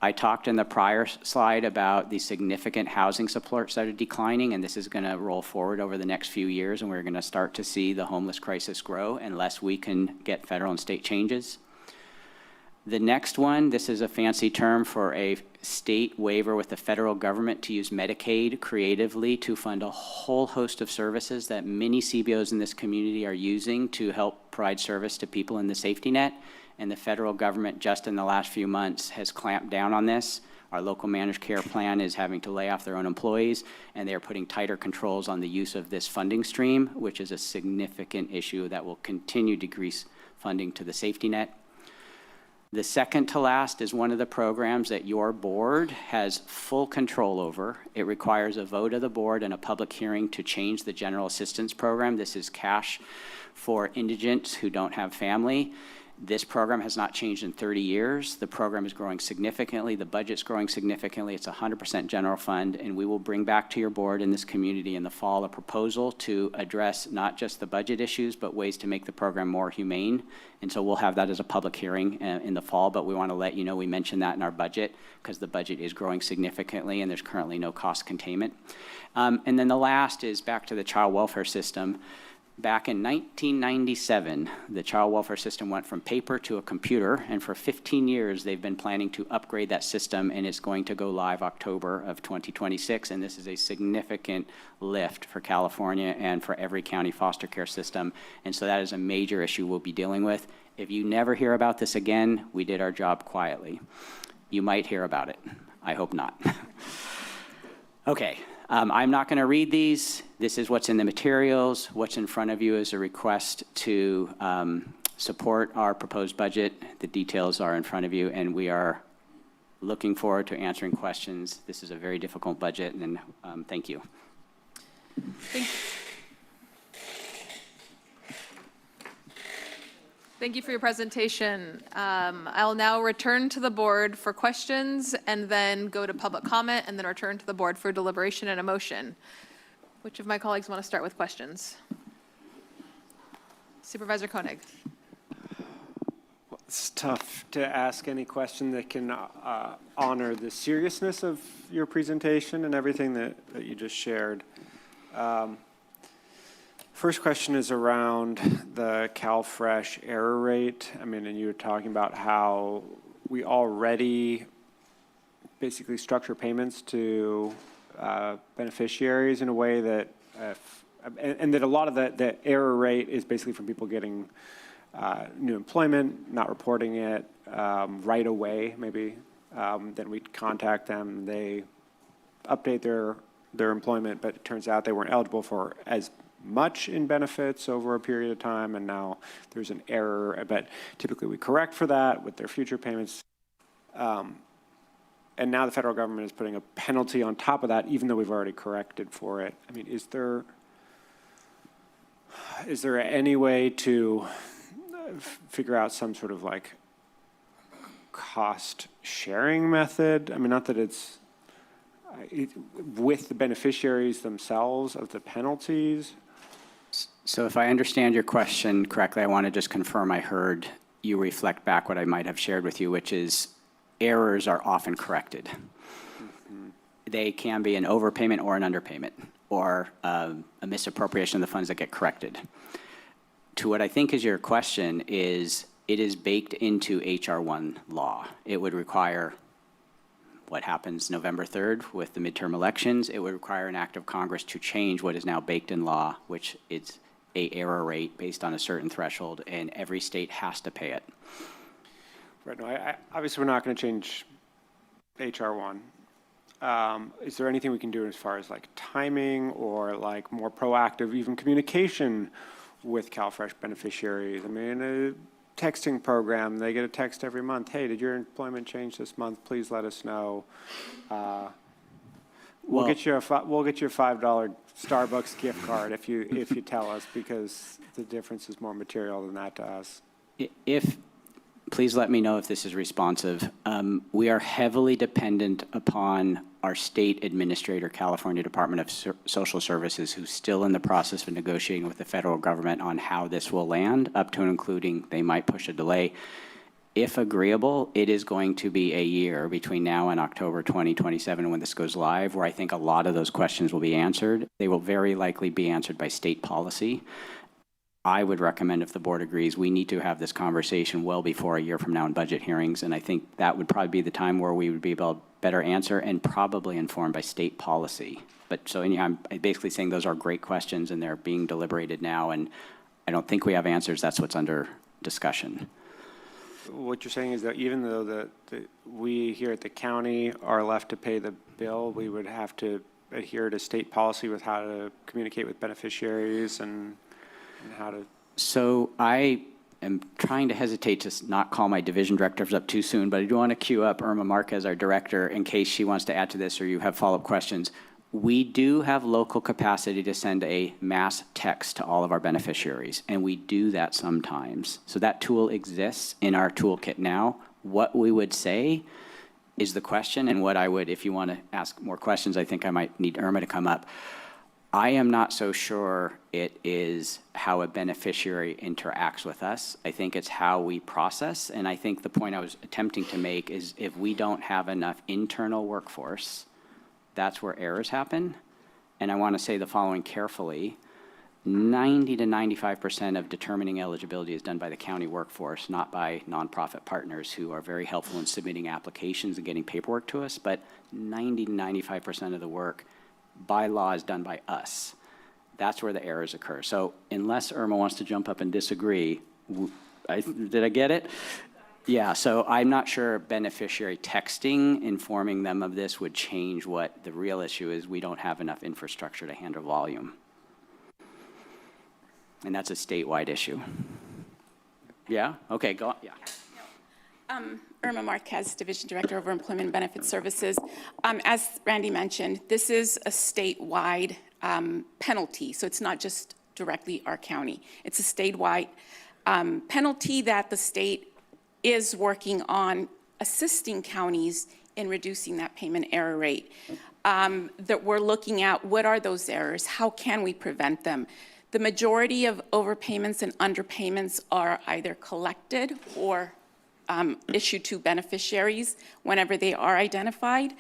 I talked in the prior slide about the significant housing supports that are declining, and this is going to roll forward over the next few years, and we're going to start to see the homeless crisis grow unless we can get federal and state changes. The next one, this is a fancy term for a state waiver with the federal government to use Medicaid creatively to fund a whole host of services that many CBOs in this community are using to help provide service to people in the safety net. And the federal government just in the last few months has clamped down on this. Our local managed care plan is having to lay off their own employees, and they're putting tighter controls on the use of this funding stream, which is a significant issue that will continue to decrease funding to the safety net. The second to last is one of the programs that your board has full control over. It requires a vote of the board and a public hearing to change the general assistance program. This is cash for indigents who don't have family. This program has not changed in 30 years. The program is growing significantly. The budget's growing significantly. It's 100% general fund, and we will bring back to your board in this community in the fall a proposal to address not just the budget issues, but ways to make the program more humane. And so we'll have that as a public hearing in the fall, but we want to let you know we mentioned that in our budget because the budget is growing significantly and there's currently no cost containment. And then the last is back to the child welfare system. Back in 1997, the child welfare system went from paper to a computer, and for 15 years, they've been planning to upgrade that system, and it's going to go live October of 2026, and this is a significant lift for California and for every county foster care system, and so that is a major issue we'll be dealing with. If you never hear about this again, we did our job quietly. You might hear about it. I hope not. Okay. I'm not going to read these. This is what's in the materials. What's in front of you is a request to support our proposed budget. The details are in front of you, and we are looking forward to answering questions. This is a very difficult budget, and thank you. Thank you for your presentation. I'll now return to the board for questions and then go to public comment and then return to the board for deliberation and a motion. Which of my colleagues want to start with questions? Supervisor Koenig. It's tough to ask any question that can honor the seriousness of your presentation and everything that you just shared. First question is around the CalFresh error rate. I mean, and you were talking about how we already basically structure payments to beneficiaries in a way that, and that a lot of the error rate is basically from people getting new employment, not reporting it right away, maybe. Then we'd contact them, they update their employment, but it turns out they weren't eligible for as much in benefits over a period of time, and now there's an error, but typically we correct for that with their future payments. And now the federal government is putting a penalty on top of that, even though we've already corrected for it. I mean, is there any way to figure out some sort of like cost sharing method? I mean, not that it's with the beneficiaries themselves of the penalties. So if I understand your question correctly, I want to just confirm I heard you reflect back what I might have shared with you, which is errors are often corrected. Mm-hmm. They can be an overpayment or an underpayment, or a misappropriation of the funds that get corrected. To what I think is your question is, it is baked into HR 1 law. It would require what happens November 3rd with the midterm elections. It would require an act of Congress to change what is now baked in law, which is a error rate based on a certain threshold, and every state has to pay it. Right. No, obviously we're not going to change HR 1. Is there anything we can do as far as like timing or like more proactive, even communication with CalFresh beneficiaries? I mean, a texting program, they get a text every month. Hey, did your employment change this month? Please let us know. We'll get you a $5 Starbucks gift card if you tell us, because the difference is more material than that to us. Please let me know if this is responsive. We are heavily dependent upon our state administrator, California Department of Social Services, who's still in the process of negotiating with the federal government on how this will land, up to and including they might push a delay. If agreeable, it is going to be a year between now and October 2027 when this goes live, where I think a lot of those questions will be answered. They will very likely be answered by state policy. I would recommend, if the board agrees, we need to have this conversation well before a year from now in budget hearings, and I think that would probably be the time where we would be able to better answer and probably informed by state policy. But so anyhow, I'm basically saying those are great questions and they're being deliberated now, and I don't think we have answers. That's what's under discussion. What you're saying is that even though we here at the county are left to pay the bill, we would have to adhere to state policy with how to communicate with beneficiaries and how to... So I am trying to hesitate to not call my division directors up too soon, but I do want to queue up Irma Marquez, our director, in case she wants to add to this or you have follow-up questions. We do have local capacity to send a mass text to all of our beneficiaries, and we do that sometimes. So that tool exists in our toolkit now. What we would say is the question, and what I would, if you want to ask more questions, I think I might need Irma to come up. I am not so sure it is how a beneficiary interacts with us. I think it's how we process, and I think the point I was attempting to make is if we don't have enough internal workforce, that's where errors happen. And I want to say the following carefully. 90 to 95% of determining eligibility is done by the county workforce, not by nonprofit partners who are very helpful in submitting applications and getting paperwork to us, but 90 to 95% of the work by law is done by us. That's where the errors occur. So unless Irma wants to jump up and disagree, did I get it? Yeah, so I'm not sure beneficiary texting, informing them of this would change what the real issue is. We don't have enough infrastructure to handle volume. And that's a statewide issue. Yeah? Okay, go on. Yeah. Irma Marquez, Division Director over Employment and Benefit Services. As Randy mentioned, this is a statewide penalty, so it's not just directly our county. It's a statewide penalty that the state is working on assisting counties in reducing that payment error rate. That we're looking at what are those errors, how can we prevent them? The majority of overpayments and underpayments are either collected or issued to beneficiaries whenever they are identified.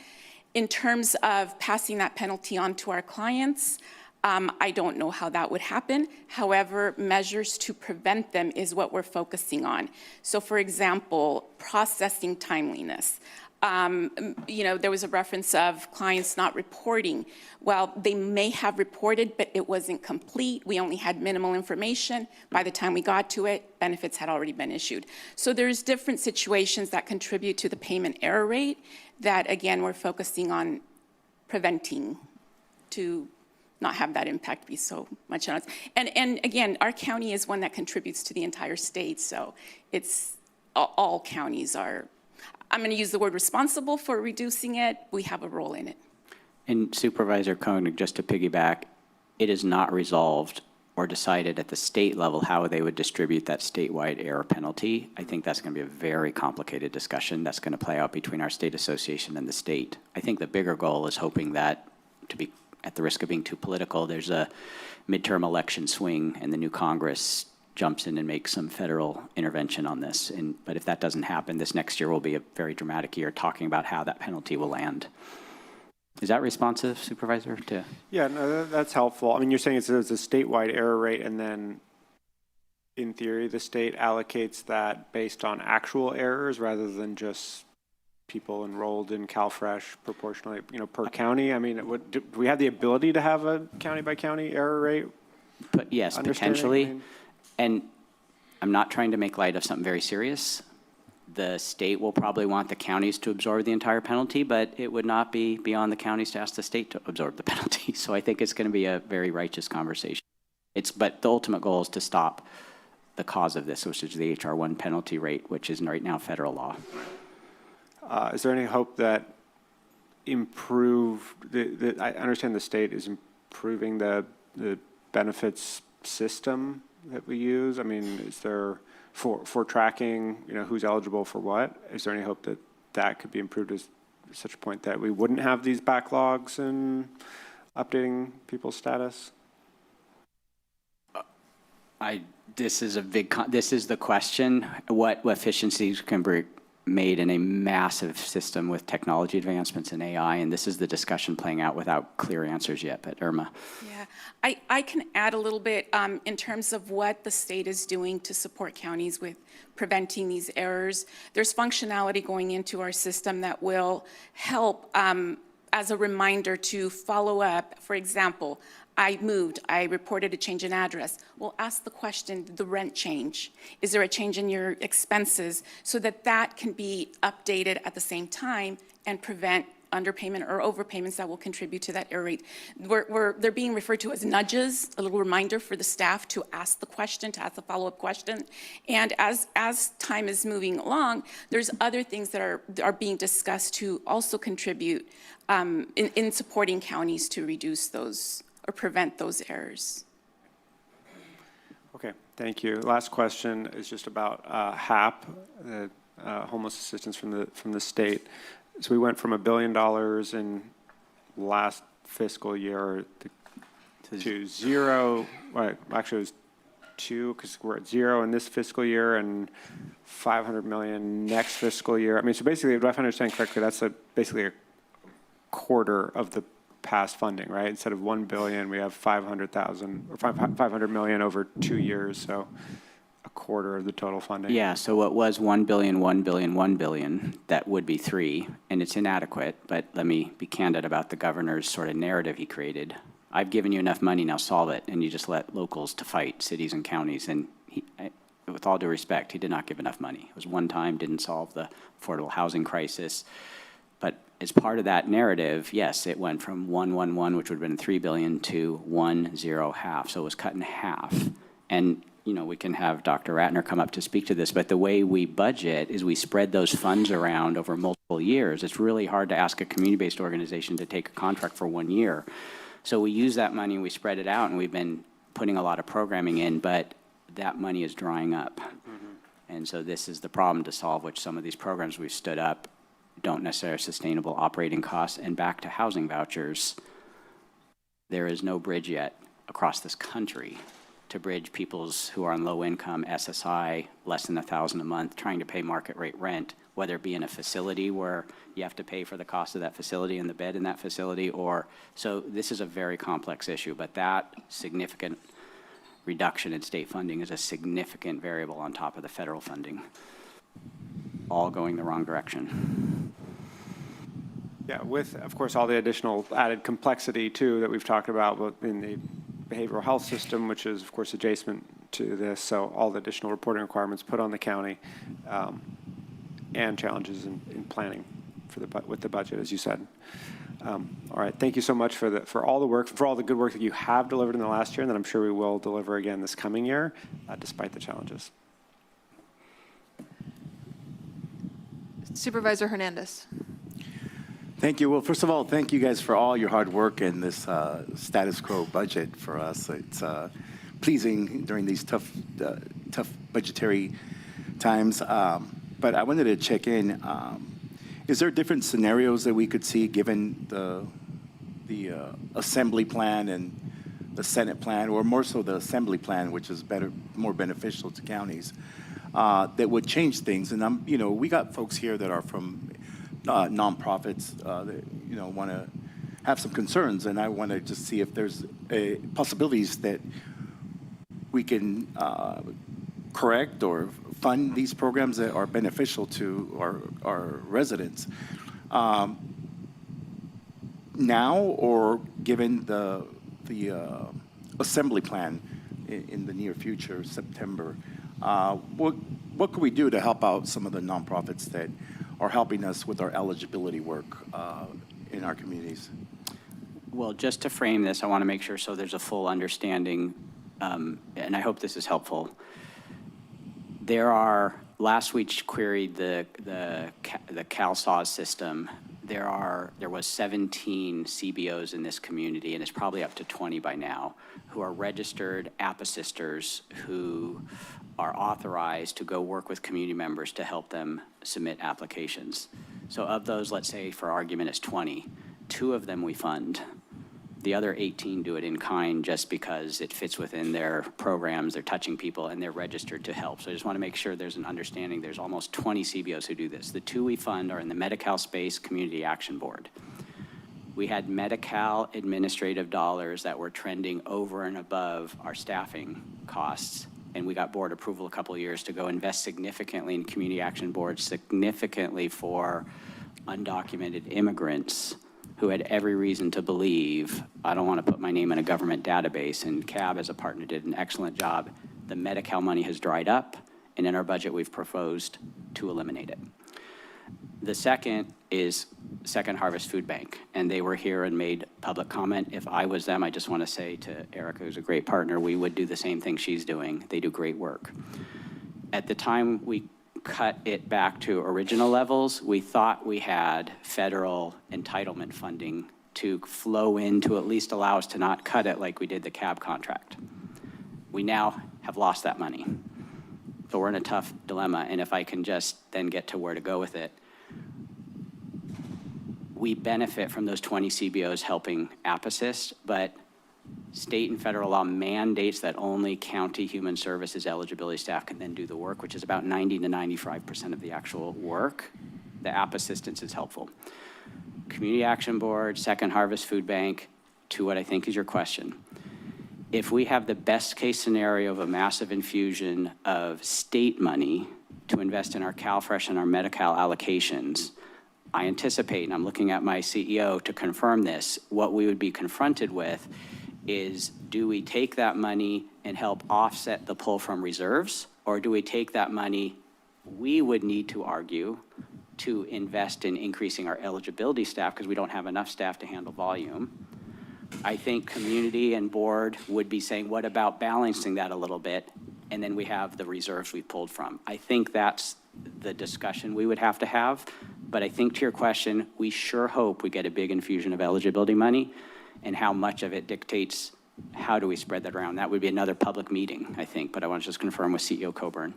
In terms of passing that penalty on to our clients, I don't know how that would happen. However, measures to prevent them is what we're focusing on. So for example, processing timeliness. There was a reference of clients not reporting. Well, they may have reported, but it wasn't complete. We only had minimal information. By the time we got to it, benefits had already been issued. So there's different situations that contribute to the payment error rate that, again, we're focusing on preventing to not have that impact be so much on us. And again, our county is one that contributes to the entire state, so it's all counties are, I'm going to use the word responsible for reducing it. We have a role in it. And Supervisor Koenig, just to piggyback, it is not resolved or decided at the state level how they would distribute that statewide error penalty. I think that's going to be a very complicated discussion that's going to play out between our state association and the state. I think the bigger goal is hoping that, to be at the risk of being too political, there's a midterm election swing and the new Congress jumps in and makes some federal intervention on this. But if that doesn't happen, this next year will be a very dramatic year talking about how that penalty will land. Is that responsive, Supervisor? Yeah, no, that's helpful. I mean, you're saying it's a statewide error rate, and then in theory, the state allocates that based on actual errors rather than just people enrolled in CalFresh proportionally, per county? I mean, do we have the ability to have a county-by-county error rate? But yes, potentially. And I'm not trying to make light of something very serious. The state will probably want the counties to absorb the entire penalty, but it would not be beyond the counties to ask the state to absorb the penalty. So I think it's going to be a very righteous conversation. But the ultimate goal is to stop the cause of this, which is the HR 1 penalty rate, which is right now federal law. Is there any hope that I understand the state is improving the benefits system that we use? I mean, is there, for tracking, who's eligible for what, is there any hope that that could be improved to such a point that we wouldn't have these backlogs in updating people's status? This is the question. What efficiencies can be made in a massive system with technology advancements in AI, and this is the discussion playing out without clear answers yet. But Irma. Yeah, I can add a little bit in terms of what the state is doing to support counties with preventing these errors. There's functionality going into our system that will help as a reminder to follow up. For example, I moved, I reported a change in address. Well, ask the question, did the rent change? Is there a change in your expenses? So that can be updated at the same time and prevent underpayment or overpayments that will contribute to that error rate. They're being referred to as nudges, a little reminder for the staff to ask the question, to ask the follow-up question. And as time is moving along, there's other things that are being discussed to also contribute in supporting counties to reduce those or prevent those errors. Okay, thank you. Last question is just about HAP, the homeless assistance from the state. So we went from $1 billion in last fiscal year to zero. Well, actually, it was 2 because we're at 0 in this fiscal year and $500 million next fiscal year. I mean, so basically, if I understand correctly, that's basically a quarter of the past funding, right? Instead of 1 billion, we have 500,000 or 500 million over 2 years, so a quarter of the total funding. Yeah, so what was 1 billion, 1 billion, 1 billion, that would be 3, and it's inadequate, but let me be candid about the governor's sort of narrative he created. I've given you enough money, now solve it, and you just let locals to fight cities and counties, and with all due respect, he did not give enough money. It was one time, didn't solve the affordable housing crisis, but as part of that narrative, yes, it went from 111, which would have been 3 billion, to 1.05, so it was cut in half. And you know, we can have Dr. Ratner come up to speak to this, but the way we budget is we spread those funds around over multiple years. It's really hard to ask a community-based organization to take a contract for 1 year. So we use that money, we spread it out, and we've been putting a lot of programming in, but that money is drying up. And so this is the problem to solve, which some of these programs we've stood up don't necessarily have sustainable operating costs. And back to housing vouchers, there is no bridge yet across this country to bridge people's who are on low income, SSI, less than $1,000 a month, trying to pay market rate rent, whether it be in a facility where you have to pay for the cost of that facility and the bed in that facility, or, so this is a very complex issue, but that significant reduction in state funding is a significant variable on top of the federal funding, all going the wrong direction. Yeah, with, of course, all the additional added complexity, too, that we've talked about both in the behavioral health system, which is, of course, adjacent to this, so all the additional reporting requirements put on the county, and challenges in planning for with the budget, as you said. All right, thank you so much for all the work, for all the good work that you have delivered in the last year, and that I'm sure we will deliver again this coming year, despite the challenges. Supervisor Hernandez. Thank you. Well, first of all, thank you guys for all your hard work in this status quo budget for us. It's pleasing during these tough budgetary times. But I wanted to check in. Is there different scenarios that we could see given the Assembly plan and the Senate plan, or more so the Assembly plan, which is more beneficial to counties, that would change things? And we got folks here that are from nonprofits that want to have some concerns, and I want to just see if there's possibilities that we can correct or fund these programs that are beneficial to our residents now, or given the Assembly plan in the near future, September. What can we do to help out some of the nonprofits that are helping us with our eligibility work in our communities? Well, just to frame this, I want to make sure so there's a full understanding, and I hope this is helpful. Last we queried the CalSAWS system. There was 17 CBOs in this community, and it's probably up to 20 by now, who are registered app assisters who are authorized to go work with community members to help them submit applications. So of those, let's say for argument it's 20, 2 of them we fund. The other 18 do it in kind just because it fits within their programs, they're touching people, and they're registered to help. So I just want to make sure there's an understanding. There's almost 20 CBOs who do this. The 2 we fund are in the Medi-Cal Space Community Action Board. We had Medi-Cal administrative dollars that were trending over and above our staffing costs, and we got board approval a couple of years to go invest significantly in community action boards, significantly for undocumented immigrants who had every reason to believe, I don't want to put my name in a government database, and CAB as a partner did an excellent job. The Medi-Cal money has dried up, and in our budget we've proposed to eliminate it. The second is Second Harvest Food Bank, and they were here and made public comment. If I was them, I just want to say to Erica, who's a great partner, we would do the same thing she's doing. They do great work. At the time we cut it back to original levels, we thought we had federal entitlement funding to flow in to at least allow us to not cut it like we did the CAB contract. We now have lost that money. So we're in a tough dilemma, and if I can just then get to where to go with it, we benefit from those 20 CBOs helping app assist, but state and federal law mandates that only county human services eligibility staff can then do the work, which is about 90 to 95% of the actual work. The app assistance is helpful. Community Action Board, Second Harvest Food Bank, to what I think is your question. If we have the best case scenario of a massive infusion of state money to invest in our CalFresh and our Medi-Cal allocations, I anticipate, and I'm looking at my CEO to confirm this, what we would be confronted with is, do we take that money and help offset the pull from reserves? Or do we take that money, we would need to argue, to invest in increasing our eligibility staff because we don't have enough staff to handle volume? I think community and board would be saying, what about balancing that a little bit? And then we have the reserves we pulled from. I think that's the discussion we would have to have. But I think to your question, we sure hope we get a big infusion of eligibility money, and how much of it dictates how do we spread that around. That would be another public meeting, I think, but I want to just confirm with CEO Coburn.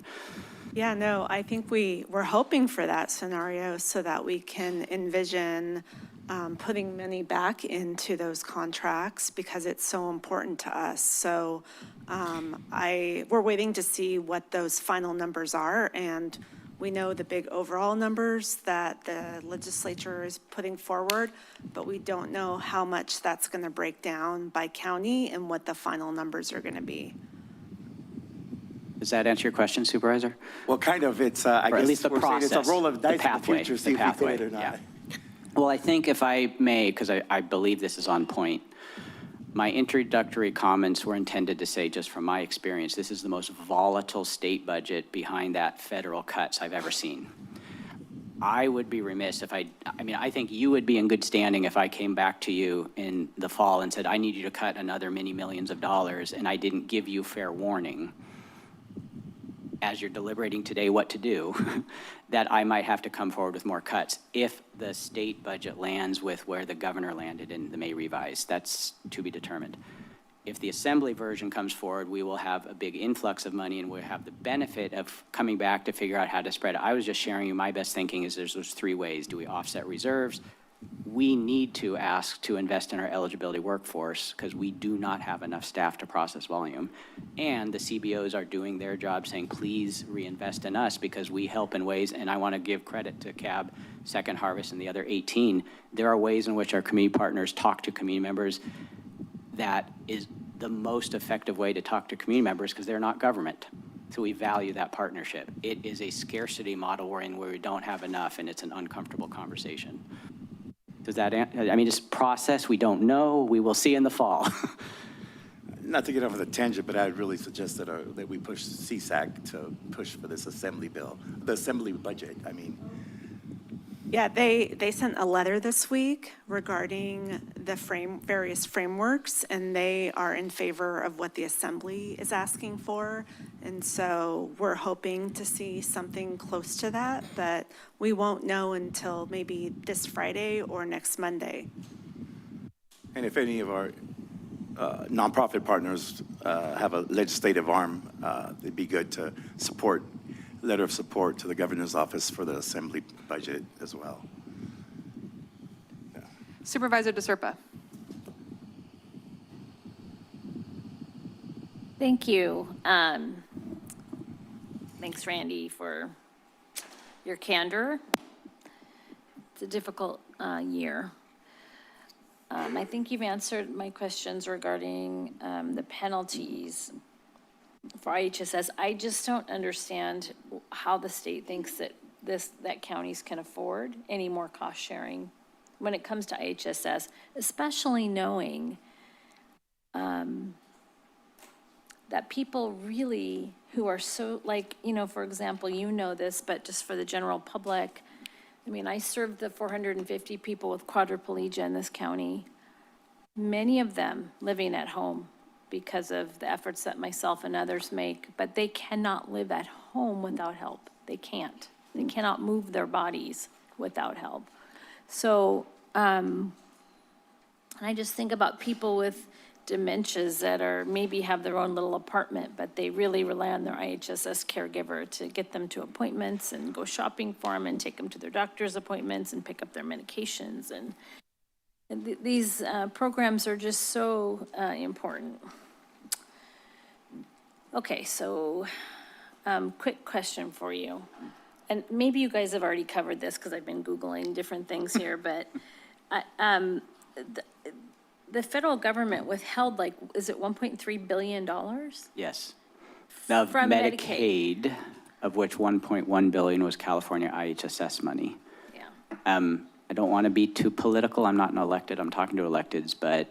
Yeah, no, I think we're hoping for that scenario so that we can envision putting money back into those contracts because it's so important to us. So we're waiting to see what those final numbers are, and we know the big overall numbers that the legislature is putting forward, but we don't know how much that's going to break down by county and what the final numbers are going to be. Does that answer your question, Supervisor? Well, kind of. It's, I guess, at least the we're saying process, it's a roll of dice the pathway, in the future, see if we get it or not. yeah. Well, I think if I may, because I believe this is on point, my introductory comments were intended to say, just from my experience, this is the most volatile state budget behind that federal cuts I've ever seen. I would be remiss if I think you would be in good standing if I came back to you in the fall and said, I need you to cut another many millions of dollars, and I didn't give you fair warning as you're deliberating today what to do, that I might have to come forward with more cuts if the state budget lands with where the governor landed in the May revise. That's to be determined. If the assembly version comes forward, we will have a big influx of money and we'll have the benefit of coming back to figure out how to spread it. I was just sharing you my best thinking is there's those three ways. Do we offset reserves? We need to ask to invest in our eligibility workforce because we do not have enough staff to process volume. And the CBOs are doing their job saying, please reinvest in us because we help in ways, and I want to give credit to CAB, Second Harvest, and the other 18. There are ways in which our community partners talk to community members that is the most effective way to talk to community members because they're not government. So we value that partnership. It is a scarcity model we're in where we don't have enough and it's an uncomfortable conversation. Does that, this process, we don't know. We will see in the fall. Not to get off of the tangent, but I'd really suggest that we push CSAC to push for this assembly bill, the assembly budget. Yeah, they sent a letter this week regarding the various frameworks, and they are in favor of what the assembly is asking for. And so we're hoping to see something close to that, but we won't know until maybe this Friday or next Monday. And if any of our nonprofit partners have a legislative arm, it'd be good to support, letter of support to the governor's office for the assembly budget as well. Yeah. Supervisor DeSerpa. Thank you. Thanks, Randy, for your candor. It's a difficult year. I think you've answered my questions regarding the penalties for IHSS. I just don't understand how the state thinks that counties can afford any more cost sharing when it comes to IHSS, especially knowing that people really who are so, for example, this, but just for the general public, I served the 450 people with quadriplegia in this county, many of them living at home because of the efforts that myself and others make, but they cannot live at home without help. They can't. They cannot move their bodies without help. So I just think about people with dementias that maybe have their own little apartment, but they really rely on their IHSS caregiver to get them to appointments and go shopping for them and take them to their doctor's appointments and pick up their medications. And these programs are just so important. Okay, so quick question for you. and maybe you guys have already covered this because I've been Googling different things here, but the federal government withheld like, is it $1.3 billion? Yes. Now, From Medicaid, of which 1.1 billion was California IHSS money. Yeah. I don't want to be too political. I'm not an elected. I'm talking to electeds, but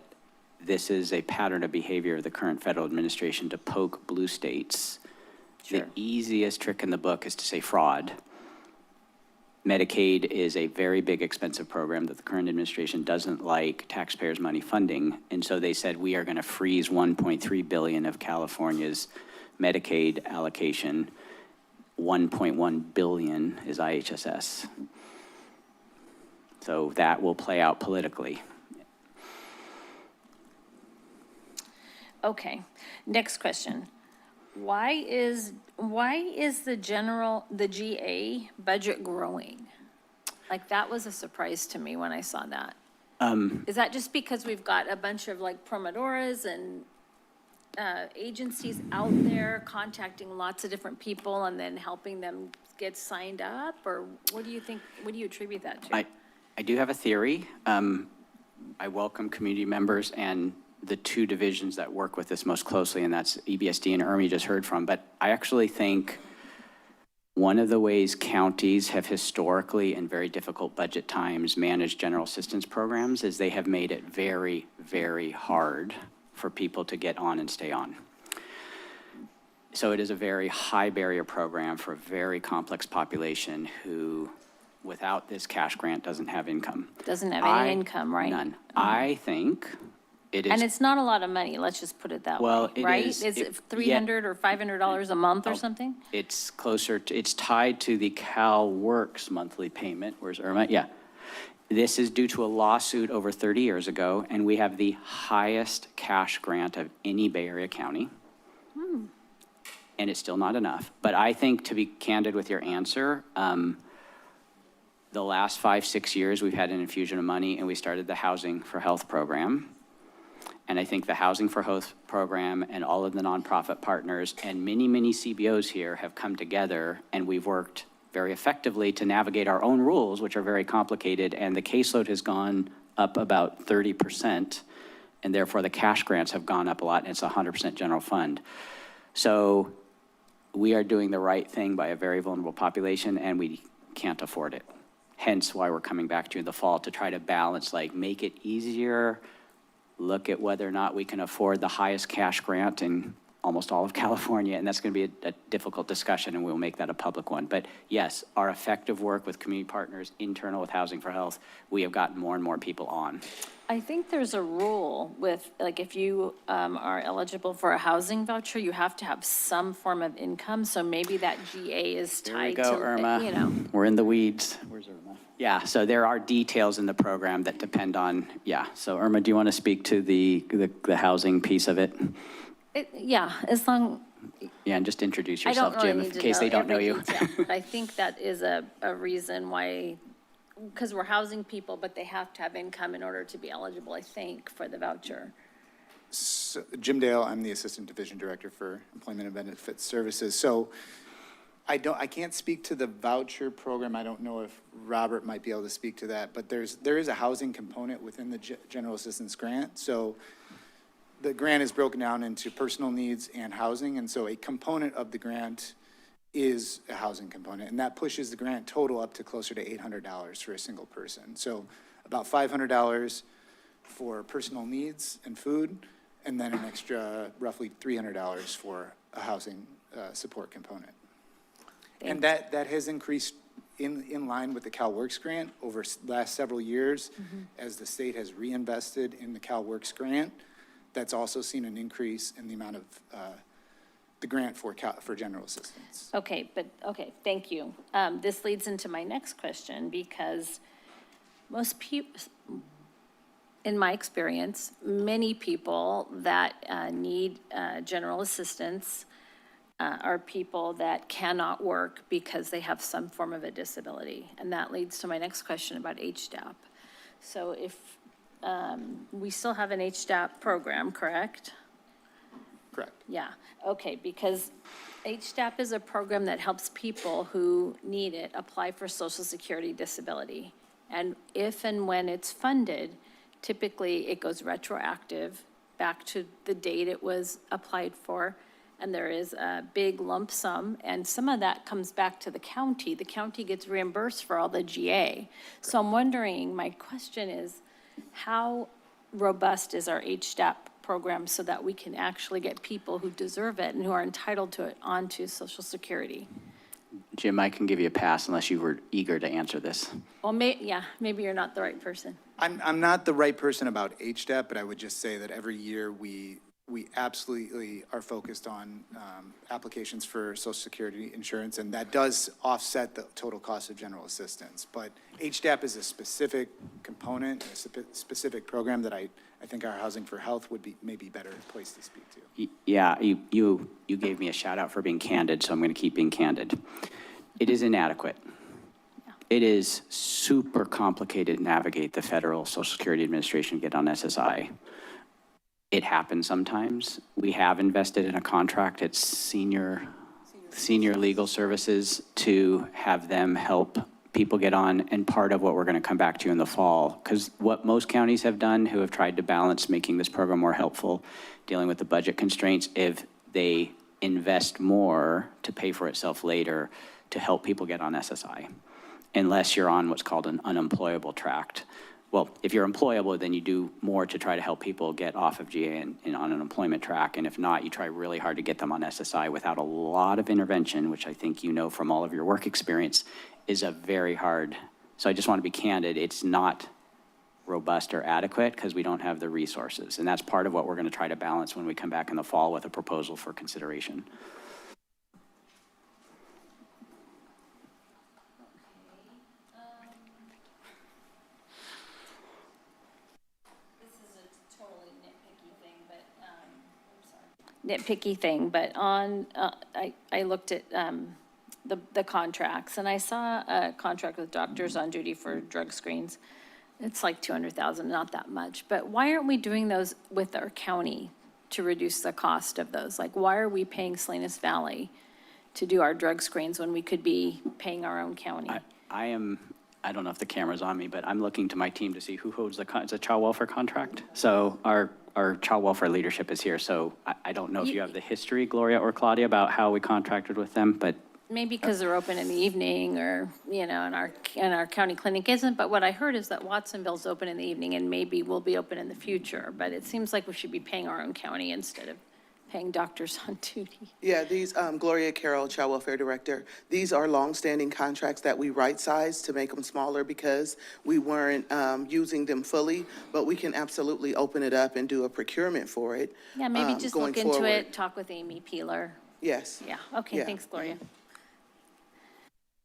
this is a pattern of behavior of the current federal administration to poke blue states. Sure. The easiest trick in the book is to say fraud. Medicaid is a very big, expensive program that the current administration doesn't like taxpayers' money funding. And so they said, we are going to freeze 1.3 billion of California's Medicaid allocation. 1.1 billion is IHSS. So that will play out politically. Okay, next question. Why is the GA budget growing? Like, that was a surprise to me when I saw that. Is that just because we've got a bunch of like promotoras and agencies out there contacting lots of different people and then helping them get signed up? Or what do you think, what do you attribute that to? I do have a theory. I welcome community members and the two divisions that work with this most closely, and that's EBSD and IRMI just heard from. But I actually think one of the ways counties have historically, in very difficult budget times, managed general assistance programs is they have made it very, very hard for people to get on and stay on. So it is a very high barrier program for a very complex population who, without this cash grant, doesn't have income. Doesn't have any income, right? None. I think it is. And it's not a lot of money, let's just put it that Well, way, it right? is. Is it $300 or $500 a month or something? It's closer to, it's tied to the CalWorks monthly payment. Where's Irma? Yeah. This is due to a lawsuit over 30 years ago, and we have the highest cash grant of any Bay Area county. And it's still not enough. But I think, to be candid with your answer, the last 5-6 years, we've had an infusion of money, and we started the Housing for Health program. And I think the Housing for Health program and all of the nonprofit partners and many, many CBOs here have come together, and we've worked very effectively to navigate our own rules, which are very complicated, and the caseload has gone up about 30%, and therefore the cash grants have gone up a lot, and it's 100% general fund. So we are doing the right thing by a very vulnerable population, and we can't afford it. Hence why we're coming back to you in the fall to try to balance, like, make it easier, look at whether or not we can afford the highest cash grant in almost all of California, and that's going to be a difficult discussion, and we'll make that a public one. But yes, our effective work with community partners, internal with Housing for Health, we have gotten more and more people on. I think there's a rule with, like, if you are eligible for a housing voucher, you have to have some form of income, so maybe that GA is tied to, There we go, Irma. you know. We're in the weeds. Where's Irma? Yeah, so there are details in the program that depend on, yeah. So Irma, do you want to speak to the housing piece of it? Yeah, as long, Yeah, and just introduce I don't yourself, really Jim, need in to case know they don't know every you. detail, but I think that is a reason why, because we're housing people, but they have to have income in order to be eligible, I think, for the voucher. So, Jim Dale, I'm the Assistant Division Director for Employment and Benefits Services. So I can't speak to the voucher program. I don't know if Robert might be able to speak to that, but there is a housing component within the General Assistance Grant. So the grant is broken down into personal needs and housing, and so a component of the grant is a housing component, and that pushes the grant total up to closer to $800 for a single person. So about $500 for personal needs and food, and then an extra roughly $300 for a housing support component. And that has increased in line with the CalWorks grant over last several years. As the state has reinvested in the CalWorks grant, that's also seen an increase in the amount of the grant for general assistance. Okay, thank you. This leads into my next question, because most people, in my experience, many people that need general assistance are people that cannot work because they have some form of a disability. And that leads to my next question about HDAP. So if we still have an HDAP program, correct? Correct. Yeah, okay, because HSTAP is a program that helps people who need it apply for Social Security disability. And if and when it's funded, typically it goes retroactive back to the date it was applied for. And there is a big lump sum, and some of that comes back to the county. The county gets reimbursed for all the GA. So I'm wondering, my question is, how robust is our HSTAP program so that we can actually get people who deserve it and who are entitled to it onto Social Security? Jim, I can give you a pass unless you were eager to answer this. Well, maybe you're not the right person. I'm not the right person about HDEP, but I would just say that every year we absolutely are focused on applications for Social Security insurance, and that does offset the total cost of general assistance. But HDAP is a specific component, a specific program that I think our Housing for Health would be maybe better placed to speak to. Yeah, you gave me a shout out for being candid, so I'm going to keep being candid. It is inadequate. It is super complicated to navigate the federal Social Security Administration, get on SSI. It happens sometimes. We have invested in a contract at senior legal services to have them help people get on, and part of what we're going to come back to in the fall, because what most counties have done who have tried to balance making this program more helpful, dealing with the budget constraints, if they invest more to pay for itself later to help people get on SSI, unless you're on what's called an unemployable tract. Well, if you're employable, then you do more to try to help people get off of GA and on an employment track. And if not, you try really hard to get them on SSI without a lot of intervention, which I think you know from all of your work experience is a very hard. So I just want to be candid. It's not robust or adequate because we don't have the resources. And that's part of what we're going to try to balance when we come back in the fall with a proposal for consideration. Nitpicky thing, but on, I looked at the contracts, and I saw a contract with doctors on duty for drug screens. It's like $200,000, not that much, but why aren't we doing those with our county to reduce the cost of those? Like, why are we paying Salinas Valley to do our drug screens when we could be paying our own county? I don't know if the camera's on me, but I'm looking to my team to see who holds it's a child welfare contract. So our child welfare leadership is here. So I don't know if you have the history, Gloria or Claudia, about how we contracted with them, but. Maybe because they're open in the evening, or, you know, and our county clinic isn't, but what I heard is that Watsonville's open in the evening and maybe will be open in the future, but it seems like we should be paying our own county instead of paying doctors on duty. Yeah, these, Gloria Carroll, Child Welfare Director, these are longstanding contracts that we right-sized to make them smaller because we weren't using them fully, but we can absolutely open it up and do a procurement for it. Yeah, maybe just going look into forward. it, talk with Amy Peeler. Yes. Yeah, okay, Yeah. thanks, Gloria.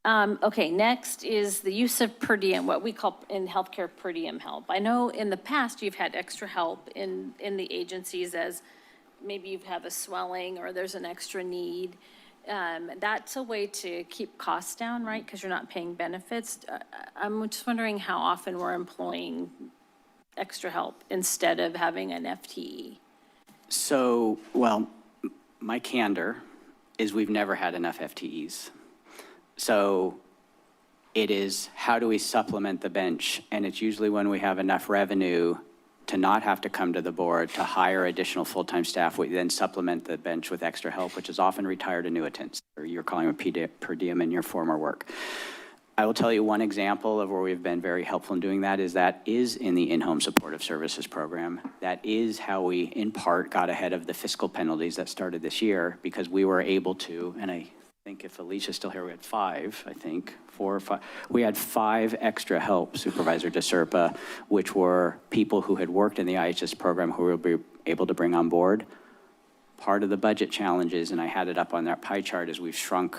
Okay, next is the use of per diem, what we call in healthcare per diem help. I know in the past you've had extra help in the agencies, as maybe you have a swelling or there's an extra need. That's a way to keep costs down, right? Because you're not paying benefits. I'm just wondering how often we're employing extra help instead of having an FTE. So, well, my candor is we've never had enough FTEs. So it is, how do we supplement the bench? And it's usually when we have enough revenue to not have to come to the board to hire additional full-time staff, we then supplement the bench with extra help, which is often retired annuitants, or you're calling it per diem in your former work. I will tell you one example of where we've been very helpful in doing that is in the in-home supportive services program. That is how we, in part, got ahead of the fiscal penalties that started this year, because we were able to, and I think if Alicia's still here, we had 4 or 5. We had 5 extra help, Supervisor DeSerpa, which were people who had worked in the IHS program who we were able to bring on board. Part of the budget challenges, and I had it up on that pie chart, is we've shrunk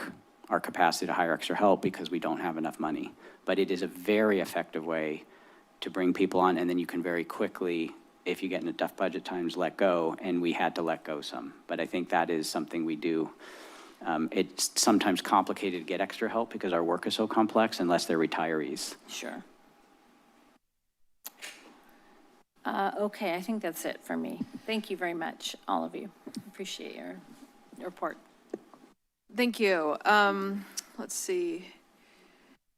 our capacity to hire extra help because we don't have enough money. But it is a very effective way to bring people on, and then you can very quickly, if you get into tough budget times, let go, and we had to let go some. But I think that is something we do. It's sometimes complicated to get extra help because our work is so complex unless they're retirees. Sure. Okay, I think that's it for me. Thank you very much, all of you. Appreciate your report. Thank you. Let's see.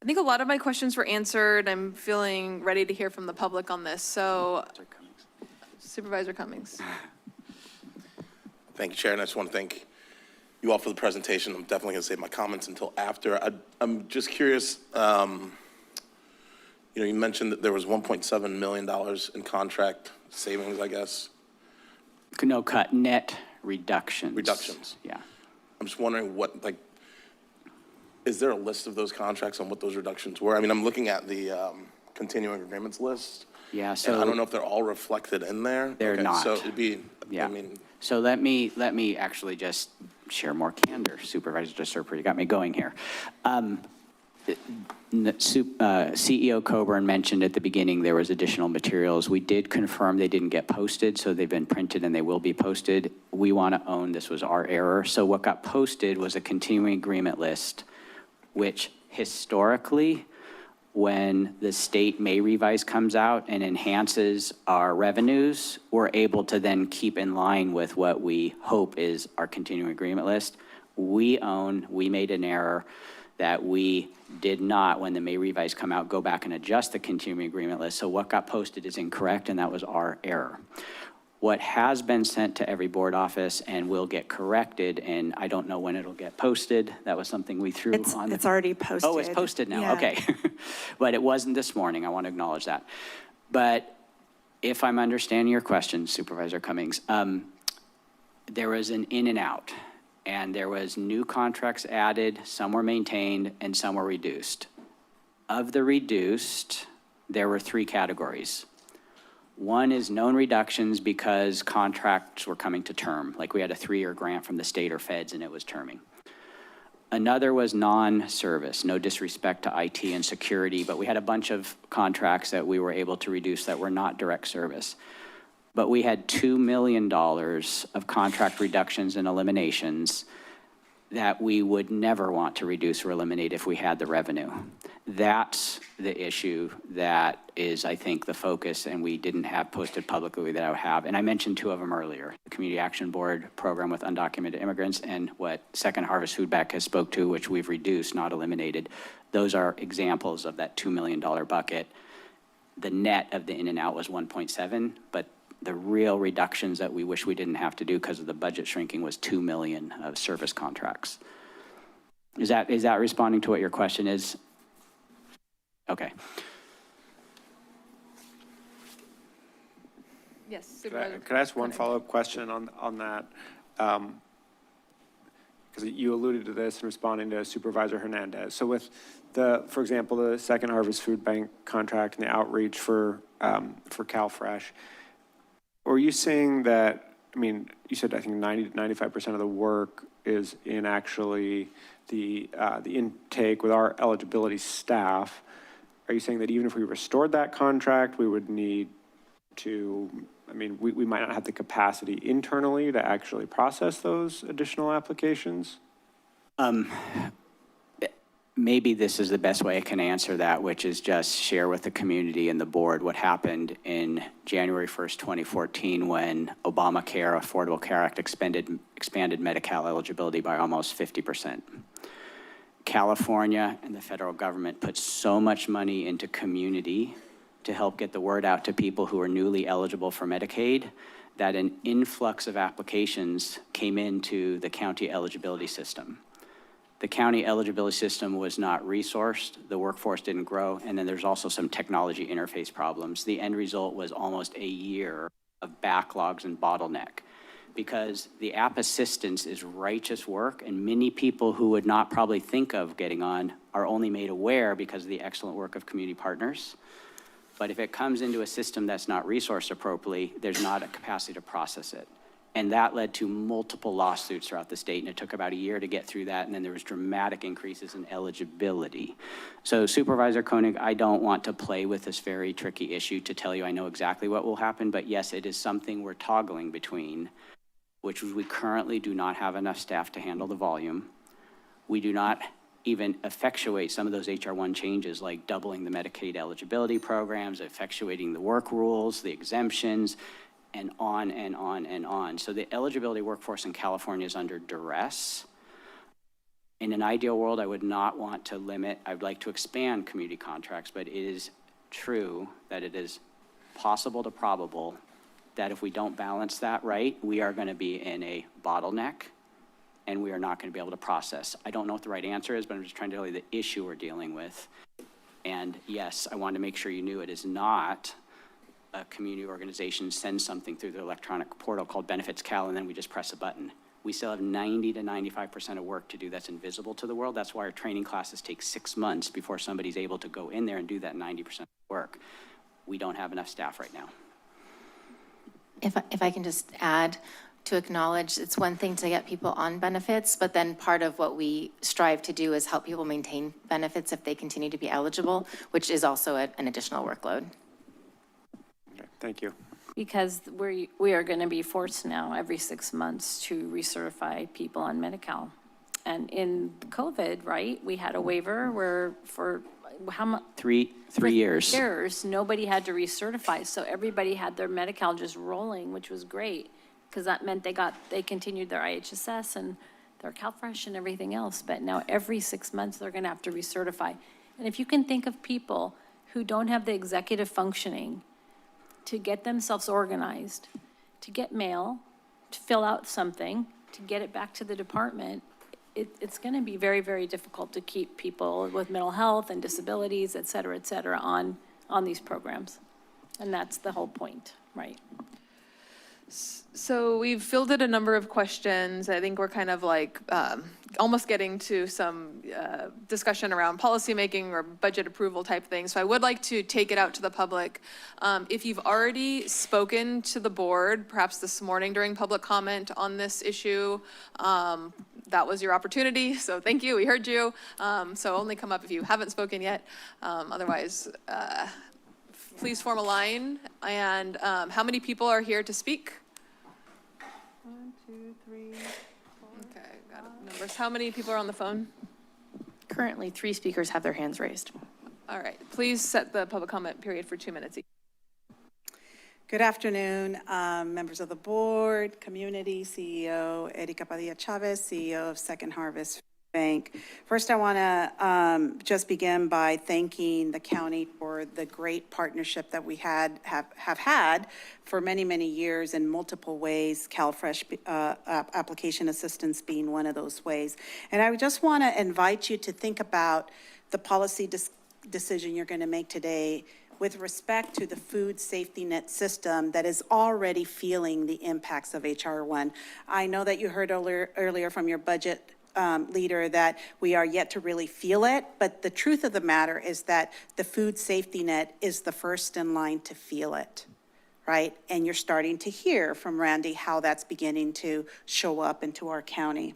I think a lot of my questions were answered. I'm feeling ready to hear from the public on this. So Supervisor Cummings. Thank you, Chair, and I just want to thank you all for the presentation. I'm definitely going to save my comments until after. I'm just curious, you mentioned that there was $1.7 million in contract savings, I guess. No, cut, net reductions. Reductions. Yeah. I'm just wondering is there a list of those contracts on what those reductions were? I mean, I'm looking at the continuing agreements list. Yeah, so. And I don't know if they're all reflected in there. They're not. So it'd be, Yeah. I mean. So let me actually just share more candor. Supervisor DeSerpa, you got me going here. CEO Coburn mentioned at the beginning there was additional materials. We did confirm they didn't get posted, so they've been printed and they will be posted. We want to own this was our error. So what got posted was a continuing agreement list, which historically, when the state May revise comes out and enhances our revenues, we're able to then keep in line with what we hope is our continuing agreement list. We made an error that we did not, when the May revise come out, go back and adjust the continuing agreement list. So what got posted is incorrect, and that was our error. What has been sent to every board office and will get corrected, and I don't know when it'll get posted. That was something we threw on. It's already posted. Oh, it's posted now, Yeah. okay. But it wasn't this morning, I want to acknowledge that. But if I'm understanding your question, Supervisor Cummings, there was an in and out, and there was new contracts added, some were maintained, and some were reduced. Of the reduced, there were 3 categories. One is known reductions because contracts were coming to term, like we had a 3-year grant from the state or feds and it was terming. Another was non-service, no disrespect to IT and security, but we had a bunch of contracts that we were able to reduce that were not direct service. But we had $2 million of contract reductions and eliminations that we would never want to reduce or eliminate if we had the revenue. That's the issue that is, I think, the focus, and we didn't have posted publicly that I have. And I mentioned 2 of them earlier, the Community Action Board program with undocumented immigrants and what Second Harvest Food Bank has spoke to, which we've reduced, not eliminated. Those are examples of that $2 million bucket. The net of the in and out was 1.7, but the real reductions that we wish we didn't have to do because of the budget shrinking was 2 million of service contracts. Is that responding to what your question is? Okay. Yes, Supervisor. Could I ask one follow-up question on that? Because you alluded to this in responding to Supervisor Hernandez. So with for example, the Second Harvest Food Bank contract and the outreach for CalFresh, were you saying that, I mean, you said I think 90 to 95% of the work is in actually the intake with our eligibility staff. Are you saying that even if we restored that contract, we would need to, I mean, we might not have the capacity internally to actually process those additional applications? Maybe this is the best way I can answer that, which is just share with the community and the board what happened in January 1st, 2014, when Obamacare, Affordable Care Act expanded Medi-Cal eligibility by almost 50%. California and the federal government put so much money into community to help get the word out to people who are newly eligible for Medicaid that an influx of applications came into the county eligibility system. The county eligibility system was not resourced, the workforce didn't grow, and then there's also some technology interface problems. The end result was almost a year of backlogs and bottleneck, because the app assistance is righteous work, and many people who would not probably think of getting on are only made aware because of the excellent work of community partners. But if it comes into a system that's not resourced appropriately, there's not a capacity to process it. And that led to multiple lawsuits throughout the state, and it took about a year to get through that, and then there was dramatic increases in eligibility. So Supervisor Koenig, I don't want to play with this very tricky issue to tell you I know exactly what will happen, but yes, it is something we're toggling between, which we currently do not have enough staff to handle the volume. We do not even effectuate some of those HR1 changes, like doubling the Medicaid eligibility programs, effectuating the work rules, the exemptions, and on and on and on. So the eligibility workforce in California is under duress. In an ideal world, I would not want to limit, I would like to expand community contracts, but it is true that it is possible to probable that if we don't balance that right, we are going to be in a bottleneck and we are not going to be able to process. I don't know what the right answer is, but I'm just trying to tell you the issue we're dealing with. And yes, I wanted to make sure you knew it is not a community organization sends something through their electronic portal called Benefits Cal, and then we just press a button. We still have 90 to 95% of work to do that's invisible to the world. That's why our training classes take 6 months before somebody's able to go in there and do that 90% of work. We don't have enough staff right now. If I can just add, to acknowledge, it's one thing to get people on benefits, but then part of what we strive to do is help people maintain benefits if they continue to be eligible, which is also an additional workload. Okay, thank you. Because we are going to be forced now every 6 months to recertify people on Medi-Cal. And in COVID, right, we had a waiver where for how much? 3 years. Years, nobody had to recertify. So everybody had their Medi-Cal just rolling, which was great, because that meant they continued their IHSS and their CalFresh and everything else. But now every 6 months, they're going to have to recertify. And if you can think of people who don't have the executive functioning to get themselves organized, to get mail, to fill out something, to get it back to the department, it's going to be very, very difficult to keep people with mental health and disabilities, et cetera, on these programs. And that's the whole point, right? So we've fielded a number of questions. I think we're kind of like almost getting to some discussion around policymaking or budget approval type things. So I would like to take it out to the public. If you've already spoken to the board, perhaps this morning during public comment on this issue, that was your opportunity. So thank you, we heard you. So only come up if you haven't spoken yet. Otherwise, please form a line. And how many people are here to speak? 1, 2, 3, 4. Okay, got it. Numbers. How many people are on the phone? Currently, 3 speakers have their hands raised. All right, please set the public comment period for 2 minutes each. Good afternoon, members of the board, community, CEO Erika Padilla Chavez, CEO of Second Harvest Bank. First, I want to just begin by thanking the county for the great partnership that we have had for many, many years in multiple ways, CalFresh application assistance being one of those ways. And I just want to invite you to think about the policy decision you're going to make today with respect to the food safety net system that is already feeling the impacts of HR1. I know that you heard earlier from your budget leader that we are yet to really feel it, but the truth of the matter is that the food safety net is the first in line to feel it, right? And you're starting to hear from Randy how that's beginning to show up into our county.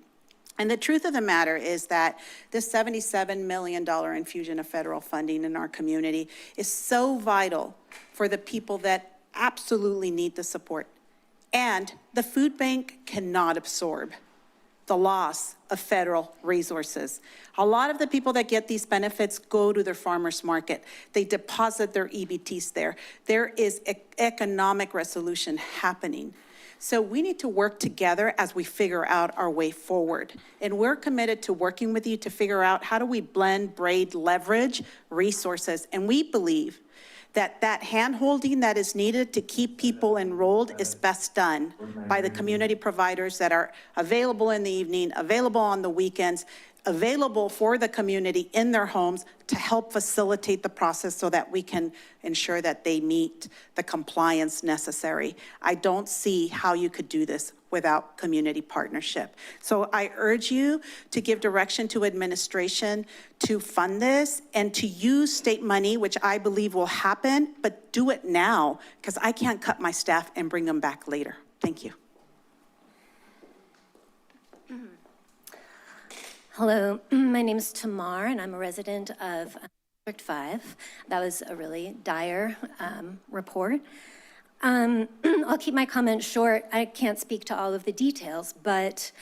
And the truth of the matter is that this $77 million infusion of federal funding in our community is so vital for the people that absolutely need the support. And the food bank cannot absorb the loss of federal resources. A lot of the people that get these benefits go to their farmers market. They deposit their EBTs there. There is economic resolution happening. So we need to work together as we figure out our way forward. And we're committed to working with you to figure out how do we blend, braid, leverage resources. And we believe that hand-holding that is needed to keep people enrolled is best done by the community providers that are available in the evening, available on the weekends, available for the community in their homes to help facilitate the process so that we can ensure that they meet the compliance necessary. I don't see how you could do this without community partnership. So I urge you to give direction to administration to fund this and to use state money, which I believe will happen, but do it now because I can't cut my staff and bring them back later. Thank you. Hello, my name is Tamar, and I'm a resident of District 5. That was a really dire report. I'll keep my comments short. I can't speak to all of the details, but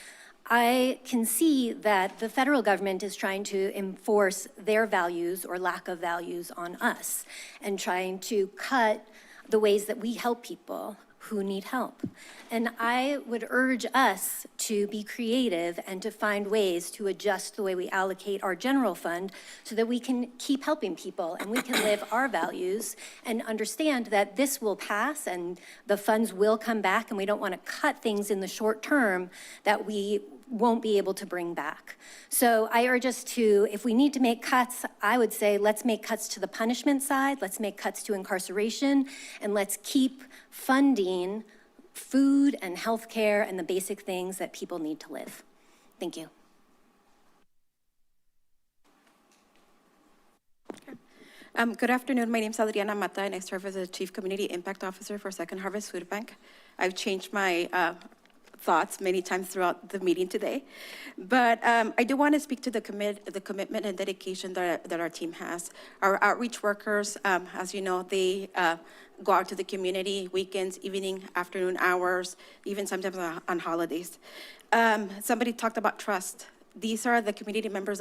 I can see that the federal government is trying to enforce their values or lack of values on us and trying to cut the ways that we help people who need help. And I would urge us to be creative and to find ways to adjust the way we allocate our general fund so that we can keep helping people and we can live our values and understand that this will pass and the funds will come back, and we don't want to cut things in the short term that we won't be able to bring back. So I urge us to, if we need to make cuts, I would say let's make cuts to the punishment side, let's make cuts to incarceration, and let's keep funding food and healthcare and the basic things that people need to live. Thank you. Good afternoon. My name is Adriana Mata, and I serve as the Chief Community Impact Officer for Second Harvest Food Bank. I've changed my thoughts many times throughout the meeting today. But I do want to speak to the commitment and dedication that our team has. Our outreach workers, as you know, they go out to the community, weekends, evening, afternoon hours, even sometimes on holidays. Somebody talked about trust. These are the community members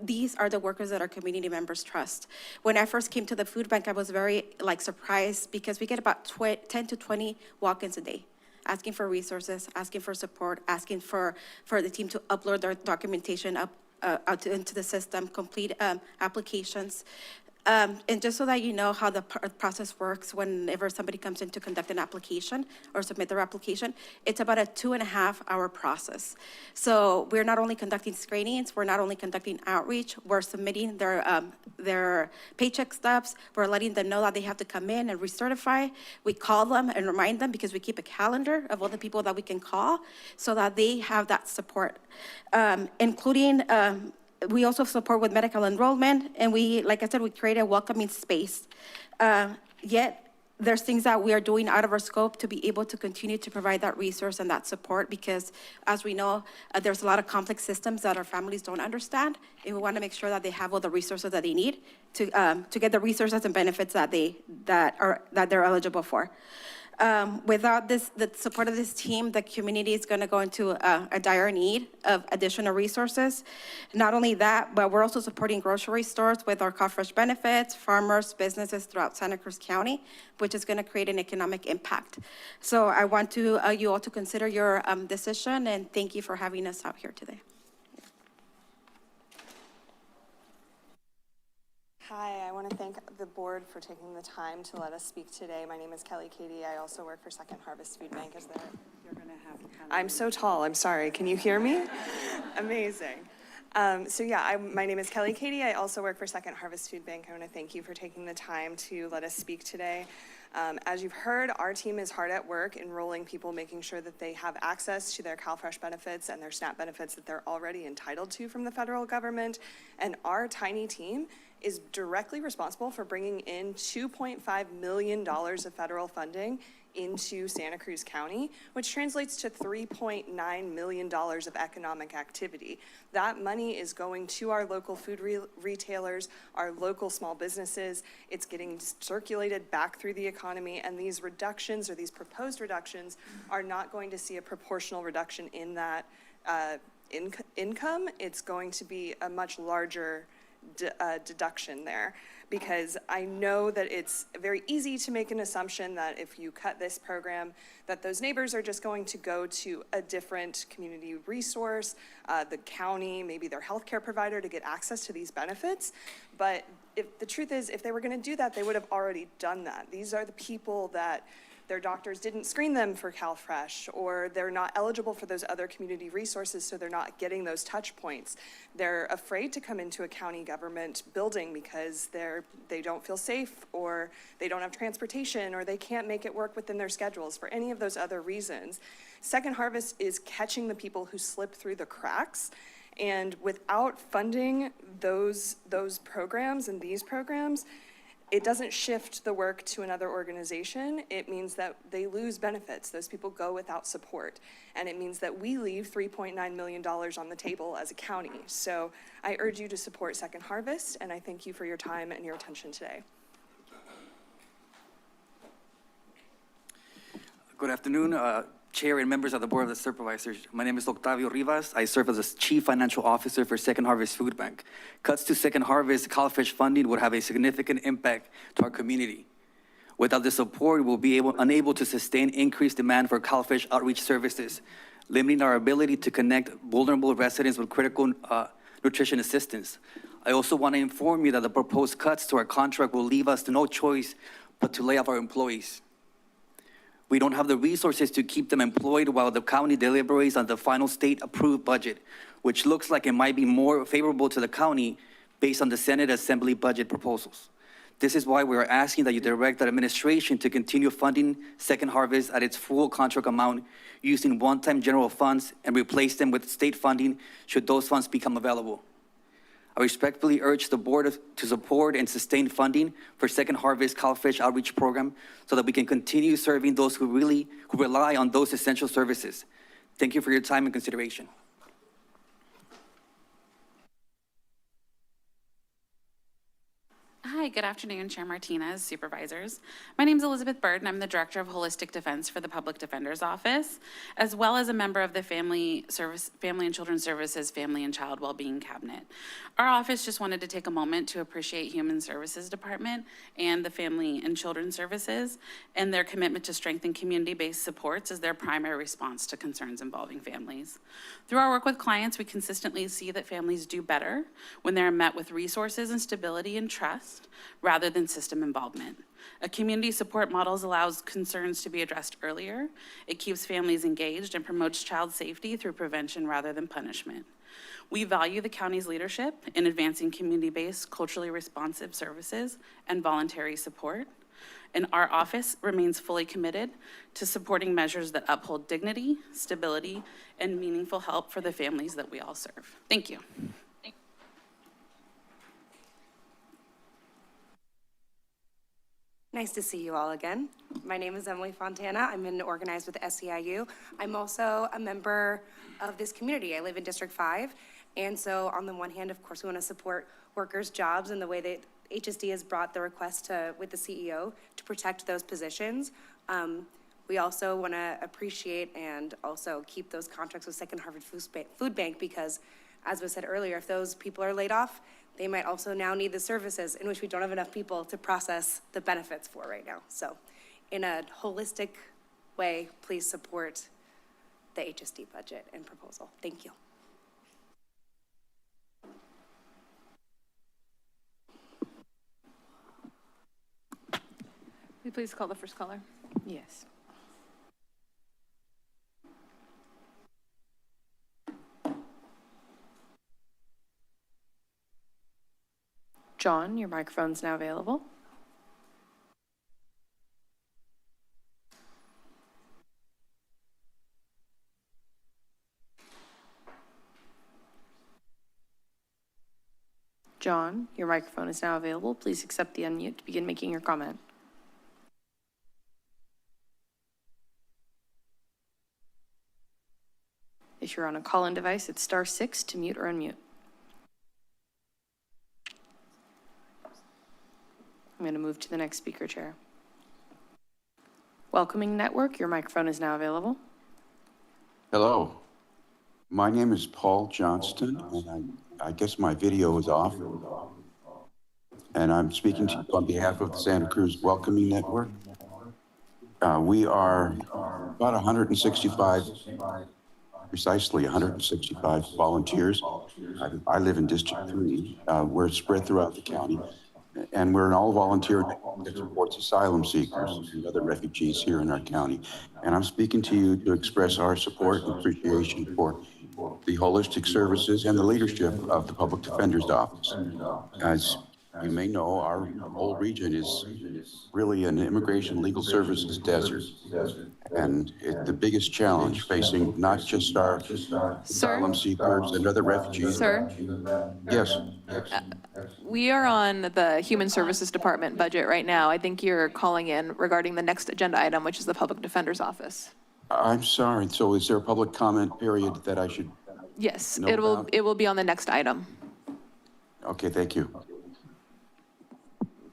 these are the workers that our community members trust. When I first came to the food bank, I was very surprised because we get about 10 to 20 walk-ins a day, asking for resources, asking for support, asking for the team to upload their documentation out into the system, complete applications. And just so that you know how the process works, whenever somebody comes in to conduct an application or submit their application, it's about a 2.5-hour process. So we're not only conducting screenings, we're not only conducting outreach, we're submitting their paycheck stubs, we're letting them know that they have to come in and recertify. We call them and remind them because we keep a calendar of all the people that we can call so that they have that support, including we also support with medical enrollment, and we, like I said, we create a welcoming space. Yet, there's things that we are doing out of our scope to be able to continue to provide that resource and that support because, as we know, there's a lot of complex systems that our families don't understand, and we want to make sure that they have all the resources that they need to get the resources and benefits that they're eligible for. Without the support of this team, the community is going to go into a dire need of additional resources. Not only that, but we're also supporting grocery stores with our CalFresh benefits, farmers, businesses throughout Santa Cruz County, which is going to create an economic impact. So I want you all to consider your decision, and thank you for having us out here today. Hi, I want to thank the board for taking the time to let us speak today. My name is Kelly Katie. I also work for Second Harvest Food Bank. I'm so tall, I'm sorry. Can you hear me? Amazing. My name is Kelly Katie. I also work for Second Harvest Food Bank. I want to thank you for taking the time to let us speak today. As you've heard, our team is hard at work enrolling people, making sure that they have access to their CalFresh benefits and their SNAP benefits that they're already entitled to from the federal government. And our tiny team is directly responsible for bringing in $2.5 million of federal funding into Santa Cruz County, which translates to $3.9 million of economic activity. That money is going to our local food retailers, our local small businesses. It's getting circulated back through the economy, and these reductions or these proposed reductions are not going to see a proportional reduction in that income. It's going to be a much larger deduction there, because I know that it's very easy to make an assumption that if you cut this program, that those neighbors are just going to go to a different community resource, the county, maybe their healthcare provider to get access to these benefits. But if the truth is, if they were going to do that, they would have already done that. These are the people that their doctors didn't screen them for CalFresh, or they're not eligible for those other community resources, so they're not getting those touch points. They're afraid to come into a county government building because they don't feel safe, or they don't have transportation, or they can't make it work within their schedules for any of those other reasons. Second Harvest is catching the people who slip through the cracks, and without funding those programs and these programs, it doesn't shift the work to another organization. It means that they lose benefits. Those people go without support. And it means that we leave $3.9 million on the table as a county. So I urge you to support Second Harvest, and I thank you for your time and your attention today. Good afternoon, Chair and members of the Board of the Supervisors. My name is Octavio Rivas. I serve as the Chief Financial Officer for Second Harvest Food Bank. Cuts to Second Harvest CalFresh funding would have a significant impact to our community. Without the support, we'll be unable to sustain increased demand for CalFresh outreach services, limiting our ability to connect vulnerable residents with critical nutrition assistance. I also want to inform you that the proposed cuts to our contract will leave us no choice but to lay off our employees. We don't have the resources to keep them employed while the county deliberates on the final state-approved budget, which looks like it might be more favorable to the county based on the Senate Assembly budget proposals. This is why we are asking that you direct the administration to continue funding Second Harvest at its full contract amount using one-time general funds and replace them with state funding should those funds become available. I respectfully urge the board to support and sustain funding for Second Harvest CalFresh outreach program so that we can continue serving those who rely on those essential services. Thank you for your time and consideration. Hi, good afternoon, Chair Martinez, Supervisors. My name is Elizabeth Bird, and I'm the Director of Holistic Defense for the Public Defender's Office, as well as a member of the Family and Children's Services Family and Child Wellbeing Cabinet. Our office just wanted to take a moment to appreciate Human Services Department and the Family and Children's Services and their commitment to strengthen community-based supports as their primary response to concerns involving families. Through our work with clients, we consistently see that families do better when they're met with resources and stability and trust, rather than system involvement. A community support model allows concerns to be addressed earlier. It keeps families engaged and promotes child safety through prevention rather than punishment. We value the county's leadership in advancing community-based, culturally responsive services and voluntary support. And our office remains fully committed to supporting measures that uphold dignity, stability, and meaningful help for the families that we all serve. Thank you. Nice to see you all again. My name is Emily Fontana. I'm in Organized with SEIU. I'm also a member of this community. I live in District 5. And so on the one hand, of course, we want to support workers' jobs and the way that HSD has brought the request with the CEO to protect those positions. We also want to appreciate and also keep those contracts with Second Harvest Food Bank because, as was said earlier, if those people are laid off, they might also now need the services in which we don't have enough people to process the benefits for right now. So in a holistic way, please support the HSD budget and proposal. Thank you. Will you please call the first caller? Yes. John, your microphone's now available. John, your microphone is now available. Please accept the unmute to begin making your comment. If you're on a call-in device, it's *6 to mute or unmute. I'm going to move to the next speaker, Chair. Welcoming Network, your microphone is now available. Hello, my name is Paul Johnston, and I guess my video is off. And I'm speaking to you on behalf of the Santa Cruz Welcoming Network. We are about 165, precisely 165 volunteers. I live in District 3. We're spread throughout the county. And we're an all-volunteer that supports asylum seekers and other refugees here in our county. And I'm speaking to you to express our support and appreciation for the holistic services and the leadership of the Public Defender's Office. As you may know, our whole region is really an immigration legal services desert. And the biggest challenge facing not just our asylum seekers and other refugees. Sir? Yes. We are on the Human Services Department budget right now. I think you're calling in regarding the next agenda item, which is the Public Defender's Office. I'm sorry. So is there a public comment period that I should Yes, know it will be on the next item. Okay, thank you.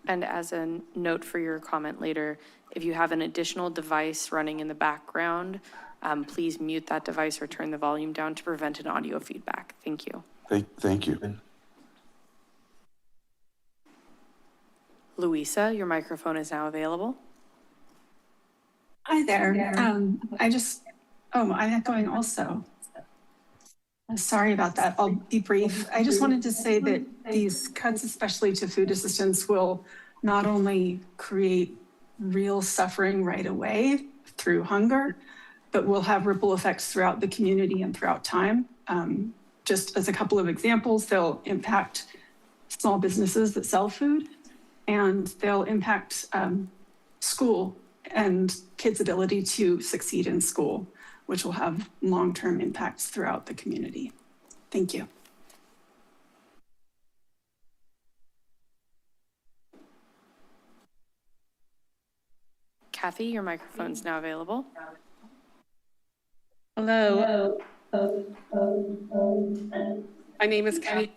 And as a note for your comment later, if you have an additional device running in the background, Please mute that device or turn the volume down to prevent an audio feedback. Thank you. Thank you. Louisa, your microphone is now available. Hi there. I'm echoing also. I'm sorry about that. I'll be brief. I just wanted to say that these cuts, especially to food assistance, will not only create real suffering right away through hunger, but will have ripple effects throughout the community and throughout time. Just as a couple of examples, they'll impact small businesses that sell food, and they'll impact school and kids' ability to succeed in school, which will have long-term impacts throughout the community. Thank you. Kathy, your microphone is now available. Hello. My name is Kathy.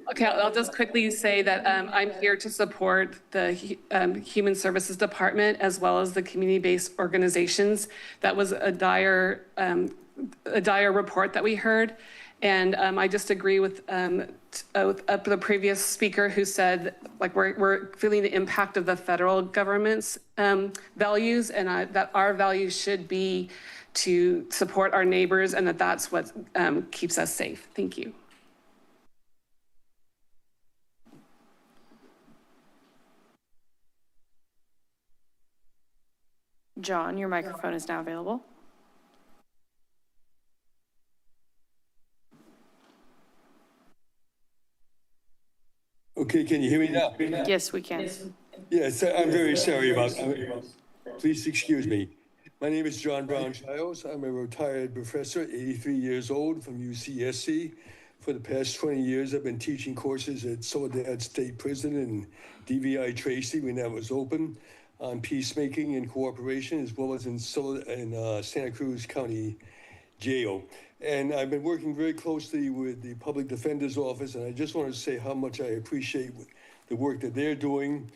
Okay, I'll just quickly say that I'm here to support the Human Services Department as well as the community-based organizations. That was a dire report that we heard. And I just agree with the previous speaker who said, like, we're feeling the impact of the federal government's values, and that our values should be to support our neighbors, and that's what keeps us safe. Thank you. John, your microphone is now available. Okay, can you hear me now? Yes, we can. Yes, I'm very sorry about, please excuse me. My name is John Brown-Childs. I'm a retired professor, 83 years old from UCSC. For the past 20 years, I've been teaching courses at Soledad State Prison and DVI Tracy when that was open, on peacemaking and cooperation, as well as in Santa Cruz County Jail. And I've been working very closely with the Public Defender's Office, and I just want to say how much I appreciate the work that they're doing.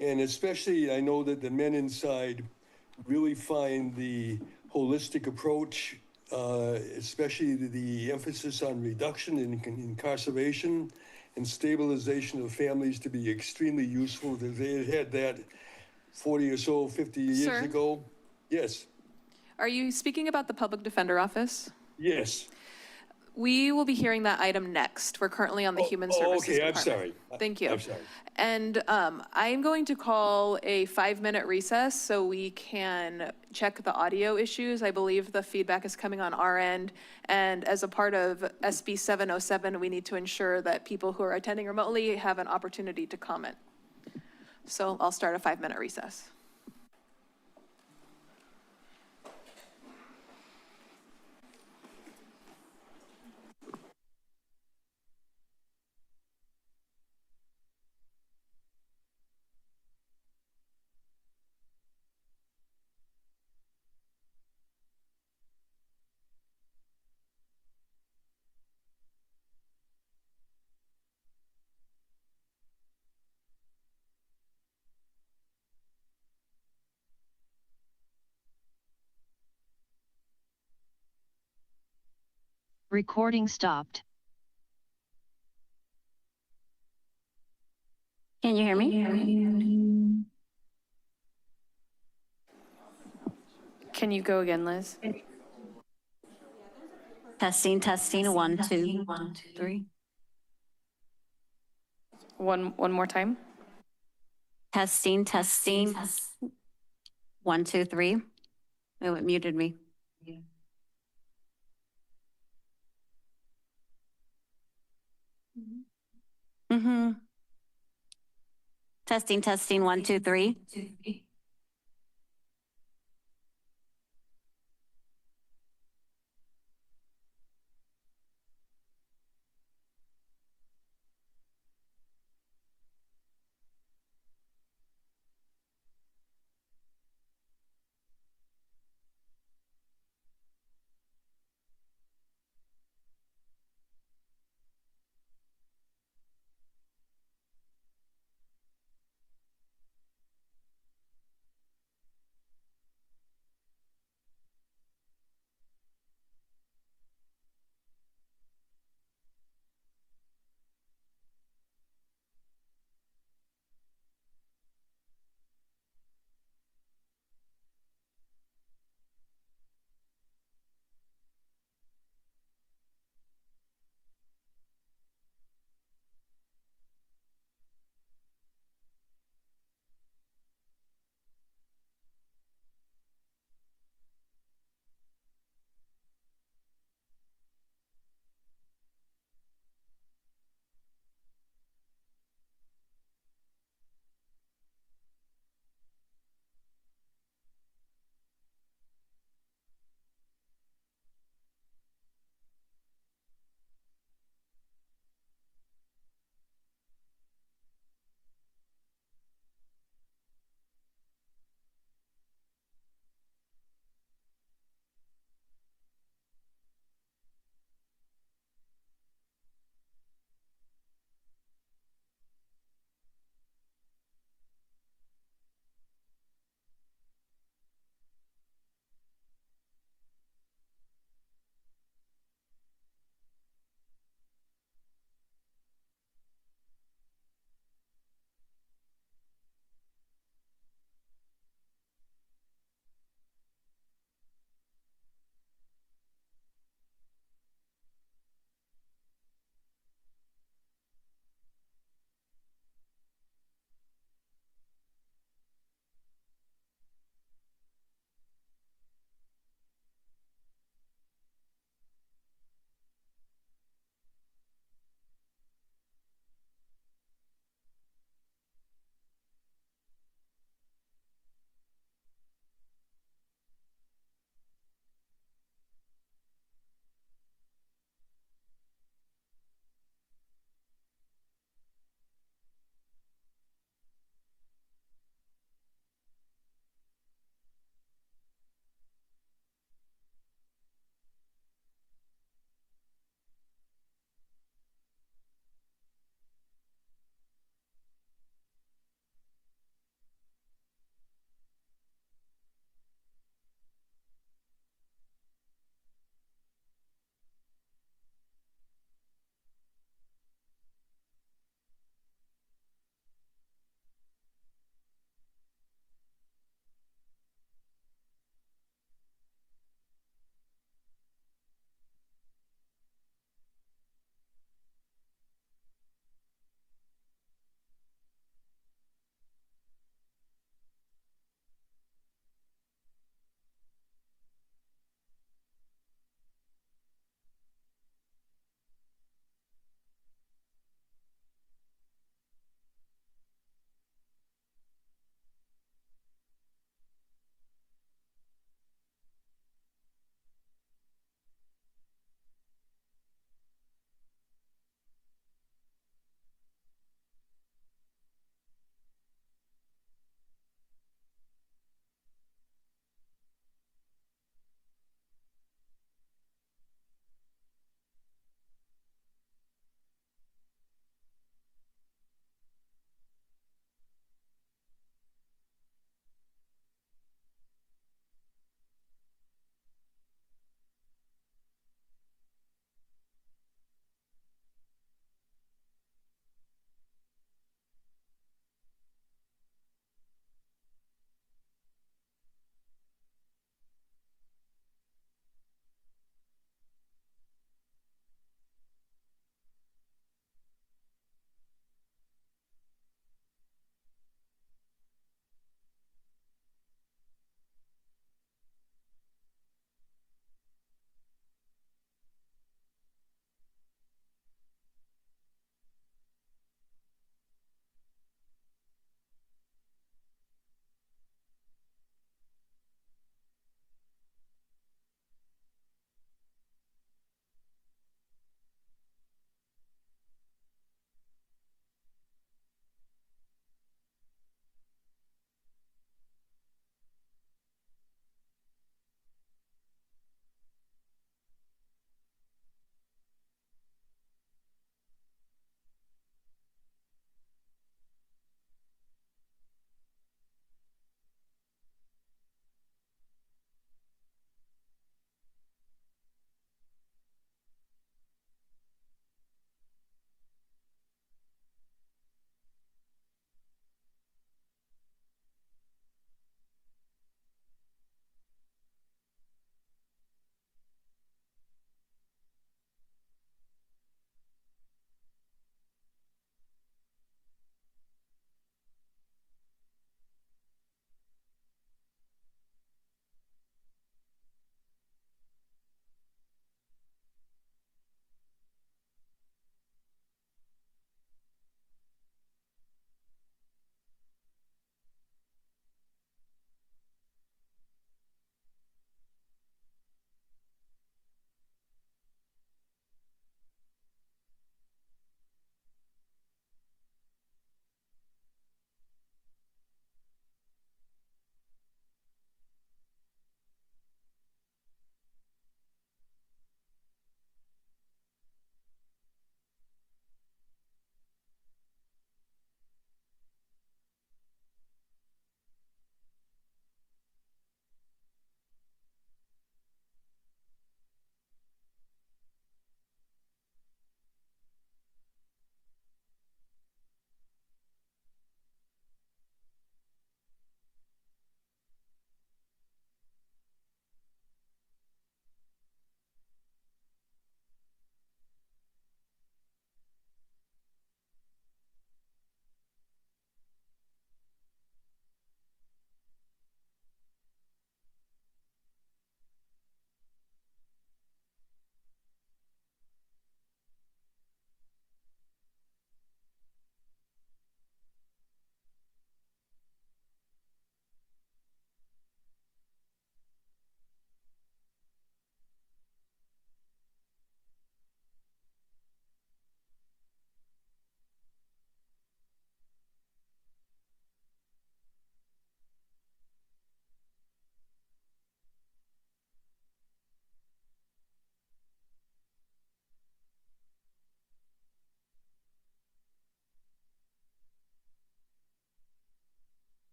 And especially, I know that the men inside really find the holistic approach, especially the emphasis on reduction in incarceration and stabilization of families, to be extremely useful. They had that 40 or so, 50 years Sir? ago. Yes. Are you speaking about the Public Defender Office? Yes. We will be hearing that item next. We're currently on the Human Services okay, Department. I'm sorry. Thank you. I'm sorry. And I'm going to call a 5-minute recess so we can check the audio issues. I believe the feedback is coming on our end. And as a part of SB 707, we need to ensure that people who are attending remotely have an opportunity to comment. So I'll start a 5-minute recess. Recording stopped. Can you hear me? Can you go again, Liz? Testing, 1, 2, 3. One more time. Testing. 1, 2, 3. Oh, it muted me. Mm-hmm. Testing, 1, 2, 3.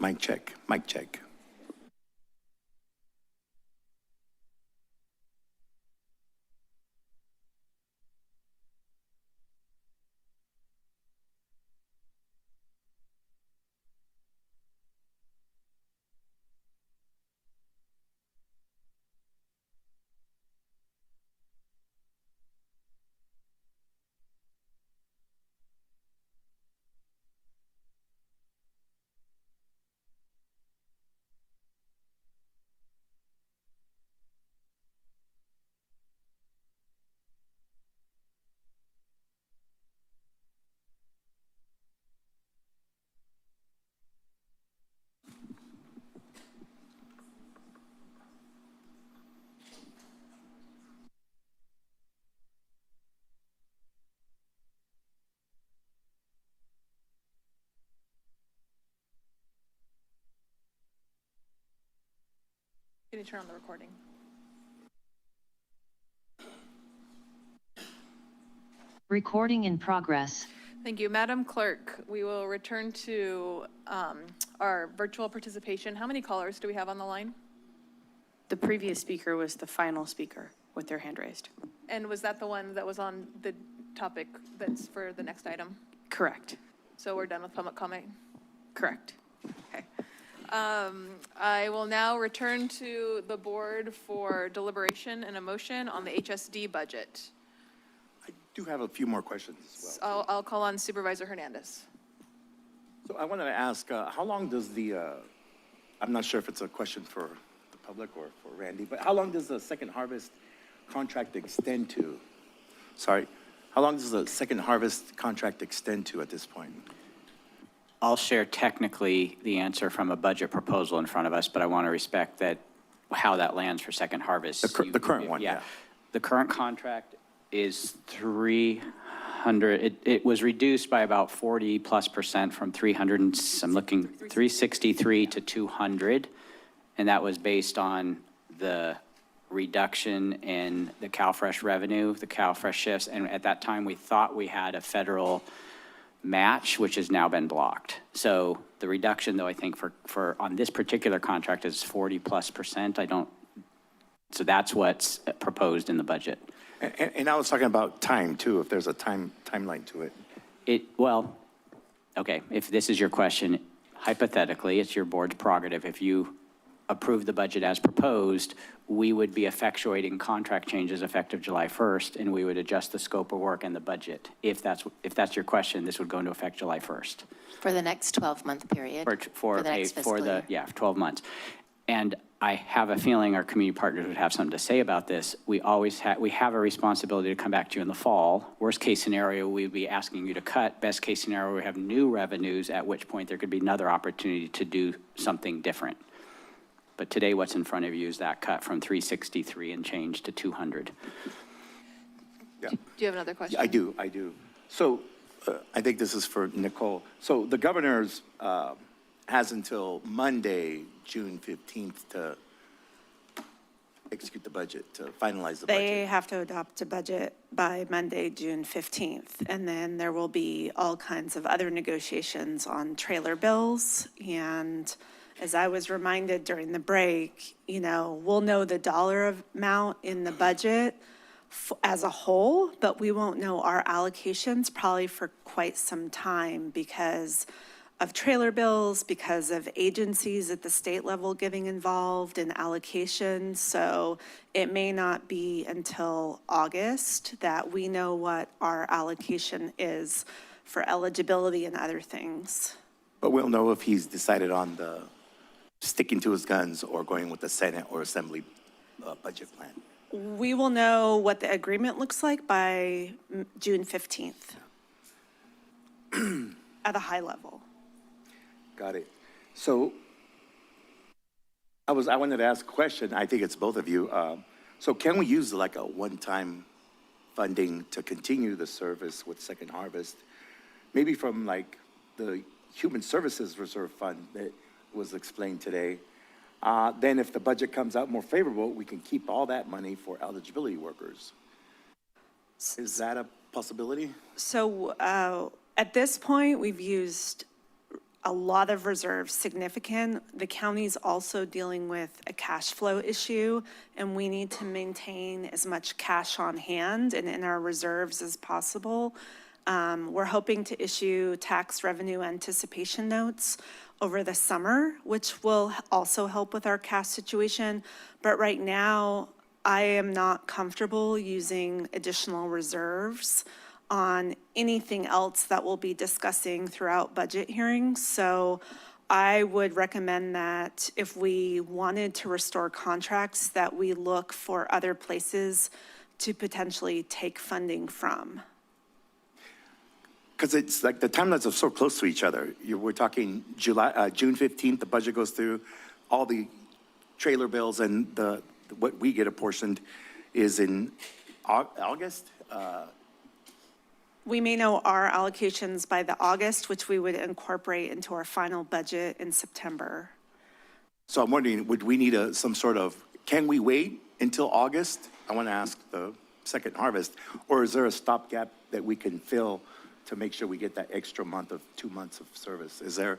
Mic check, mic check. Can you turn on the recording? Recording in progress. Thank you. Madam Clerk, we will return to our virtual participation. How many callers do we have on the line? The previous speaker was the final speaker with their hand raised. And was that the one that was on the topic that's for the next item? Correct. So we're done with public comment? Correct. Okay. I will now return to the board for deliberation and a motion on the HSD budget. I do have a few more questions as well. I'll call on Supervisor Hernandez. So I wanted to ask, how long does the, I'm not sure if it's a question for the public or for Randy, but how long does the Second Harvest contract extend to? Sorry, how long does the Second Harvest contract extend to at this point? I'll share technically the answer from a budget proposal in front of us, but I want to respect that how that lands for Second Harvest. The current one, yeah. The current contract is 300, it was reduced by about 40+% from 300, and I'm looking 363 to 200. And that was based on the reduction in the CalFresh revenue, the CalFresh shifts. And at that time, we thought we had a federal match, which has now been blocked. So the reduction, though, I think for on this particular contract is 40+%. So that's what's proposed in the budget. And I was talking about time too, if there's a timeline to it. Well, okay, if this is your question, hypothetically, it's your board's prerogative. If you approve the budget as proposed, we would be effectuating contract changes effective July 1st, and we would adjust the scope of work and the budget. If that's your question, this would go into effect July 1st. For the next 12-month period? For the next fiscal year. Yeah, 12 months. And I have a feeling our community partners would have something to say about this. We have a responsibility to come back to you in the fall. Worst case scenario, we'd be asking you to cut. Best case scenario, we have new revenues, at which point there could be another opportunity to do something different. But today, what's in front of you is that cut from 363 and change to 200. Yeah. Do you have another question? I do. So I think this is for Nicole. So the governor's has until Monday, June 15th to execute the budget, to finalize the budget. They have to adopt a budget by Monday, June 15th. And then there will be all kinds of other negotiations on trailer bills. And as I was reminded during the break, we'll know the dollar amount in the budget as a whole, but we won't know our allocations probably for quite some time because of trailer bills, because of agencies at the state level getting involved in allocations. So it may not be until August that we know what our allocation is for eligibility and other things. But we'll know if he's decided on the sticking to his guns or going with the Senate or Assembly budget plan. We will know what the agreement looks like by June 15th at a high level. Got it. So I wanted to ask a question. I think it's both of you. So can we use like a one-time funding to continue the service with Second Harvest? Maybe from like the Human Services Reserve Fund that was explained today. Then if the budget comes out more favorable, we can keep all that money for eligibility workers. Is that a possibility? So at this point, we've used a lot of reserves, significant. The county's also dealing with a cash flow issue, and we need to maintain as much cash on hand and in our reserves as possible. We're hoping to issue tax revenue anticipation notes over the summer, which will also help with our cash situation. But right now, I am not comfortable using additional reserves on anything else that we'll be discussing throughout budget hearings. So I would recommend that if we wanted to restore contracts, that we look for other places to potentially take funding from. Because it's like the timelines are so close to each other. We're talking June 15th, the budget goes through, all the trailer bills and what we get apportioned is in August. We may know our allocations by the August, which we would incorporate into our final budget in September. So I'm wondering, would we need some sort of, can we wait until August? I want to ask the Second Harvest, or is there a stopgap that we can fill to make sure we get that extra month of 2 months of service? Is there?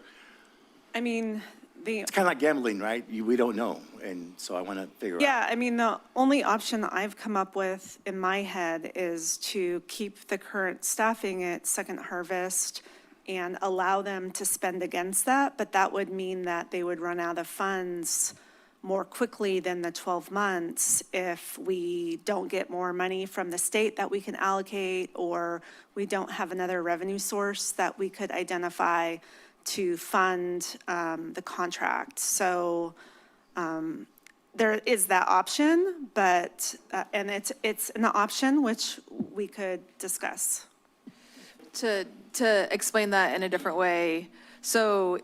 I mean, it's kind of like gambling, right? We don't know. And so I want to figure out. Yeah, I mean, the only option I've come up with in my head is to keep the current staffing at Second Harvest and allow them to spend against that. But that would mean that they would run out of funds more quickly than the 12 months if we don't get more money from the state that we can allocate, or we don't have another revenue source that we could identify to fund the contract. So there is that option, but, and it's an option which we could discuss. To explain that in a different way, so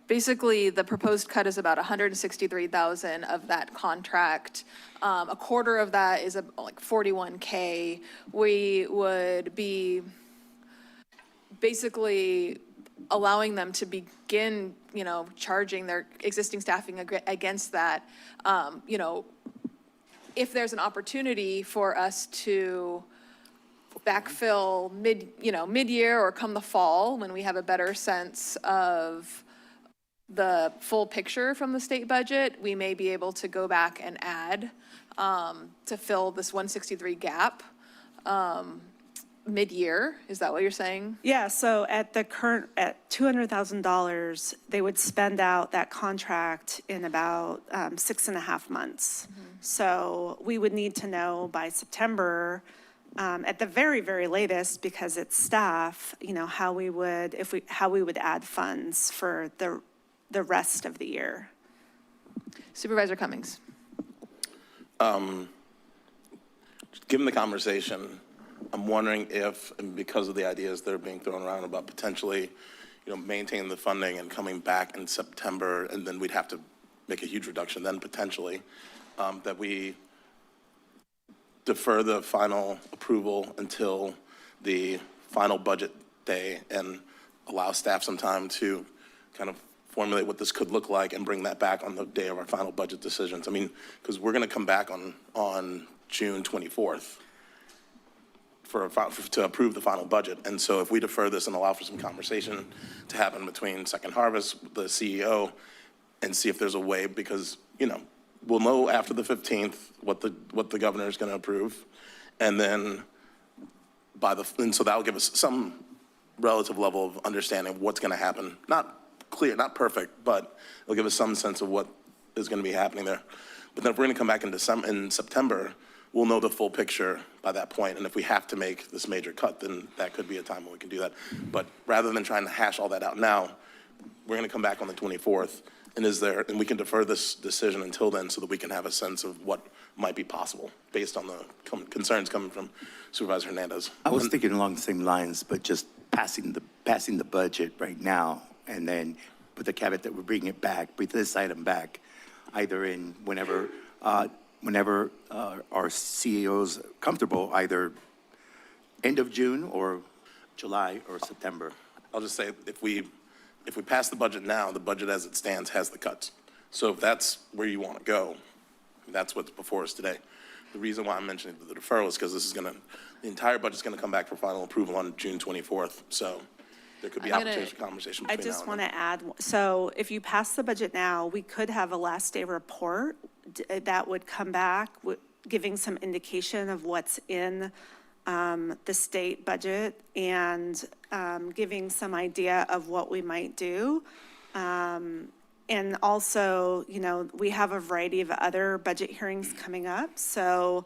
basically the proposed cut is about 163,000 of that contract. A quarter of that is like 41K. We would be basically allowing them to begin, charging their existing staffing against that. If there's an opportunity for us to backfill mid-year or come the fall when we have a better sense of the full picture from the state budget, we may be able to go back and add to fill this 163 gap. Mid-year, is that what you're saying? Yeah, so at $200,000, they would spend out that contract in about 6.5 months. So we would need to know by September, at the very, very latest, because it's staff, how we would add funds for the rest of the year. Supervisor Cummings. Given the conversation, I'm wondering if, and because of the ideas that are being thrown around about potentially, maintaining the funding and coming back in September, and then we'd have to make a huge reduction then potentially, that we defer the final approval until the final budget day and allow staff some time to kind of formulate what this could look like and bring that back on the day of our final budget decisions. I mean, because we're going to come back on June 24th. To approve the final budget. And so if we defer this and allow for some conversation to happen between Second Harvest, the CEO, and see if there's a way, because, we'll know after the 15th what the governor is going to approve. And then and so that'll give us some relative level of understanding of what's going to happen. Not clear, not perfect, but it'll give us some sense of what is going to be happening there. But then if we're going to come back in September, we'll know the full picture by that point. And if we have to make this major cut, then that could be a time when we can do that. But rather than trying to hash all that out now, we're going to come back on the 24th. And we can defer this decision until then so that we can have a sense of what might be possible based on the concerns coming from Supervisor Hernandez. I was thinking along the same lines, but just passing the budget right now, and then with the caveat that we're bringing it back, bring this item back, either in whenever our CEO's comfortable, either end of June or July or September. I'll just say, if we pass the budget now, the budget as it stands has the cuts. So if that's where you want to go, that's what's before us today. The reason why I'm mentioning the deferral is because the entire budget's going to come back for final approval on June 24th. So there could be I'm gonna- opportunities for conversation I between just now and want to add, so if you pass the budget now, we could have a last day report that would come back, giving some indication of what's in the state budget and giving some idea of what we might do. And also, you know, we have a variety of other budget hearings coming up. So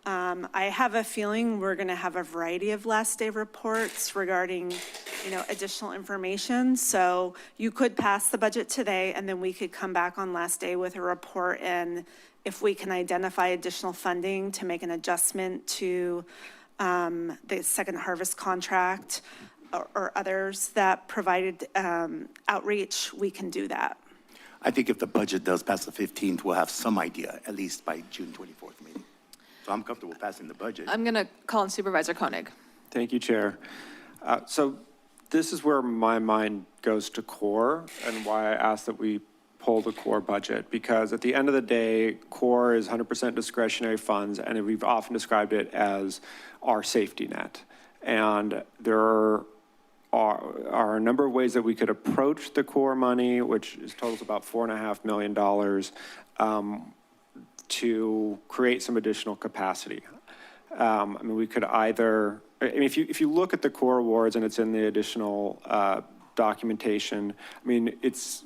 I have a feeling we're going to have a variety of last day reports regarding, you know, additional information. So you could pass the budget today and then we could come back on last day with a report. And if we can identify additional funding to make an adjustment to the Second Harvest contract or others that provided outreach, we can do that. I think if the budget does pass the 15th, we'll have some idea, at least by June 24th meeting. So I'm comfortable passing the budget. I'm going to call on Supervisor Koenig. Thank you, Chair. So this is where my mind goes to core and why I asked that we pull the core budget, because at the end of the day, core is 100% discretionary funds, and we've often described it as our safety net. And there are a number of ways that we could approach the core money, which totals about $4.5 million, to create some additional capacity. I mean, we could either, I mean, if you look at the core awards and it's in the additional documentation, I mean, it's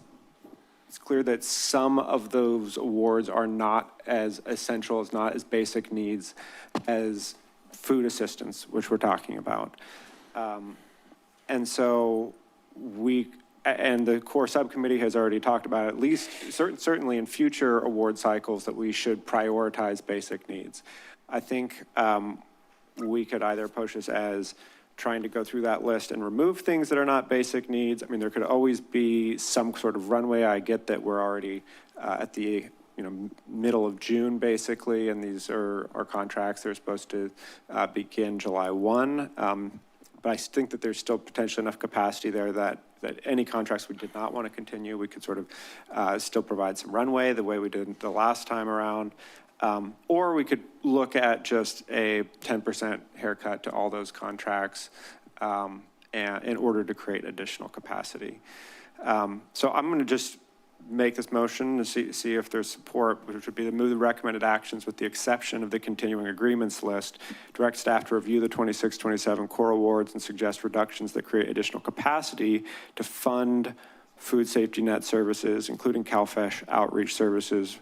clear that some of those awards are not as essential, as not as basic needs as food assistance, which we're talking about. And so and the core subcommittee has already talked about, at least certainly in future award cycles, that we should prioritize basic needs. I think we could either approach this as trying to go through that list and remove things that are not basic needs. I mean, there could always be some sort of runway. I get that we're already at the middle of June, basically, and these are our contracts. They're supposed to begin July 1. But I think that there's still potentially enough capacity there that any contracts we did not want to continue, we could sort of still provide some runway the way we did the last time around. Or we could look at just a 10% haircut to all those contracts and in order to create additional capacity. So I'm going to just make this motion to see if there's support, which would be to move the recommended actions with the exception of the continuing agreements list, direct staff to review the 26-27 core awards and suggest reductions that create additional capacity to fund food safety net services, including CalFresh outreach services,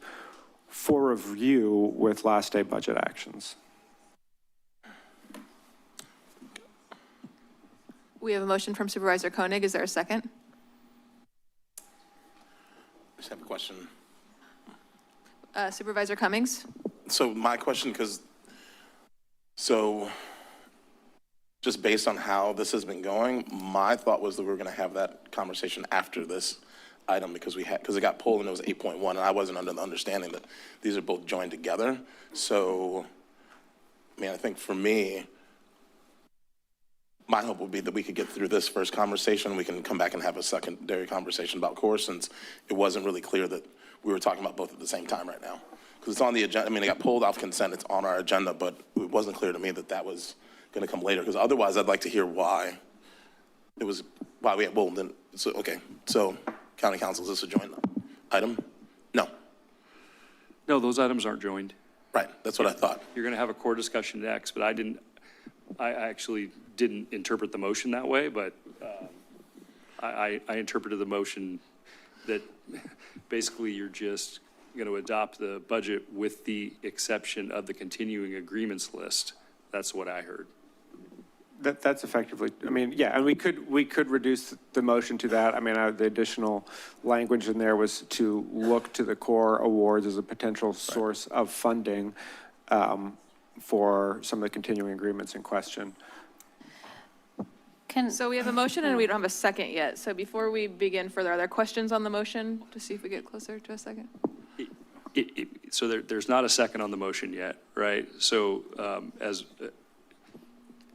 for review with last day budget actions. We have a motion from Supervisor Koenig. Is there a second? I just have a question. Supervisor Cummings? So my question, so just based on how this has been going, my thought was that we were going to have that conversation after this item because it got pulled and it was 8.1 and I wasn't under the understanding that these are both joined together. So, I mean, I think for me, my hope would be that we could get through this first conversation. We can come back and have a secondary conversation about core, since it wasn't really clear that we were talking about both at the same time right now. Because it's on the agenda. I mean, it got pulled off consent. It's on our agenda, but it wasn't clear to me that that was going to come later. Because otherwise, I'd like to hear why it was, why we had, well, then, so, okay. So, County Council, is this a joint item? No. No, those items aren't joined. Right, that's what I thought. You're going to have a core discussion next, but I actually didn't interpret the motion that way, but I interpreted the motion that basically you're just going to adopt the budget with the exception of the continuing agreements list. That's what I heard. That's effectively, I mean, yeah, and we could reduce the motion to that. I mean, the additional language in there was to look to the core awards as a potential source of funding for some of the continuing agreements in question. So we have a motion and we don't have a second yet. So before we begin further, are there questions on the motion to see if we get closer to a second? So there's not a second on the motion yet, right? So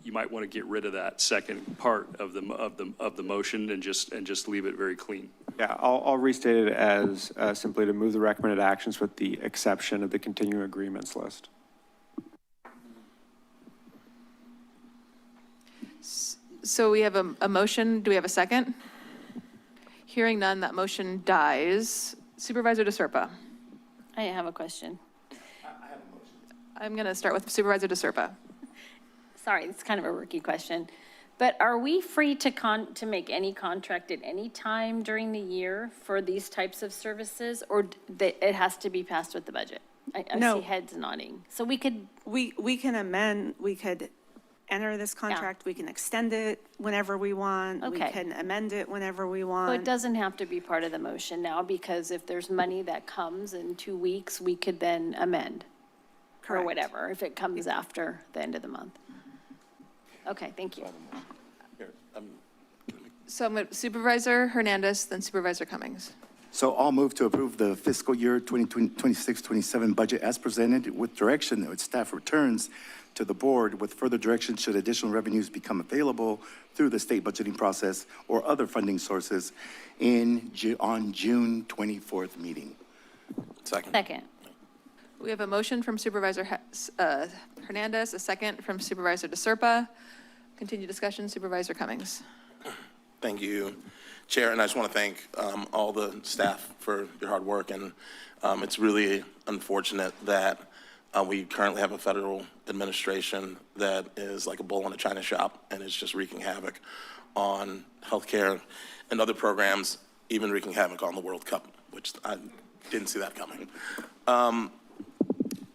you might want to get rid of that second part of the motion and just leave it very clean. Yeah, I'll restate it as simply to move the recommended actions with the exception of the continuing agreements list. So we have a motion. Do we have a second? Hearing none, that motion dies. Supervisor DeSerpa. I have a question. I'm going to start with Supervisor DeSerpa. Sorry, it's kind of a rookie question. But are we free to make any contract at any time during the year for these types of services, or it has to be passed with the budget? I No. see heads nodding. So we could, We can amend, we could enter this contract, we can extend it whenever we want. We Okay. can amend it whenever we so it want. doesn't have to be part of the motion now, because if there's money that comes in 2 weeks, we could then amend. Or Correct. whatever, if it comes after the end of the month. Okay, thank you. So I'm gonna- Supervisor Hernandez, then Supervisor Cummings. So I'll move to approve the fiscal year 2026-27 budget as presented with direction that staff returns to the board with further direction should additional revenues become available through the state budgeting process or other funding sources on June 24th meeting. Second. We have a motion from Supervisor Hernandez, a second from Supervisor DeSerpa. Continue discussion, Supervisor Cummings. Thank you, Chair, and I just want to thank all the staff for your hard work, and it's really unfortunate that we currently have a federal administration that is like a bull in a china shop and is just wreaking havoc on healthcare and other programs, even wreaking havoc on the World Cup, which I didn't see that coming.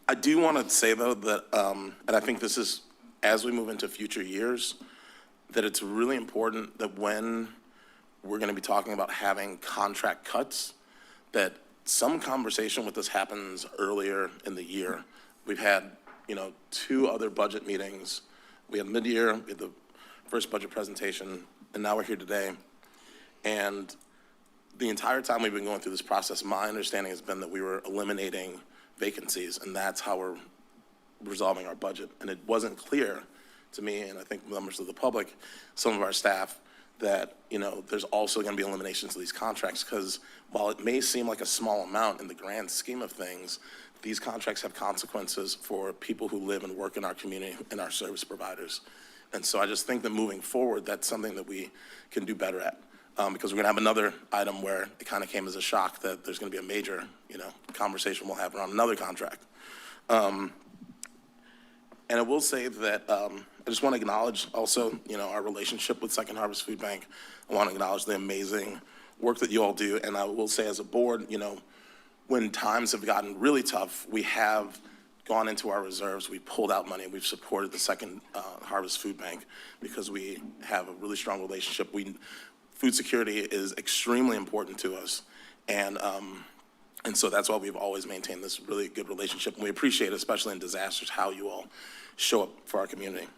I do want to say, though, that, and I think this is, as we move into future years, that it's really important that when we're going to be talking about having contract cuts, that some conversation with this happens earlier in the year. We've had, 2 other budget meetings. We had mid-year, we had the first budget presentation, and now we're here today. And the entire time we've been going through this process, my understanding has been that we were eliminating vacancies, and that's how we're resolving our budget. And it wasn't clear to me, and I think members of the public, some of our staff, that, there's also going to be eliminations of these contracts, because while it may seem like a small amount in the grand scheme of things, these contracts have consequences for people who live and work in our community and our service providers. And so I just think that moving forward, that's something that we can do better at. Because we're going to have another item where it kind of came as a shock that there's going to be a major, conversation we'll have around another contract. And I will say that I just want to acknowledge also, our relationship with Second Harvest Food Bank. I want to acknowledge the amazing work that you all do. And I will say as a board, when times have gotten really tough, we have gone into our reserves, we pulled out money, we've supported the Second Harvest Food Bank because we have a really strong relationship. Food security is extremely important to us. And so that's why we've always maintained this really good relationship. And we appreciate, especially in disasters, how you all show up for our community.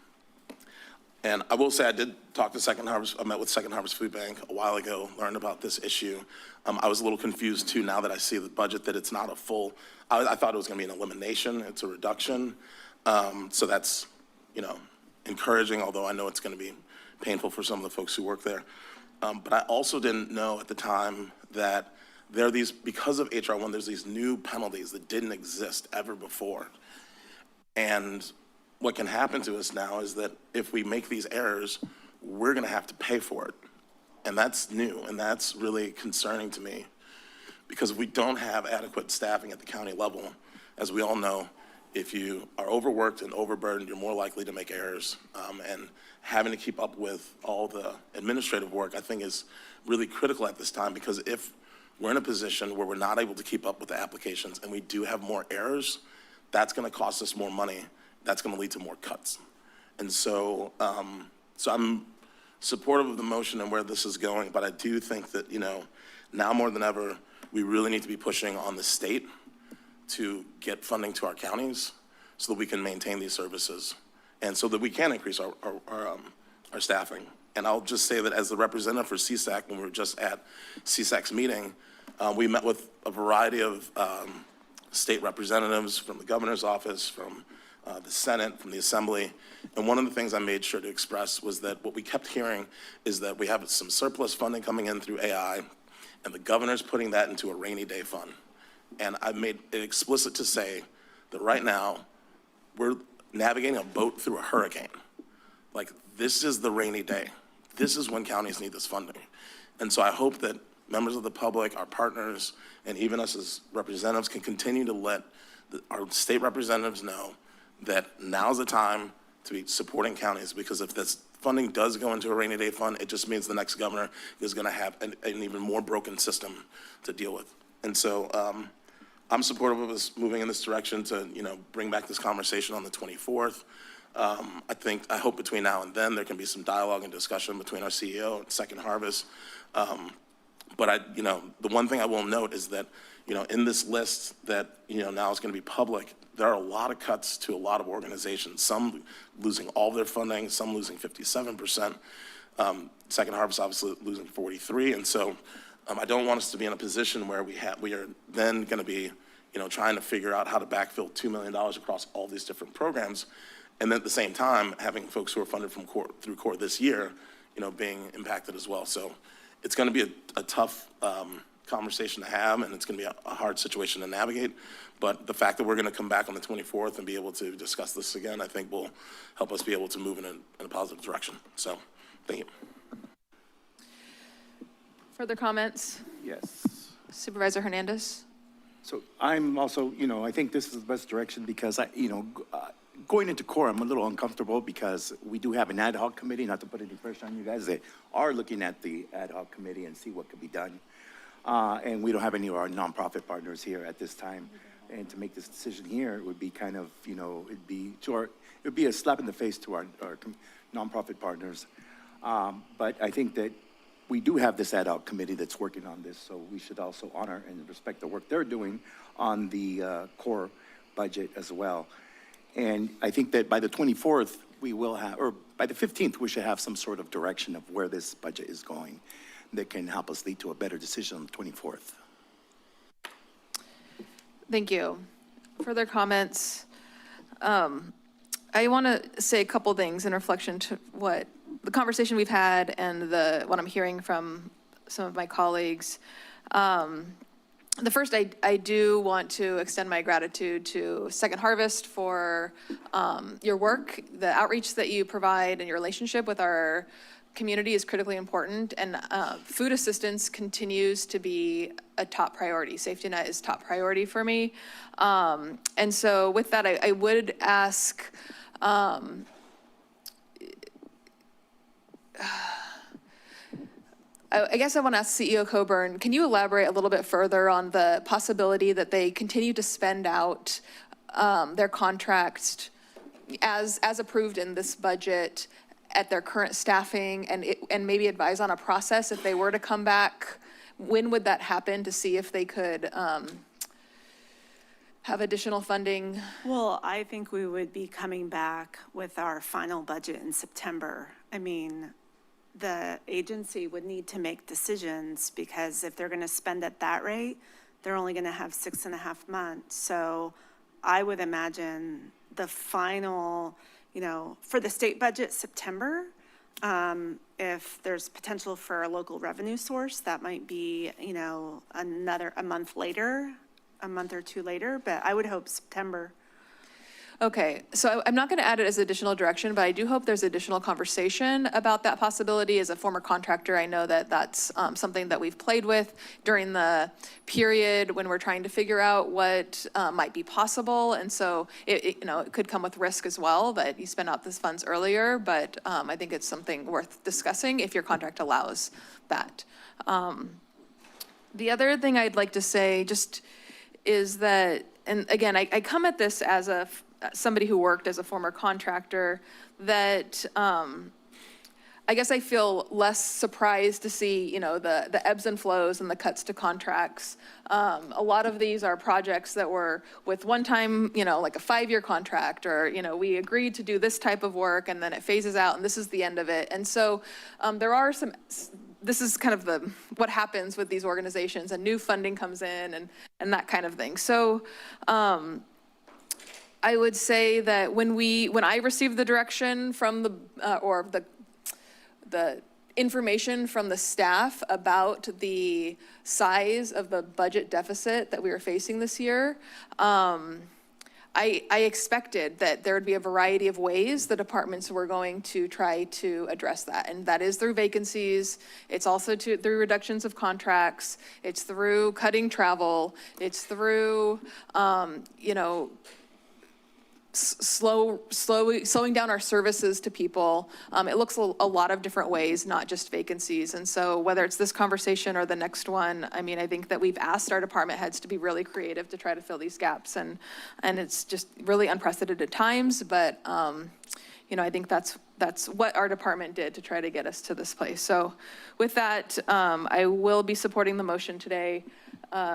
And I will say I did talk to Second Harvest. I met with Second Harvest Food Bank a while ago, learned about this issue. I was a little confused too now that I see the budget that it's not a full, I thought it was gonna be an elimination, it's a reduction. So that's, encouraging, although I know it's gonna be painful for some of the folks who work there. But I also didn't know at the time that there are these, because of HR 1, there's these new penalties that didn't exist ever before. And what can happen to us now is that if we make these errors, we're gonna have to pay for it. And that's new, and that's really concerning to me. Because if we don't have adequate staffing at the county level, as we all know, if you are overworked and overburdened, you're more likely to make errors. And having to keep up with all the administrative work, I think, is really critical at this time, because if we're in a position where we're not able to keep up with the applications and we do have more errors, that's gonna cost us more money. That's gonna lead to more cuts. And so, so I'm supportive of the motion and where this is going, but I do think that, now more than ever, we really need to be pushing on the state to get funding to our counties so that we can maintain these services and so that we can increase our staffing. And I'll just say that as the representative for CSAC, when we were just at CSAC's meeting, we met with a variety of state representatives from the governor's office, from the Senate, from the Assembly. And one of the things I made sure to express was that what we kept hearing is that we have some surplus funding coming in through AI, and the governor's putting that into a rainy day fund. And I made it explicit to say that right now, we're navigating a boat through a hurricane. like, this is the rainy day. This is when counties need this funding. And so I hope that members of the public, our partners, and even us as representatives can continue to let our state representatives know that now's the time to be supporting counties, because if this funding does go into a rainy day fund, it just means the next governor is going to have an even more broken system to deal with. And so I'm supportive of us moving in this direction to, bring back this conversation on the 24th. I hope between now and then there can be some dialogue and discussion between our CEO and Second Harvest. But the one thing I will note is that, in this list that, now is going to be public, there are a lot of cuts to a lot of organizations, some losing all their funding, some losing 57%. Second Harvest obviously losing 43%. And so I don't want us to be in a position where we are then going to be, trying to figure out how to backfill $2 million across all these different programs. And then at the same time, having folks who are funded from through core this year, being impacted as well. So it's going to be a tough conversation to have, and it's going to be a hard situation to navigate. But the fact that we're going to come back on the 24th and be able to discuss this again, I think will help us be able to move in a positive direction. So thank you. Further comments? Yes. Supervisor Hernandez? So I'm also, I think this is the best direction because going into core, I'm a little uncomfortable because we do have an ad hoc committee, not to put any pressure on you guys. They are looking at the ad hoc committee and see what could be done. And we don't have any of our nonprofit partners here at this time. And to make this decision here, it would be kind of, it'd be a slap in the face to our nonprofit partners. But I think that we do have this ad hoc committee that's working on this, so we should also honor and respect the work they're doing on the core budget as well. And I think that by the 24th, we will have, or by the 15th, we should have some sort of direction of where this budget is going that can help us lead to a better decision on the 24th. Thank you. Further comments? I want to say a couple things in reflection to what the conversation we've had and what I'm hearing from some of my colleagues. The first, I do want to extend my gratitude to Second Harvest for your work. The outreach that you provide and your relationship with our community is critically important, and food assistance continues to be a top priority. Safety net is top priority for me. And so with that, I would ask, I guess I want to ask CEO Coburn, can you elaborate a little bit further on the possibility that they continue to spend out their contracts as approved in this budget at their current staffing, and maybe advise on a process if they were to come back? When would that happen to see if they could have additional funding? Well, I think we would be coming back with our final budget in September. I mean, the agency would need to make decisions, because if they're going to spend at that rate, they're only going to have 6.5 months. So I would imagine the final, for the state budget, September, if there's potential for a local revenue source, that might be, a month or two later, but I would hope September. Okay, so I'm not going to add it as additional direction, but I do hope there's additional conversation about that possibility. As a former contractor, I know that that's something that we've played with during the period when we're trying to figure out what might be possible. And so it could come with risk as well, that you spend out these funds earlier, but I think it's something worth discussing if your contract allows that. The other thing I'd like to say just is that, and again, I come at this as somebody who worked as a former contractor, that I guess I feel less surprised to see, the ebbs and flows and the cuts to contracts. A lot of these are projects that were with one time, like a 5-year contract, or, we agreed to do this type of work and then it phases out and this is the end of it. And so there are this is kind of what happens with these organizations, and new funding comes in and that kind of thing. So I would say that when I received the direction from the information from the staff about the size of the budget deficit that we were facing this year, I expected that there would be a variety of ways the departments were going to try to address that. And that is through vacancies. It's also through reductions of contracts. It's through cutting travel. It's through, slowing down our services to people. It looks a lot of different ways, not just vacancies. And so whether it's this conversation or the next one, I mean, I think that we've asked our department heads to be really creative to try to fill these gaps. And it's just really unprecedented times, but I think that's what our department did to try to get us to this place. So with that, I will be supporting the motion today.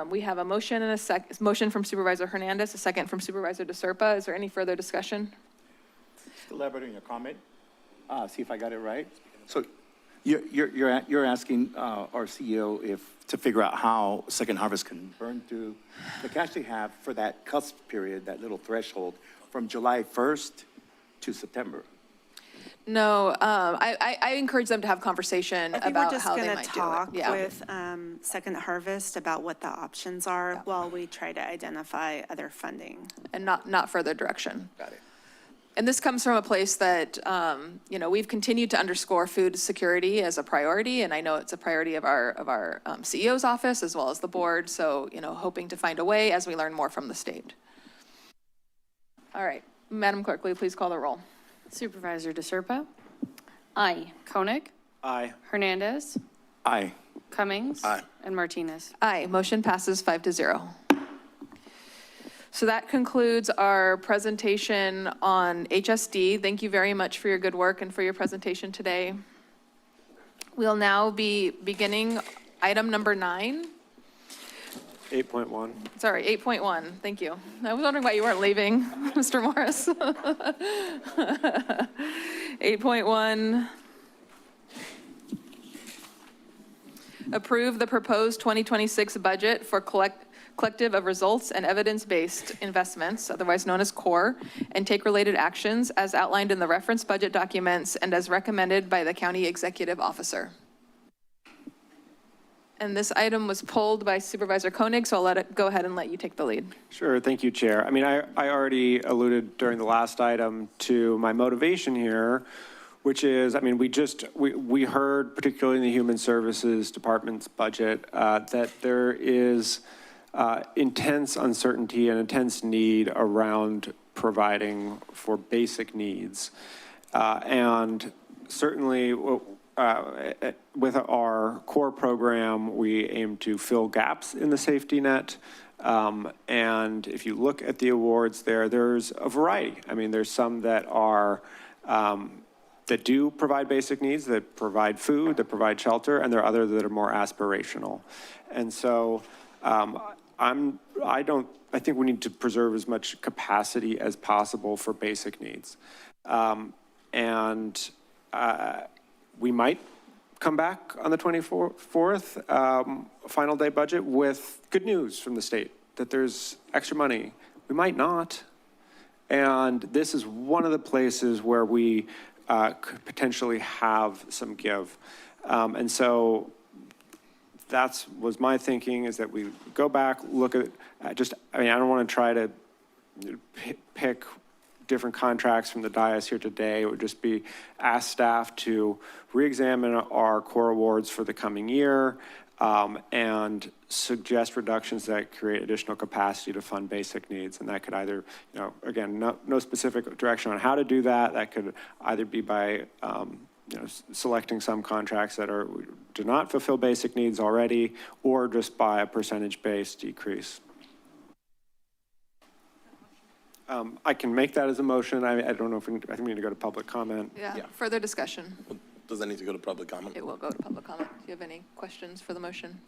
We have a motion and a motion from Supervisor Hernandez, a second from Supervisor DeSerpa. Is there any further discussion? Elaborate on your comment. See if I got it right. So you're asking our CEO to figure out how Second Harvest can burn through the cash they have for that cusp period, that little threshold from July 1st to September. No, I encourage them to have conversation about how they might do it. I think we're just going to talk with Second Harvest about what the options are while we try to identify other funding. And not further direction. Got it. And this comes from a place that, we've continued to underscore food security as a priority. And I know it's a priority of our CEO's office as well as the board. So, hoping to find a way as we learn more from the state. All right, Madam Clerk, will you please call the roll? Supervisor DeSerpa? Aye. Koenig? Aye. Hernandez? Aye. Cummings? Aye. And Martinez? Aye, motion passes 5-0. So that concludes our presentation on HSD. Thank you very much for your good work and for your presentation today. We'll now be beginning item number 9. 8.1. Sorry, 8.1, thank you. I was wondering why you weren't leaving, Mr. Morris. 8.1. Approve the proposed 2026 budget for collective of results and evidence-based investments, otherwise known as CORE, and take related actions as outlined in the reference budget documents and as recommended by the county executive officer. And this item was pulled by Supervisor Koenig, so I'll go ahead and let you take the lead. Sure, thank you, Chair. I mean, I already alluded during the last item to my motivation here, which is, I mean, we heard, particularly in the Human Services Department's budget, that there is intense uncertainty and intense need around providing for basic needs. And certainly, with our CORE program, we aim to fill gaps in the safety net. And if you look at the awards there's a variety. I mean, there's some that are, that do provide basic needs, that provide food, that provide shelter, and there are others that are more aspirational. And so I think we need to preserve as much capacity as possible for basic needs. We might come back on the 24th, final day budget with good news from the state that there's extra money. We might not. And this is one of the places where we could potentially have some give. And so was my thinking, is that we go back, look at I don't want to try to pick different contracts from the dais here today. It would just be ask staff to re-examine our CORE awards for the coming year and suggest reductions that create additional capacity to fund basic needs. And that could either, again, no specific direction on how to do that. That could either be by selecting some contracts that do not fulfill basic needs already, or just by a percentage-based decrease. I can make that as a motion. I don't know if I think we need to go to public comment. Yeah. Further discussion. Does that need to go to public comment? It will go to public comment. Do you have any questions for the motion?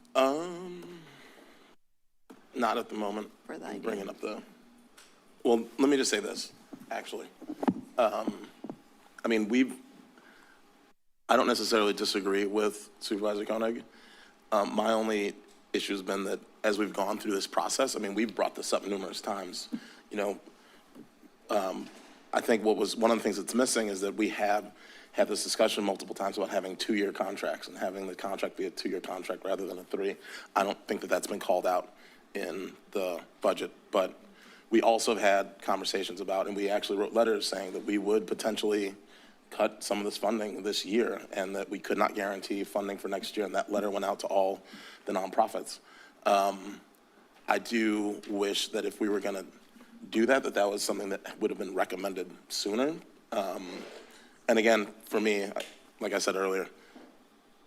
Not at the moment. For the idea. Bringing up well, let me just say this, actually. I don't necessarily disagree with Supervisor Koenig. My only issue has been that as we've gone through this process, we've brought this up numerous times, I think one of the things that's missing is that we have had this discussion multiple times about having 2-year contracts and having the contract be a 2-year contract rather than a 3. I don't think that that's been called out in the budget, but we also have had conversations about, and we actually wrote letters saying that we would potentially cut some of this funding this year and that we could not guarantee funding for next year. And that letter went out to all the nonprofits. I do wish that if we were going to do that, that was something that would have been recommended sooner. And again, for me, like I said earlier,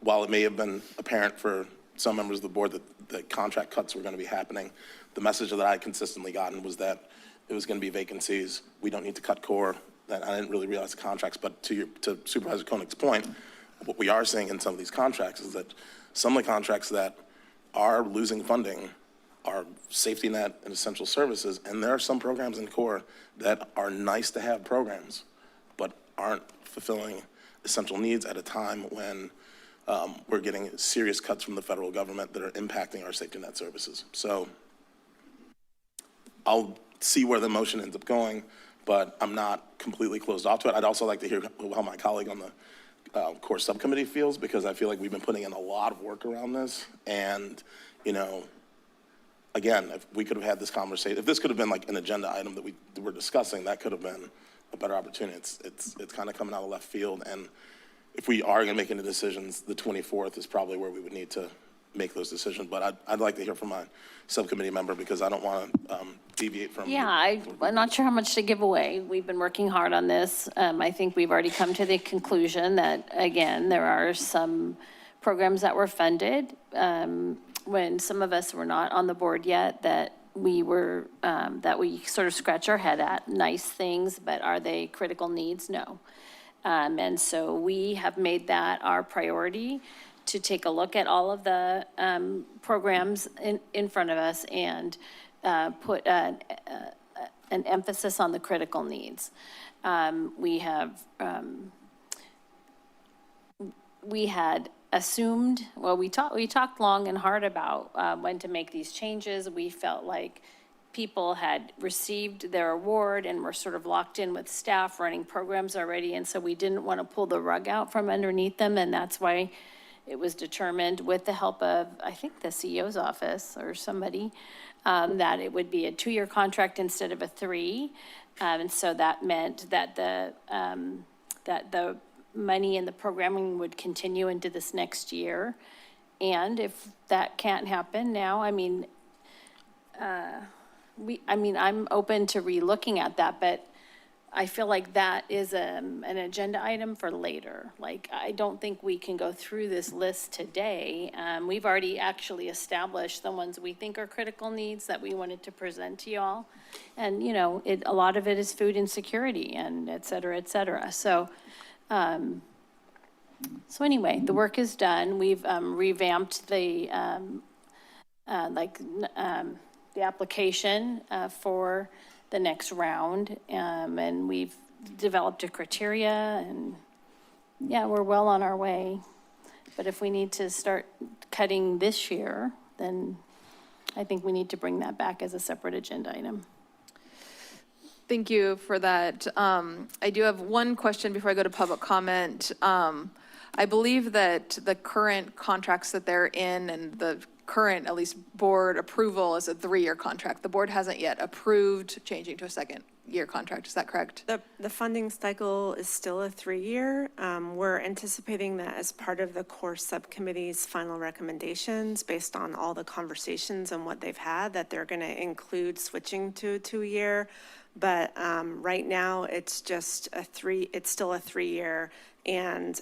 while it may have been apparent for some members of the board that the contract cuts were going to be happening, the message that I had consistently gotten was that it was going to be vacancies. We don't need to cut core. And I didn't really realize the contracts, but to Supervisor Koenig's point, what we are seeing in some of these contracts is that some of the contracts that are losing funding are safety net and essential services, and there are some programs in core that are nice to have programs, but aren't fulfilling essential needs at a time when we're getting serious cuts from the federal government that are impacting our safety net services. So I'll see where the motion ends up going, but I'm not completely closed off to it. I'd also like to hear how my colleague on the core subcommittee feels, because I feel like we've been putting in a lot of work around this. And, you know, again, if we could have had this conversation, if this could have been like an agenda item that we were discussing, that could have been a better opportunity. It's kind of coming out of left field. And if we are going to make any decisions, the 24th is probably where we would need to make those decisions. But I'd like to hear from my subcommittee member, because I don't want to deviate from. Yeah, I'm not sure how much to give away. We've been working hard on this. I think we've already come to the conclusion that, again, there are some programs that were funded when some of us were not on the board yet, that we were, that we sort of scratch our head at. Nice things, but are they critical needs? No. And so we have made that our priority, to take a look at all of the programs in front of us and put an emphasis on the critical needs. We had assumed, well, we talked long and hard about when to make these changes. We felt like people had received their award and were sort of locked in with staff running programs already, and so we didn't want to pull the rug out from underneath them, and that's why it was determined, with the help of, I think, the CEO's office or somebody, that it would be a 2-year contract instead of a 3. And so that meant that the money and the programming would continue into this next year. And if that can't happen now, I mean, I'm open to re-looking at that, but I feel like that is an agenda item for later. Like, I don't think we can go through this list today. We've already actually established the ones we think are critical needs that we wanted to present to you all. And, you know, a lot of it is food insecurity and et cetera, et cetera. So anyway, the work is done. We've revamped the application for the next round, and we've developed a criteria, and yeah, we're well on our way. But if we need to start cutting this year, then I think we need to bring that back as a separate agenda item. Thank you for that. I do have one question before I go to public comment. I believe that the current contracts that they're in and the current, at least, board approval is a 3-year contract. The board hasn't yet approved changing to a 2nd-year contract. Is that correct? The funding cycle is still a 3-year. We're anticipating that as part of the core subcommittee's final recommendations, based on all the conversations and what they've had, that they're going to include switching to a 2-year. But right now, it's just it's still a 3-year. And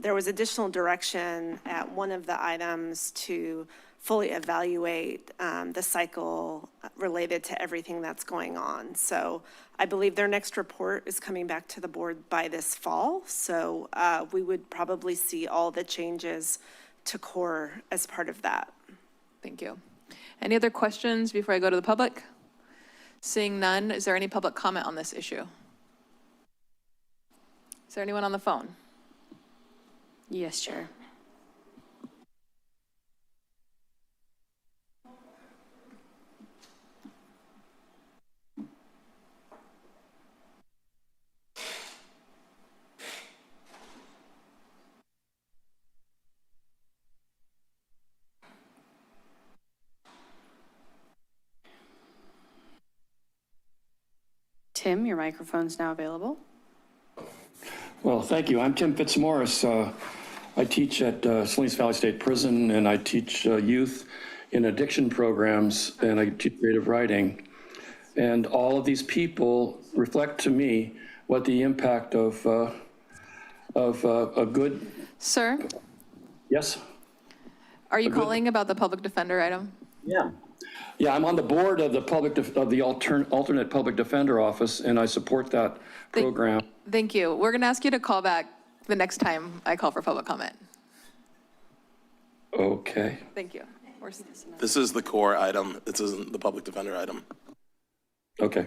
there was additional direction at one of the items to fully evaluate the cycle related to everything that's going on. So I believe their next report is coming back to the board by this fall. So we would probably see all the changes to core as part of that. Thank you. Any other questions before I go to the public? Seeing none, is there any public comment on this issue? Is there anyone on the phone? Yes, Chair. Tim, your microphone's now available. Well, thank you. I'm Tim Fitzmaurice. I teach at Salinas Valley State Prison, and I teach youth in addiction programs, and I teach creative writing. And all of these people reflect to me what the impact of a good... Sir, Yes? are you calling about the public defender item? Yeah. Yeah, I'm on the board of the alternate public defender office, and I support that program. Thank you. We're going to ask you to call back the next time I call for public comment. Okay. Thank you. This is the core item. This isn't the public defender item. Okay.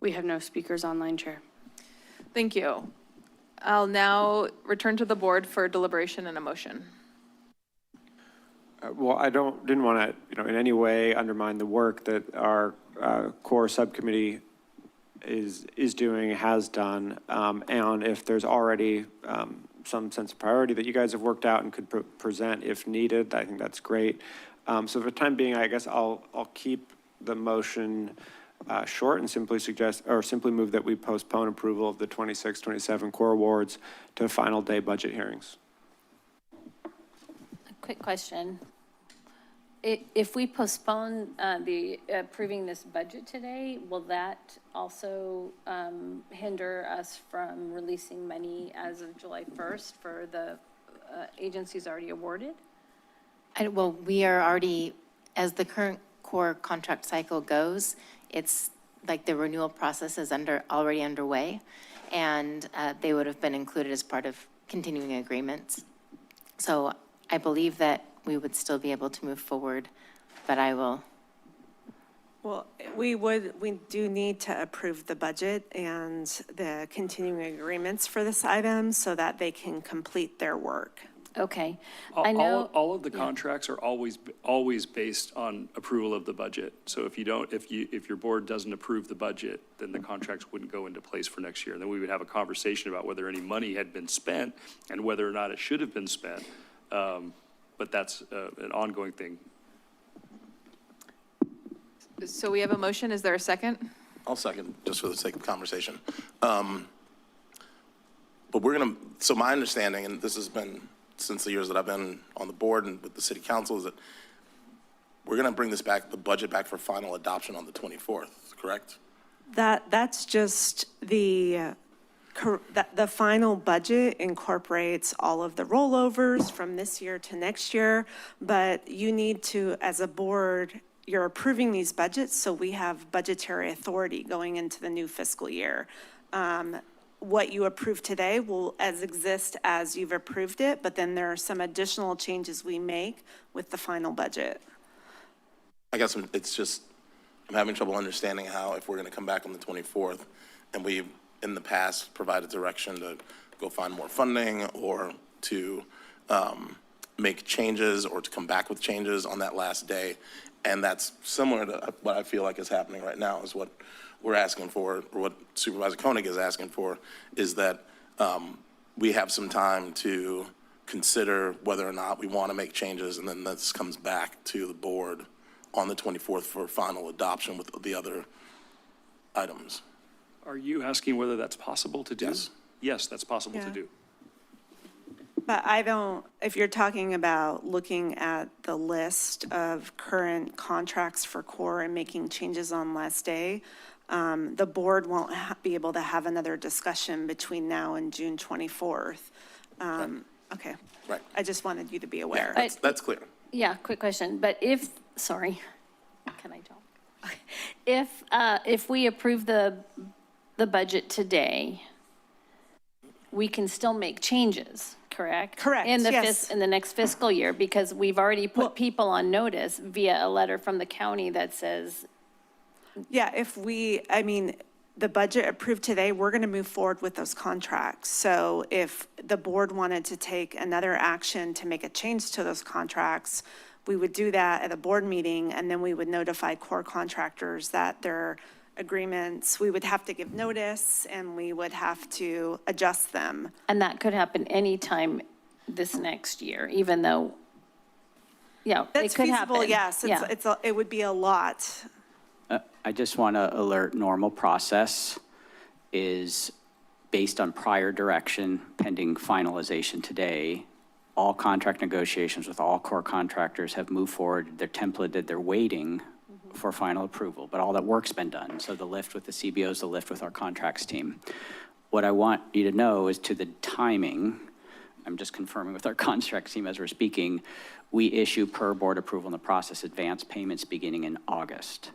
We have no speakers online, Chair. Thank you. I'll now return to the board for deliberation and a motion. Well, I didn't want to, in any way undermine the work that our core subcommittee is doing, has done. And if there's already some sense of priority that you guys have worked out and could present if needed, I think that's great. So for the time being, I guess I'll keep the motion short and simply simply move that we postpone approval of the 26, 27 core awards to final day budget hearings. A quick question. If we postpone the approving this budget today, will that also hinder us from releasing money as of July 1st for the agencies already awarded? Well, we are already, as the current core contract cycle goes, it's like the renewal process is already underway, and they would have been included as part of continuing agreements. So I believe that we would still be able to move forward, but I will. Well, we do need to approve the budget and the continuing agreements for this item so that they can complete their work. Okay. All, I know. all of the contracts are always based on approval of the budget. So if your board doesn't approve the budget, then the contracts wouldn't go into place for next year. And then we would have a conversation about whether any money had been spent and whether or not it should have been spent. But that's an ongoing thing. So we have a motion. Is there a second? I'll second, just for the sake of conversation. But so my understanding, and this has been since the years that I've been on the board and with the city council, is that we're going to bring the budget back for final adoption on the 24th, correct? That's just the final budget incorporates all of the rollovers from this year to next year, but you need to, as a board, you're approving these budgets, so we have budgetary authority going into the new fiscal year. What you approve today will exist as you've approved it, but then there are some additional changes we make with the final budget. I guess I'm having trouble understanding how, if we're going to come back on the 24th, and we in the past provided direction to go find more funding or to make changes or to come back with changes on that last day. And that's similar to what I feel like is happening right now, is what we're asking for, or what Supervisor Koenig is asking for, is that we have some time to consider whether or not we want to make changes, and then this comes back to the board on the 24th for final adoption with the other items. Are you asking whether that's possible to do? Yes. Yes, that's possible to do. But if you're talking about looking at the list of current contracts for core and making changes on last day, the board won't be able to have another discussion between now and June 24th. Okay. Right. I just wanted you to be aware. Yeah, that's clear. Yeah, quick question. But sorry, can I talk? If we approve the budget today, we can still make changes, correct? Correct, yes. In the next fiscal year, because we've already put people on notice via a letter from the county that says. Yeah, the budget approved today, we're going to move forward with those contracts. So if the board wanted to take another action to make a change to those contracts, we would do that at a board meeting, and then we would notify core contractors that their agreements, we would have to give notice and we would have to adjust them. And that could happen anytime this next year, even though Yeah, That's it could feasible, happen. yes. Yeah. It would be a lot. I just want to alert, normal process is based on prior direction pending finalization today. All contract negotiations with all core contractors have moved forward. They're templated, they're waiting for final approval, but all that work's been done. So the lift with the CBOs, the lift with our contracts team. What I want you to know is to the timing, I'm just confirming with our contracts team as we're speaking, we issue per board approval in the process advance payments beginning in August.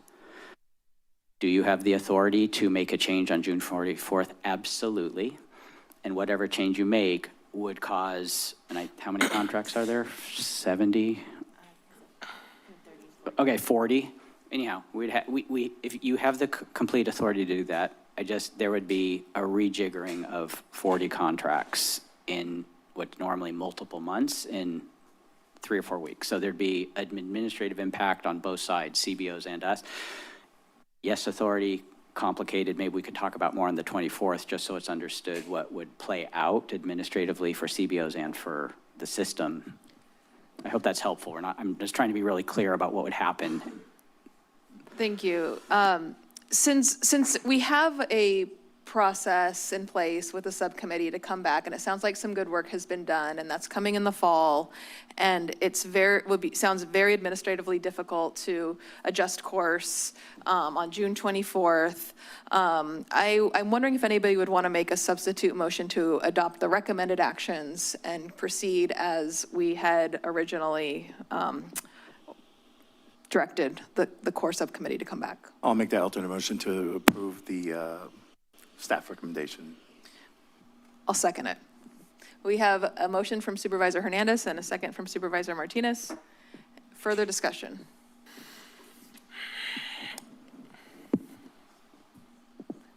Do you have the authority to make a change on June 44th? Absolutely. And whatever change you make would cause, how many contracts are there? 70? Okay, 40. Anyhow, if you have the complete authority to do that, there would be a rejiggering of 40 contracts in what's normally multiple months in 3 or 4 weeks. So there'd be an administrative impact on both sides, CBOs and us. Yes, authority, complicated. Maybe we could talk about more on the 24th, just so it's understood what would play out administratively for CBOs and for the system. I hope that's helpful. I'm just trying to be really clear about what would happen. Thank you. Since we have a process in place with the subcommittee to come back, and it sounds like some good work has been done, and that's coming in the fall, and it's sounds very administratively difficult to adjust course on June 24th. I'm wondering if anybody would want to make a substitute motion to adopt the recommended actions and proceed as we had originally directed the core subcommittee to come back. I'll make that alternate motion to approve the staff recommendation. I'll second it. We have a motion from Supervisor Hernandez and a second from Supervisor Martinez. Further discussion?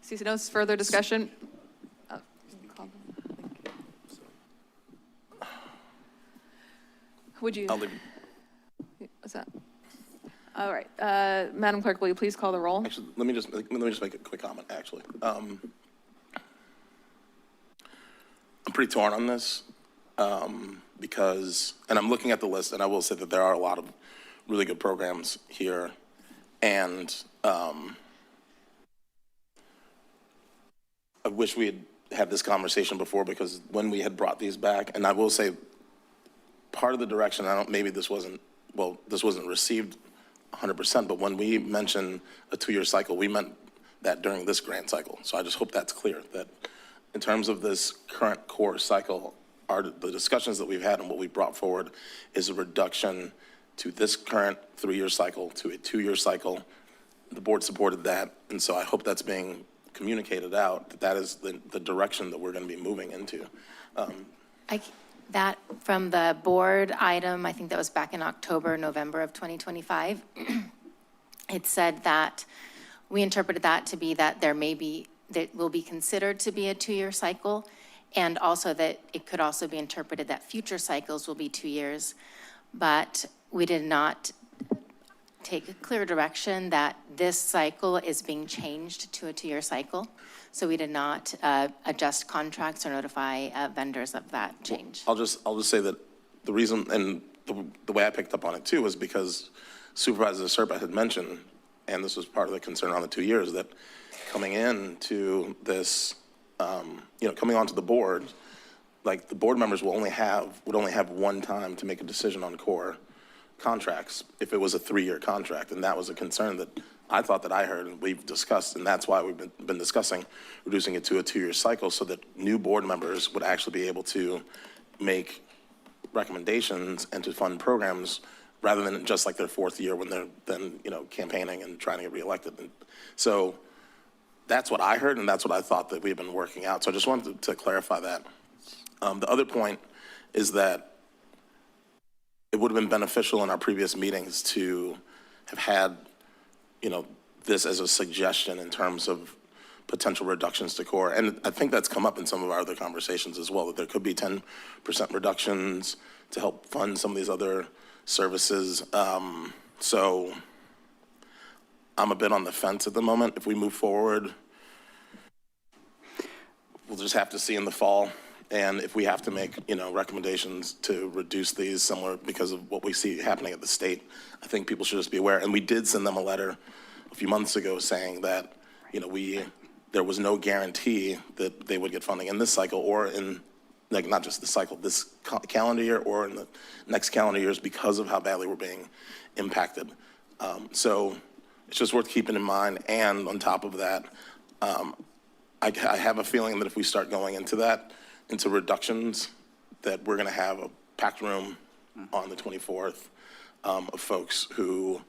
See no further discussion? Would you? I'll leave. What's that? All right, Madam Clerk, will you please call the roll? Actually, let me just make a quick comment, actually. I'm pretty torn on this because, and I'm looking at the list, and I will say that there are a lot of really good programs here, and I wish we had had this conversation before, because when we had brought these back, and I will say, part of the direction, maybe this wasn't received 100%, but when we mentioned a 2-year cycle, we meant that during this grant cycle. So I just hope that's clear, that in terms of this current core cycle, the discussions that we've had and what we brought forward is a reduction to this current 3-year cycle to a 2-year cycle. The board supported that, and so I hope that's being communicated out, that is the direction that we're going to be moving into. That from the board item, I think that was back in October, November of 2025, it said that we interpreted that to be that that will be considered to be a 2-year cycle, and also that it could also be interpreted that future cycles will be 2 years, but we did not take a clear direction that this cycle is being changed to a 2-year cycle. So we did not adjust contracts or notify vendors of that change. I'll just say that the reason, and the way I picked up on it too, was because Supervisor Serpa had mentioned, and this was part of the concern on the 2 years, that coming into this, coming onto the board, like the board members would only have one time to make a decision on core contracts if it was a 3-year contract, and that was a concern that I thought that I heard and we've discussed, and that's why we've been discussing reducing it to a 2-year cycle so that new board members would actually be able to make recommendations and to fund programs rather than just like their 4th year when they're then, campaigning and trying to get reelected. And so that's what I heard, and that's what I thought that we've been working out. So I just wanted to clarify that. The other point is that it would have been beneficial in our previous meetings to have had this as a suggestion in terms of potential reductions to core. And I think that's come up in some of our other conversations as well, that there could be 10% reductions to help fund some of these other services. So I'm a bit on the fence at the moment. If we move forward, we'll just have to see in the fall And if we have to make, recommendations to reduce these somewhere because of what we see happening at the state, I think people should just be aware. And we did send them a letter a few months ago saying that, there was no guarantee that they would get funding in this cycle or in, not just the cycle, this calendar year or in the next calendar years because of how badly we're being impacted. So it's just worth keeping in mind. And on top of that, I have a feeling that if we start going into reductions, that we're going to have a packed room on the 24th of folks who,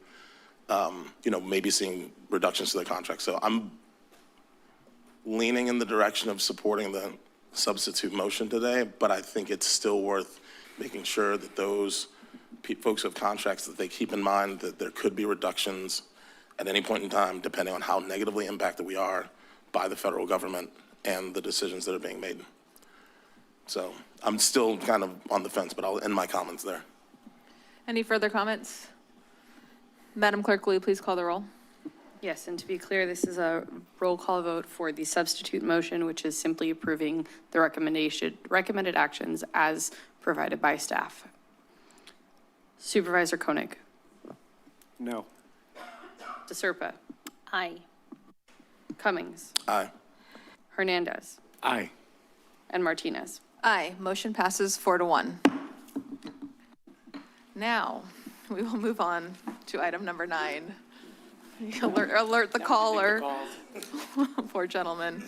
may be seeing reductions to their contract. So I'm leaning in the direction of supporting the substitute motion today, but I think it's still worth making sure that those folks who have contracts, that they keep in mind that there could be reductions at any point in time, depending on how negatively impacted we are by the federal government and the decisions that are being made. So I'm still kind of on the fence, but I'll end my comments there. Any further comments? Madam Clerk, will you please call the roll? Yes, and to be clear, this is a roll call vote for the substitute motion, which is simply approving the recommended actions as provided by staff. Supervisor Koenig. No. DeSerpa. Aye. Cummings. Aye. Hernandez. Aye. And Martinez. Aye. Motion passes 4-1. Now, we will move on to item number 9. Alert the caller. Poor gentleman.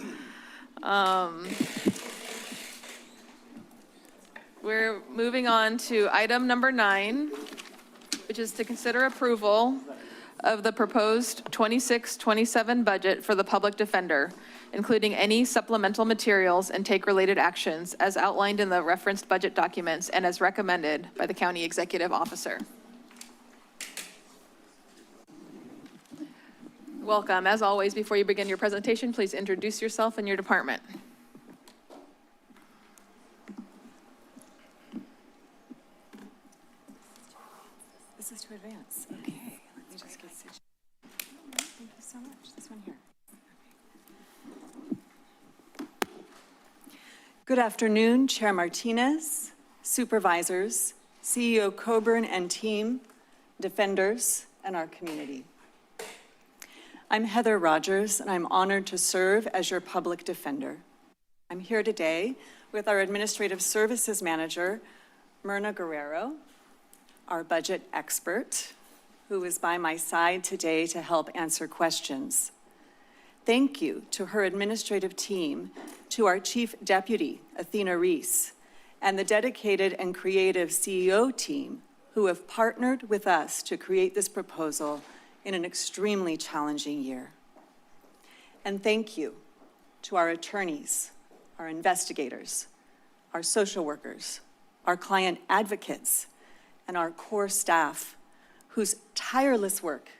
We're moving on to item number 9, which is to consider approval of the proposed 26-27 budget for the public defender, including any supplemental materials and take related actions as outlined in the referenced budget documents and as recommended by the county executive officer. Welcome. As always, before you begin your presentation, please introduce yourself and your department. This is to advance. Okay, let me just get situated. Thank you so much. This one here. Okay. Good afternoon, Chair Martinez, supervisors, CEO Coburn and team, defenders, and our community. I'm Heather Rogers, and I'm honored to serve as your public defender. I'm here today with our Administrative Services Manager, Myrna Guerrero, our budget expert, who is by my side today to help answer questions. Thank you to her administrative team, to our Chief Deputy, Athena Reese, and the dedicated and creative CEO team who have partnered with us to create this proposal in an extremely challenging year. And thank you to our attorneys, our investigators, our social workers, our client advocates, and our core staff whose tireless work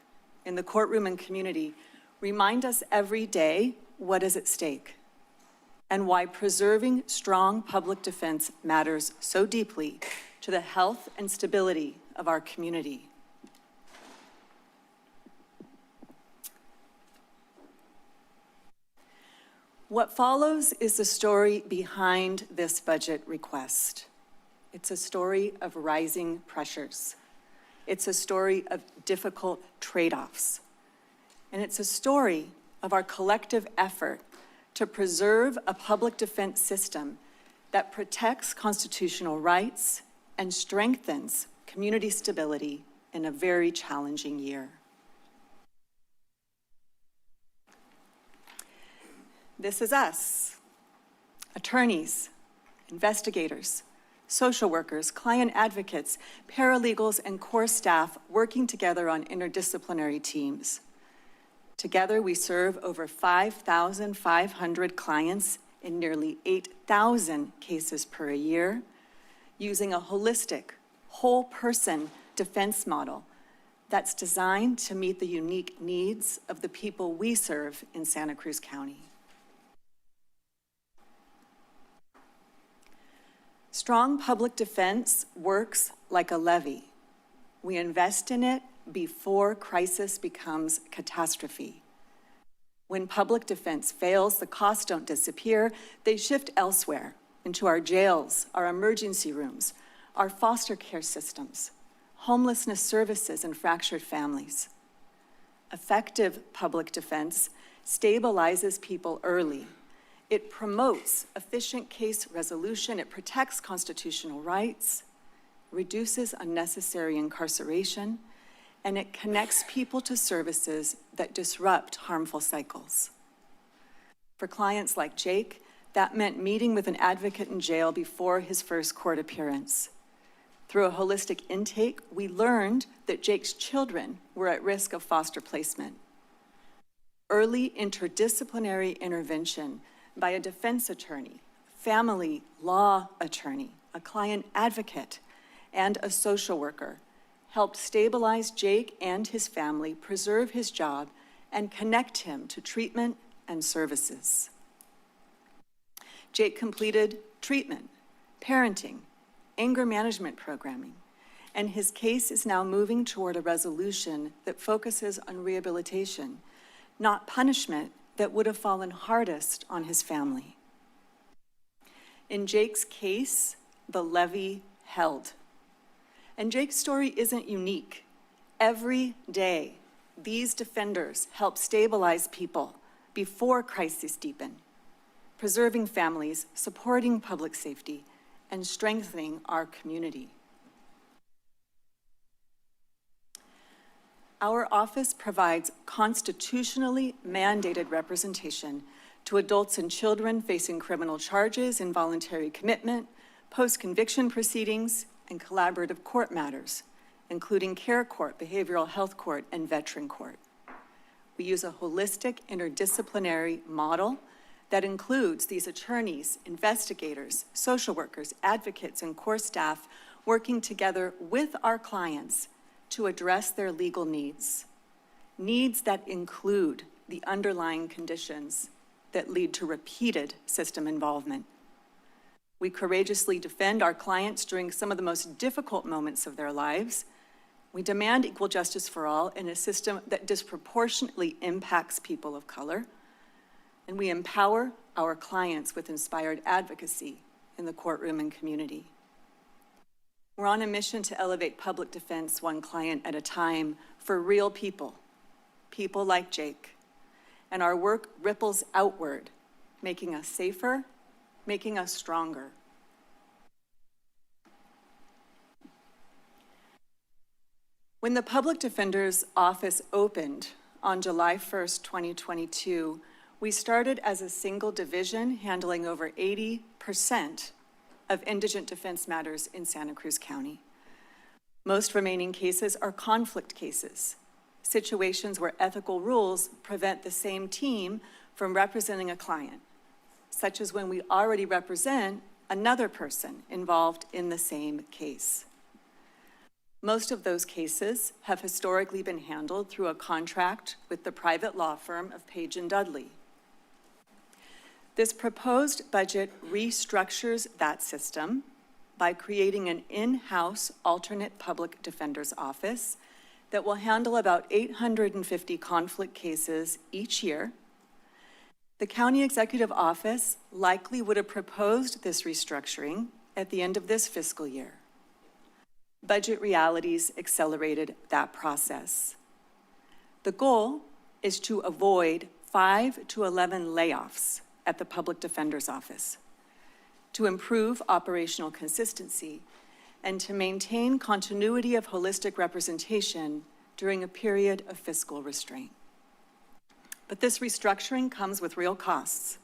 in the courtroom and community remind us every day what is at stake and why preserving strong public defense matters so deeply to the health and stability of our community. What follows is the story behind this budget request. It's a story of rising pressures. It's a story of difficult trade-offs. And it's a story of our collective effort to preserve a public defense system that protects constitutional rights and strengthens community stability in a very challenging year. This is us, attorneys, investigators, social workers, client advocates, paralegals, and core staff working together on interdisciplinary teams. Together, we serve over 5,500 clients in nearly 8,000 cases per year, using a holistic, whole-person defense model that's designed to meet the unique needs of the people we serve in Santa Cruz County. Strong public defense works like a levee. We invest in it before crisis becomes catastrophe. When public defense fails, the costs don't disappear, they shift elsewhere, into our jails, our emergency rooms, our foster care systems, homelessness services, and fractured families. Effective public defense stabilizes people early. It promotes efficient case resolution. It protects constitutional rights, reduces unnecessary incarceration, and it connects people to services that disrupt harmful cycles. For clients like Jake, that meant meeting with an advocate in jail before his first court appearance. Through a holistic intake, we learned that Jake's children were at risk of foster placement. Early interdisciplinary intervention by a defense attorney, family law attorney, a client advocate, and a social worker helped stabilize Jake and his family, preserve his job, and connect him to treatment and services. Jake completed treatment, parenting, anger management programming, and his case is now moving toward a resolution that focuses on rehabilitation, not punishment that would have fallen hardest on his family. In Jake's case, the levee held. And Jake's story isn't unique. Every day, these defenders help stabilize people before crises deepen, preserving families, supporting public safety, and strengthening our community. Our office provides constitutionally mandated representation to adults and children facing criminal charges, involuntary commitment, post-conviction proceedings, and collaborative court matters, including care court, behavioral health court, and veteran court. We use a holistic interdisciplinary model that includes these attorneys, investigators, social workers, advocates, and core staff working together with our clients to address their legal needs that include the underlying conditions that lead to repeated system involvement. We courageously defend our clients during some of the most difficult moments of their lives. We demand equal justice for all in a system that disproportionately impacts people of color. And we empower our clients with inspired advocacy in the courtroom and community. We're on a mission to elevate public defense one client at a time for real people, people like Jake. And our work ripples outward, making us safer, making us stronger. When the Public Defender's Office opened on July 1st, 2022, we started as a single division handling over 80% of indigent defense matters in Santa Cruz County. Most remaining cases are conflict cases, situations where ethical rules prevent the same team from representing a client, such as when we already represent another person involved in the same case. Most of those cases have historically been handled through a contract with the private law firm of Page & Dudley. This proposed budget restructures that system by creating an in-house alternate public defender's office that will handle about 850 conflict cases each year. The county executive office likely would have proposed this restructuring at the end of this fiscal year. Budget realities accelerated that process. The goal is to avoid 5 to 11 layoffs at the Public Defender's Office, to improve operational consistency, and to maintain continuity of holistic representation during a period of fiscal restraint. But this restructuring comes with real costs.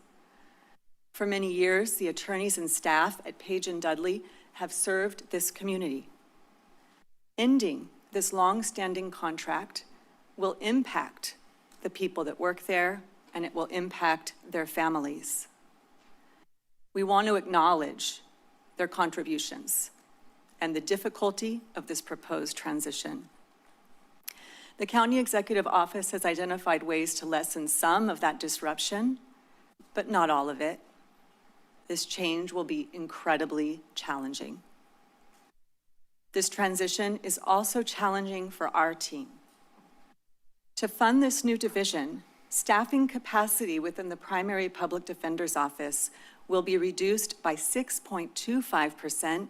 For many years, the attorneys and staff at Page & Dudley have served this community. Ending this long-standing contract will impact the people that work there, and it will impact their families. We want to acknowledge their contributions and the difficulty of this proposed transition. The County Executive Office has identified ways to lessen some of that disruption, but not all of it. This change will be incredibly challenging. This transition is also challenging for our team. To fund this new division, staffing capacity within the primary public defender's office will be reduced by 6.25%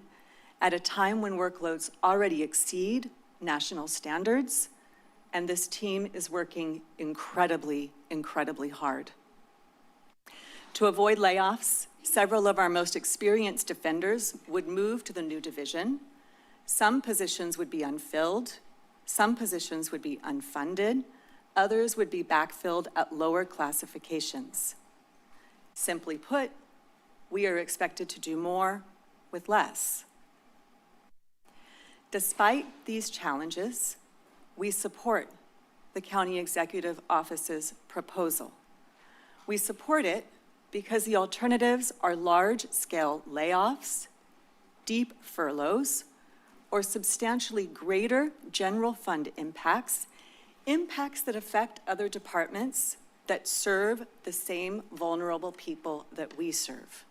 at a time when workloads already exceed national standards, and this team is working incredibly, incredibly hard. To avoid layoffs, several of our most experienced defenders would move to the new division. Some positions would be unfilled, some positions would be unfunded, others would be backfilled at lower classifications. Simply put, we are expected to do more with less. Despite these challenges, we support the County Executive Office's proposal. We support it because the alternatives are large-scale layoffs, deep furloughs, or substantially greater general fund impacts that affect other departments that serve the same vulnerable people that we serve.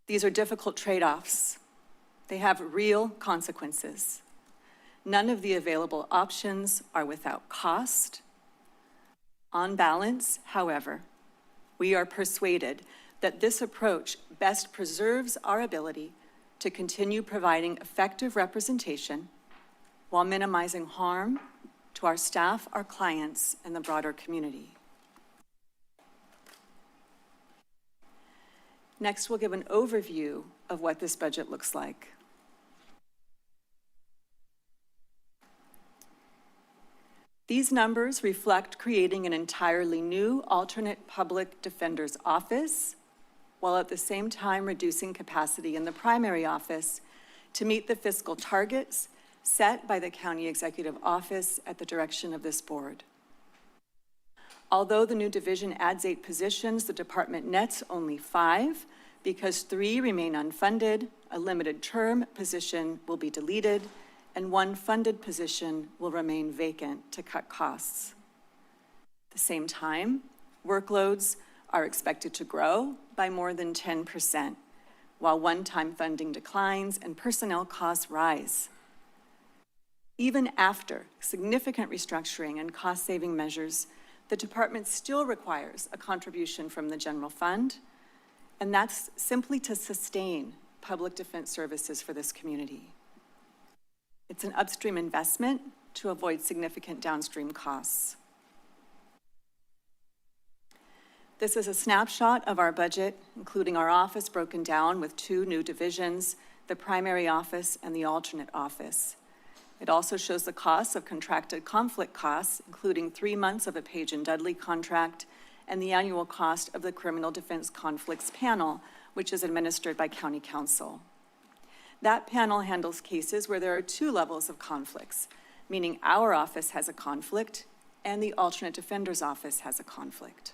These are difficult trade-offs. They have real consequences. None of the available options are without cost. On balance, however, we are persuaded that this approach best preserves our ability to continue providing effective representation while minimizing harm to our staff, our clients, and the broader community. Next, we'll give an overview of what this budget looks like. These numbers reflect creating an entirely new alternate public defender's office, while at the same time reducing capacity in the primary office to meet the fiscal targets set by the County Executive Office at the direction of this board. Although the new division adds 8 positions, the department nets only 5 because 3 remain unfunded, a limited term position will be deleted, and 1 funded position will remain vacant to cut costs. At the same time, workloads are expected to grow by more than 10%, while one-time funding declines and personnel costs rise. Even after significant restructuring and cost-saving measures, the department still requires a contribution from the general fund, and that's simply to sustain public defense services for this community. It's an upstream investment to avoid significant downstream costs. This is a snapshot of our budget, including our office broken down with 2 new divisions, the primary office and the alternate office. It also shows the costs of contracted conflict costs, including 3 months of a Page and Dudley contract, and the annual cost of the Criminal Defense Conflicts Panel, which is administered by County Council. That panel handles cases where there are 2 levels of conflicts, meaning our office has a conflict and the alternate defender's office has a conflict.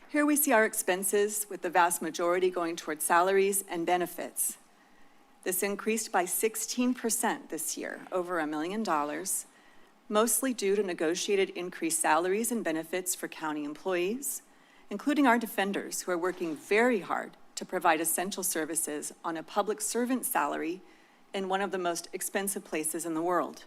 Here we see our expenses, with the vast majority going towards salaries and benefits. This increased by 16% this year, over $1 million, mostly due to negotiated increased salaries and benefits for county employees, including our defenders, who are working very hard to provide essential services on a public servant salary in one of the most expensive places in the world.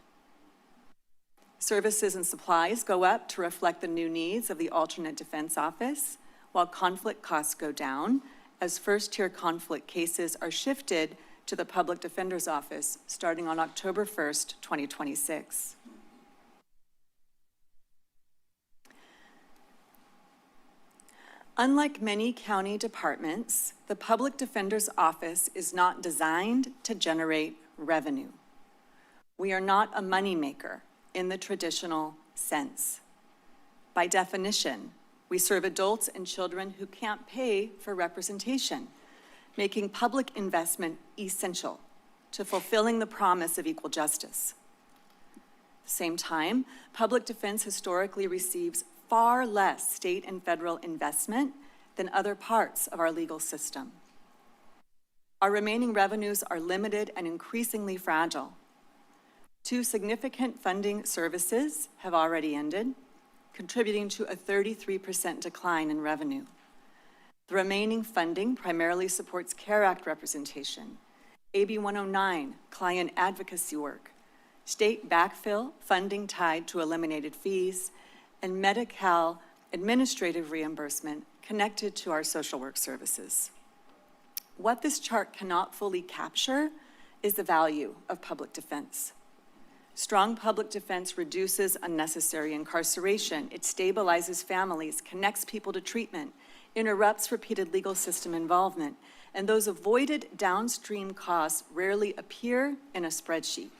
Services and supplies go up to reflect the new needs of the alternate defense office, while conflict costs go down as first-tier conflict cases are shifted to the Public Defender's Office starting on October 1st, 2026. Unlike many county departments, the Public Defender's Office is not designed to generate revenue. We are not a moneymaker in the traditional sense. By definition, we serve adults and children who can't pay for representation, making public investment essential to fulfilling the promise of equal justice. At the same time, public defense historically receives far less state and federal investment than other parts of our legal system. Our remaining revenues are limited and increasingly fragile. 2 significant funding services have already ended, contributing to a 33% decline in revenue. The remaining funding primarily supports CARE Act representation, AB 109 client advocacy work, state backfill funding tied to eliminated fees, and Medi-Cal administrative reimbursement connected to our social work services. What this chart cannot fully capture is the value of public defense. Strong public defense reduces unnecessary incarceration. It stabilizes families, connects people to treatment, interrupts repeated legal system involvement, and those avoided downstream costs rarely appear in a spreadsheet,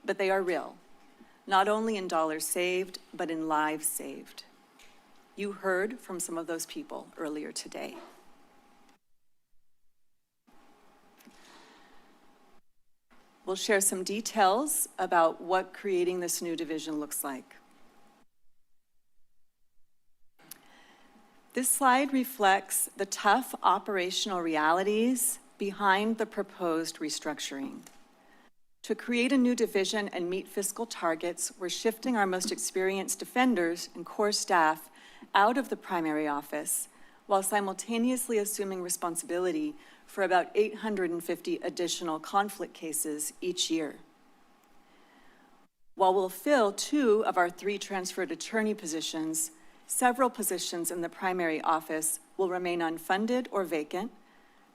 but they are real, not only in dollars saved, but in lives saved. You heard from some of those people earlier today. We'll share some details about what creating this new division looks like. This slide reflects the tough operational realities behind the proposed restructuring. To create a new division and meet fiscal targets, we're shifting our most experienced defenders and core staff out of the primary office while simultaneously assuming responsibility for about 850 additional conflict cases each year. While we'll fill 2 of our 3 transferred attorney positions, several positions in the primary office will remain unfunded or vacant,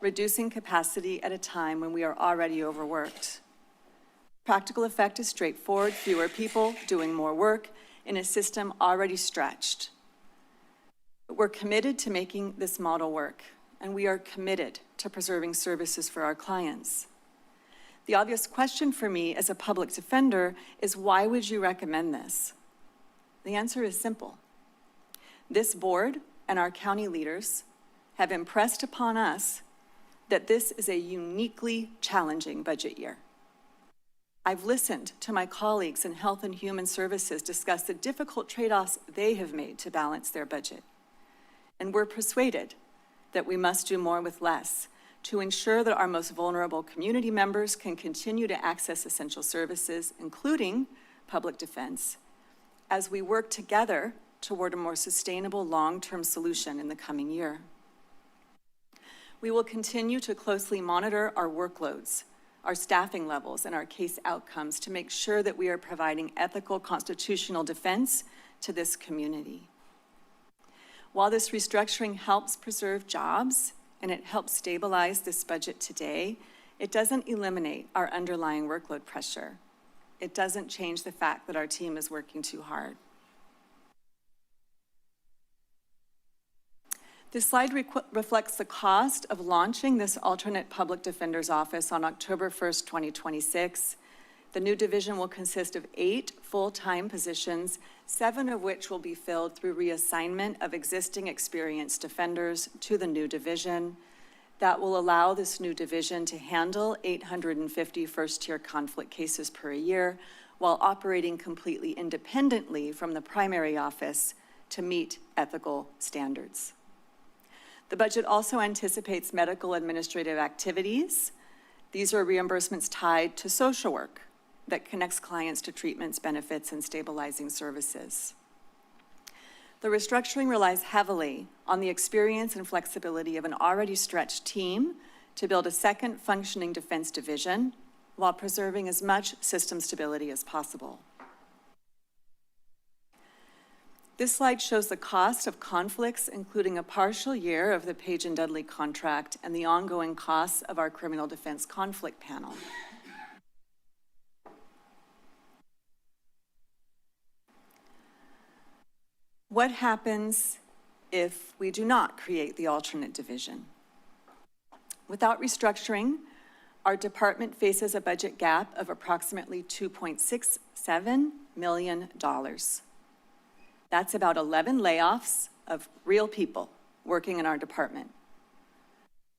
reducing capacity at a time when we are already overworked. Practical effect is straightforward: fewer people doing more work in a system already stretched. But we're committed to making this model work, and we are committed to preserving services for our clients. The obvious question for me as a public defender is, why would you recommend this? The answer is simple. This board and our county leaders have impressed upon us that this is a uniquely challenging budget year. I've listened to my colleagues in Health and Human Services discuss the difficult trade-offs they have made to balance their budget. And we're persuaded that we must do more with less to ensure that our most vulnerable community members can continue to access essential services, including public defense, as we work together toward a more sustainable long-term solution in the coming year. We will continue to closely monitor our workloads, our staffing levels, and our case outcomes to make sure that we are providing ethical constitutional defense to this community. While this restructuring helps preserve jobs and it helps stabilize this budget today, it doesn't eliminate our underlying workload pressure. It doesn't change the fact that our team is working too hard. This slide reflects the cost of launching this alternate public defender's office on October 1st, 2026. The new division will consist of 8 full-time positions, 7 of which will be filled through reassignment of existing experienced defenders to the new division. That will allow this new division to handle 850 first-tier conflict cases per year while operating completely independently from the primary office to meet ethical standards. The budget also anticipates medical administrative activities. These are reimbursements tied to social work that connects clients to treatments, benefits, and stabilizing services. The restructuring relies heavily on the experience and flexibility of an already stretched team to build a second functioning defense division while preserving as much system stability as possible. This slide shows the cost of conflicts, including a partial year of the Page and Dudley contract and the ongoing costs of our criminal defense conflict panel. What happens if we do not create the alternate division? Without restructuring, our department faces a budget gap of approximately $2.67 million. That's about 11 layoffs of real people working in our department.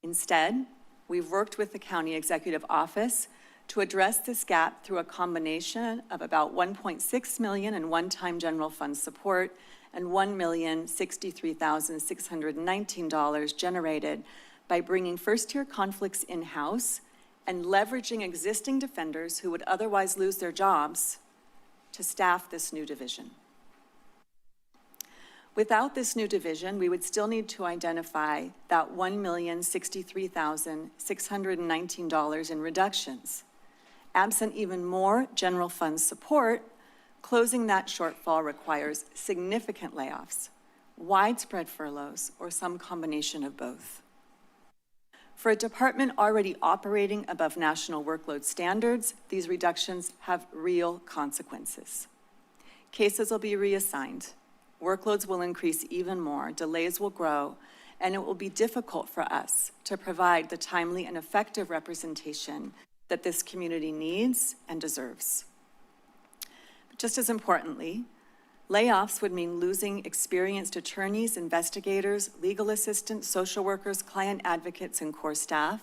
Instead, we've worked with the county executive office to address this gap through a combination of about $1.6 million in one-time general fund support and $1,063,619 generated by bringing first-tier conflicts in-house and leveraging existing defenders who would otherwise lose their jobs to staff this new division. Without this new division, we would still need to identify that $1,063,619 in reductions. Absent even more general fund support, Closing that shortfall requires significant layoffs, widespread furloughs, or some combination of both. For a department already operating above national workload standards, these reductions have real consequences. Cases will be reassigned, workloads will increase even more, delays will grow, and it will be difficult for us to provide the timely and effective representation that this community needs and deserves. But just as importantly, layoffs would mean losing experienced attorneys, investigators, legal assistants, social workers, client advocates, and core staff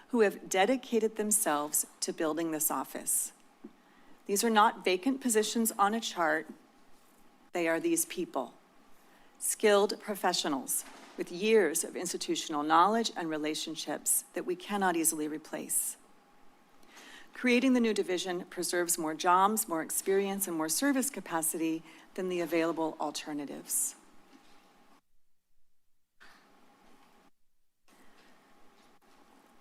who have dedicated themselves to building this office. These are not vacant positions on a chart. They are these people, skilled professionals with years of institutional knowledge and relationships that we cannot easily replace. Creating the new division preserves more jobs, more experience, and more service capacity than the available alternatives.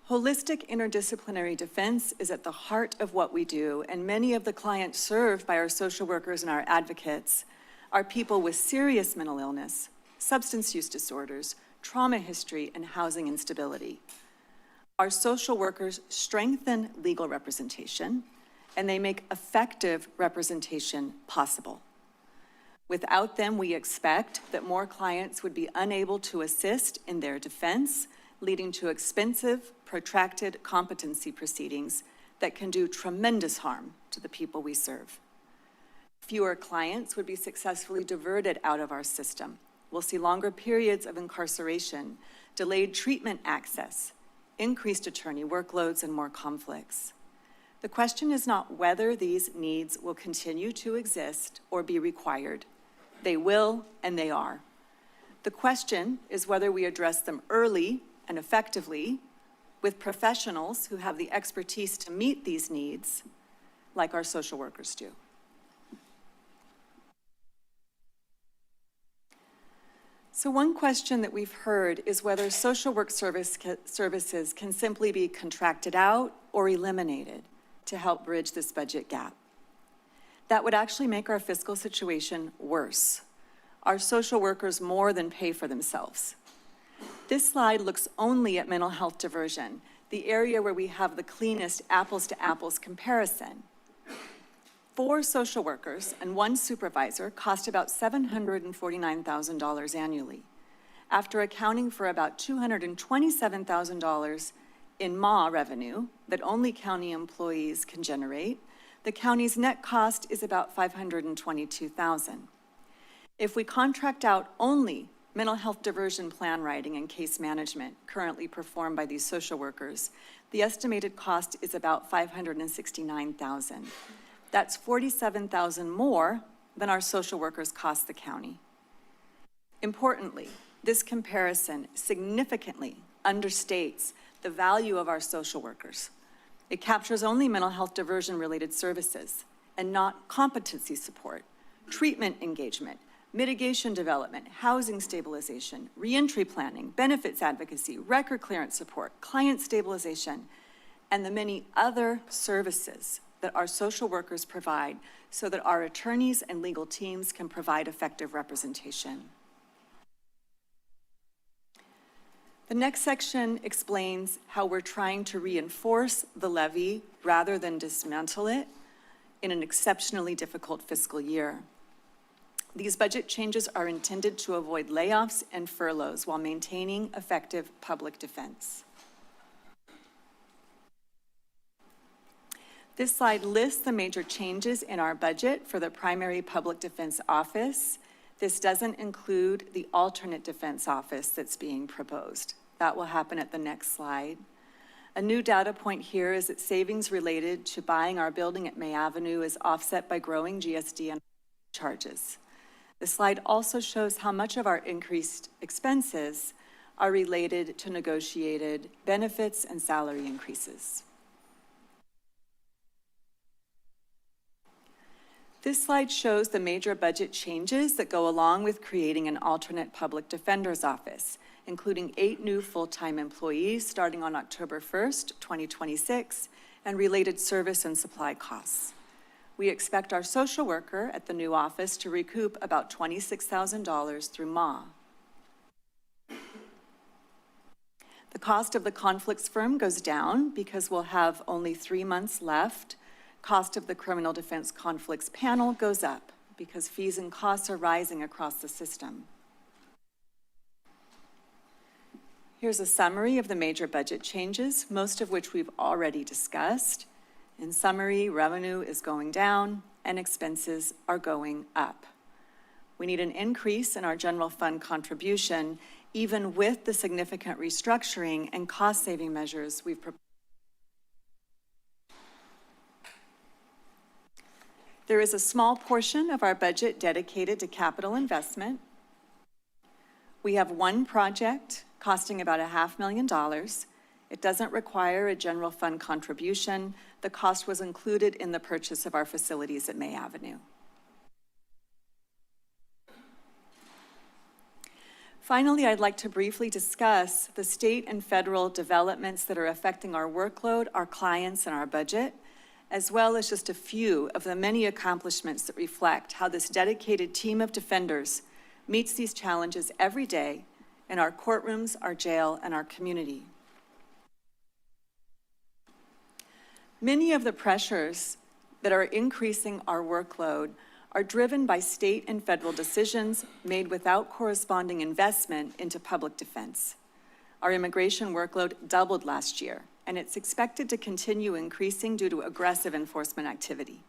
Holistic interdisciplinary defense is at the heart of what we do, and many of the clients served by our social workers and our advocates are people with serious mental illness, substance use disorders, trauma history, and housing instability. Our social workers strengthen legal representation, and they make effective representation possible. Without them, we expect that more clients would be unable to assist in their defense, leading to expensive, protracted competency proceedings that can do tremendous harm to the people we serve. Fewer clients would be successfully diverted out of our system. We'll see longer periods of incarceration, delayed treatment access, increased attorney workloads, and more conflicts. The question is not whether these needs will continue to exist or be required. They will, and they are. The question is whether we address them early and effectively with professionals who have the expertise to meet these needs, like our social workers do. So one question that we've heard is whether social work services can simply be contracted out or eliminated to help bridge this budget gap. That would actually make our fiscal situation worse. Our social workers more than pay for themselves. This slide looks only at mental health diversion, the area where we have the cleanest apples-to-apples comparison. 4 social workers and 1 supervisor cost about $749,000 annually. After accounting for about $227,000 in MA revenue that only county employees can generate, the county's net cost is about $522,000. If we contract out only mental health diversion plan writing and case management currently performed by these social workers, the estimated cost is about $569,000. That's $47,000 more than our social workers cost the county. Importantly, this comparison significantly understates the value of our social workers. It captures only mental health diversion-related services and not competency support, treatment engagement, mitigation development, housing stabilization, reentry planning, benefits advocacy, record clearance support, client stabilization, and the many other services that our social workers provide so that our attorneys and legal teams can provide effective representation. The next section explains how we're trying to reinforce the levy rather than dismantle it in an exceptionally difficult fiscal year. These budget changes are intended to avoid layoffs and furloughs while maintaining effective public defense. This slide lists the major changes in our budget for the primary public defense office. This doesn't include the alternate defense office that's being proposed. That will happen at the next slide. A new data point here is that savings related to buying our building at May Avenue is offset by growing GSD and charges. The slide also shows how much of our increased expenses are related to negotiated benefits and salary increases. This slide shows the major budget changes that go along with creating an alternate public defender's office, including 8 new full-time employees starting on October 1st, 2026, and related service and supply costs. We expect our social worker at the new office to recoup about $26,000 through MA. The cost of the conflicts firm goes down because we'll have only 3 months left. Cost of the criminal defense conflicts panel goes up because fees and costs are rising across the system. Here's a summary of the major budget changes, most of which we've already discussed. In summary, revenue is going down and expenses are going up. We need an increase in our general fund contribution, even with the significant restructuring and cost-saving measures we've proposed. There is a small portion of our budget dedicated to capital investment. We have one project costing about $500,000. It doesn't require a general fund contribution. The cost was included in the purchase of our facilities at May Avenue. Finally, I'd like to briefly discuss the state and federal developments that are affecting our workload, our clients, and our budget, as well as just a few of the many accomplishments that reflect how this dedicated team of defenders meets these challenges every day in our courtrooms, our jail, and our community. Many of the pressures that are increasing our workload are driven by state and federal decisions made without corresponding investment into public defense. Our immigration workload doubled last year, and it's expected to continue increasing due to aggressive enforcement activity.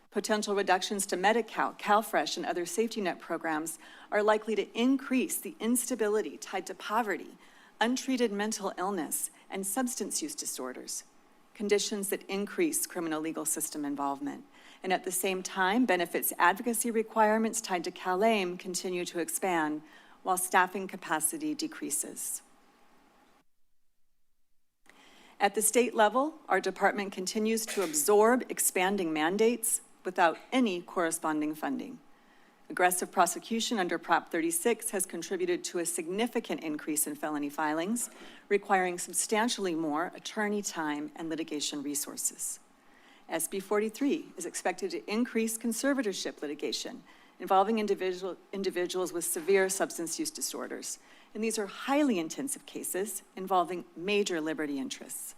Potential reductions to Medi-Cal, CalFresh, and other safety net programs are likely to increase the instability tied to poverty, untreated mental illness, and substance use disorders, conditions that increase criminal legal system involvement. And at the same time, benefits advocacy requirements tied to CalAIM continue to expand while staffing capacity decreases. At the state level, our department continues to absorb expanding mandates without any corresponding funding. Aggressive prosecution under Prop 36 has contributed to a significant increase in felony filings, requiring substantially more attorney time and litigation resources. SB 43 is expected to increase conservatorship litigation involving individuals with severe substance use disorders. And these are highly intensive cases involving major liberty interests.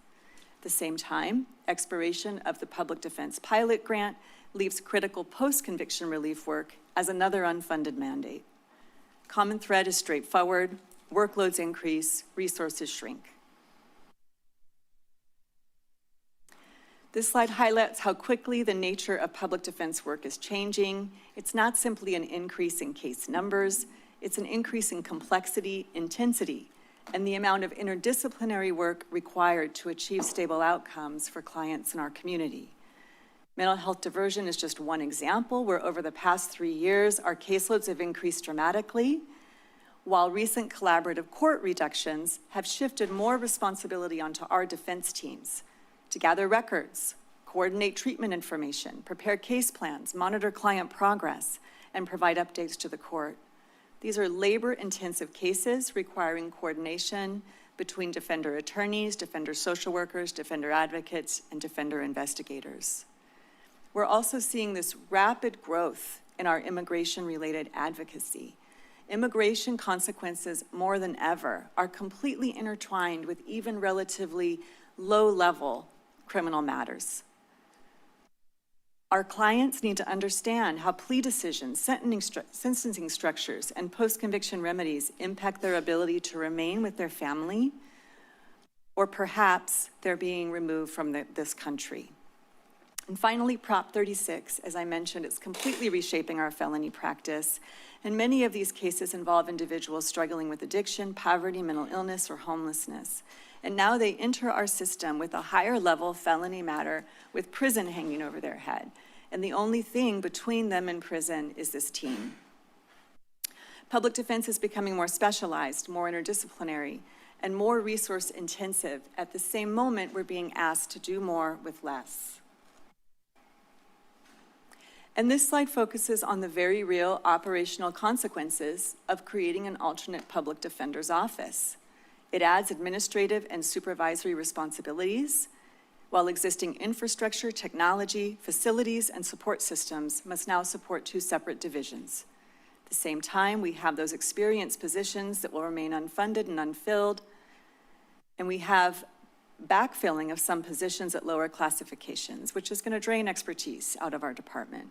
At the same time, expiration of the public defense pilot grant leaves critical post-conviction relief work as another unfunded mandate. Common thread is straightforward: workloads increase, resources shrink. This slide highlights how quickly the nature of public defense work is changing. It's not simply an increase in case numbers, it's an increase in complexity, intensity, and the amount of interdisciplinary work required to achieve stable outcomes for clients in our community. Mental health diversion is just one example where over the past 3 years, our caseloads have increased dramatically, while recent collaborative court reductions have shifted more responsibility onto our defense teams to gather records, coordinate treatment information, prepare case plans, monitor client progress, and provide updates to the court. These are labor-intensive cases requiring coordination between defender attorneys, defender social workers, defender advocates, and defender investigators. We're also seeing this rapid growth in our immigration-related advocacy. Immigration consequences, more than ever, are completely intertwined with even relatively low-level criminal matters. Our clients need to understand how plea decisions, sentencing structures, and post-conviction remedies impact their ability to remain with their family, or perhaps they're being removed from this country. And finally, Prop 36, as I mentioned, it's completely reshaping our felony practice. And many of these cases involve individuals struggling with addiction, poverty, mental illness, or homelessness. And now they enter our system with a higher level felony matter with prison hanging over their head. And the only thing between them and prison is this team. Public defense is becoming more specialized, more interdisciplinary, and more resource intensive. At the same moment, we're being asked to do more with less. And this slide focuses on the very real operational consequences of creating an alternate public defender's office. It adds administrative and supervisory responsibilities. while existing infrastructure, technology, facilities, and support systems must now support 2 separate divisions. At the same time, we have those experienced positions that will remain unfunded and unfilled, and we have backfilling of some positions at lower classifications, which is going to drain expertise out of our department.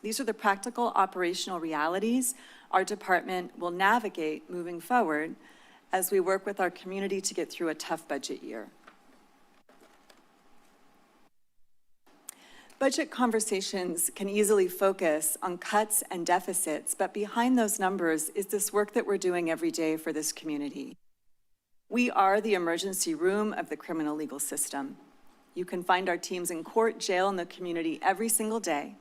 These are the practical operational realities our department will navigate moving forward as we work with our community to get through a tough budget year. Budget conversations can easily focus on cuts and deficits, but behind those numbers is this work that we're doing every day for this community. We are the emergency room of the criminal legal system. You can find our teams in court, jail, and the community every single day,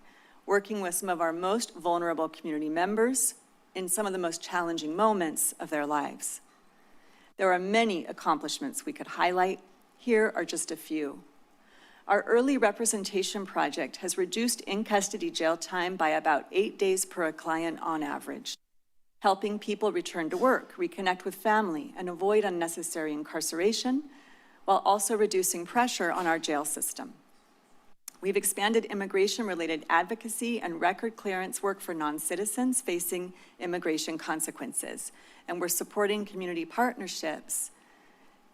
working with some of our most vulnerable community members in some of the most challenging moments of their lives. There are many accomplishments we could highlight. Here are just a few. Our early representation project has reduced in-custody jail time by about 8 days per client on average, helping people return to work, reconnect with family, and avoid unnecessary incarceration, while also reducing pressure on our jail system. We've expanded immigration-related advocacy and record clearance work for non-citizens facing immigration consequences, and we're supporting community partnerships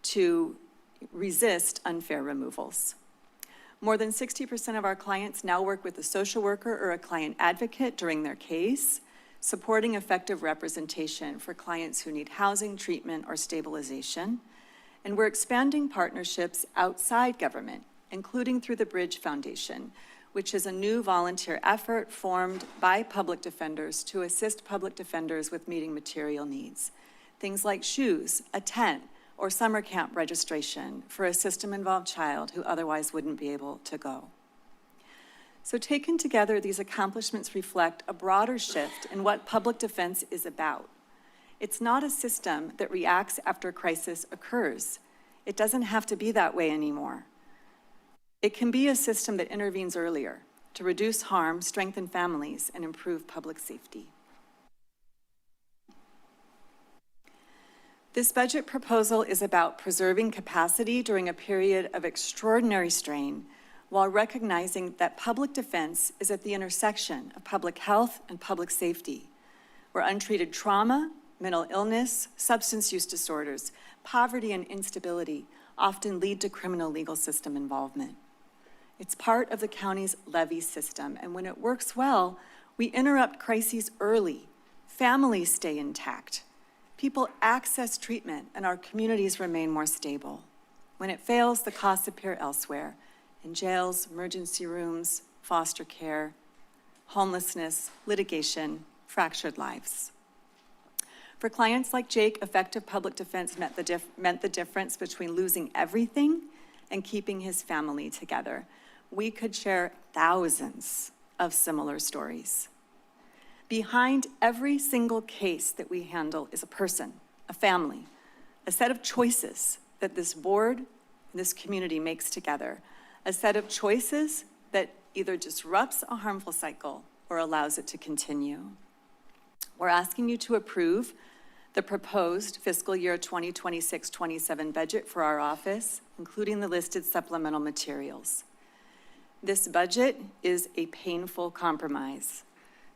to resist unfair removals. More than 60% of our clients now work with a social worker or a client advocate during their case, supporting effective representation for clients who need housing, treatment, or stabilization. And we're expanding partnerships outside government, including through the Bridge Foundation, which is a new volunteer effort formed by public defenders to assist public defenders with meeting material needs. Things like shoes, a tent, or summer camp registration for a system-involved child who otherwise wouldn't be able to go. So taken together, these accomplishments reflect a broader shift in what public defense is about. It's not a system that reacts after a crisis occurs. It doesn't have to be that way anymore. It can be a system that intervenes earlier to reduce harm, strengthen families, and improve public safety. This budget proposal is about preserving capacity during a period of extraordinary strain while recognizing that public defense is at the intersection of public health and public safety, where untreated trauma, mental illness, substance use disorders, poverty, and instability often lead to criminal legal system involvement. It's part of the county's levy system, and when it works well, we interrupt crises early. Families stay intact. People access treatment, and our communities remain more stable. When it fails, the costs appear elsewhere, in jails, emergency rooms, foster care, homelessness, litigation, fractured lives. For clients like Jake, effective public defense meant the difference between losing everything and keeping his family together. We could share thousands of similar stories. Behind every single case that we handle is a person, a family, a set of choices that this board and this community makes together, a set of choices that either disrupts a harmful cycle or allows it to continue. We're asking you to approve the proposed fiscal year 2026-27 budget for our office, including the listed supplemental materials. This budget is a painful compromise.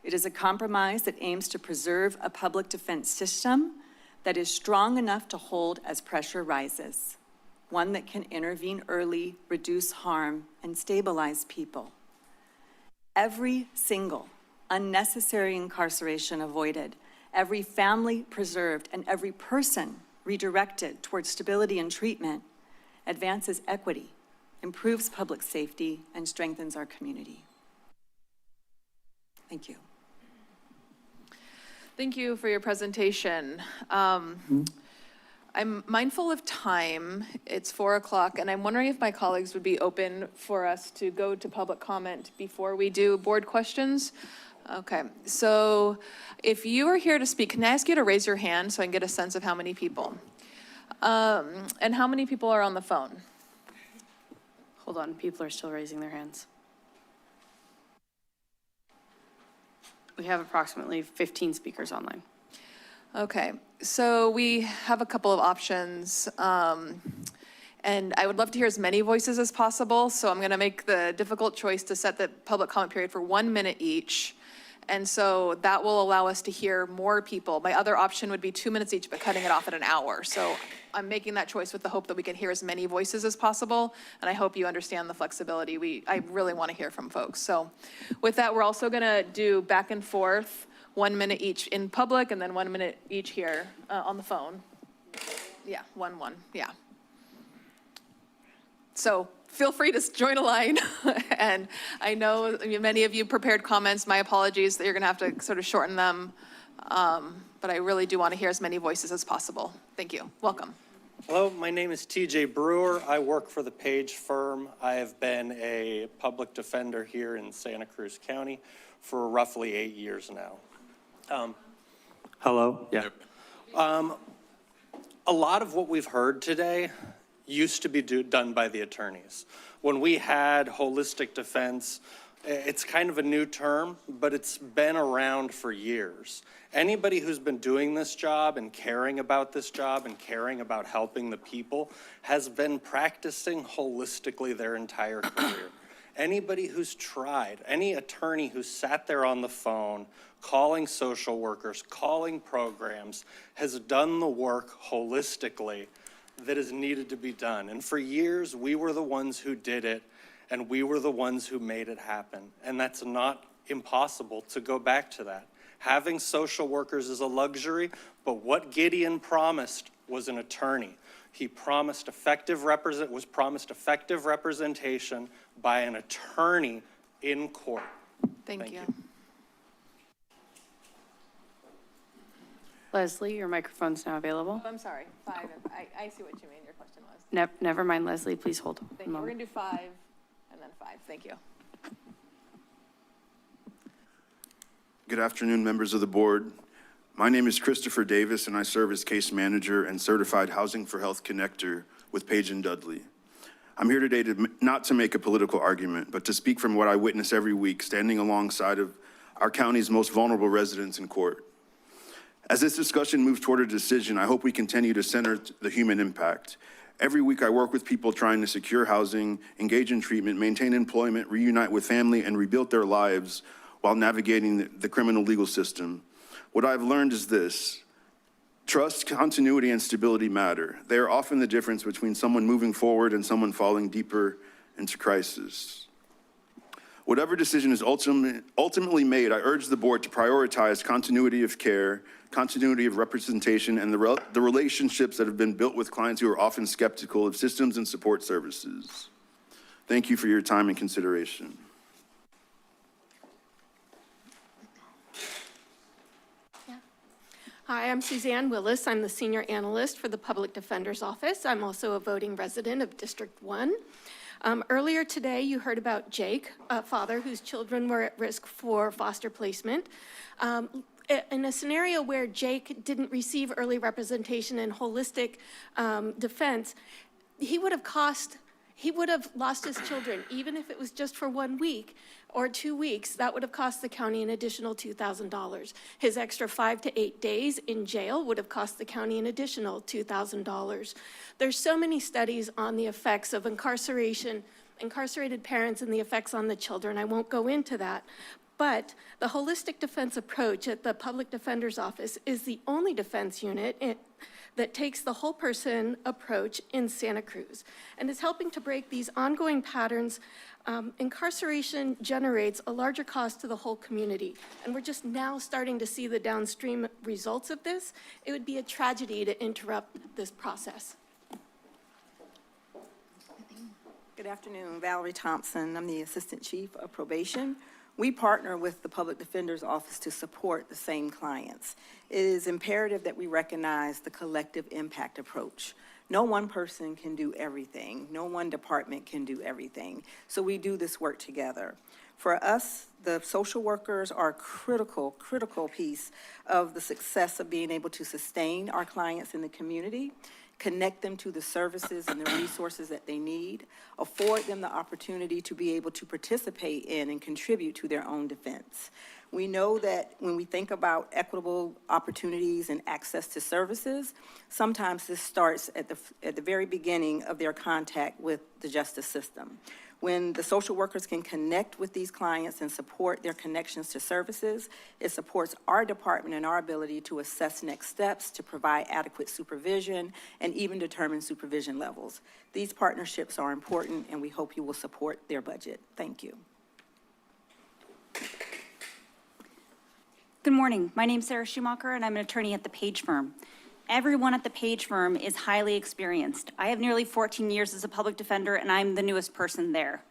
It is a compromise that aims to preserve a public defense system that is strong enough to hold as pressure rises, one that can intervene early, reduce harm, and stabilize people. Every single unnecessary incarceration avoided, every family preserved, and every person redirected towards stability and treatment advances equity, improves public safety, and strengthens our community. Thank you. Thank you for your presentation. I'm mindful of time. It's 4 o'clock, and I'm wondering if my colleagues would be open for us to go to public comment before we do board questions. Okay, so if you are here to speak, can I ask you to raise your hand so I can get a sense of how many people? And how many people are on the phone? Hold on, people are still raising their hands. We have approximately 15 speakers online. Okay, so we have a couple of options. And I would love to hear as many voices as possible, so I'm going to make the difficult choice to set the public comment period for 1 minute each. And so that will allow us to hear more people. My other option would be 2 minutes each, but cutting it off at an hour. So I'm making that choice with the hope that we can hear as many voices as possible. And I hope you understand the flexibility. I really want to hear from folks. So with that, we're also going to do back and forth, 1 minute each in public and then 1 minute each here on the phone. Yeah, one, yeah. So feel free to join a line. And I know many of you prepared comments. My apologies that you're going to have to sort of shorten them. But I really do want to hear as many voices as possible. Thank you. Welcome. Hello, my name is TJ Brewer. I work for the Page firm. I have been a public defender here in Santa Cruz County for roughly 8 years now. Hello? Yeah. A lot of what we've heard today used to be done by the attorneys. When we had holistic defense, it's kind of a new term, but it's been around for years. Anybody who's been doing this job and caring about this job and caring about helping the people has been practicing holistically their entire career. Anybody who's tried, any attorney who's sat there on the phone, calling social workers, calling programs, has done the work holistically that is needed to be done. And for years, we were the ones who did it, and we were the ones who made it happen. And that's not impossible to go back to that. Having social workers is a luxury, but what Gideon promised was an attorney. He promised effective representation by an attorney in court. Thank you. Leslie, your microphone's now available. Oh, I'm sorry, 5. I see what you mean, your question was. Never mind, Leslie, please hold. Thank you. We're going to do 5 and then 5. Thank you. Good afternoon, members of the board. My name is Christopher Davis, and I serve as case manager and certified Housing for Health connector with Page & Dudley. I'm here today not to make a political argument, but to speak from what I witness every week, standing alongside of our county's most vulnerable residents in court. As this discussion moves toward a decision, I hope we continue to center the human impact. Every week I work with people trying to secure housing, engage in treatment, maintain employment, reunite with family, and rebuild their lives while navigating the criminal legal system. What I've learned is this: trust, continuity, and stability matter. They are often the difference between someone moving forward and someone falling deeper into crisis. Whatever decision is ultimately made, I urge the board to prioritize continuity of care, continuity of representation, and the relationships that have been built with clients who are often skeptical of systems and support services. Thank you for your time and consideration. Hi, I'm Suzanne Willis. I'm the Senior Analyst for the Public Defender's Office. I'm also a voting resident of District 1. Earlier today, you heard about Jake, a father whose children were at risk for foster placement. In a scenario where Jake didn't receive early representation and holistic defense, he would have lost his children, even if it was just for 1 week or 2 weeks. That would have cost the county an additional $2,000. His extra 5 to 8 days in jail would have cost the county an additional $2,000. There's so many studies on the effects of incarceration, incarcerated parents, and the effects on the children. I won't go into that. But the holistic defense approach at the Public Defender's Office is the only defense unit that takes the whole person approach in Santa Cruz and is helping to break these ongoing patterns. Incarceration generates a larger cost to the whole community, and we're just now starting to see the downstream results of this. It would be a tragedy to interrupt this process. Good afternoon, Valerie Thompson. I'm the Assistant Chief of Probation. We partner with the Public Defender's Office to support the same clients. It is imperative that we recognize the collective impact approach. No one person can do everything. No one department can do everything. So we do this work together. For us, the social workers are a critical piece of the success of being able to sustain our clients in the community, connect them to the services and the resources that they need, afford them the opportunity to be able to participate in and contribute to their own defense. We know that when we think about equitable opportunities and access to services, sometimes this starts at the very beginning of their contact with the justice system. When the social workers can connect with these clients and support their connections to services, it supports our department and our ability to assess next steps, to provide adequate supervision, and even determine supervision levels. These partnerships are important, and we hope you will support their budget. Thank you. Good morning. My name's Sarah Schumacher, and I'm an attorney at the Page Firm. Everyone at the Page Firm is highly experienced. I have nearly 14 years as a public defender, and I'm the newest person there.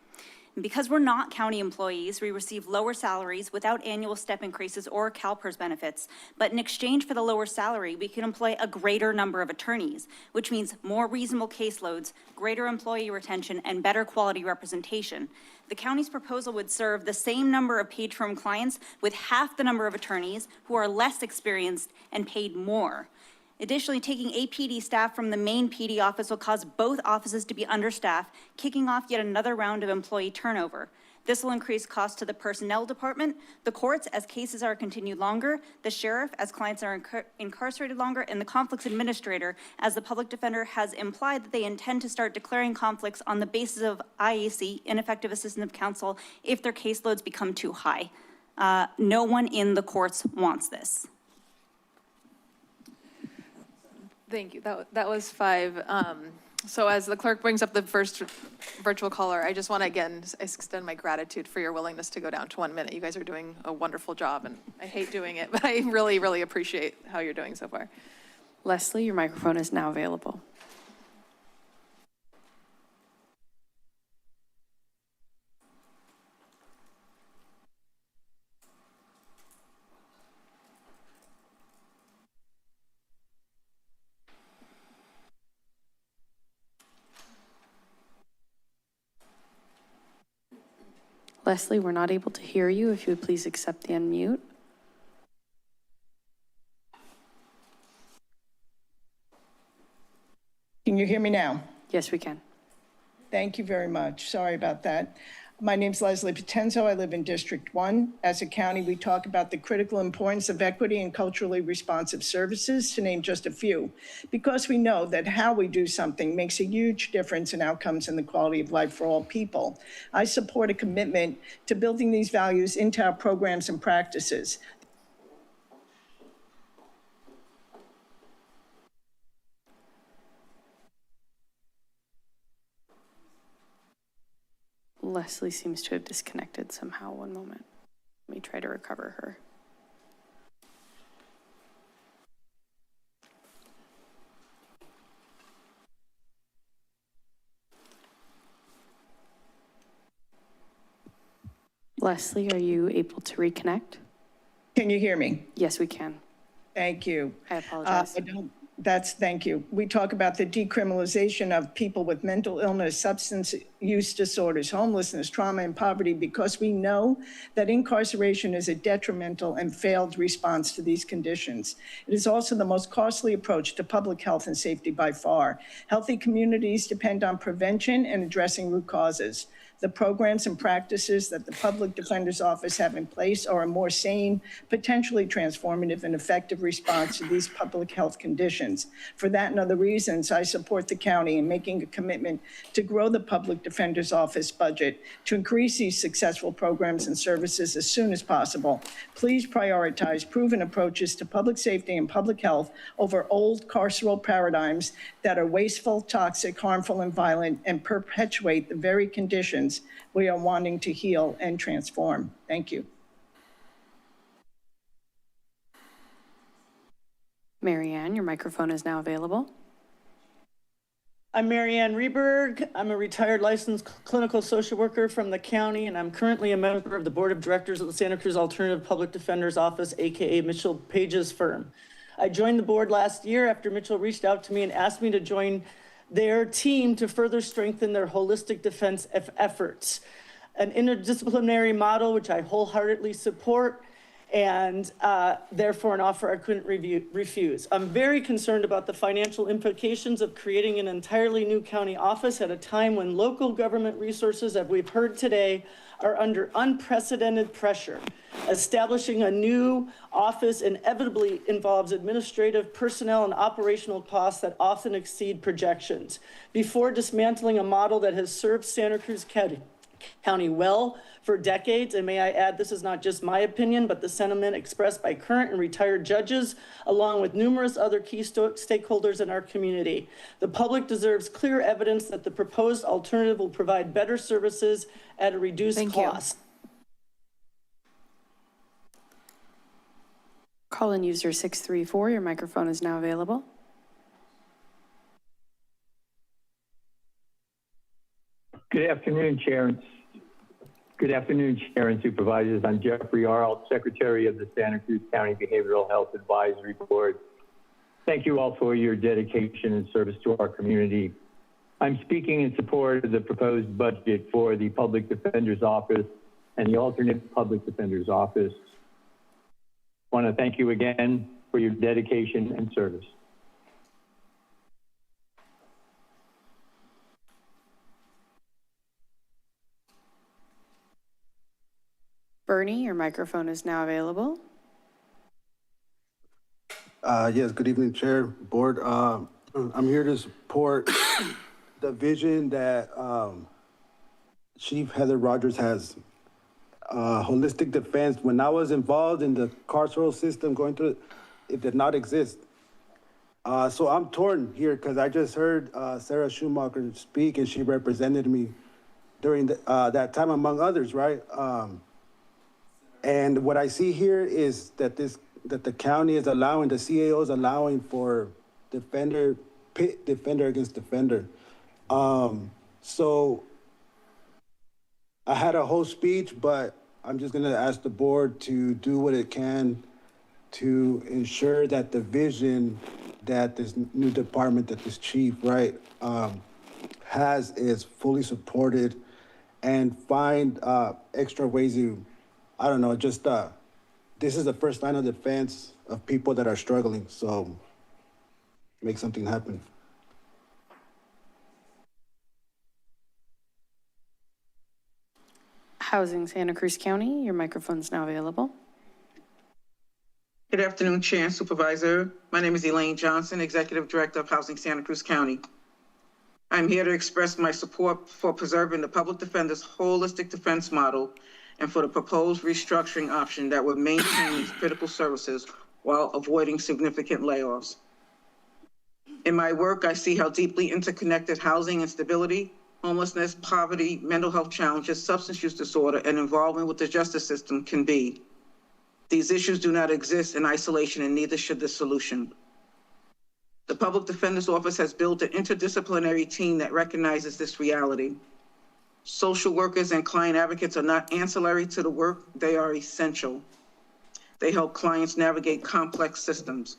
And because we're not county employees, we receive lower salaries without annual step increases or CalPERS benefits. But in exchange for the lower salary, we can employ a greater number of attorneys, which means more reasonable caseloads, greater employee retention, and better quality representation. The county's proposal would serve the same number of Page Firm clients with half the number of attorneys who are less experienced and paid more. Additionally, taking APD staff from the main PD office will cause both offices to be understaffed, kicking off yet another round of employee turnover. This will increase costs to the personnel department, the courts as cases are continued longer, the sheriff as clients are incarcerated longer, and the conflicts administrator as the public defender has implied that they intend to start declaring conflicts on the basis of IAC, ineffective assistance of counsel, if their caseloads become too high. No one in the courts wants this. Thank you. That was 5. So as the clerk brings up the first virtual caller, I just want to again extend my gratitude for your willingness to go down to 1 minute. You guys are doing a wonderful job, and I hate doing it, but I really, really appreciate how you're doing so far. Leslie, your microphone is now available. Leslie, we're not able to hear you. If you would please accept the unmute. Can you hear me now? Yes, we can. Thank you very much. Sorry about that. My name's Leslie Potenzo. I live in District 1. As a county, we talk about the critical importance of equity and culturally responsive services, to name just a few, because we know that how we do something makes a huge difference in outcomes and the quality of life for all people. I support a commitment to building these values into our programs and practices. Leslie seems to have disconnected somehow. One moment. Let me try to recover her. Leslie, are you able to reconnect? Can you hear me? Yes, we can. Thank you. I apologize. Thank you. We talk about the decriminalization of people with mental illness, substance use disorders, homelessness, trauma, and poverty, because we know that incarceration is a detrimental and failed response to these conditions. It is also the most costly approach to public health and safety by far. Healthy communities depend on prevention and addressing root causes. The programs and practices that the Public Defender's Office have in place are a more sane, potentially transformative and effective response to these public health conditions. For that and other reasons, I support the county in making a commitment to grow the Public Defender's Office budget to increase these successful programs and services as soon as possible. Please prioritize proven approaches to public safety and public health over old carceral paradigms that are wasteful, toxic, harmful, and violent, and perpetuate the very conditions we are wanting to heal and transform. Thank you. Marianne, your microphone is now available. I'm Marianne Reberg. I'm a retired licensed clinical social worker from the county, and I'm currently a member of the board of directors of the Santa Cruz Alternative Public Defender's Office, AKA Mitchell Page's firm. I joined the board last year after Mitchell reached out to me and asked me to join their team to further strengthen their holistic defense efforts. An interdisciplinary model, which I wholeheartedly support, and therefore an offer I couldn't refuse. I'm very concerned about the financial implications of creating an entirely new county office at a time when local government resources, as we've heard today, are under unprecedented pressure. Establishing a new office inevitably involves administrative, personnel, and operational costs that often exceed projections. Before dismantling a model that has served Santa Cruz County well for decades, and may I add, this is not just my opinion, but the sentiment expressed by current and retired judges, along with numerous other key stakeholders in our community. The public deserves clear evidence that the proposed alternative will provide better services at a reduced cost. Call-in user 634, your microphone is now available. Good afternoon, Chair and Supervisors. I'm Jeffrey Arlt, Secretary of the Santa Cruz County Behavioral Health Advisory Board. Thank you all for your dedication and service to our community. I'm speaking in support of the proposed budget for the Public Defender's Office and the alternate Public Defender's Office. I want to thank you again for your dedication and service. Bernie, your microphone is now available. Yes, good evening, Chair, Board. I'm here to support the vision that Chief Heather Rogers has. Holistic defense, when I was involved in the carceral system going through it did not exist. So I'm torn here because I just heard Sarah Schumacher speak and she represented me during that time among others, right? And what I see here is that the county is allowing, the CAO is allowing for defender against defender. So I had a whole speech, but I'm just gonna ask the board to do what it can to ensure that the vision that this new department, that this chief, right, has is fully supported, and find extra ways to, I don't know, just this is the first line of defense of people that are struggling, so make something happen. Housing Santa Cruz County, your microphone is now available. Good afternoon, Chair and Supervisor. My name is Elaine Johnson, Executive Director of Housing Santa Cruz County. I'm here to express my support for preserving the public defender's holistic defense model and for the proposed restructuring option that would maintain these critical services while avoiding significant layoffs. In my work, I see how deeply interconnected housing instability, homelessness, poverty, mental health challenges, substance use disorder, and involvement with the justice system can be. These issues do not exist in isolation, and neither should the solution. The Public Defender's Office has built an interdisciplinary team that recognizes this reality. Social workers and client advocates are not ancillary to the work, they are essential. They help clients navigate complex systems.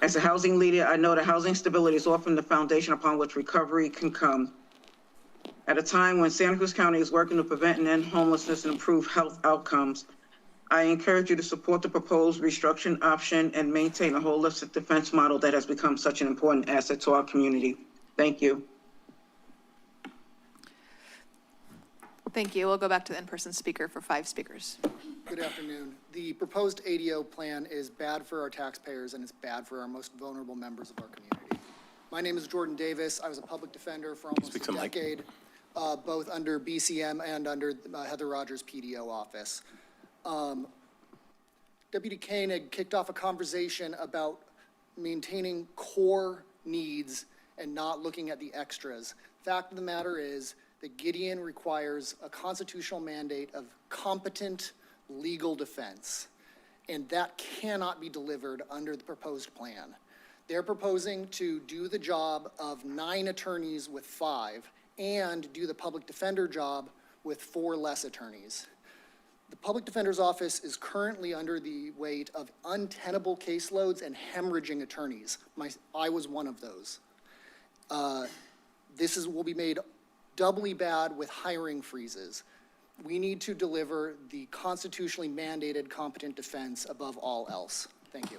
As a housing leader, I know that housing stability is often the foundation upon which recovery can come. At a time when Santa Cruz County is working to prevent and end homelessness and improve health outcomes, I encourage you to support the proposed restructuring option and maintain a holistic defense model that has become such an important asset to our community. Thank you. Thank you. We'll go back to the in-person speaker for 5 speakers. Good afternoon. The proposed ADO plan is bad for our taxpayers and it's bad for our most vulnerable members of our community. My name is Jordan Davis. I was a public defender for almost a decade, both under BCM and under Heather Rogers' PDO office. Deputy Kane had kicked off a conversation about maintaining core needs and not looking at the extras. Fact of the matter is that Gideon requires a constitutional mandate of competent legal defense, and that cannot be delivered under the proposed plan. They're proposing to do the job of 9 attorneys with 5 and do the public defender job with 4 less attorneys. The public defender's office is currently under the weight of untenable caseloads and hemorrhaging attorneys. I was one of those. This will be made doubly bad with hiring freezes. We need to deliver the constitutionally mandated competent defense above all else. Thank you.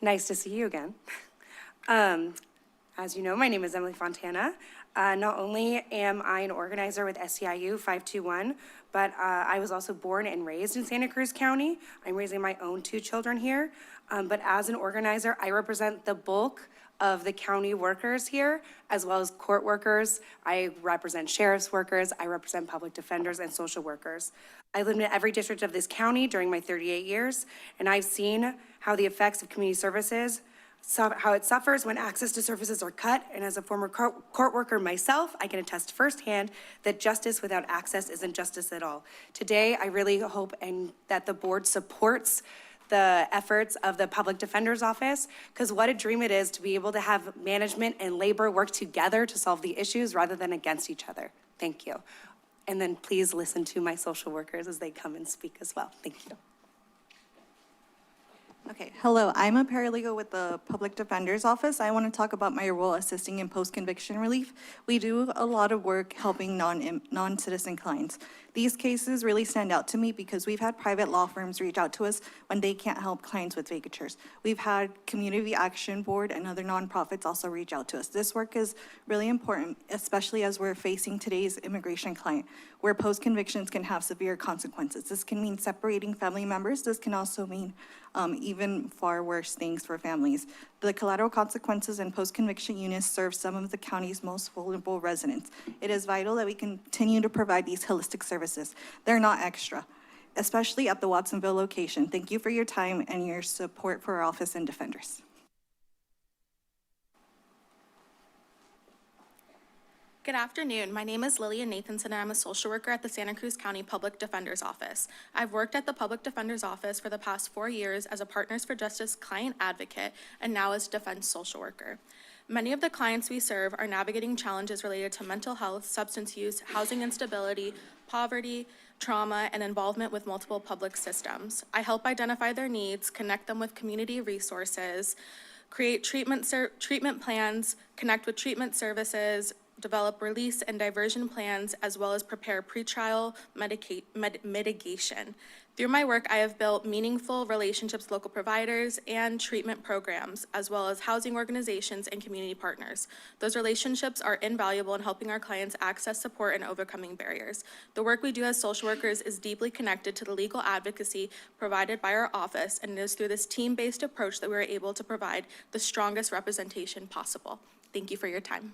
Nice to see you again. As you know, my name is Emily Fontana. Not only am I an organizer with SEIU 521, but I was also born and raised in Santa Cruz County. I'm raising my own 2 children here. But as an organizer, I represent the bulk of the county workers here, as well as court workers. I represent sheriff's workers. I represent public defenders and social workers. I lived in every district of this county during my 38 years, and I've seen how the effects of community services, how it suffers when access to services are cut. And as a former court worker myself, I can attest firsthand that justice without access isn't justice at all. Today, I really hope that the board supports the efforts of the Public Defender's Office, because what a dream it is to be able to have management and labor work together to solve the issues rather than against each other. Thank you. And then please listen to my social workers as they come and speak as well. Thank you. Okay, hello, I'm a paralegal with the Public Defender's Office. I want to talk about my role assisting in post-conviction relief. We do a lot of work helping non-citizen clients. These cases really stand out to me because we've had private law firms reach out to us when they can't help clients with vacatures. We've had Community Action Board and other nonprofits also reach out to us. This work is really important, especially as we're facing today's immigration client, where post-convictions can have severe consequences. This can mean separating family members. This can also mean even far worse things for families. The collateral consequences and post-conviction units serve some of the county's most vulnerable residents. It is vital that we continue to provide these holistic services. They're not extra, especially at the Watsonville location. Thank you for your time and your support for our office and defenders. Good afternoon. My name is Lillian Nathanson, and I'm a social worker at the Santa Cruz County Public Defender's Office. I've worked at the Public Defender's Office for the past 4 years as a Partners for Justice client advocate and now as defense social worker. Many of the clients we serve are navigating challenges related to mental health, substance use, housing instability, poverty, trauma, and involvement with multiple public systems. I help identify their needs, connect them with community resources, create treatment plans, connect with treatment services, develop release and diversion plans, as well as prepare pretrial mitigation. Through my work, I have built meaningful relationships with local providers and treatment programs, as well as housing organizations and community partners. Those relationships are invaluable in helping our clients access support and overcoming barriers. The work we do as social workers is deeply connected to the legal advocacy provided by our office, and it is through this team-based approach that we are able to provide the strongest representation possible. Thank you for your time.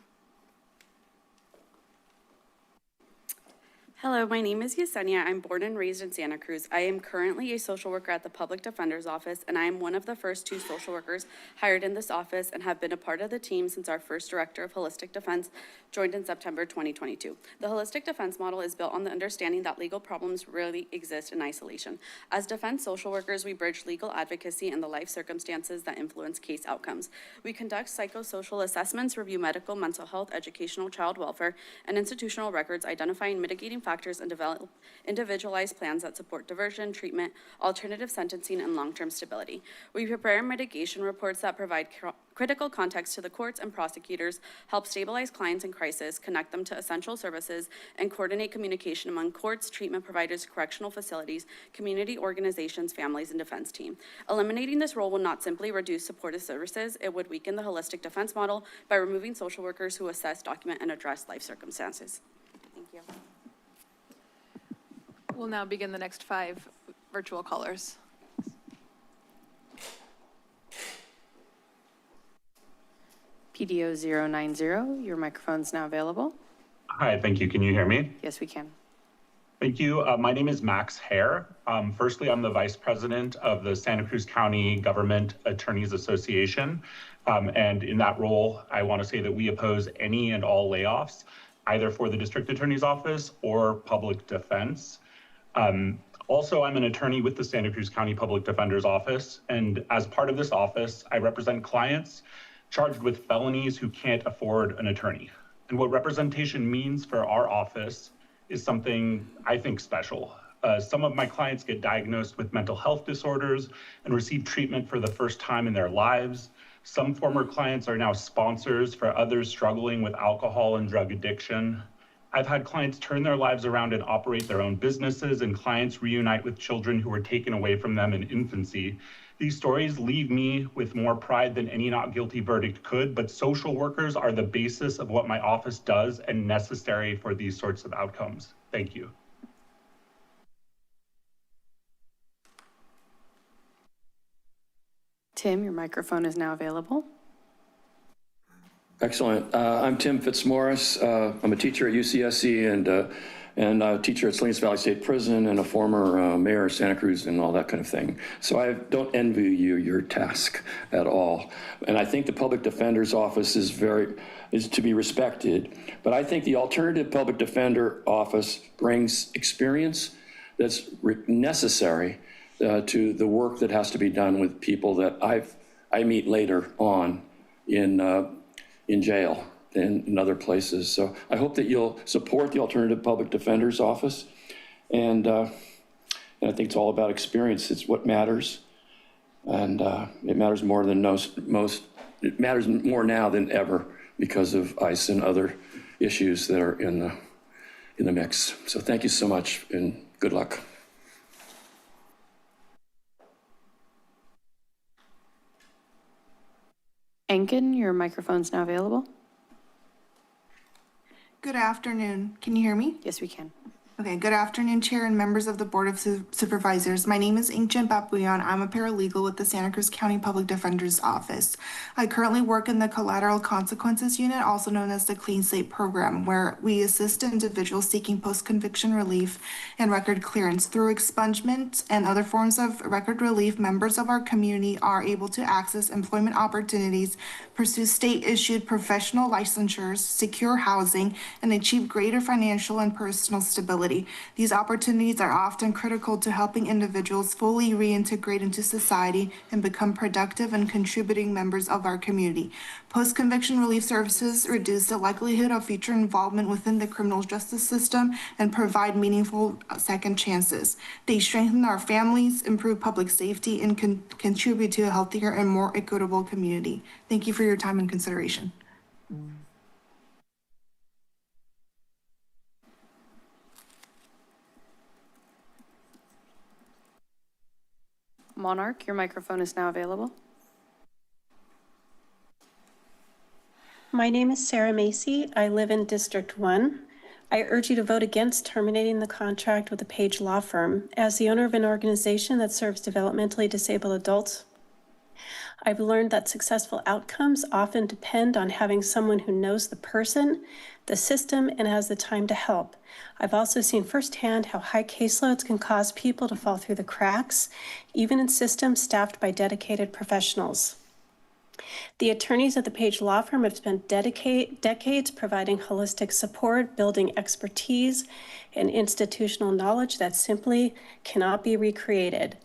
Hello, my name is Yesenia. I'm born and raised in Santa Cruz. I am currently a social worker at the Public Defender's Office, and I am one of the first 2 social workers hired in this office and have been a part of the team since our first director of holistic defense joined in September 2022. The holistic defense model is built on the understanding that legal problems rarely exist in isolation. As defense social workers, we bridge legal advocacy and the life circumstances that influence case outcomes. We conduct psychosocial assessments, review medical, mental health, educational, child welfare, and institutional records, identifying mitigating factors, and develop individualized plans that support diversion, treatment, alternative sentencing, and long-term stability. We prepare mitigation reports that provide critical context to the courts and prosecutors, help stabilize clients in crisis, connect them to essential services, and coordinate communication among courts, treatment providers, correctional facilities, community organizations, families, and defense team. Eliminating this role will not simply reduce supportive services, it would weaken the holistic defense model by removing social workers who assess, document, and address life circumstances. Thank you. We'll now begin the next 5 virtual callers. PDO 090, your microphone's now available. Hi, thank you. Can you hear me? Yes, we can. Thank you. My name is Max Hare. Firstly, I'm the Vice President of the Santa Cruz County Government Attorneys Association. And in that role, I want to say that we oppose any and all layoffs, either for the District Attorney's Office or public defense. Also, I'm an attorney with the Santa Cruz County Public Defender's Office, and as part of this office, I represent clients charged with felonies who can't afford an attorney. And what representation means for our office is something I think special. Some of my clients get diagnosed with mental health disorders and receive treatment for the first time in their lives. Some former clients are now sponsors for others struggling with alcohol and drug addiction. I've had clients turn their lives around and operate their own businesses, and clients reunite with children who were taken away from them in infancy. These stories leave me with more pride than any not guilty verdict could, but social workers are the basis of what my office does and necessary for these sorts of outcomes. Thank you. Tim, your microphone is now available. Excellent. I'm Tim Fitzmaurice. I'm a teacher at UCSC and a teacher at Salinas Valley State Prison and a former mayor of Santa Cruz and all that kind of thing. So I don't envy you your task at all. And I think the Public Defender's Office is to be respected. But I think the Alternative Public Defender Office brings experience that's necessary to the work that has to be done with people that I meet later on in jail and in other places. So I hope that you'll support the Alternative Public Defender's Office. And I think it's all about experience. It's what matters. And it matters more than it matters more now than ever because of ICE and other issues that are in the mix. So thank you so much and good luck. Enkin, your microphone's now available. Good afternoon. Can you hear me? Yes, we can. Okay, good afternoon, Chair and members of the Board of Supervisors. My name is Inkchin Papuyan. I'm a paralegal with the Santa Cruz County Public Defender's Office. I currently work in the Collateral Consequences Unit, also known as the Clean Slate Program, where we assist individuals seeking post-conviction relief and record clearance. Through expungement and other forms of record relief, members of our community are able to access employment opportunities, pursue state-issued professional licensures, secure housing, and achieve greater financial and personal stability. These opportunities are often critical to helping individuals fully reintegrate into society and become productive and contributing members of our community. Post-conviction relief services reduce the likelihood of future involvement within the criminal justice system and provide meaningful second chances. They strengthen our families, improve public safety, and contribute to a healthier and more equitable community. Thank you for your time and consideration. Monarch, your microphone is now available. My name is Sarah Macy. I live in District 1. I urge you to vote against terminating the contract with the Page Law Firm. As the owner of an organization that serves developmentally disabled adults, I've learned that successful outcomes often depend on having someone who knows the person, the system, and has the time to help. I've also seen firsthand how high caseloads can cause people to fall through the cracks, even in systems staffed by dedicated professionals. The attorneys at the Page Law Firm have spent decades providing holistic support, building expertise, and institutional knowledge that simply cannot be recreated.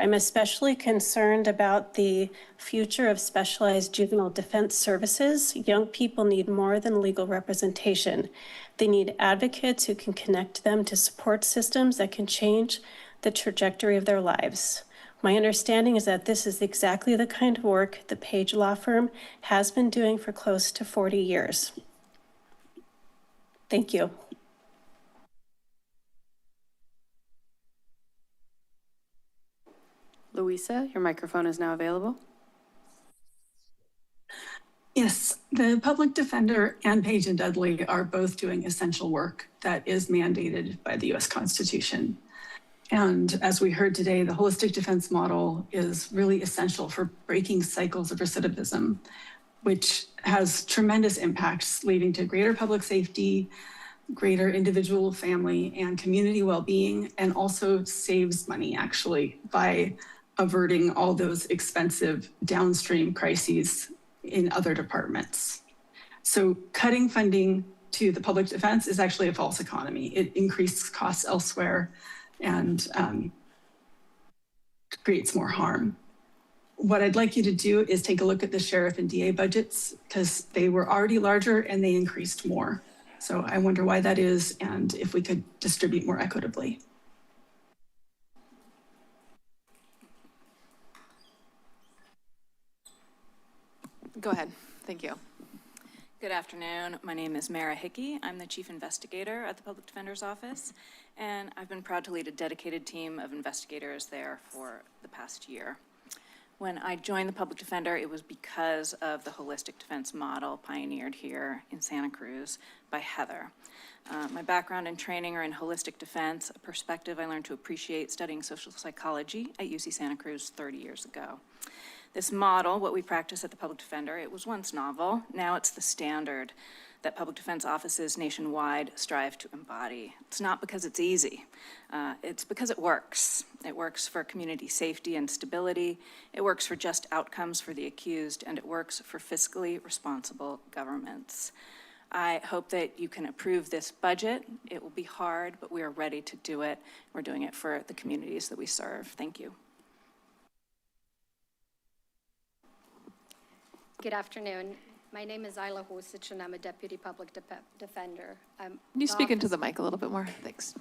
I'm especially concerned about the future of specialized juvenile defense services. Young people need more than legal representation. They need advocates who can connect them to support systems that can change the trajectory of their lives. My understanding is that this is exactly the kind of work the Page Law Firm has been doing for close to 40 years. Thank you. Louisa, your microphone is now available. Yes, the public defender and Page and Dudley are both doing essential work that is mandated by the US Constitution. And as we heard today, the holistic defense model is really essential for breaking cycles of recidivism, which has tremendous impacts leading to greater public safety, greater individual, family, and community well-being, and also saves money actually by averting all those expensive downstream crises in other departments. So cutting funding to the public defense is actually a false economy. It increases costs elsewhere and creates more harm. What I'd like you to do is take a look at the sheriff and DA budgets because they were already larger and they increased more. So I wonder why that is and if we could distribute more equitably. Go ahead. Thank you. Good afternoon. My name is Mara Hickey. I'm the Chief Investigator at the Public Defender's Office, and I've been proud to lead a dedicated team of investigators there for the past year. When I joined the Public Defender, it was because of the holistic defense model pioneered here in Santa Cruz by Heather. My background and training are in holistic defense, a perspective I learned to appreciate studying social psychology at UC Santa Cruz 30 years ago. This model, what we practice at the Public Defender, it was once novel. Now it's the standard that public defense offices nationwide strive to embody. It's not because it's easy. It's because it works. It works for community safety and stability. It works for just outcomes for the accused, and it works for fiscally responsible governments. I hope that you can approve this budget. It will be hard, but we are ready to do it. We're doing it for the communities that we serve. Thank you. Good afternoon. My name is Isla Hosich, and I'm a Deputy Public Defender. Can you speak into the mic a little bit more? Thanks.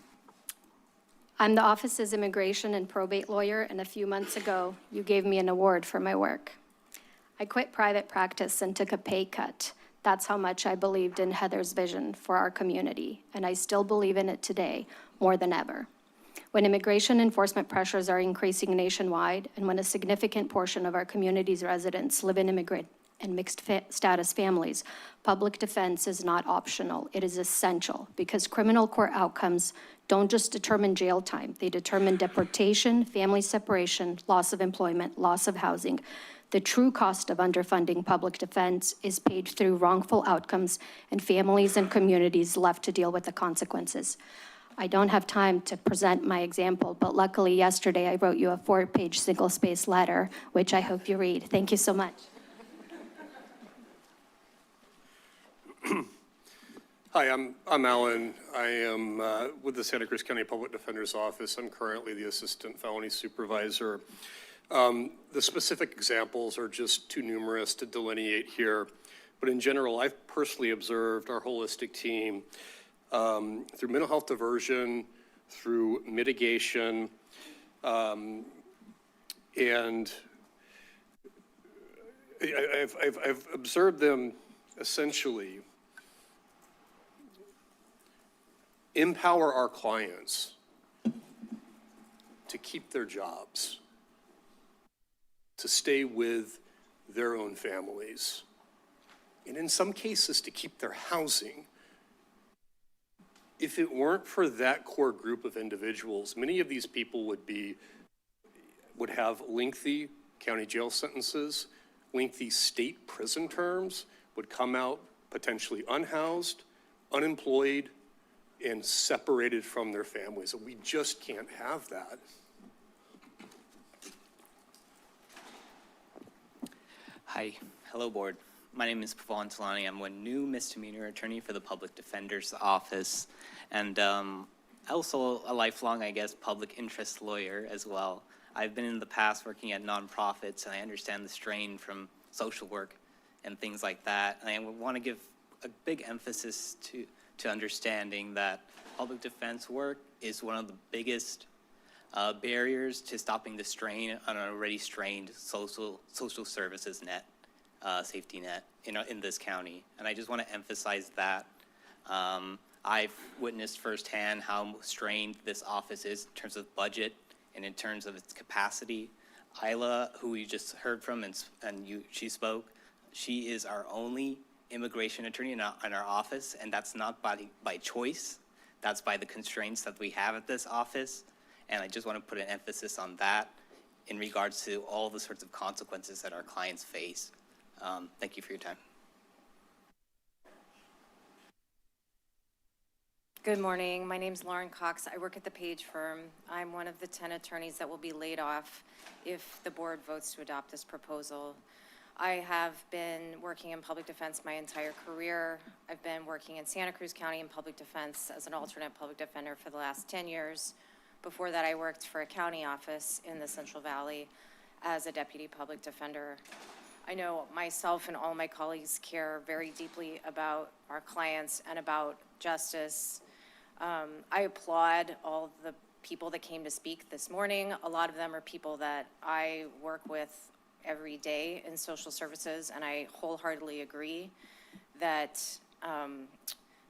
I'm the office's immigration and probate lawyer, and a few months ago, you gave me an award for my work. I quit private practice and took a pay cut. That's how much I believed in Heather's vision for our community, and I still believe in it today more than ever. When immigration enforcement pressures are increasing nationwide, and when a significant portion of our community's residents live in immigrant and mixed status families, public defense is not optional. It is essential because criminal court outcomes don't just determine jail time. They determine deportation, family separation, loss of employment, loss of housing. The true cost of underfunding public defense is paid through wrongful outcomes and families and communities left to deal with the consequences. I don't have time to present my example, but luckily yesterday I wrote you a 4-page single-space letter, which I hope you read. Thank you so much. Hi, I'm Alan. I am with the Santa Cruz County Public Defender's Office. I'm currently the Assistant Felony Supervisor. The specific examples are just too numerous to delineate here, but in general, I've personally observed our holistic team through mental health diversion, through mitigation, and I've observed them essentially empower our clients to keep their jobs, to stay with their own families, and in some cases to keep their housing. If it weren't for that core group of individuals, many of these people would have lengthy county jail sentences, lengthy state prison terms, would come out potentially unhoused, unemployed, and separated from their families. We just can't have that. Hi, hello board. My name is Pavan Talani. I'm a new misdemeanor attorney for the Public Defender's Office, and also a lifelong, I guess, public interest lawyer as well. I've been in the past working at nonprofits, and I understand the strain from social work and things like that. And I want to give a big emphasis to understanding that public defense work is one of the biggest barriers to stopping the strain on an already strained social services net, safety net in this county. And I just want to emphasize that. I've witnessed firsthand how strained this office is in terms of budget and in terms of its capacity. Isla, who you just heard from she spoke, she is our only immigration attorney in our office, and that's not by choice. That's by the constraints that we have at this office. And I just want to put an emphasis on that in regards to all the sorts of consequences that our clients face. Thank you for your time. Good morning. My name is Lauren Cox. I work at the Page firm. I'm one of the 10 attorneys that will be laid off if the board votes to adopt this proposal. I have been working in public defense my entire career. I've been working in Santa Cruz County in public defense as an alternate public defender for the last 10 years. Before that, I worked for a county office in the Central Valley as a deputy public defender. I know myself and all my colleagues care very deeply about our clients and about justice. I applaud all the people that came to speak this morning. A lot of them are people that I work with every day in social services, and I wholeheartedly agree that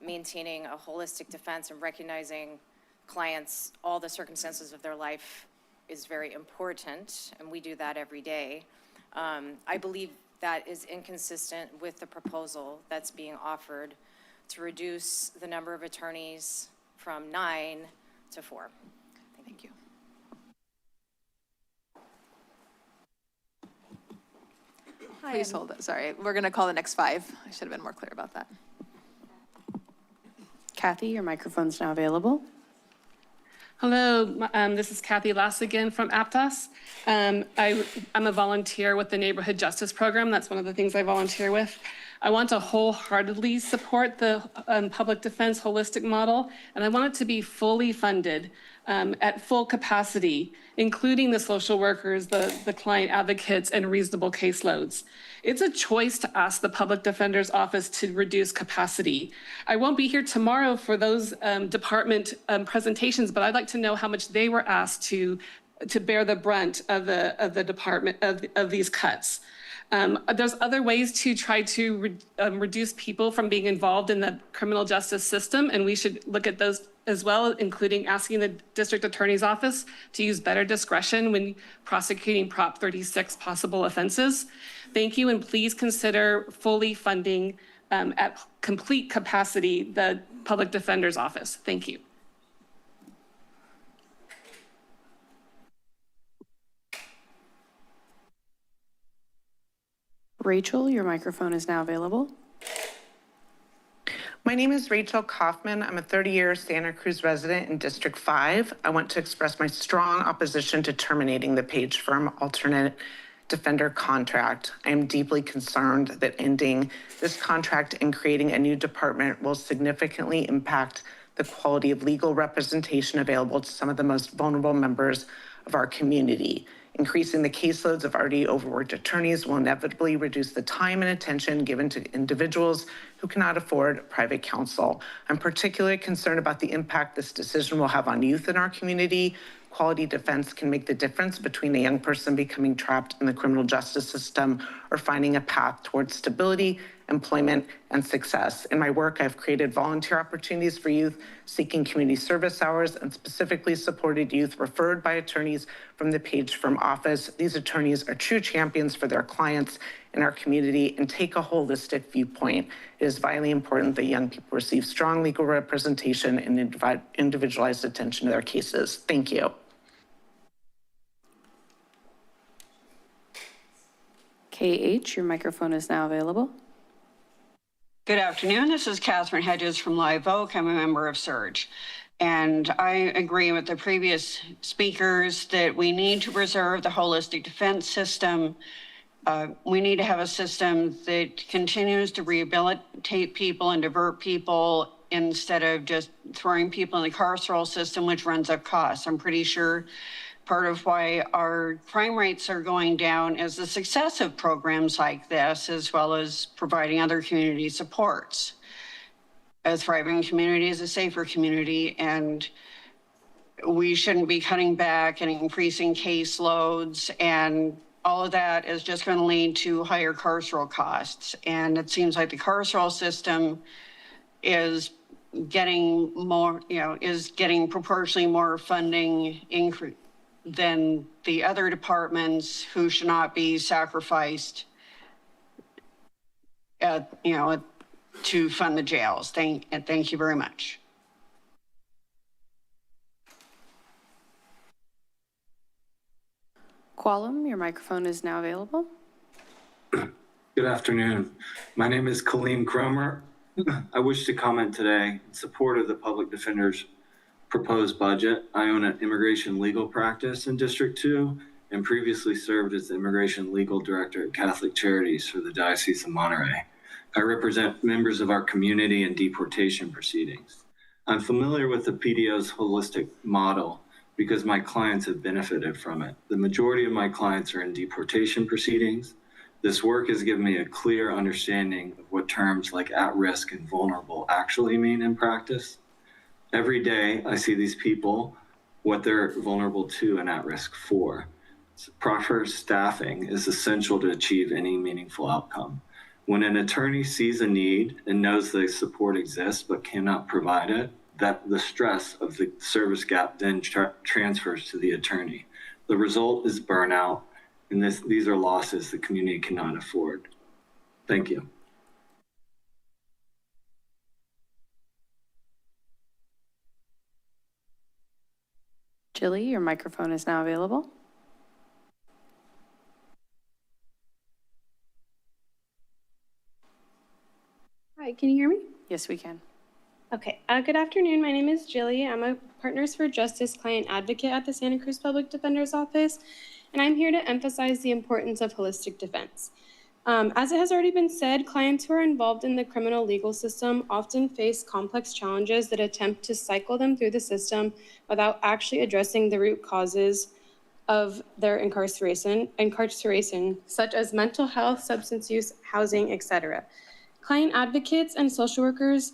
maintaining a holistic defense and recognizing clients, all the circumstances of their life is very important, and we do that every day. I believe that is inconsistent with the proposal that's being offered to reduce the number of attorneys from 9 to 4. Thank you. Please hold it. Sorry, we're going to call the next 5. I should have been more clear about that. Kathy, your microphone's now available. Hello, this is Kathy Lassigan from Aptos. I'm a volunteer with the Neighborhood Justice Program. That's one of the things I volunteer with. I want to wholeheartedly support the public defense holistic model, and I want it to be fully funded at full capacity, including the social workers, the client advocates, and reasonable caseloads. It's a choice to ask the Public Defender's Office to reduce capacity. I won't be here tomorrow for those department presentations, but I'd like to know how much they were asked to bear the brunt of the department of these cuts. There's other ways to try to reduce people from being involved in the criminal justice system, and we should look at those as well, including asking the district attorney's office to use better discretion when prosecuting Prop 36 possible offenses. Thank you, and please consider fully funding at complete capacity the Public Defender's Office. Thank you. Rachel, your microphone is now available. My name is Rachel Kaufman. I'm a 30-year Santa Cruz resident in District 5. I want to express my strong opposition to terminating the Page Firm alternate defender contract. I am deeply concerned that ending this contract and creating a new department will significantly impact the quality of legal representation available to some of the most vulnerable members of our community. Increasing the caseloads of already overworked attorneys will inevitably reduce the time and attention given to individuals who cannot afford private counsel. I'm particularly concerned about the impact this decision will have on youth in our community. Quality defense can make the difference between a young person becoming trapped in the criminal justice system or finding a path towards stability, employment, and success. In my work, I've created volunteer opportunities for youth seeking community service hours and specifically supported youth referred by attorneys from the Page Firm office. These attorneys are true champions for their clients in our community and take a holistic viewpoint. It is vitally important that young people receive strong legal representation and individualized attention to their cases. Thank you. KH, your microphone is now available. Good afternoon. This is Catherine Hedges from Live Oak. I'm a member of SURGE. And I agree with the previous speakers that we need to preserve the holistic defense system. We need to have a system that continues to rehabilitate people and divert people instead of just throwing people in the carceral system, which runs up costs. I'm pretty sure part of why our crime rates are going down is the success of programs like this, as well as providing other community supports. A thriving community is a safer community, and we shouldn't be cutting back and increasing caseloads, and all of that is just going to lead to higher carceral costs. And it seems like the carceral system is getting more, is getting proportionally more funding increase than the other departments who should not be sacrificed to fund the jails. Thank you very much. Qualum, your microphone is now available. Good afternoon. My name is Kaleem Cromer. I wish to comment today in support of the Public Defender's proposed budget. I own an immigration legal practice in District 2 and previously served as the immigration legal director at Catholic Charities for the Diocese of Monterey. I represent members of our community in deportation proceedings. I'm familiar with the PDO's holistic model because my clients have benefited from it. The majority of my clients are in deportation proceedings. This work has given me a clear understanding of what terms like at-risk and vulnerable actually mean in practice. Every day I see these people, what they're vulnerable to and at risk for. Proper staffing is essential to achieve any meaningful outcome. When an attorney sees a need and knows the support exists but cannot provide it, that the stress of the service gap then transfers to the attorney. The result is burnout, and these are losses the community cannot afford. Thank you. Jilly, your microphone is now available. Hi, can you hear me? Yes, we can. Okay, good afternoon. My name is Jilly. I'm a Partners for Justice client advocate at the Santa Cruz Public Defender's Office, and I'm here to emphasize the importance of holistic defense. As it has already been said, clients who are involved in the criminal legal system often face complex challenges that attempt to cycle them through the system without actually addressing the root causes of their incarceration, such as mental health, substance use, housing, etc. Client advocates and social workers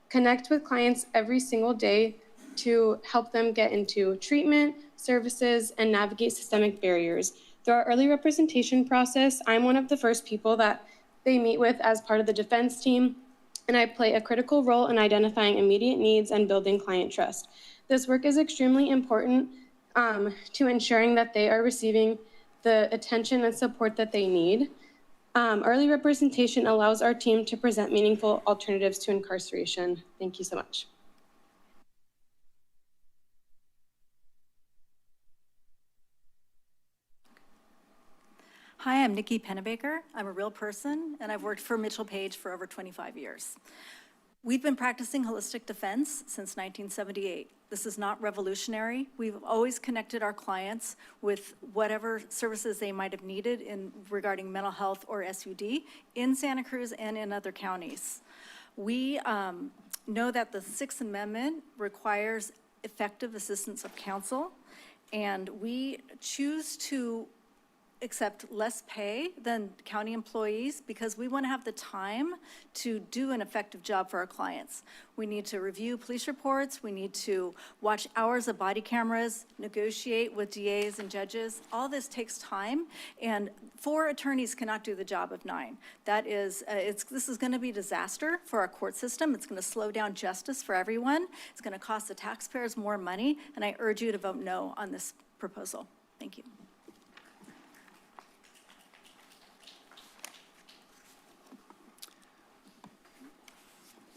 connect with clients every single day to help them get into treatment, services, and navigate systemic barriers. Through our early representation process, I'm one of the first people that they meet with as part of the defense team, and I play a critical role in identifying immediate needs and building client trust. This work is extremely important to ensuring that they are receiving the attention and support that they need. Early representation allows our team to present meaningful alternatives to incarceration. Thank you so much. Hi, I'm Nikki Pennebaker. I'm a real person, and I've worked for Mitchell Page for over 25 years. We've been practicing holistic defense since 1978. This is not revolutionary. We've always connected our clients with whatever services they might have needed regarding mental health or SUD in Santa Cruz and in other counties. We know that the Sixth Amendment requires effective assistance of counsel, and we choose to accept less pay than county employees because we want to have the time to do an effective job for our clients. We need to review police reports, we need to watch hours of body cameras, negotiate with DAs and judges. All this takes time, and 4 attorneys cannot do the job of 9. That is, this is going to be a disaster for our court system. It's going to slow down justice for everyone. It's going to cost the taxpayers more money, and I urge you to vote no on this proposal. Thank you.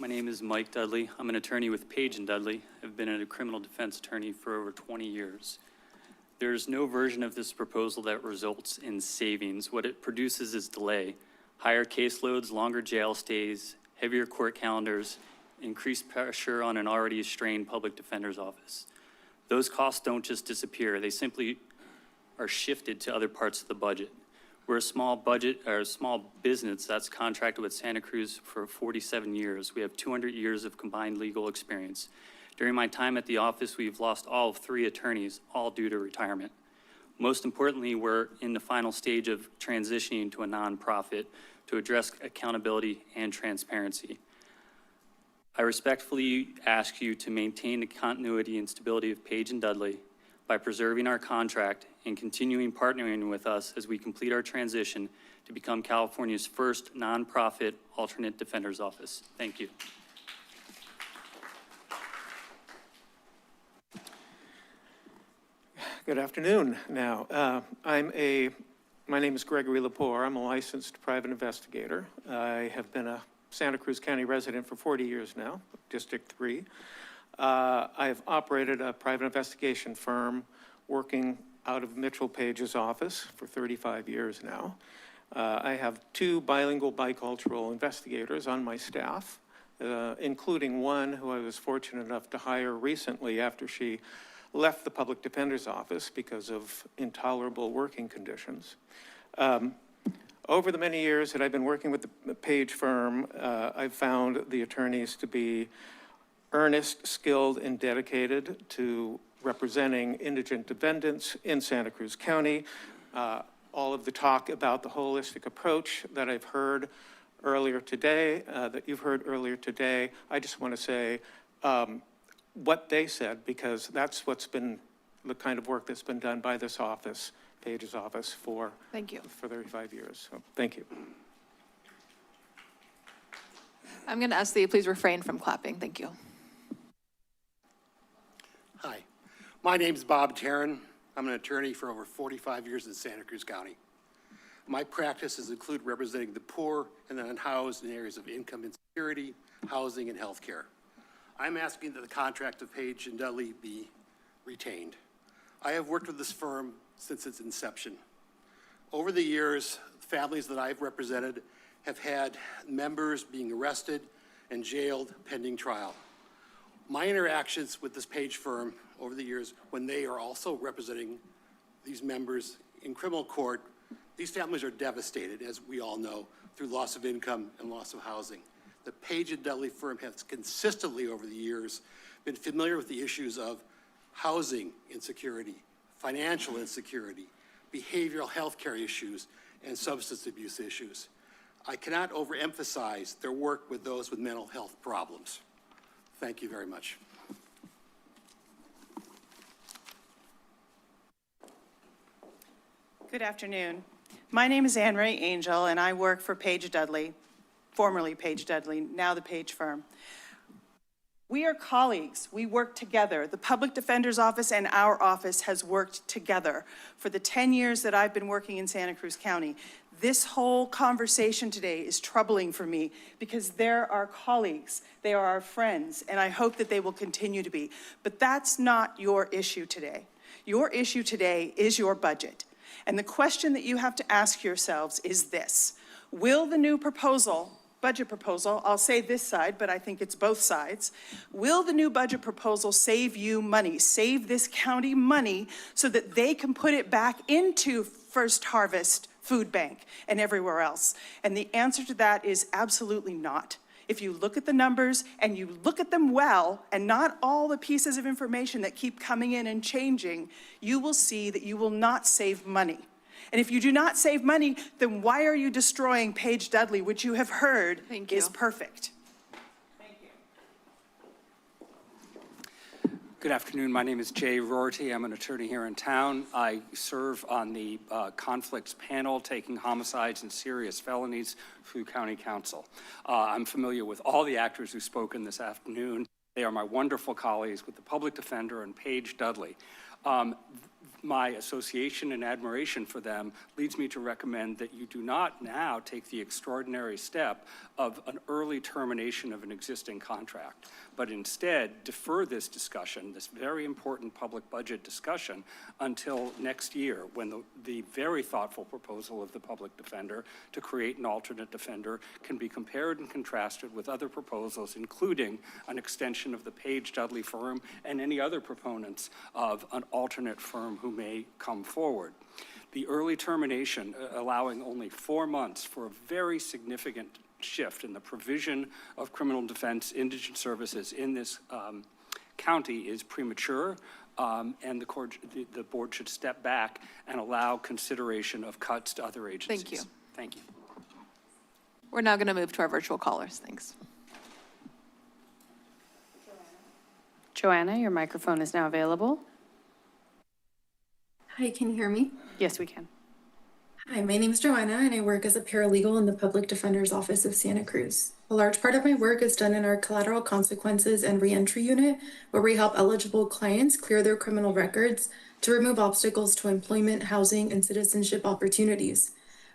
My name is Mike Dudley. I'm an attorney with Page & Dudley. I've been a criminal defense attorney for over 20 years. There's no version of this proposal that results in savings. What it produces is delay. Higher caseloads, longer jail stays, heavier court calendars, increased pressure on an already strained public defender's office. Those costs don't just disappear. They simply are shifted to other parts of the budget. We're a small business that's contracted with Santa Cruz for 47 years. We have 200 years of combined legal experience. During my time at the office, we've lost all of 3 attorneys, all due to retirement. Most importantly, we're in the final stage of transitioning to a nonprofit to address accountability and transparency. I respectfully ask you to maintain the continuity and stability of Page & Dudley by preserving our contract and continuing partnering with us as we complete our transition to become California's first nonprofit alternate defender's office. Thank you. Good afternoon now. My name is Gregory Lepore. I'm a licensed private investigator. I have been a Santa Cruz County resident for 40 years now, District 3. I've operated a private investigation firm working out of Mitchell Page's office for 35 years now. I have 2 bilingual bicultural investigators on my staff, including one who I was fortunate enough to hire recently after she left the public defender's office because of intolerable working conditions. Over the many years that I've been working with the Page firm, I've found the attorneys to be earnest, skilled, and dedicated to representing indigent defendants in Santa Cruz County. All of the talk about the holistic approach that I've heard earlier today, that you've heard earlier today, I just want to say what they said, because that's what's been the kind of work that's been done by this office Page's office for 35 years. So thank you. I'm going to ask that you please refrain from clapping. Thank you. Hi, my name is Bob Tarrin. I'm an attorney for over 45 years in Santa Cruz County. My practices include representing the poor and the unhoused in areas of income insecurity, housing, and healthcare. I'm asking that the contract of Page and Dudley be retained. I have worked with this firm since its inception. Over the years, families that I've represented have had members being arrested and jailed pending trial. My interactions with this Page firm over the years, when they are also representing these members in criminal court, these families are devastated, as we all know, through loss of income and loss of housing. The Page and Dudley firm has consistently over the years been familiar with the issues of housing insecurity, financial insecurity, behavioral health care issues, and substance abuse issues. I cannot overemphasize their work with those with mental health problems. Thank you very much. Good afternoon. My name is Anne Ray Angel, and I work for Page Dudley, formerly Page Dudley, now the Page firm. We are colleagues. We work together. The Public Defender's Office and our office has worked together for the 10 years that I've been working in Santa Cruz County. This whole conversation today is troubling for me because they're our colleagues, they are our friends, and I hope that they will continue to be. But that's not your issue today. Your issue today is your budget. And the question that you have to ask yourselves is this: will the new budget proposal, I'll say this side, but I think it's both sides, will the new budget proposal save you money, save this county money so that they can put it back into First Harvest Food Bank and everywhere else? And the answer to that is absolutely not. If you look at the numbers and you look at them well, and not all the pieces of information that keep coming in and changing, you will see that you will not save money. And if you do not save money, then why are you destroying Page Dudley, which you have heard is perfect? Good afternoon. My name is Jay Rorty. I'm an attorney here in town. I serve on the conflicts panel taking homicides and serious felonies through County Council. I'm familiar with all the actors who've spoken this afternoon. They are my wonderful colleagues with the Public Defender and Page Dudley. My association and admiration for them leads me to recommend that you do not now take the extraordinary step of an early termination of an existing contract, but instead defer this discussion, this very important public budget discussion, until next year, when the very thoughtful proposal of the public defender to create an alternate defender can be compared and contrasted with other proposals, including an extension of the Page Dudley firm and any other proponents of an alternate firm who may come forward. The early termination, allowing only 4 months for a very significant shift in the provision of criminal defense indigent services in this county, is premature, and the board should step back and allow consideration of cuts to other agencies. Thank you. Thank you. We're now going to move to our virtual callers. Thanks. Joanna, your microphone is now available. Hi, can you hear me? Yes, we can. Hi, my name is Joanna, and I work as a paralegal in the Public Defender's Office of Santa Cruz. A large part of my work is done in our collateral consequences and reentry unit, where we help eligible clients clear their criminal records to remove obstacles to employment, housing, and citizenship opportunities.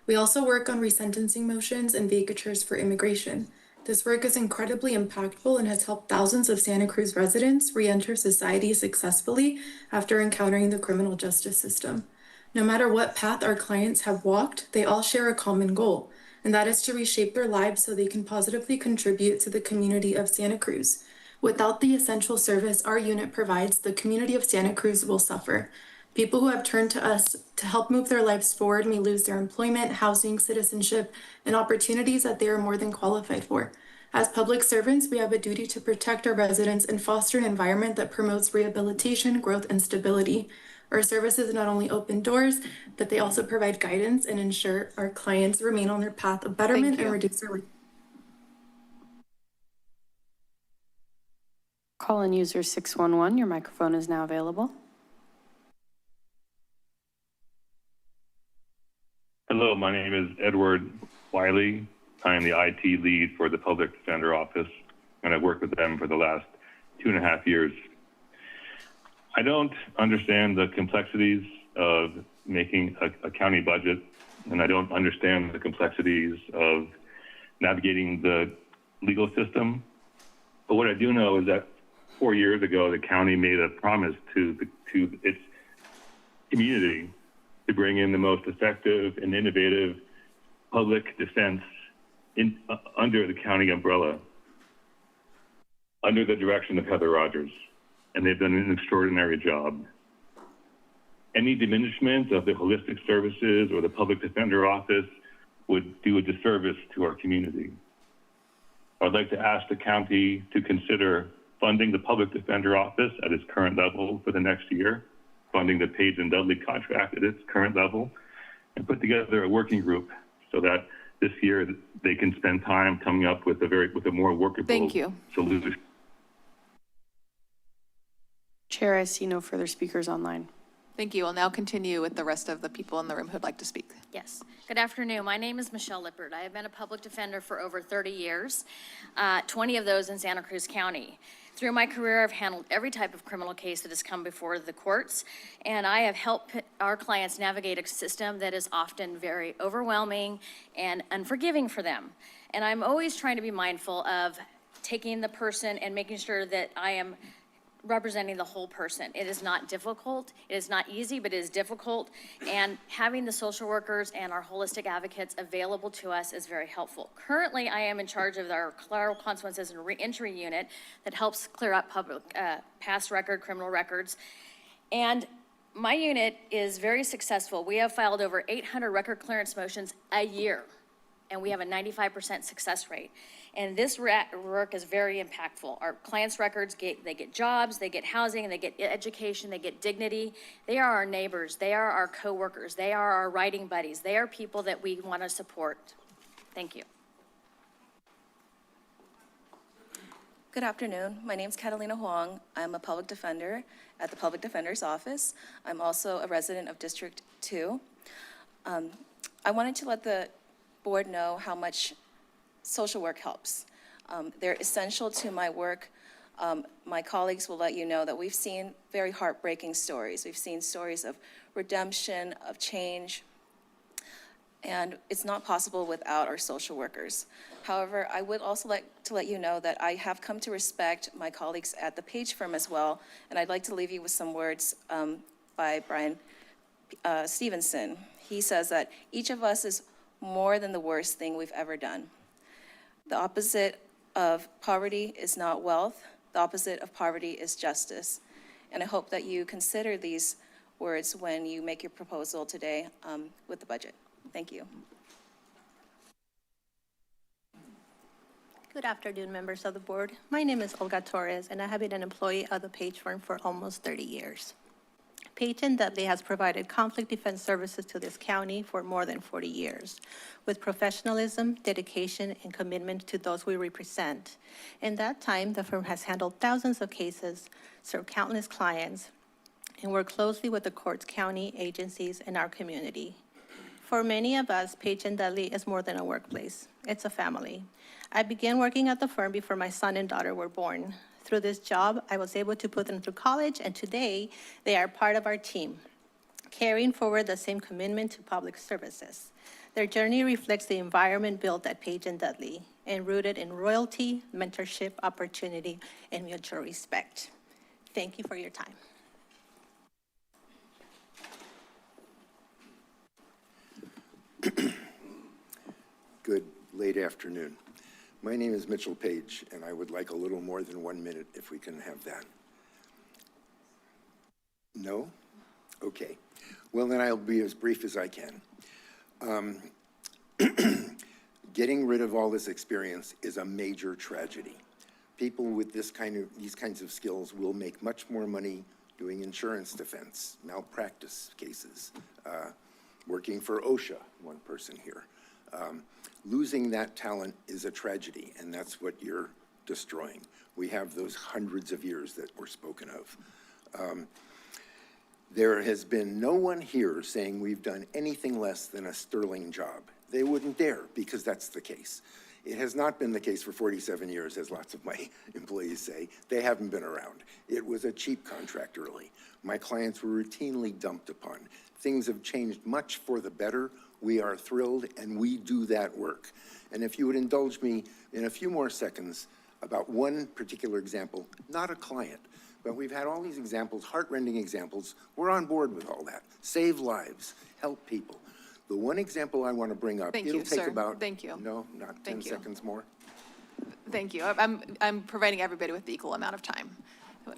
We also work on resentencing motions and vacatures for immigration. This work is incredibly impactful and has helped thousands of Santa Cruz residents re-enter society successfully after encountering the criminal justice system. No matter what path our clients have walked, they all share a common goal, and that is to reshape their lives so they can positively contribute to the community of Santa Cruz. Without the essential service our unit provides, the community of Santa Cruz will suffer. People who have turned to us to help move their lives forward may lose their employment, housing, citizenship, and opportunities that they are more than qualified for. As public servants, we have a duty to protect our residents and foster an environment that promotes rehabilitation, growth, and stability. Our services not only open doors, but they also provide guidance and ensure our clients remain on their path of betterment and reduce their risk. Call-in user 611, your microphone is now available. Hello, my name is Edward Wiley. I am the IT lead for the Public Defender Office, and I've worked with them for the last 2.5 years. I don't understand the complexities of making a county budget, and I don't understand the complexities of navigating the legal system. But what I do know is that 4 years ago, the county made a promise to its community to bring in the most effective and innovative public defense under the county umbrella, under the direction of Heather Rogers. And they've done an extraordinary job. Any diminishment of the holistic services or the public defender office would do a disservice to our community. I'd like to ask the county to consider funding the public defender office at its current level for the next year, funding the Page and Dudley contract at its current level, and put together a working group so that this year they can spend time coming up with a more workable solution. Chair, I see no further speakers online. Thank you. We'll now continue with the rest of the people in the room who'd like to speak. Yes. Good afternoon. My name is Michelle Lippert. I have been a public defender for over 30 years, 20 of those in Santa Cruz County. Through my career, I've handled every type of criminal case that has come before the courts, and I have helped our clients navigate a system that is often very overwhelming and unforgiving for them. And I'm always trying to be mindful of taking the person and making sure that I am representing the whole person. It is not difficult. It is not easy, but it is difficult. And having the social workers and our holistic advocates available to us is very helpful. Currently, I am in charge of our collateral consequences and reentry unit that helps clear up public past record, criminal records. And my unit is very successful. We have filed over 800 record clearance motions a year, and we have a 95% success rate. And this work is very impactful. Our clients' records, they get jobs, they get housing, they get education, they get dignity. They are our neighbors, they are our coworkers, they are our writing buddies. They are people that we want to support. Thank you. Good afternoon. My name is Catalina Huang. I'm a public defender at the Public Defender's Office. I'm also a resident of District 2. I wanted to let the board know how much social work helps. They're essential to my work. My colleagues will let you know that we've seen very heartbreaking stories. We've seen stories of redemption, of change, and it's not possible without our social workers. However, I would also like to let you know that I have come to respect my colleagues at the Page firm as well, and I'd like to leave you with some words by Brian Stevenson. He says that each of us is more than the worst thing we've ever done. The opposite of poverty is not wealth. The opposite of poverty is justice. And I hope that you consider these words when you make your proposal today with the budget. Thank you. Good afternoon, members of the board. My name is Olga Torres, and I have been an employee of the Page firm for almost 30 years. Page and Dudley has provided conflict defense services to this county for more than 40 years, with professionalism, dedication, and commitment to those we represent. In that time, the firm has handled thousands of cases, served countless clients, and worked closely with the courts, county agencies, and our community. For many of us, Page and Dudley is more than a workplace. It's a family. I began working at the firm before my son and daughter were born. Through this job, I was able to put them through college, and today they are part of our team, carrying forward the same commitment to public services. Their journey reflects the environment built at Page and Dudley and rooted in loyalty, mentorship, opportunity, and mutual respect. Thank you for your time. Good late afternoon. My name is Mitchell Page, and I would like a little more than 1 minute if we can have that. No? Okay. Well, then I'll be as brief as I can. Getting rid of all this experience is a major tragedy. People with these kinds of skills will make much more money doing insurance defense, malpractice cases, working for OSHA, one person here. Losing that talent is a tragedy, and that's what you're destroying. We have those hundreds of years that were spoken of. There has been no one here saying we've done anything less than a sterling job. They wouldn't dare, because that's the case. It has not been the case for 47 years, as lots of my employees say. They haven't been around. It was a cheap contract early. My clients were routinely dumped upon. Things have changed much for the better. We are thrilled, and we do that work. And if you would indulge me in a few more seconds about one particular example, not a client, but we've had all these examples, heart-rending examples. We're on board with all that. Save lives, help people. The one example I want to bring up, Thank it'll you, take sir. about... Thank you. No, not 10 Thank you. seconds more. Thank you. I'm providing everybody with the equal amount of time.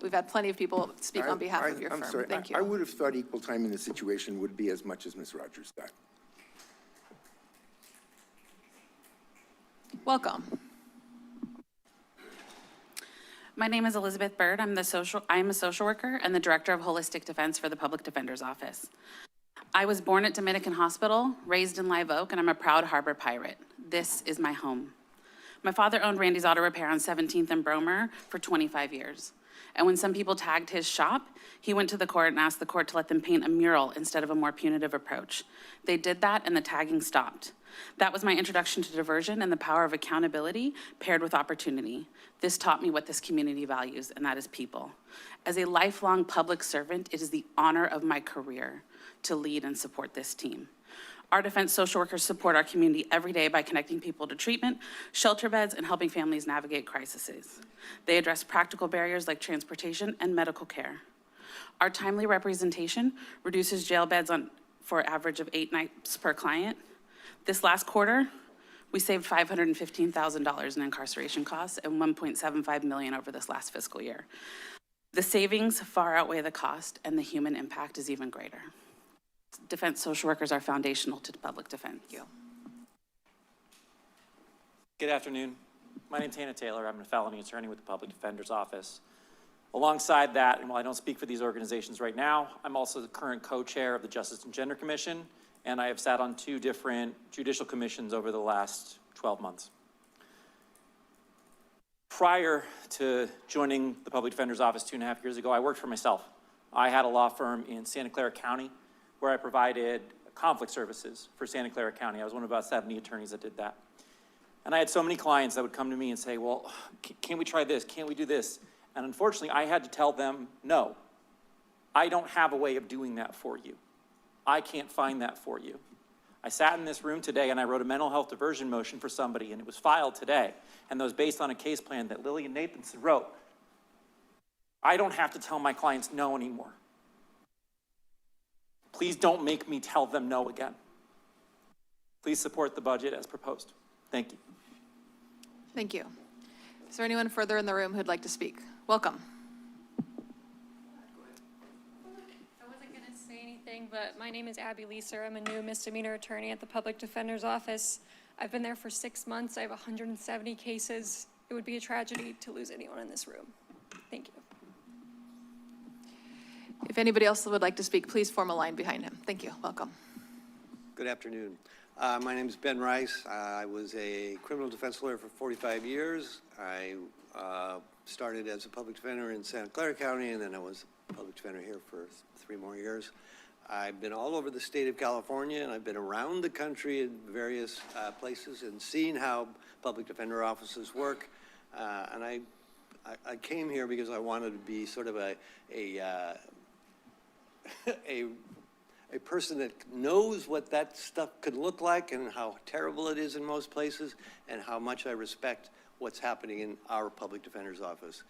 We've had plenty of people speak on behalf of your I'm firm. sorry. Thank you. I would have thought equal time in this situation would be as much as Ms. Rogers got. Welcome. My name is Elizabeth Bird. I'm a social worker and the Director of Holistic Defense for the Public Defender's Office. I was born at Dominican Hospital, raised in Live Oak, and I'm a proud Harbor Pirate. This is my home. My father owned Randy's Auto Repair on 17th and Bromer for 25 years. And when some people tagged his shop, he went to the court and asked the court to let them paint a mural instead of a more punitive approach. They did that and the tagging stopped. That was my introduction to diversion and the power of accountability paired with opportunity. This taught me what this community values, and that is people. As a lifelong public servant, it is the honor of my career to lead and support this team. Our defense social workers support our community every day by connecting people to treatment, shelter beds, and helping families navigate crises. They address practical barriers like transportation and medical care. Our timely representation reduces jail beds for an average of 8 nights per client. This last quarter, we saved $515,000 in incarceration costs and $1.75 million over this last fiscal year. The savings far outweigh the cost, and the human impact is even greater. Defense social workers are foundational to public defense. Thank you. Good afternoon. My name's Hannah Taylor. I'm a felony attorney with the Public Defender's Office. Alongside that, and while I don't speak for these organizations right now, I'm also the current co-chair of the Justice and Gender Commission, and I have sat on 2 different judicial commissions over the last 12 months. Prior to joining the Public Defender's Office 2.5 years ago, I worked for myself. I had a law firm in Santa Clara County where I provided conflict services for Santa Clara County. I was one of about 70 attorneys that did that. And I had so many clients that would come to me and say, well, can we try this? Can't we do this? And unfortunately, I had to tell them, no, I don't have a way of doing that for you. I can't find that for you. I sat in this room today and I wrote a mental health diversion motion for somebody, and it was filed today. And that was based on a case plan that Lillian Nathanson wrote. I don't have to tell my clients no anymore. Please don't make me tell them no again. Please support the budget as proposed. Thank you. Thank you. Is there anyone further in the room who'd like to speak? Welcome. I wasn't going to say anything, but my name is Abby Leeser. I'm a new misdemeanor attorney at the Public Defender's Office. I've been there for 6 months. I have 170 cases. It would be a tragedy to lose anyone in this room. Thank you. If anybody else would like to speak, please form a line behind him. Thank you. Welcome. Good afternoon. My name is Ben Rice. I was a criminal defense lawyer for 45 years. I started as a public defender in Santa Clara County, and then I was a public defender here for 3 more years. I've been all over the state of California, and I've been around the country in various places and seen how public defender offices work. And I came here because I wanted to be sort of a person that knows what that stuff could look like and how terrible it is in most places, and how much I respect what's happening in our public defender's office.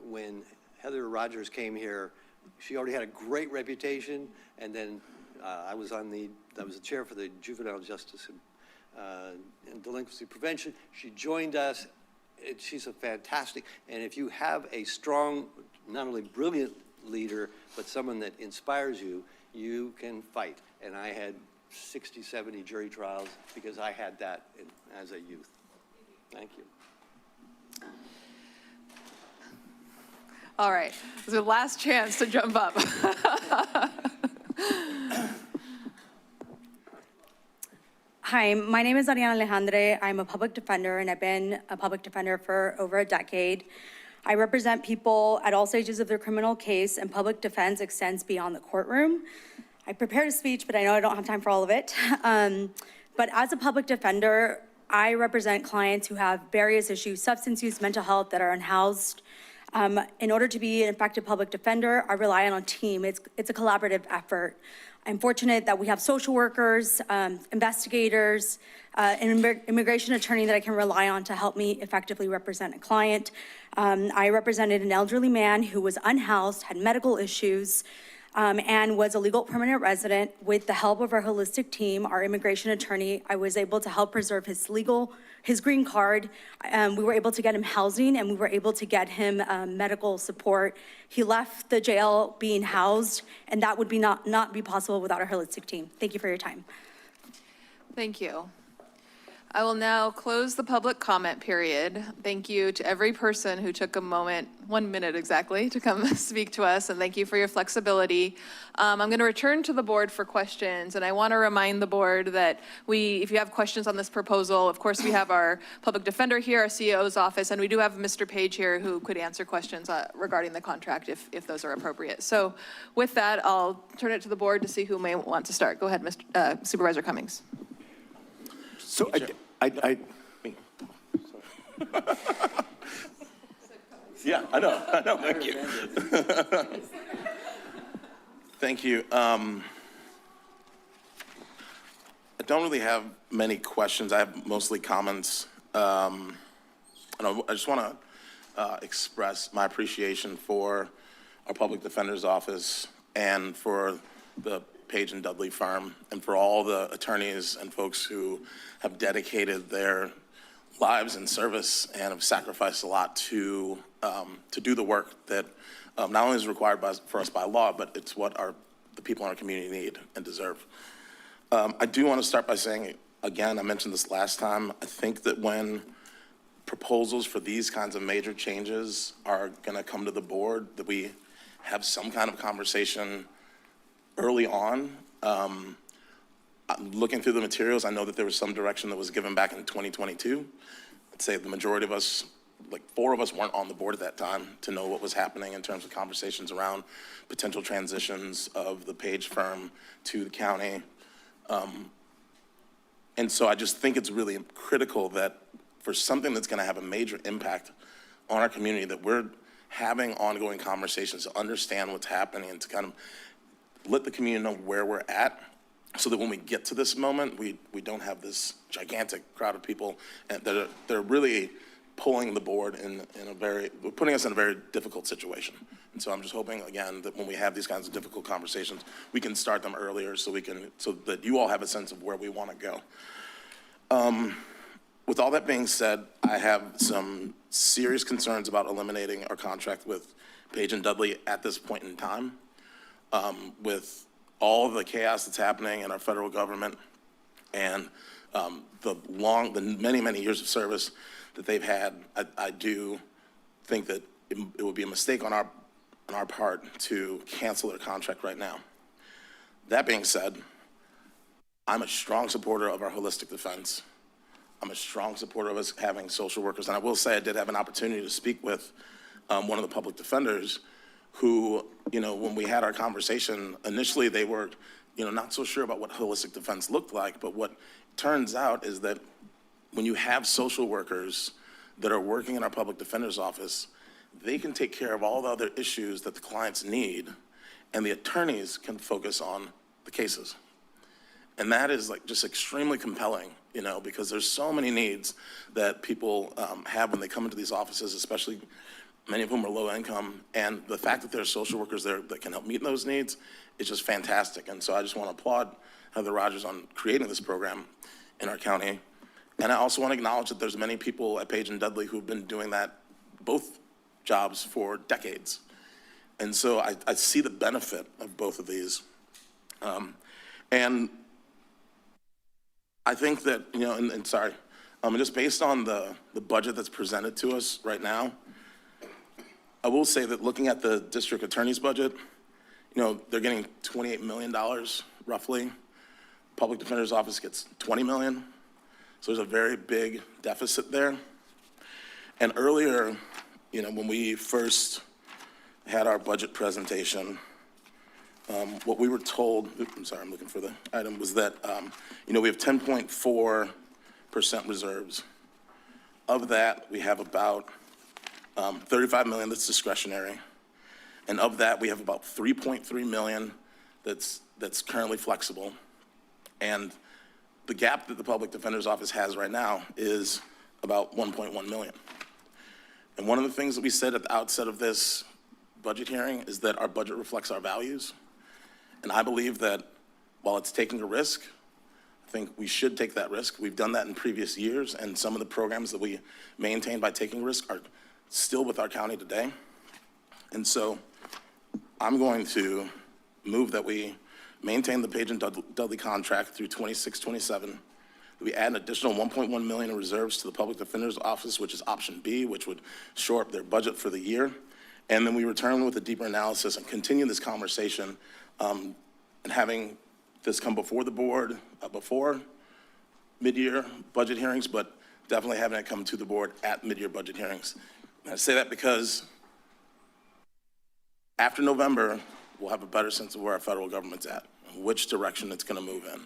When Heather Rogers came here, she already had a great reputation, and then I was the chair for the Juvenile Justice and Delinquency Prevention. She joined us. She's a fantastic, and if you have a strong, not only brilliant leader, but someone that inspires you, you can fight. And I had 60, 70 jury trials because I had that as a youth. Thank you. All right. This is the last chance to jump up. Hi, my name is Ariana Alejandre. I'm a public defender, and I've been a public defender for over a decade. I represent people at all stages of their criminal case, and public defense extends beyond the courtroom. I prepared a speech, but I know I don't have time for all of it. But as a public defender, I represent clients who have various issues, substance use, mental health, that are unhoused. In order to be an effective public defender, I rely on a team. It's a collaborative effort. I'm fortunate that we have social workers, investigators, an immigration attorney that I can rely on to help me effectively represent a client. I represented an elderly man who was unhoused, had medical issues, and was a legal permanent resident. With the help of our holistic team, our immigration attorney, I was able to help preserve his green card. We were able to get him housing, and we were able to get him medical support. He left the jail being housed, and that would not be possible without our holistic team. Thank you for your time. Thank you. I will now close the public comment period. Thank you to every person who took a moment, 1 minute exactly, to come speak to us, and thank you for your flexibility. I'm going to return to the board for questions, and I want to remind the board that if you have questions on this proposal, of course, we have our public defender here, our CEO's office, and we do have Mr. Page here who could answer questions regarding the contract if those are appropriate. So with that, I'll turn it to the board to see who may want to start. Go ahead, Supervisor Cummings. So yeah, I know, thank you. Thank you. I don't really have many questions. I have mostly comments. And I just want to express my appreciation for our Public Defender's Office and for the Page and Dudley firm, and for all the attorneys and folks who have dedicated their lives in service and have sacrificed a lot to do the work that not only is required for us by law, but it's what the people in our community need and deserve. I do want to start by saying, again, I mentioned this last time, I think that when proposals for these kinds of major changes are going to come to the board, that we have some kind of conversation early on. Looking through the materials, I know that there was some direction that was given back in 2022. I'd say the majority of us, like 4 of us, weren't on the board at that time to know what was happening in terms of conversations around potential transitions of the Page firm to the county. And so I just think it's really critical that for something that's going to have a major impact on our community, that we're having ongoing conversations to understand what's happening and to kind of let the community know where we're at, so that when we get to this moment, we don't have this gigantic crowd of people and they're really pulling the board putting us in a very difficult situation. And so I'm just hoping, again, that when we have these kinds of difficult conversations, we can start them earlier so that you all have a sense of where we want to go. With all that being said, I have some serious concerns about eliminating our contract with Page and Dudley at this point in time. With all of the chaos that's happening in our federal government and the many years of service that they've had, I do think that it would be a mistake on our part to cancel their contract right now. That being said, I'm a strong supporter of our holistic defense. I'm a strong supporter of us having social workers. And I will say I did have an opportunity to speak with one of the public defenders who, when we had our conversation, initially they were, not so sure about what holistic defense looked like, but what turns out is that when you have social workers that are working in our public defender's office, they can take care of all the other issues that the clients need, and the attorneys can focus on the cases. And that is just extremely compelling, because there's so many needs that people have when they come into these offices, especially many of whom are low income, and the fact that there are social workers there that can help meet those needs is just fantastic. And so I just want to applaud Heather Rogers on creating this program in our county. And I also want to acknowledge that there's many people at Page and Dudley who've been doing both jobs for decades. And so I see the benefit of both of these. And I think that, just based on the budget that's presented to us right now, I will say that looking at the district attorney's budget, they're getting $28 million roughly. Public Defender's Office gets $20 million. So there's a very big deficit there. And earlier when we first had our budget presentation, what we were told, I'm sorry, I'm looking for the item, was that, we have 10.4% reserves. Of that, we have about 35 million that's discretionary. And of that, we have about 3.3 million that's currently flexible. And the gap that the Public Defender's Office has right now is about 1.1 million. And one of the things that we said at the outset of this budget hearing is that our budget reflects our values. And I believe that while it's taking a risk, I think we should take that risk. We've done that in previous years, and some of the programs that we maintain by taking risk are still with our county today. And so I'm going to move that we maintain the Page and Dudley contract through 26-27. We add an additional 1.1 million in reserves to the Public Defender's Office, which is option B, which would shore up their budget for the year. And then we return with a deeper analysis and continue this conversation and having this come before the board, before mid-year budget hearings, but definitely having it come to the board at mid-year budget hearings. And I say that because after November, we'll have a better sense of where our federal government's at, and which direction it's going to move in.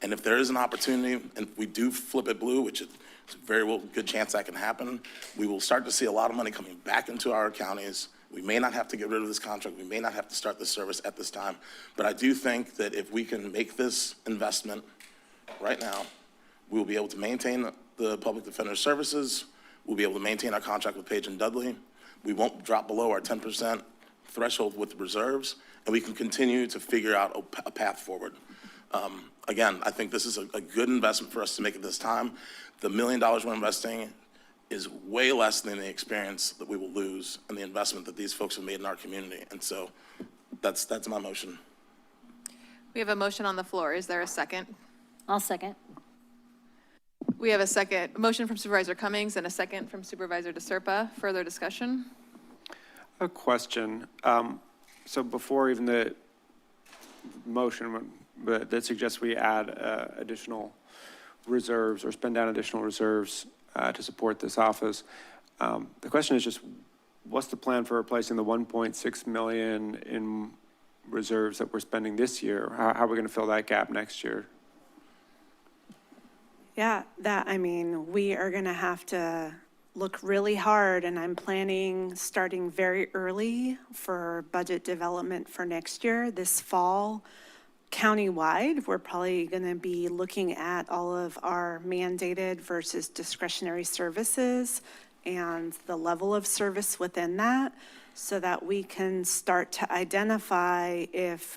And if there is an opportunity, and we do flip it blue, which is a very good chance that can happen, we will start to see a lot of money coming back into our counties. We may not have to get rid of this contract. We may not have to start this service at this time. But I do think that if we can make this investment right now, we will be able to maintain the Public Defender Services. We'll be able to maintain our contract with Page and Dudley. We won't drop below our 10% threshold with reserves, and we can continue to figure out a path forward. Again, I think this is a good investment for us to make at this time. The $1 million we're investing is way less than the experience that we will lose and the investment that these folks have made in our community. And so that's my motion. We have a motion on the floor. Is there a second? I'll second. We have a motion from Supervisor Cummings and a second from Supervisor DeSerpa. Further discussion? A question. So before even the motion that suggests we add additional reserves or spend down additional reserves to support this office, the question is just, what's the plan for replacing the 1.6 million in reserves that we're spending this year? How are we going to fill that gap next year? Yeah, we are going to have to look really hard, and I'm planning starting very early for budget development for next year. This fall, countywide, we're probably going to be looking at all of our mandated versus discretionary services and the level of service within that, so that we can start to identify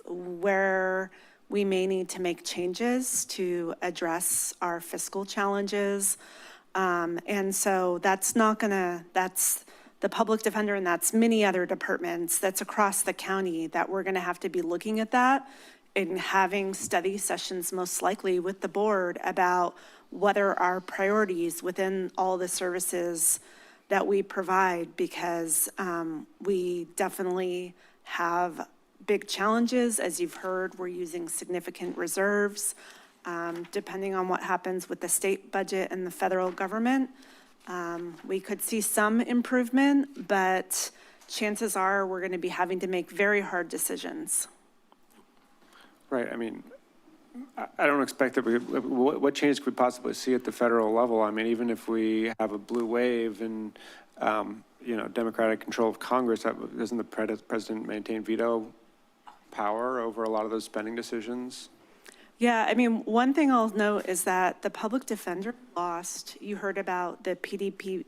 where we may need to make changes to address our fiscal challenges. And so that's the public defender, and that's many other departments that's across the county that we're going to have to be looking at that and having study sessions most likely with the board about what are our priorities within all the services that we provide, because we definitely have big challenges. As you've heard, we're using significant reserves. Depending on what happens with the state budget and the federal government, we could see some improvement, but chances are we're going to be having to make very hard decisions. Right. I don't expect that what change could we possibly see at the federal level? Even if we have a blue wave and, Democratic control of Congress, doesn't the president maintain veto power over a lot of those spending decisions? Yeah, one thing I'll note is that the public defender lost, you heard about the PDP,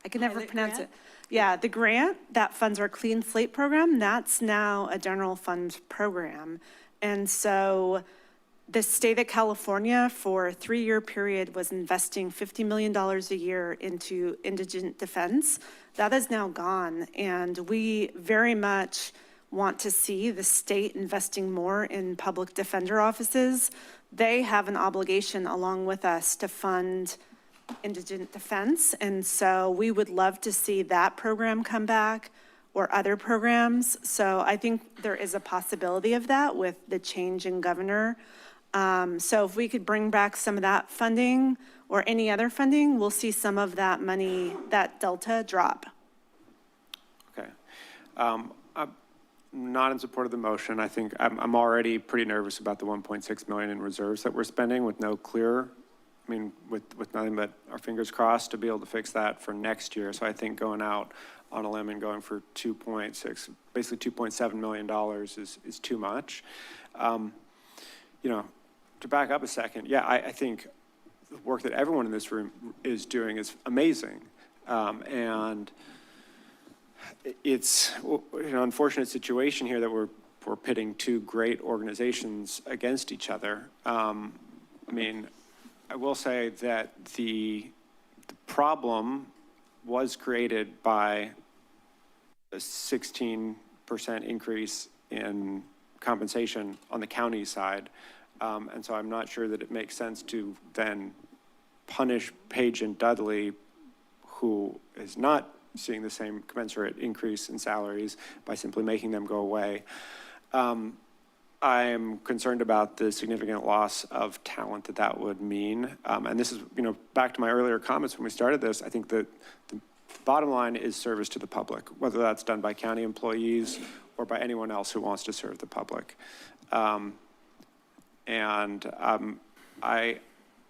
I can never pronounce it. Yeah, the grant that funds our Clean Slate program, that's now a general fund program. And so the state of California for a 3-year period was investing $50 million a year into indigent defense. That is now gone. And we very much want to see the state investing more in public defender offices. They have an obligation along with us to fund indigent defense. And so we would love to see that program come back or other programs. So I think there is a possibility of that with the change in governor. So if we could bring back some of that funding or any other funding, we'll see some of that money, that delta drop. Okay. I'm not in support of the motion. I think I'm already pretty nervous about the 1.6 million in reserves that we're spending with no clear, with nothing but our fingers crossed to be able to fix that for next year. So I think going out on a limb and going for 2.6, basically $2.7 million is too much. To back up a second, yeah, I think the work that everyone in this room is doing is amazing. And it's an unfortunate situation here that we're pitting two great organizations against each other. I will say that the problem was created by a 16% increase in compensation on the county side. And so I'm not sure that it makes sense to then punish Page and Dudley, who is not seeing the same commensurate increase in salaries, by simply making them go away. I'm concerned about the significant loss of talent that would mean. And this is, back to my earlier comments when we started this, I think that the bottom line is service to the public, whether that's done by county employees or by anyone else who wants to serve the public.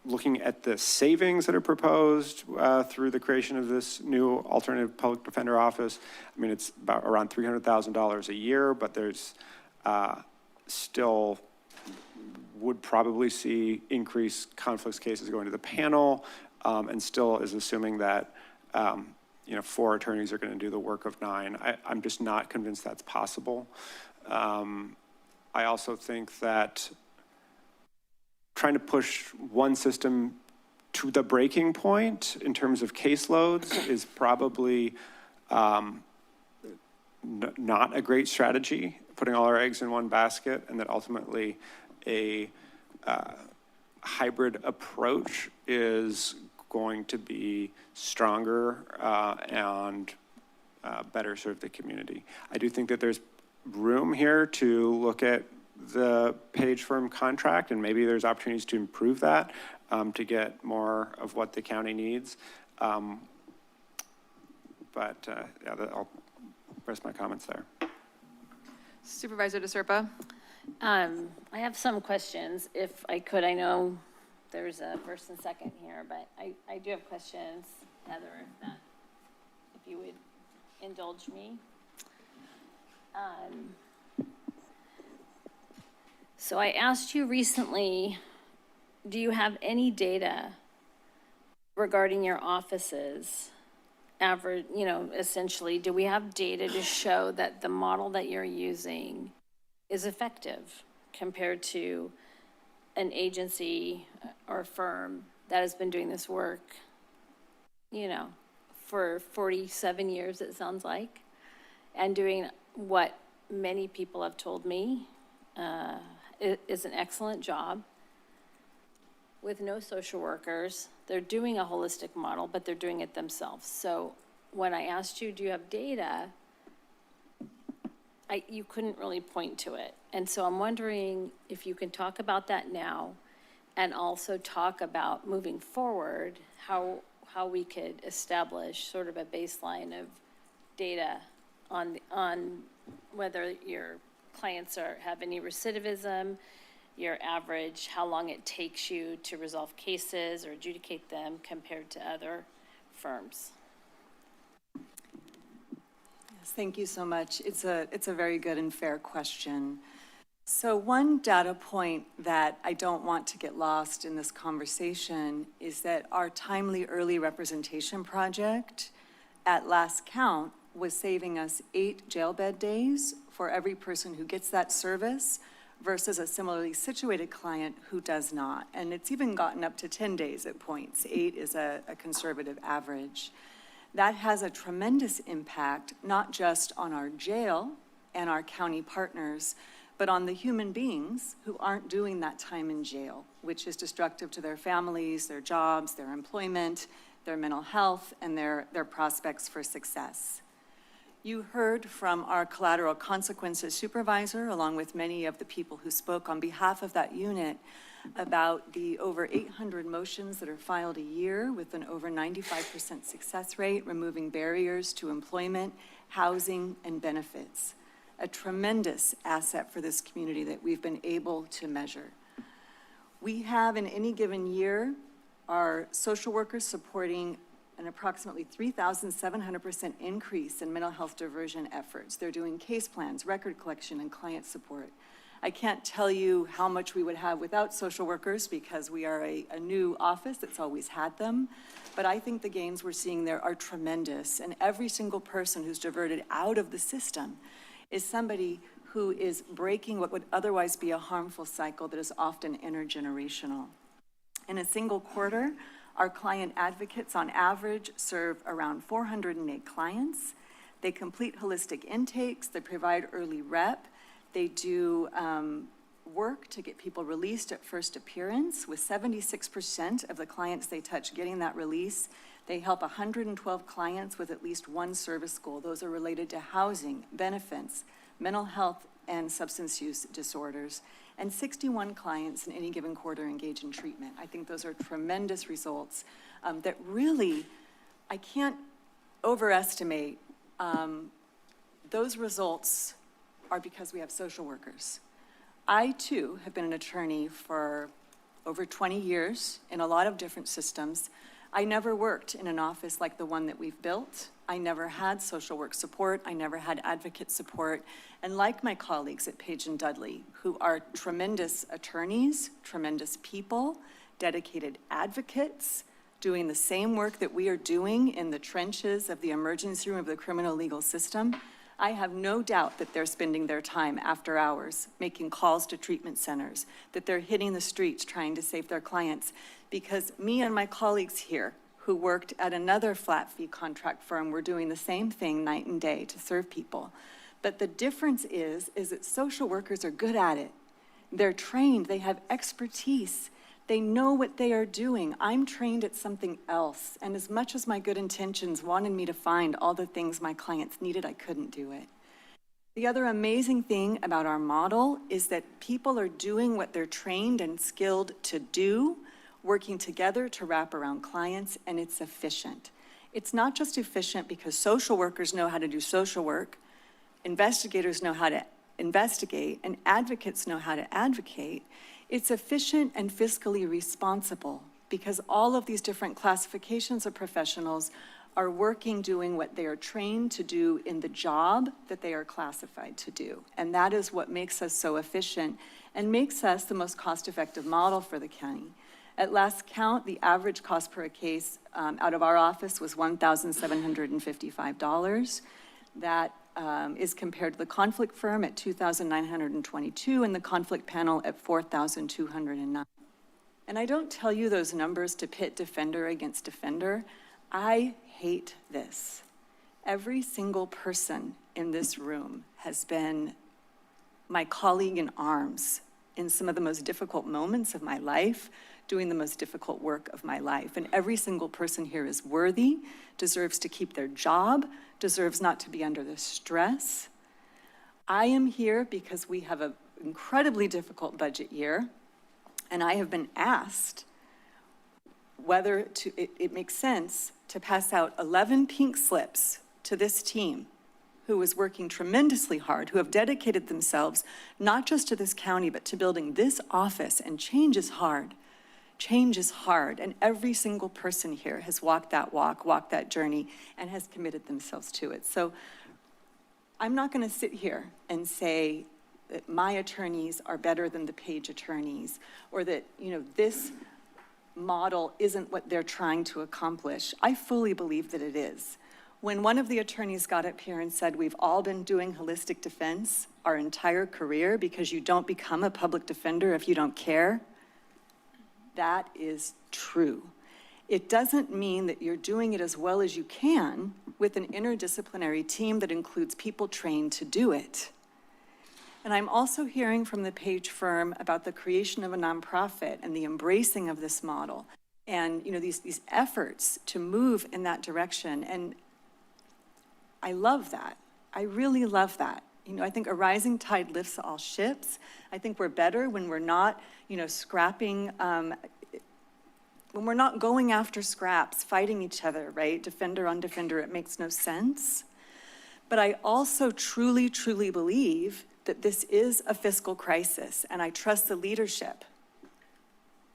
Looking at the savings that are proposed through the creation of this new alternative public defender office, it's about around $300,000 a year, but there's still would probably see increased conflicts cases going to the panel, and still is assuming that 4 attorneys are going to do the work of 9. I'm just not convinced that's possible. I also think that trying to push one system to the breaking point in terms of caseloads is probably not a great strategy, putting all our eggs in one basket, and that ultimately a hybrid approach is going to be stronger and better serve the community. I do think that there's room here to look at the Page firm contract, and maybe there's opportunities to improve that to get more of what the county needs. I'll rest my comments there. Supervisor DeSerpa. I have some questions, if I could. I know there's a first and second here, but I do have questions, Heather, if you would indulge me. So I asked you recently, do you have any data regarding your offices? Average, essentially, do we have data to show that the model that you're using is effective compared to an agency or firm that has been doing this work, for 47 years, it sounds like, and doing what many people have told me is an excellent job with no social workers. They're doing a holistic model, but they're doing it themselves. So when I asked you, do you have data, you couldn't really point to it. And so I'm wondering if you can talk about that now, and also talk about moving forward, how we could establish sort of a baseline of data on whether your clients have any recidivism, your average, how long it takes you to resolve cases or adjudicate them compared to other firms. Yes, thank you so much. It's a very good and fair question. So one data point that I don't want to get lost in this conversation is that our timely early representation project at last count was saving us 8 jail bed days for every person who gets that service versus a similarly situated client who does not. And it's even gotten up to 10 days at points. 8 is a conservative average. That has a tremendous impact, not just on our jail and our county partners, but on the human beings who aren't doing that time in jail, which is destructive to their families, their jobs, their employment, their mental health, and their prospects for success. You heard from our collateral consequences supervisor, along with many of the people who spoke on behalf of that unit, about the over 800 motions that are filed a year with an over 95% success rate, removing barriers to employment, housing, and benefits. A tremendous asset for this community that we've been able to measure. We have, in any given year, our social workers supporting an approximately 3,700% increase in mental health diversion efforts. They're doing case plans, record collection, and client support. I can't tell you how much we would have without social workers because we are a new office that's always had them. But I think the gains we're seeing there are tremendous. And every single person who's diverted out of the system is somebody who is breaking what would otherwise be a harmful cycle that is often intergenerational. In a single quarter, our client advocates on average serve around 408 clients. They complete holistic intakes, they provide early rep, they do work to get people released at first appearance, with 76% of the clients they touch getting that release. They help 112 clients with at least one service goal. Those are related to housing, benefits, mental health, and substance use disorders. And 61 clients in any given quarter engage in treatment. I think those are tremendous results that really, I can't overestimate. Those results are because we have social workers. I, too, have been an attorney for over 20 years in a lot of different systems. I never worked in an office like the one that we've built. I never had social work support. I never had advocate support. And like my colleagues at Page and Dudley, who are tremendous attorneys, tremendous people, dedicated advocates, doing the same work that we are doing in the trenches of the emergency room of the criminal legal system, I have no doubt that they're spending their time after hours making calls to treatment centers, that they're hitting the streets trying to save their clients. Because me and my colleagues here who worked at another flat fee contract firm were doing the same thing night and day to serve people. But the difference is that social workers are good at it. They're trained, they have expertise. They know what they are doing. I'm trained at something else. And as much as my good intentions wanted me to find all the things my clients needed, I couldn't do it. The other amazing thing about our model is that people are doing what they're trained and skilled to do, working together to wrap around clients, and it's efficient. It's not just efficient because social workers know how to do social work, investigators know how to investigate, and advocates know how to advocate. It's efficient and fiscally responsible because all of these different classifications of professionals are working, doing what they are trained to do in the job that they are classified to do. And that is what makes us so efficient and makes us the most cost-effective model for the county. At last count, the average cost per case out of our office was $1,755. That is compared to the conflict firm at $2,922 and the conflict panel at $4,209. And I don't tell you those numbers to pit defender against defender. I hate this. Every single person in this room has been my colleague in arms in some of the most difficult moments of my life, doing the most difficult work of my life. And every single person here is worthy, deserves to keep their job, deserves not to be under the stress. I am here because we have an incredibly difficult budget year, and I have been asked whether it makes sense to pass out 11 pink slips to this team who is working tremendously hard, who have dedicated themselves not just to this county, but to building this office. And change is hard. Change is hard, and every single person here has walked that walk, walked that journey, and has committed themselves to it. So I'm not going to sit here and say that my attorneys are better than the Page attorneys, or that, this model isn't what they're trying to accomplish. I fully believe that it is. When one of the attorneys got up here and said, we've all been doing holistic defense our entire career because you don't become a public defender if you don't care, that is true. It doesn't mean that you're doing it as well as you can with an interdisciplinary team that includes people trained to do it. And I'm also hearing from the Page firm about the creation of a nonprofit and the embracing of this model and these efforts to move in that direction. And I love that. I really love that. You know, I think a rising tide lifts all ships. I think we're better when we're not, you know, scrapping, when we're not going after scraps, fighting each other, right? Defender on defender, it makes no sense. But I also truly, truly believe that this is a fiscal crisis, and I trust the leadership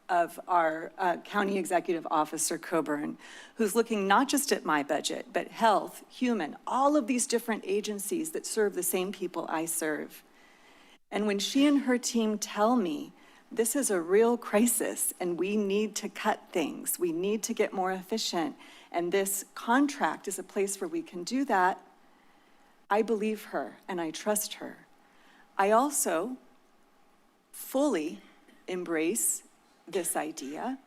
of our County Executive Officer Coburn, who's looking not just at my budget, but health, human, all of these different agencies that serve the same people I serve. And when she and her team tell me, this is a real crisis and we need to cut things, we need to get more efficient, and this contract is a place where we can do that, I believe her and I trust her. I also fully embrace this idea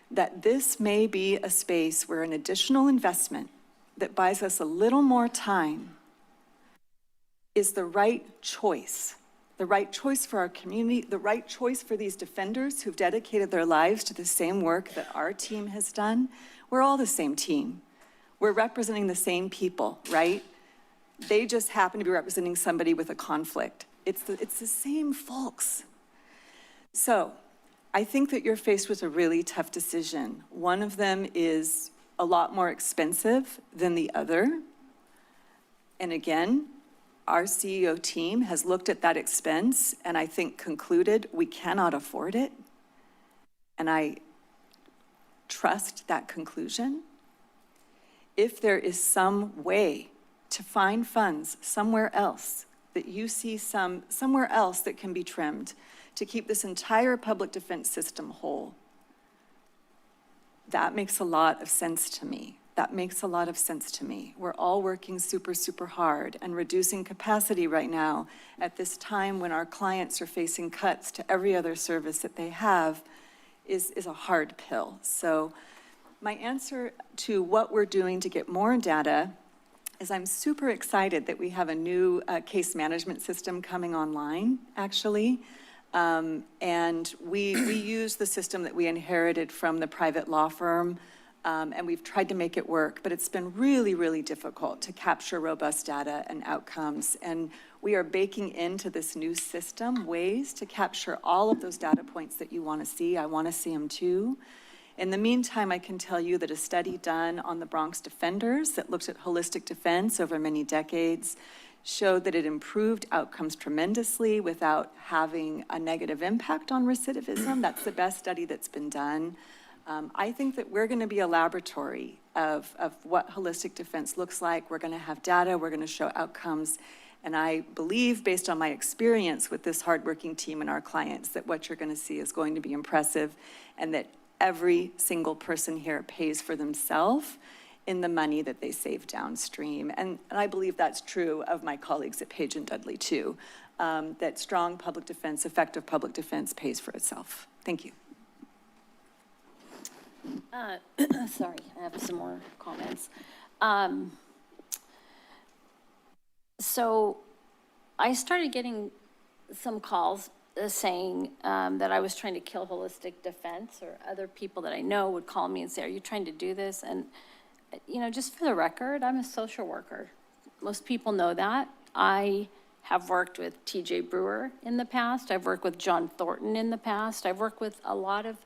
that this may be a space where an additional investment that buys us a little more time is the right choice for our community, the right choice for these defenders who've dedicated their lives to the same work that our team has done. We're all the same team. We're representing the same people, right? They just happen to be representing somebody with a conflict. It's the same folks. So I think that you're faced with a really tough decision. One of them is a lot more expensive than the other. And again, our CEO team has looked at that expense and I think concluded we cannot afford it. And I trust that conclusion. If there is some way to find funds somewhere else, that you see somewhere else that can be trimmed to keep this entire public defense system whole, that makes a lot of sense to me. That makes a lot of sense to me. We're all working super, super hard, and reducing capacity right now at this time when our clients are facing cuts to every other service that they have is a hard pill. So my answer to what we're doing to get more data is I'm super excited that we have a new case management system coming online, actually. And we use the system that we inherited from the private law firm, and we've tried to make it work, but it's been really, really difficult to capture robust data and outcomes. And we are baking into this new system ways to capture all of those data points that you want to see. I want to see them too. In the meantime, I can tell you that a study done on the Bronx defenders that looked at holistic defense over many decades showed that it improved outcomes tremendously without having a negative impact on recidivism. That's the best study that's been done. I think that we're going to be a laboratory of what holistic defense looks like. We're going to have data, we're going to show outcomes, and I believe, based on my experience with this hardworking team and our clients, that what you're going to see is going to be impressive, and that every single person here pays for themselves in the money that they save downstream. And I believe that's true of my colleagues at Page and Dudley too, that strong public defense, effective public defense pays for itself. Thank you. Sorry, I have some more comments. So I started getting some calls saying that I was trying to kill holistic defense, or other people that I know would call me and say, are you trying to do this? And, you know, just for the record, I'm a social worker. Most people know that. I have worked with TJ Brewer in the past. I've worked with John Thornton in the past. I've worked with a lot of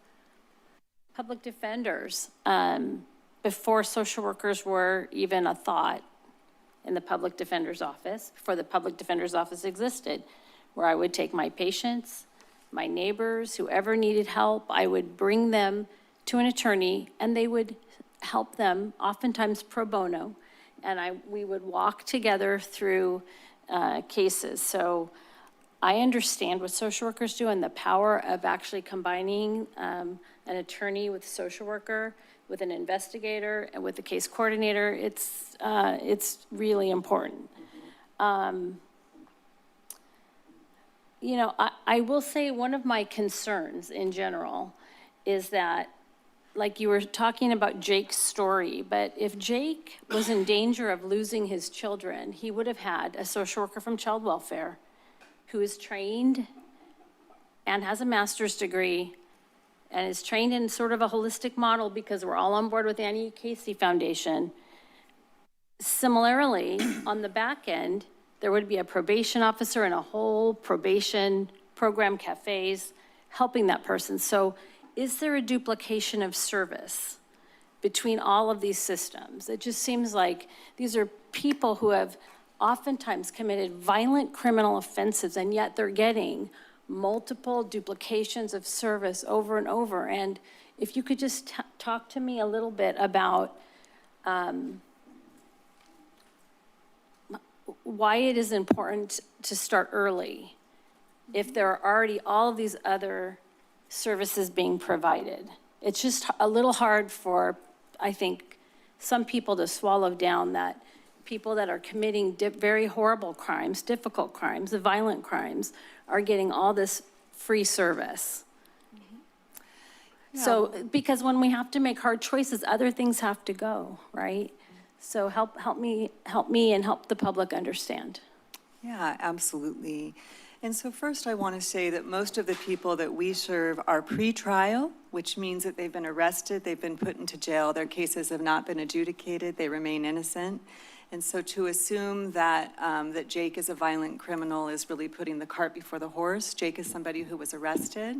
public defenders before social workers were even a thought in the public defender's office, before the public defender's office existed, where I would take my patients, my neighbors, whoever needed help, I would bring them to an attorney and they would help them, oftentimes pro bono, and we would walk together through cases. So I understand what social workers do and the power of actually combining an attorney with a social worker, with an investigator, and with the case coordinator. It's really important. You know, I will say one of my concerns in general is that, like you were talking about Jake's story, but if Jake was in danger of losing his children, he would have had a social worker from child welfare who is trained and has a master's degree and is trained in sort of a holistic model, because we're all on board with the Annie Casey Foundation, Similarly, on the back end, there would be a probation officer and a whole probation program, cafes, helping that person. So is there a duplication of service between all of these systems? It just seems like these are people who have oftentimes committed violent criminal offenses, and yet they're getting multiple duplications of service over and over. And if you could just talk to me a little bit about why it is important to start early if there are already all of these other services being provided. It's just a little hard for, I think, some people to swallow down that people that are committing very horrible crimes, difficult crimes, violent crimes, are getting all this free service. So, because when we have to make hard choices, other things have to go, right? So help me and help the public understand. Yeah, absolutely. And so first I want to say that most of the people that we serve are pre-trial, which means that they've been arrested, they've been put into jail, their cases have not been adjudicated, they remain innocent. And so to assume that, that Jake is a violent criminal is really putting the cart before the horse. Jake is somebody who was arrested.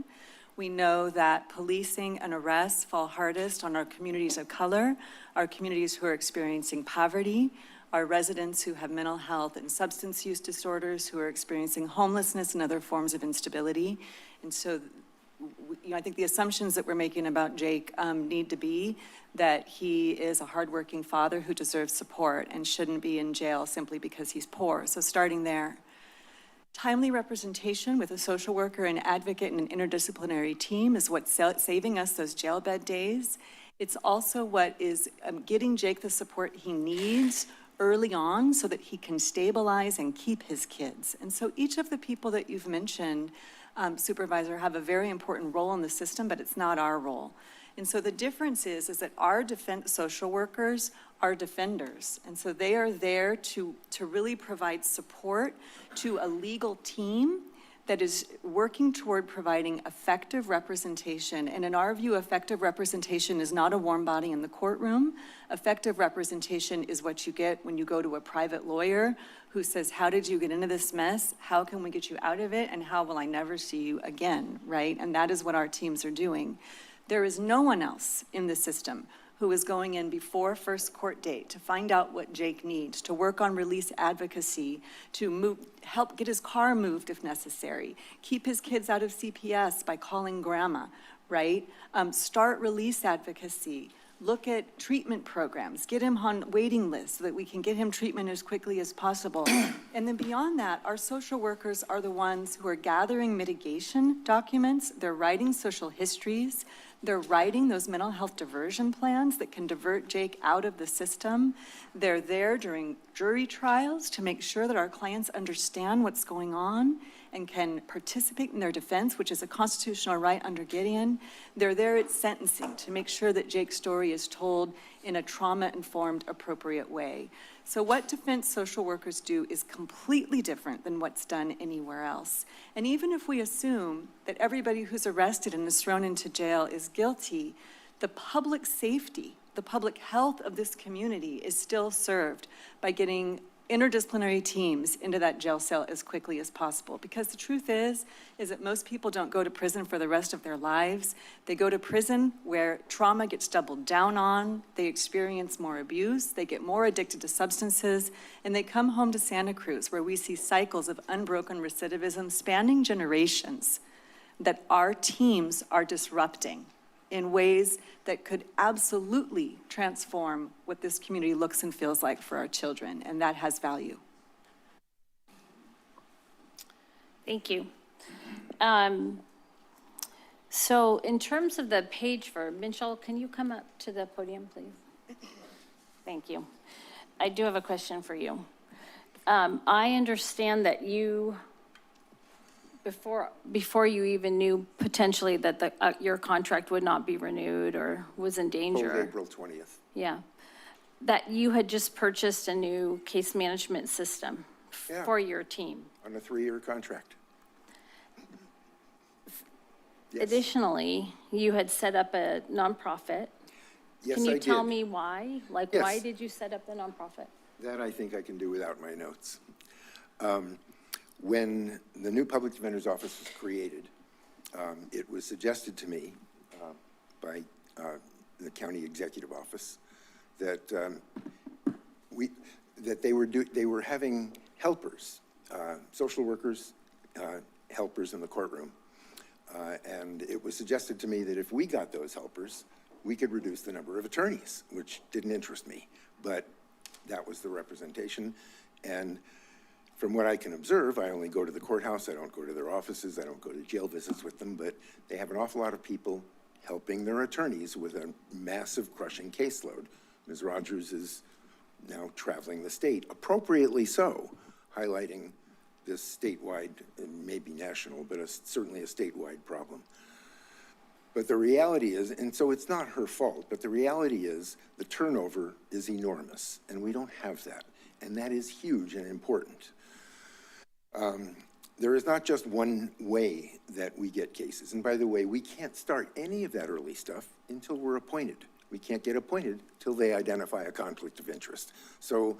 We know that policing and arrests fall hardest on our communities of color, our communities who are experiencing poverty, our residents who have mental health and substance use disorders, who are experiencing homelessness and other forms of instability. And so, I think the assumptions that we're making about Jake need to be that he is a hardworking father who deserves support and shouldn't be in jail simply because he's poor. So starting there. Timely representation with a social worker, an advocate, and an interdisciplinary team is what's saving us those jail bed days. It's also what is getting Jake the support he needs early on so that he can stabilize and keep his kids. And so each of the people that you've mentioned, Supervisor, have a very important role in the system, but it's not our role. And so the difference is that our defense social workers are defenders. And so they are there to really provide support to a legal team that is working toward providing effective representation. And in our view, effective representation is not a warm body in the courtroom. Effective representation is what you get when you go to a private lawyer who says, how did you get into this mess? How can we get you out of it? And how will I never see you again, right? And that is what our teams are doing. There is no one else in the system who is going in before first court date to find out what Jake needs, to work on release advocacy, to help get his car moved if necessary, keep his kids out of CPS by calling grandma, right? Start release advocacy, look at treatment programs, get him on waiting lists so that we can get him treatment as quickly as possible. And then beyond that, our social workers are the ones who are gathering mitigation documents, they're writing social histories, they're writing those mental health diversion plans that can divert Jake out of the system. They're there during jury trials to make sure that our clients understand what's going on and can participate in their defense, which is a constitutional right under Gideon. They're there at sentencing to make sure that Jake's story is told in a trauma-informed, appropriate way. So what defense social workers do is completely different than what's done anywhere else. And even if we assume that everybody who's arrested and is thrown into jail is guilty, the public safety, the public health of this community is still served by getting interdisciplinary teams into that jail cell as quickly as possible. Because the truth is that most people don't go to prison for the rest of their lives. They go to prison where trauma gets doubled down on, they experience more abuse, they get more addicted to substances, and they come home to Santa Cruz where we see cycles of unbroken recidivism spanning generations that our teams are disrupting in ways that could absolutely transform what this community looks and feels like for our children, and that has value. Thank you. So in terms of the page verb, Michelle, can you come up to the podium, please? Thank you. I do have a question for you. I understand that you, before you even knew potentially that your contract would not be renewed or was in danger. April 20th. Yeah. That you had just purchased a new case management system for your team. On a 3-year contract. Yes. Additionally, you had set up a nonprofit. Yes, Can you I tell did. me why? Like, Yes. why did you set up the nonprofit? That I think I can do without my notes. When the new Public Defender's Office was created, it was suggested to me by the County Executive Office that they were having helpers, social workers, helpers in the courtroom. And it was suggested to me that if we got those helpers, we could reduce the number of attorneys, which didn't interest me, but that was the representation. And from what I can observe, I only go to the courthouse, I don't go to their offices, I don't go to jail visits with them, but they have an awful lot of people helping their attorneys with a massive crushing caseload. Ms. Rogers is now traveling the state, appropriately so, highlighting this statewide, and maybe national, but certainly a statewide problem. But the reality is, and so it's not her fault, but the reality is the turnover is enormous, and we don't have that. And that is huge and important. There is not just one way that we get cases. And by the way, we can't start any of that early stuff until we're appointed. We can't get appointed till they identify a conflict of interest. So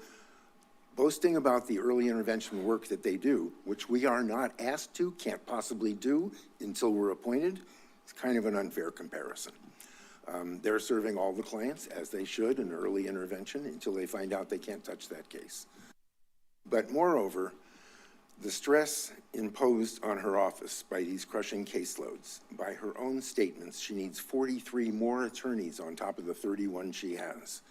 boasting about the early intervention work that they do, which we are not asked to, can't possibly do until we're appointed, it's kind of an unfair comparison. They're serving all the clients, as they should, in early intervention until they find out they can't touch that case. But moreover, the stress imposed on her office by these crushing caseloads, by her own statements, she needs 43 more attorneys on top of the 31 she has.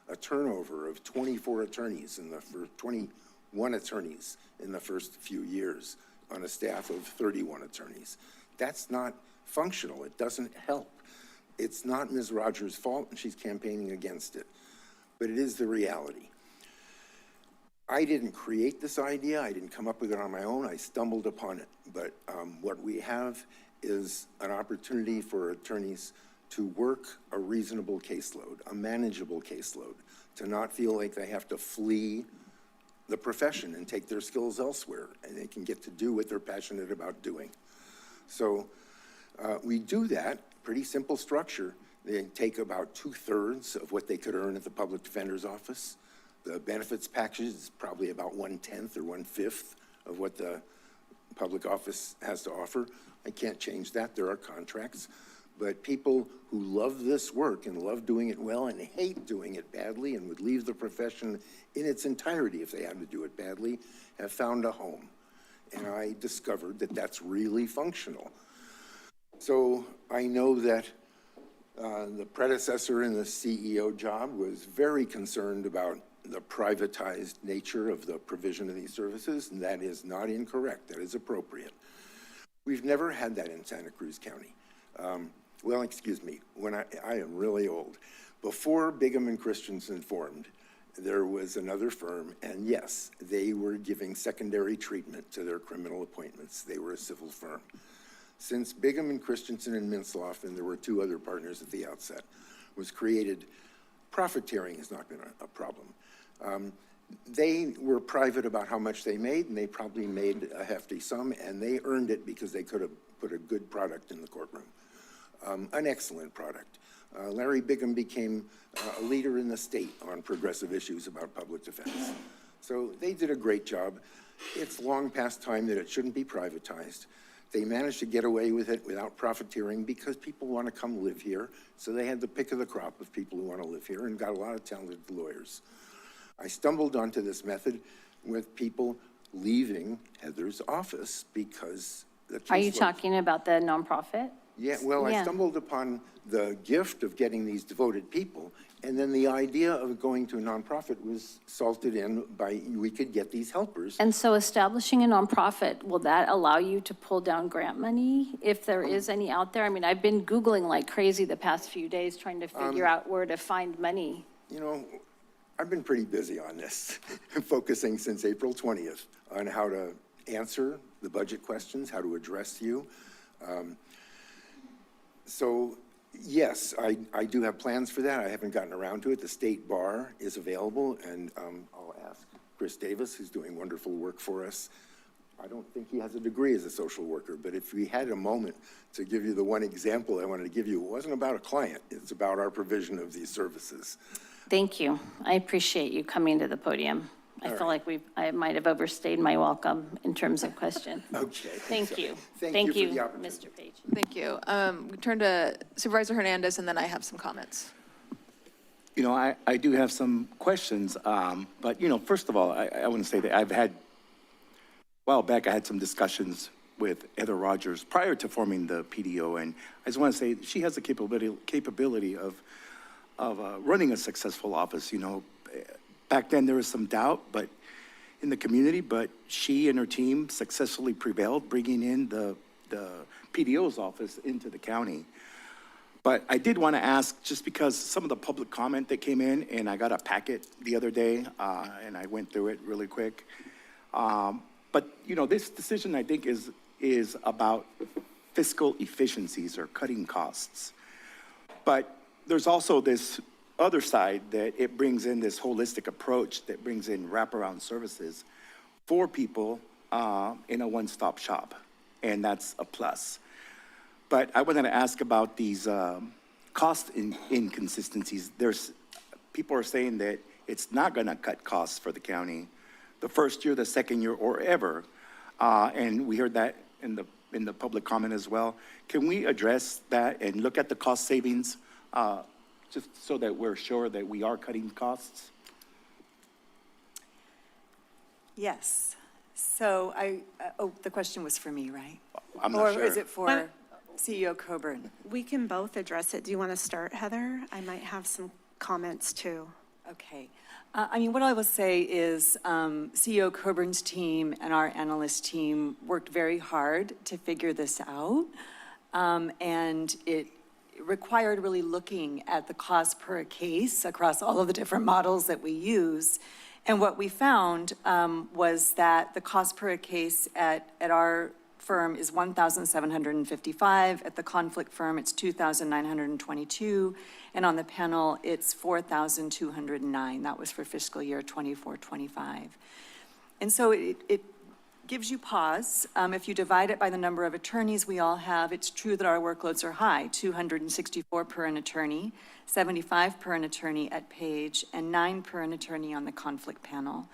A turnover of 24 attorneys in the first, 21 attorneys in the first few years on a staff of 31 attorneys. That's not functional. It doesn't help. It's not Ms. Rogers' fault, and she's campaigning against it. But it is the reality. I didn't create this idea. I didn't come up with it on my own. I stumbled upon it. But what we have is an opportunity for attorneys to work a reasonable caseload, a manageable caseload, to not feel like they have to flee the profession and take their skills elsewhere, and they can get to do what they're passionate about doing. So we do that, pretty simple structure. They take about 2/3 of what they could earn at the Public Defender's Office. The benefits package is probably about 1/10 or 1/5 of what the public office has to offer. I can't change that, there are contracts. But people who love this work and love doing it well and hate doing it badly and would leave the profession in its entirety if they had to do it badly, have found a home. And I discovered that that's really functional. So I know that the predecessor in the CEO job was very concerned about the privatized nature of the provision of these services, and that is not incorrect, that is appropriate. We've never had that in Santa Cruz County. Well, excuse me, when I am really old. Before Bigham and Christensen formed, there was another firm, and yes, they were giving secondary treatment to their criminal appointments. They were a civil firm. Since Bigham and Christensen and Mintzloff, and there were 2 other partners at the outset, was created, profiteering has not been a problem. They were private about how much they made, and they probably made a hefty sum, and they earned it because they could have put a good product in the courtroom, an excellent product. Larry Bigham became a leader in the state on progressive issues about public defense. So they did a great job. It's long past time that it shouldn't be privatized. They managed to get away with it without profiteering because people want to come live here. So they had the pick of the crop of people who want to live here and got a lot of talented lawyers. I stumbled onto this method with people leaving Heather's office because the Are you talking about the nonprofit? Yeah, well, I stumbled upon the gift of getting these devoted people, and then the idea of going to a nonprofit was salted in by, we could get these helpers. And so establishing a nonprofit, will that allow you to pull down grant money if there is any out there? I mean, I've been Googling like crazy the past few days trying to figure out where to find money. You know, I've been pretty busy on this, focusing since April 20th on how to answer the budget questions, how to address you. So yes, I do have plans for that. I haven't gotten around to it. The state bar is available, and I'll ask Chris Davis, who's doing wonderful work for us. I don't think he has a degree as a social worker, but if we had a moment to give you the one example I wanted to give you, it wasn't about a client, it's about our provision of these services. Thank you. I appreciate you coming to the podium. I feel like I might have overstayed my welcome in terms of question. Okay. Thank you. Thank you for the opportunity. Mr. Page. Thank you. We turn to Supervisor Hernandez, and then I have some comments. You know, I do have some questions, but, you know, first of all, I want to say that a while back, I had some discussions with Heather Rogers prior to forming the PDO, and I just want to say she has the capability of running a successful office. You know, back then there was some doubt, but in the community, but she and her team successfully prevailed, bringing in the PDO's office into the county. But I did want to ask, just because some of the public comment that came in, and I got a packet the other day, and I went through it really quick. But, you know, this decision, I think, is about fiscal efficiencies or cutting costs. But there's also this other side that it brings in this holistic approach that brings in wraparound services for people in a one-stop shop, and that's a plus. But I wanted to ask about these cost inconsistencies. People are saying that it's not going to cut costs for the county the first year, the second year, or ever. And we heard that in the public comment as well. Can we address that and look at the cost savings just so that we're sure that we are cutting costs? Yes. So the question was for me, right? I'm not sure. Or is it for CEO Coburn? We can both address it. Do you want to start, Heather? I might have some comments too. Okay. I mean, what I will say is CEO Coburn's team and our analyst team worked very hard to figure this out. And it required really looking at the cost per case across all of the different models that we use. And what we found was that the cost per case at our firm is $1,755. At the conflict firm, it's $2,922. And on the panel, it's $4,209. That was for fiscal year 24-25. And so it gives you pause. If you divide it by the number of attorneys we all have, it's true that our workloads are high, 264 per an attorney, 75 per an attorney at Page, and 9 per an attorney on the conflict panel.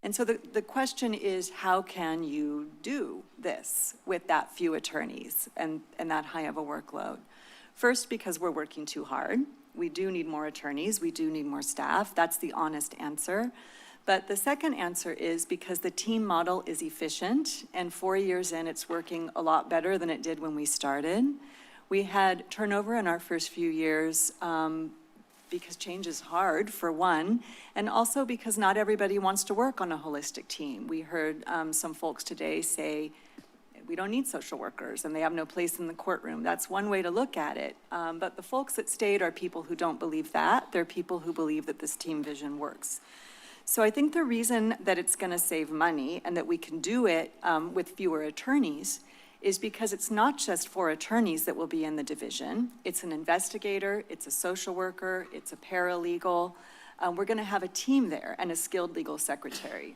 And so the question is, how can you do this with that few attorneys and that high of a workload? First, because we're working too hard. We do need more attorneys. We do need more staff. That's the honest answer. But the second answer is because the team model is efficient, and 4 years in, it's working a lot better than it did when we started. We had turnover in our first few years because change is hard, for one, and also because not everybody wants to work on a holistic team. We heard some folks today say, we don't need social workers and they have no place in the courtroom. That's one way to look at it. But the folks that stayed are people who don't believe that. They're people who believe that this team vision works. So I think the reason that it's going to save money and that we can do it with fewer attorneys is because it's not just 4 attorneys that will be in the division. It's an investigator, it's a social worker, it's a paralegal. We're going to have a team there and a skilled legal secretary.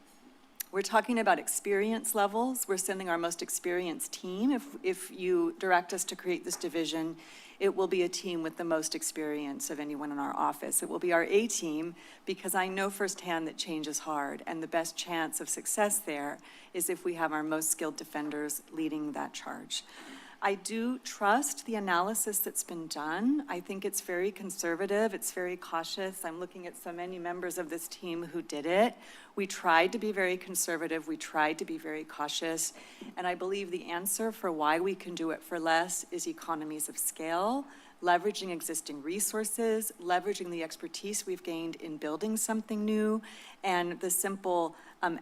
We're talking about experience levels. We're sending our most experienced team. If you direct us to create this division, it will be a team with the most experience of anyone in our office. It will be our A team because I know firsthand that change is hard, and the best chance of success there is if we have our most skilled defenders leading that charge. I do trust the analysis that's been done. I think it's very conservative. It's very cautious. I'm looking at so many members of this team who did it. We tried to be very conservative. We tried to be very cautious. And I believe the answer for why we can do it for less is economies of scale, leveraging existing resources, leveraging the expertise we've gained in building something new, and the simple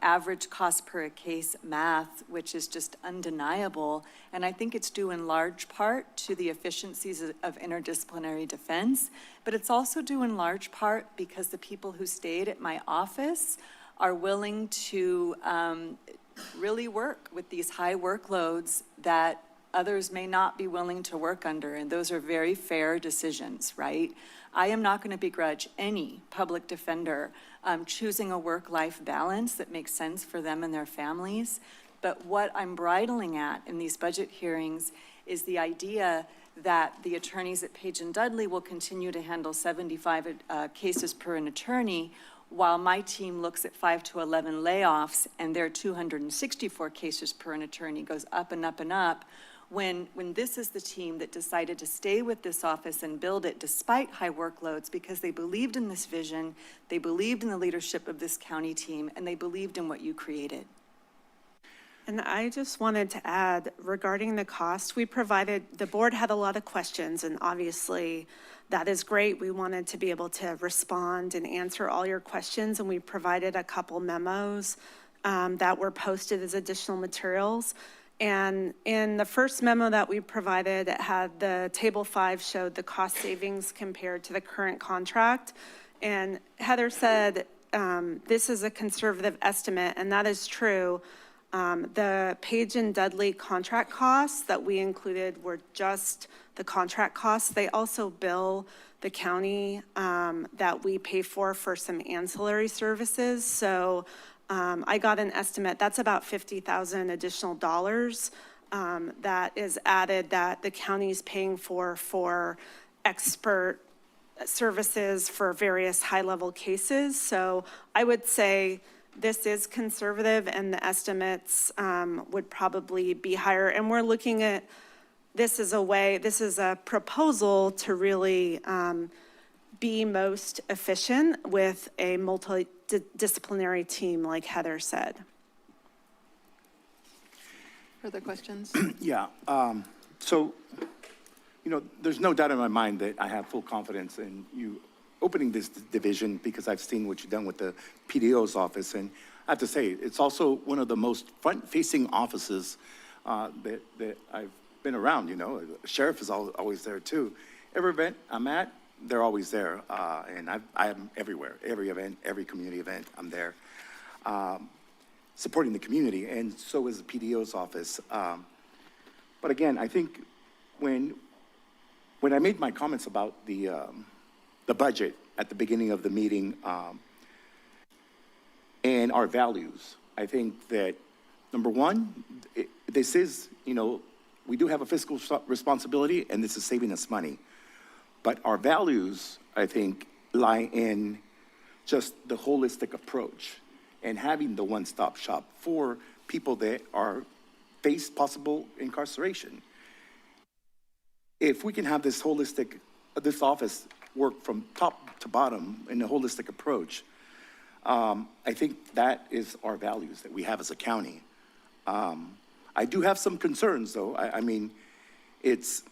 average cost per case math, which is just undeniable. And I think it's due in large part to the efficiencies of interdisciplinary defense, but it's also due in large part because the people who stayed at my office are willing to really work with these high workloads that others may not be willing to work under, and those are very fair decisions, right? I am not going to begrudge any public defender choosing a work-life balance that makes sense for them and their families, but what I'm bridling at in these budget hearings is the idea that the attorneys at Page and Dudley will continue to handle 75 cases per an attorney, while my team looks at 5 to 11 layoffs, and their 264 cases per an attorney goes up and up and up. When this is the team that decided to stay with this office and build it despite high workloads because they believed in this vision, they believed in the leadership of this county team, and they believed in what you created. And I just wanted to add regarding the cost, we provided, the board had a lot of questions, and obviously that is great. We wanted to be able to respond and answer all your questions, and we provided a couple memos that were posted as additional materials. And in the first memo that we provided, it had the table 5 showed the cost savings compared to the current contract. And Heather said, this is a conservative estimate, and that is true. The Page and Dudley contract costs that we included were just the contract costs. They also bill the county that we pay for some ancillary services. So I got an estimate, that's about $50,000 additional dollars that is added that the county's paying for expert services for various high-level cases. So I would say this is conservative, and the estimates would probably be higher. And we're looking at this as a proposal to really be most efficient with a multidisciplinary team, like Heather said. Further questions? Yeah. So, there's no doubt in my mind that I have full confidence in you opening this division because I've seen what you've done with the PDO's office. And I have to say, it's also one of the most front-facing offices that I've been around, The sheriff is always there, too. Every event I'm at, they're always there. And I'm everywhere, every event, every community event, I'm there. Supporting the community, and so is the PDO's office. But again, I think when I made my comments about the budget at the beginning of the meeting and our values, I think that, number one, this is, we do have a fiscal responsibility, and this is saving us money. But our values, I think, lie in just the holistic approach and having the one-stop shop for people that face possible incarceration. If we can have this office work from top to bottom in a holistic approach, I think that is our values that we have as a county. I do have some concerns, though. I mean, it's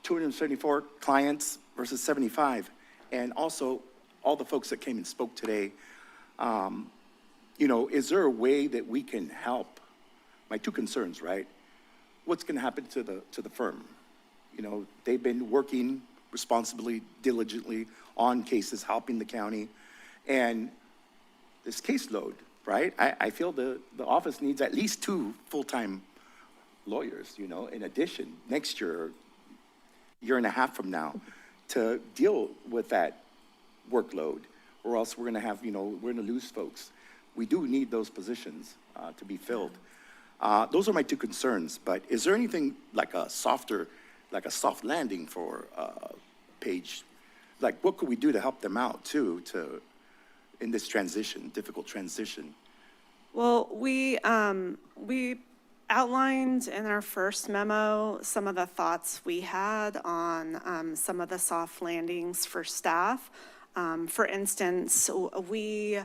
274 clients versus 75, and also all the folks that came and spoke today. Is there a way that we can help? My two concerns, right? What's going to happen to the firm? They've been working responsibly, diligently on cases, helping the county, and this caseload, right? I feel the office needs at least 2 full-time lawyers, in addition, next year, year and a half from now, to deal with that workload, or else we're going to have, we're going to lose folks. We do need those positions to be filled. Those are my two concerns, but is there anything like a soft landing for Page? Like, what could we do to help them out, too, in this difficult transition? Well, we outlined in our first memo some of the thoughts we had on some of the soft landings for staff. For instance, we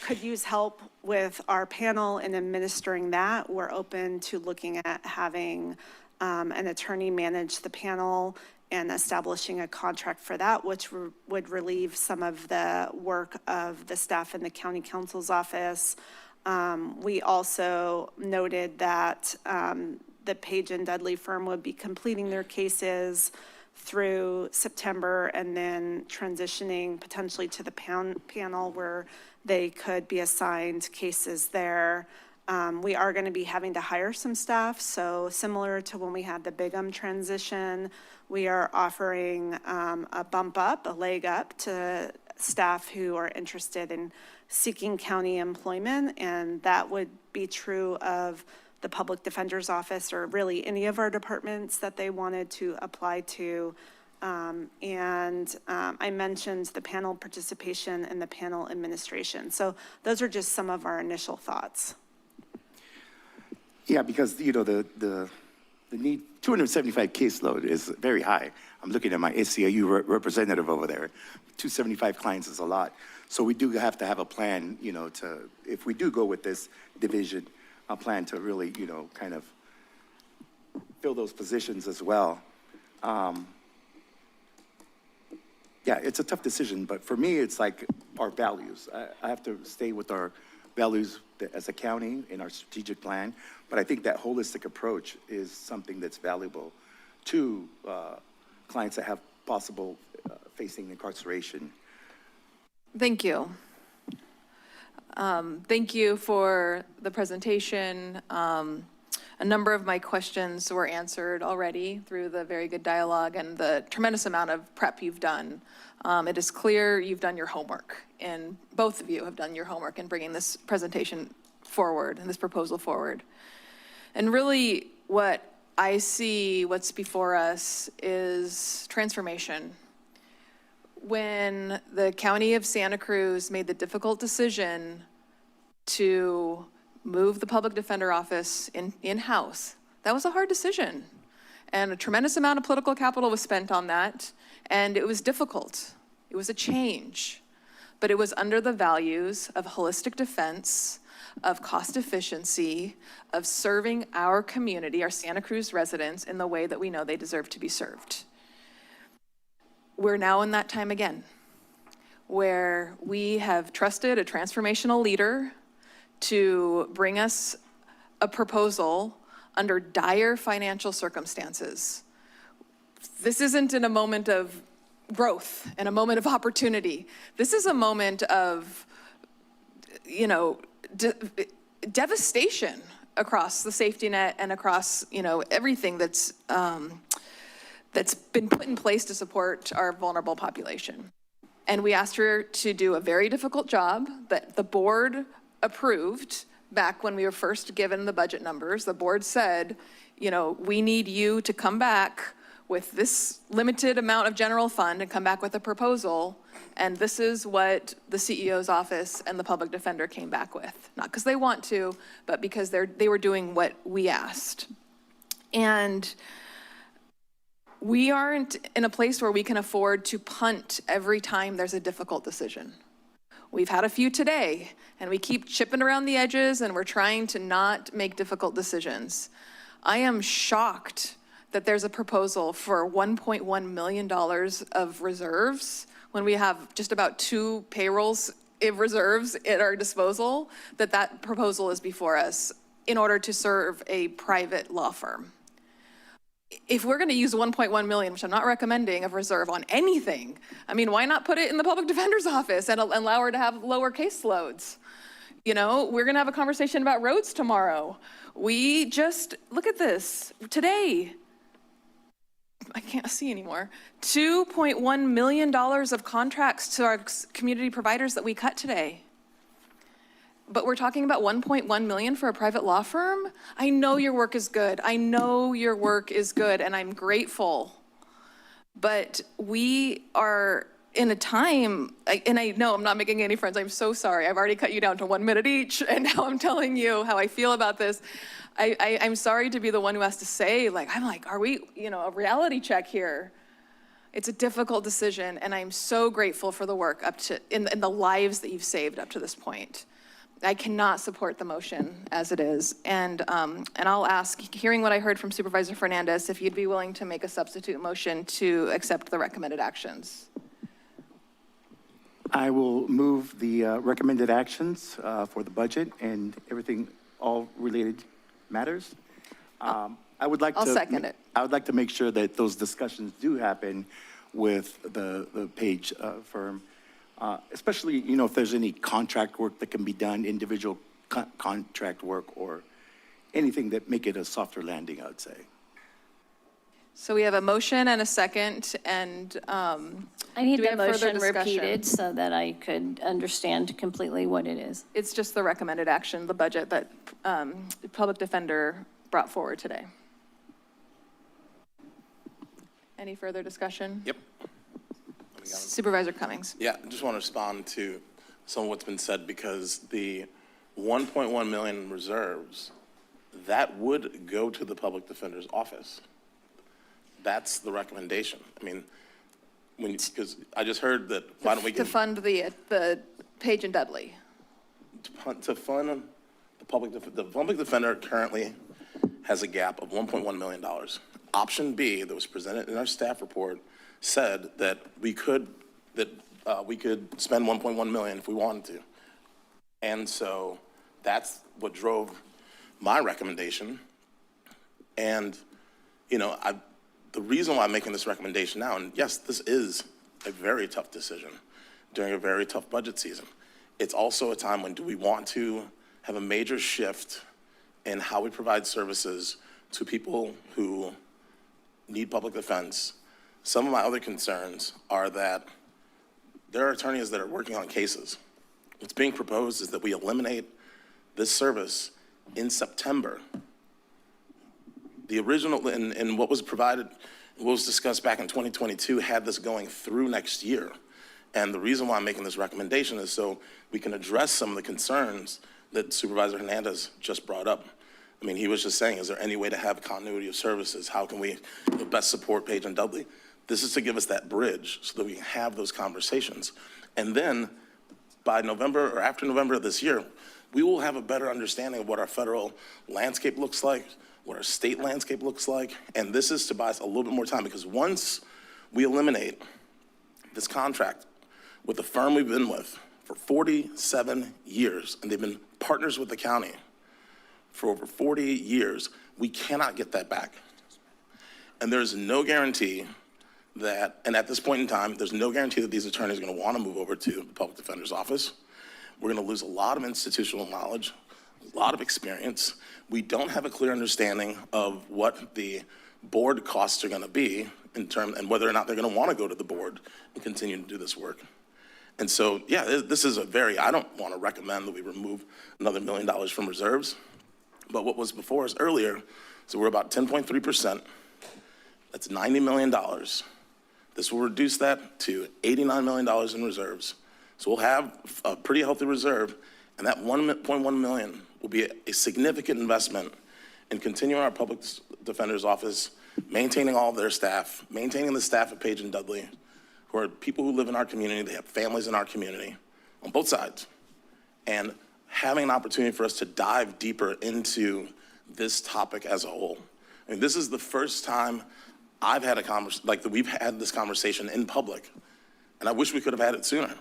could use help with our panel in administering that. We're open to looking at having an attorney manage the panel and establishing a contract for that, which would relieve some of the work of the staff in the county counsel's office. We also noted that the Page and Dudley firm would be completing their cases through September and then transitioning potentially to the panel where they could be assigned cases there. We are going to be having to hire some staff, so similar to when we had the Bigham transition, we are offering a bump up, a leg up to staff who are interested in seeking county employment, and that would be true of the Public Defender's Office or really any of our departments that they wanted to apply to. I mentioned the panel participation and the panel administration. So those are just some of our initial thoughts. Yeah, because, you know, the need, 275 caseload is very high. I'm looking at my SCIU representative over there. 275 clients is a lot. So we do have to have a plan, you know, to, if we do go with this division, a plan to really, you know, kind of fill those positions as well. Yeah, it's a tough decision, but for me, it's like our values. I have to stay with our values as a county in our strategic plan, but I think that holistic approach is something that's valuable to clients that have possible facing incarceration. Thank you. Thank you for the presentation. A number of my questions were answered already through the very good dialogue and the tremendous amount of prep you've done. It is clear you've done your homework, and both of you have done your homework in bringing this presentation forward and this proposal forward. And really what I see what's before us is transformation. When the County of Santa Cruz made the difficult decision to move the Public Defender Office in-house, that was a hard decision. And a tremendous amount of political capital was spent on that, and it was difficult. It was a change, but it was under the values of holistic defense, of cost efficiency, of serving our community, our Santa Cruz residents, in the way that we know they deserve to be served. We're now in that time again, where we have trusted a transformational leader to bring us a proposal under dire financial circumstances. This isn't in a moment of growth and a moment of opportunity. This is a moment of, you know, devastation across the safety net and across, you know, everything that's been put in place to support our vulnerable population. And we asked her to do a very difficult job that the board approved back when we were first given the budget numbers. The board said, you know, we need you to come back with this limited amount of general fund and come back with a proposal. And this is what the CEO's office and the public defender came back with. Not because they want to, but because they were doing what we asked. And we aren't in a place where we can afford to punt every time there's a difficult decision. We've had a few today, and we keep chipping around the edges, and we're trying to not make difficult decisions. I am shocked that there's a proposal for $1.1 million of reserves when we have just about 2 payrolls of reserves at our disposal, that proposal is before us in order to serve a private law firm. If we're gonna use 1.1 million, which I'm not recommending, of reserve on anything, I mean, why not put it in the public defender's office and allow her to have lower caseloads? You know, we're gonna have a conversation about roads tomorrow. We just, look at this, today, I can't see anymore, $2.1 million of contracts to our community providers that we cut today. But we're talking about 1.1 million for a private law firm? I know your work is good. I know your work is good, and I'm grateful. But we are in a time, and I know I'm not making any friends. I'm so sorry. I've already cut you down to 1 minute each, and now I'm telling you how I feel about this. I'm sorry to be the one who has to say, are we, you know, a reality check here? It's a difficult decision, and I'm so grateful for the work up to, in the lives that you've saved up to this point. I cannot support the motion as it is. And I'll ask, hearing what I heard from Supervisor Fernandez, if you'd be willing to make a substitute motion to accept the recommended actions. I will move the recommended actions for the budget and everything, all related matters. I would like I'll second it. I would like to make sure that those discussions do happen with the Page firm. Especially, you know, if there's any contract work that can be done, individual contract work, or anything that make it a softer landing, I would say. So we have a motion and a second, and I need do we the have further motion discussion? repeated so that I could understand completely what it is. It's just the recommended action, the budget that Public Defender brought forward today. Any further discussion? Yep. Supervisor Cummings. Yeah, I just want to respond to some of what's been said, because the 1.1 million in reserves, that would go to the public defender's office. That's the recommendation. I mean, because I just heard that, why don't we To get, fund the Page and Dudley. to fund the public defender currently has a gap of $1.1 million. Option B that was presented in our staff report said that we could spend 1.1 million if we wanted to. And so that's what drove my recommendation. And, you know, the reason why I'm making this recommendation now, and yes, this is a very tough decision during a very tough budget season. It's also a time when do we want to have a major shift in how we provide services to people who need public defense. Some of my other concerns are that there are attorneys that are working on cases. What's being proposed is that we eliminate this service in September. The original, and what was provided, what was discussed back in 2022 had this going through next year. And the reason why I'm making this recommendation is so we can address some of the concerns that Supervisor Hernandez just brought up. I mean, he was just saying, is there any way to have continuity of services? How can we best support Page and Dudley? This is to give us that bridge so that we can have those conversations. And then by November or after November of this year, we will have a better understanding of what our federal landscape looks like, what our state landscape looks like. And this is to buy us a little bit more time, because once we eliminate this contract with the firm we've been with for 47 years, and they've been partners with the county for over 40 years, we cannot get that back. And there's no guarantee that, and at this point in time, there's no guarantee that these attorneys are going to want to move over to the public defender's office. We're going to lose a lot of institutional knowledge, a lot of experience. We don't have a clear understanding of what the board costs are going to be in terms, and whether or not they're going to want to go to the board and continue to do this work. And so, yeah, this is I don't want to recommend that we remove another $1 million from reserves. But what was before us earlier, so we're about 10.3%. That's $90 million. This will reduce that to $89 million in reserves. So we'll have a pretty healthy reserve, and that 1.1 million will be a significant investment in continuing our public defender's office, maintaining all of their staff, maintaining the staff at Page and Dudley, who are people who live in our community. They have families in our community on both sides, and having an opportunity for us to dive deeper into this topic as a whole. I mean, this is the first time I've had a conversation, like that we've had this conversation in public, and I wish we could have had it sooner.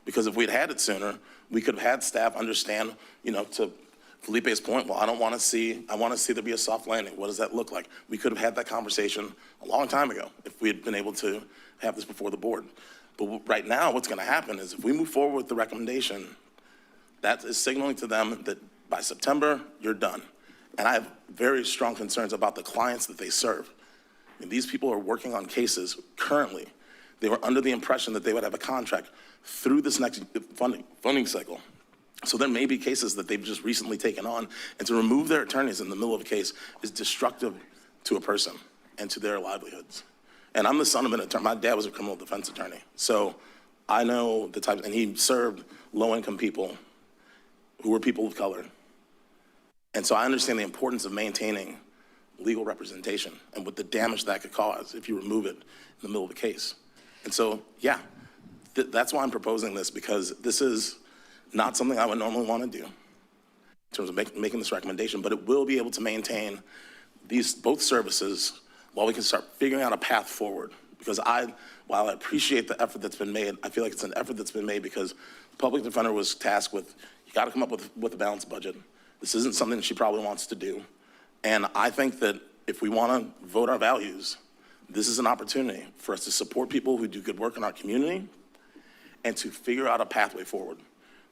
Because if we'd had it sooner, we could have had staff understand, you know, to Felipe's point, well, I want to see there be a soft landing. What does that look like? We could have had that conversation a long time ago if we had been able to have this before the board. But right now, what's going to happen is if we move forward with the recommendation, that is signaling to them that by September, you're done. And I have very strong concerns about the clients that they serve. I mean, these people are working on cases currently. They were under the impression that they would have a contract through this next funding cycle. So there may be cases that they've just recently taken on, and to remove their attorneys in the middle of a case is destructive to a person and to their livelihoods. And I'm the son of an attorney. My dad was a criminal defense attorney. So I know the type, and he served low-income people who were people of color. And so I understand the importance of maintaining legal representation and what the damage that could cause if you remove it in the middle of the case. And so, yeah, that's why I'm proposing this, because this is not something I would normally want to do in terms of making this recommendation, but it will be able to maintain both services while we can start figuring out a path forward. Because while I appreciate the effort that's been made, I feel like it's an effort that's been made because the public defender was tasked with, you got to come up with a balanced budget. This isn't something she probably wants to do. And I think that if we want to vote our values, this is an opportunity for us to support people who do good work in our community and to figure out a pathway forward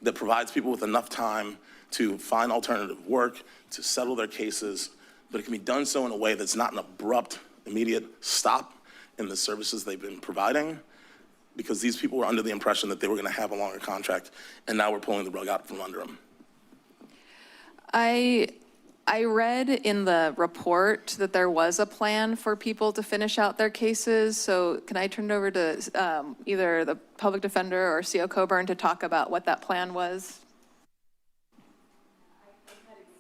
that provides people with enough time to find alternative work, to settle their cases, but it can be done so in a way that's not an abrupt immediate stop in the services they've been providing, because these people were under the impression that they were going to have a longer contract, and now we're pulling the rug out from under them. I read in the report that there was a plan for people to finish out their cases. So can I turn it over to either the public defender or CO Coburn to talk about what that plan was?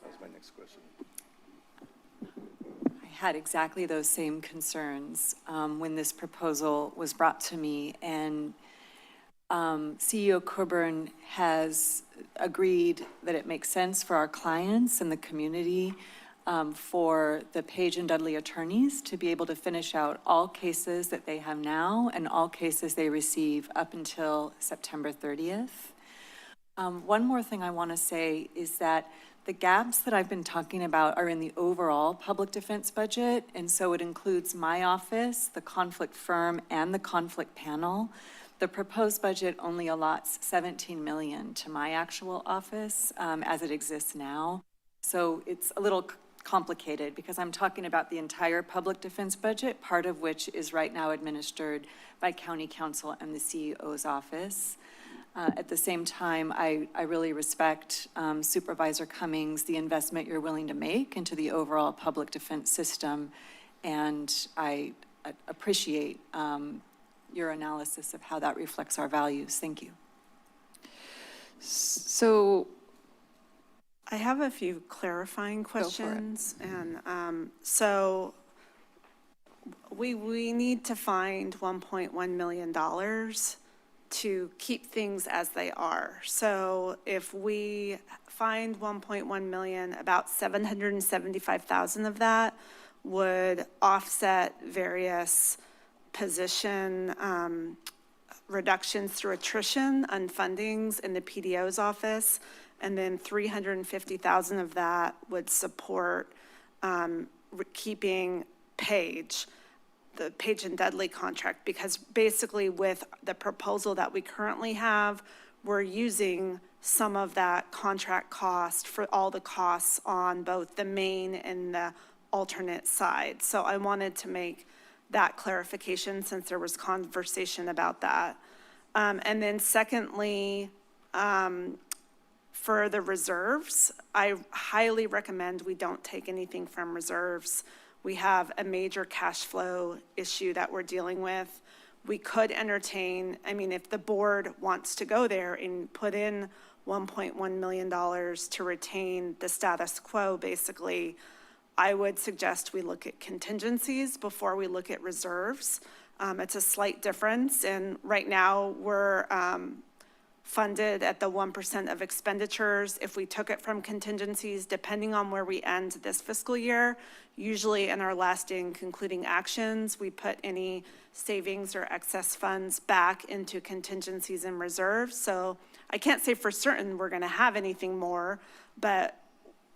That was my next question. I had exactly those same concerns when this proposal was brought to me, and CEO Coburn has agreed that it makes sense for our clients and the community for the Page and Dudley attorneys to be able to finish out all cases that they have now and all cases they receive up until September 30th. One more thing I want to say is that the gaps that I've been talking about are in the overall public defense budget, and so it includes my office, the conflict firm, and the conflict panel. The proposed budget only allots $17 million to my actual office as it exists now. So it's a little complicated because I'm talking about the entire public defense budget, part of which is right now administered by county council and the CEO's office. At the same time, I really respect Supervisor Cummings, the investment you're willing to make into the overall public defense system, and I appreciate your analysis of how that reflects our values. Thank you. So I have a few clarifying questions. And so we need to find $1.1 million to keep things as they are. So if we find 1.1 million, about 775,000 of that would offset various position reductions through attrition and fundings in the PDO's office, and then 350,000 of that would support keeping Page, the Page and Dudley contract, because basically with the proposal that we currently have, we're using some of that contract cost for all the costs on both the main and the alternate side. So I wanted to make that clarification since there was conversation about that. And then secondly, for the reserves, I highly recommend we don't take anything from reserves. We have a major cash flow issue that we're dealing with. We could entertain, I mean, if the board wants to go there and put in $1.1 million to retain the status quo, basically, I would suggest we look at contingencies before we look at reserves. It's a slight difference, and right now we're funded at the 1% of expenditures. If we took it from contingencies, depending on where we end this fiscal year, usually in our last and concluding actions, we put any savings or excess funds back into contingencies and reserves. So I can't say for certain we're going to have anything more, but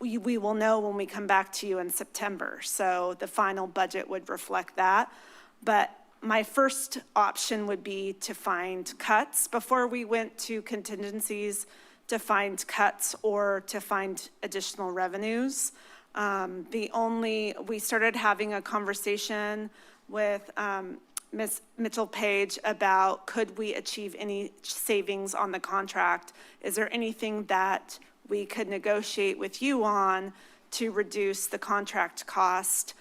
we will know when we come back to you in September. So the final budget would reflect that. But my first option would be to find cuts before we went to contingencies, to find cuts or to find additional revenues. We started having a conversation with Ms. Mitchell Page about could we achieve any savings on the contract? Is there anything that we could negotiate with you on to reduce the contract cost?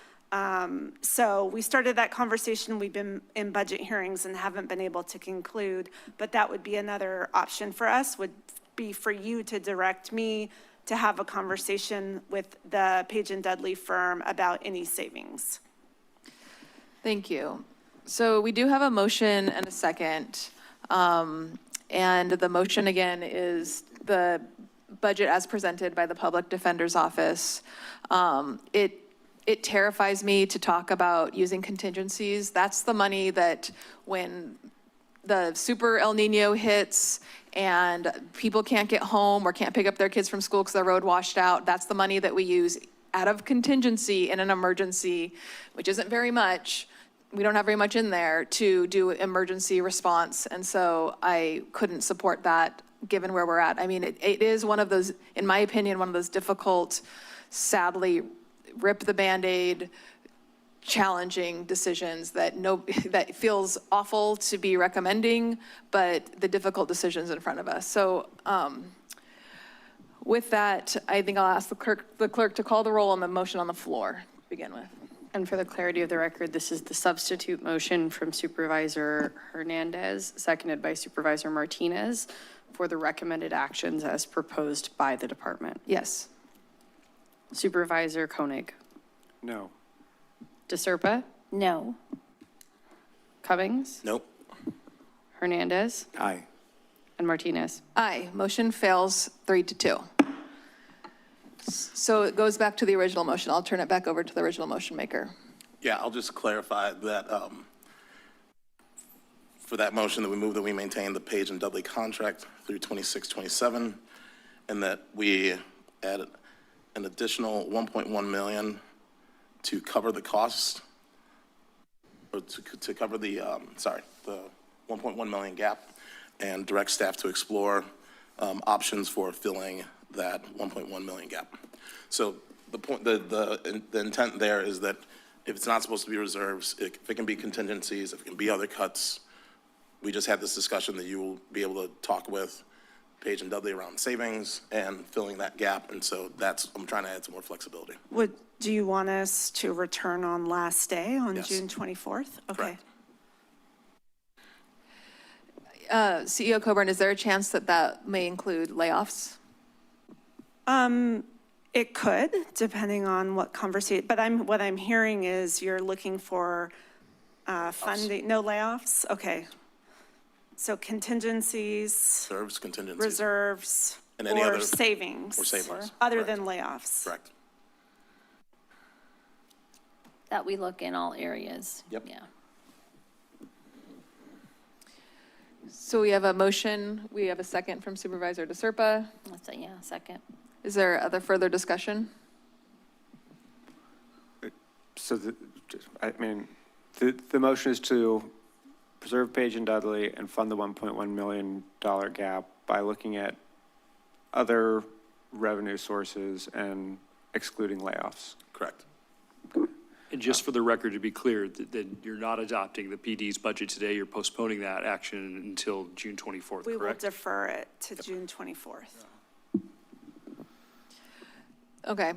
So we started that conversation. We've been in budget hearings and haven't been able to conclude, but that would be another option for us, would be for you to direct me to have a conversation with the Page and Dudley firm about any savings. Thank you. So we do have a motion and a second. And the motion again is the budget as presented by the Public Defender's Office. It terrifies me to talk about using contingencies. That's the money that when the super El Nino hits and people can't get home or can't pick up their kids from school because the road washed out, that's the money that we use out of contingency in an emergency, which isn't very much. We don't have very much in there to do emergency response. And so I couldn't support that given where we're at. I mean, it is one of those, in my opinion, one of those difficult, sadly, rip the Band-Aid, challenging decisions that that feels awful to be recommending, but the difficult decisions in front of us. So with that, I think I'll ask the clerk to call the roll on the motion on the floor to begin with. And for the clarity of the record, this is the substitute motion from Supervisor Hernandez, seconded by Supervisor Martinez, for the recommended actions as proposed by the department. Yes. Supervisor Koenig. No. DeSerpa? No. Cummings? Nope. Hernandez? Aye. And Martinez? Aye. Motion fails 3-2. So it goes back to the original motion. I'll turn it back over to the original motion maker. Yeah, I'll just clarify that for that motion that we move that we maintain the Page and Dudley contract through 26-27, and that we add an additional 1.1 million to cover the cost, or to cover the, the 1.1 million gap, and direct staff to explore options for filling that 1.1 million gap. So the point, the intent there is that if it's not supposed to be reserves, if it can be contingencies, if it can be other cuts, we just had this discussion that you will be able to talk with Page and Dudley around savings and filling that gap. And so that's, I'm trying to add some more flexibility. Do you want us to return on last day on Yes. June 24th? Okay. Correct. CEO Coburn, is there a chance that that may include layoffs? It could, depending on what conversation, but what I'm hearing is you're looking for funding, no layoffs? Okay. So contingencies, Reserves, contingencies. reserves, And any or other- savings. or savings, Other correct. than layoffs. Correct. That we look in all areas. Yep. Yeah. So we have a motion. We have a second from Supervisor DeSerpa. Let's say, yeah, second. Is there other further discussion? So the motion is to preserve Page and Dudley and fund the $1.1 million gap by looking at other revenue sources and excluding layoffs. Correct. And just for the record, to be clear, that you're not adopting the PD's budget today, you're postponing that action until June 24th, We will correct? defer it to June 24th. Okay.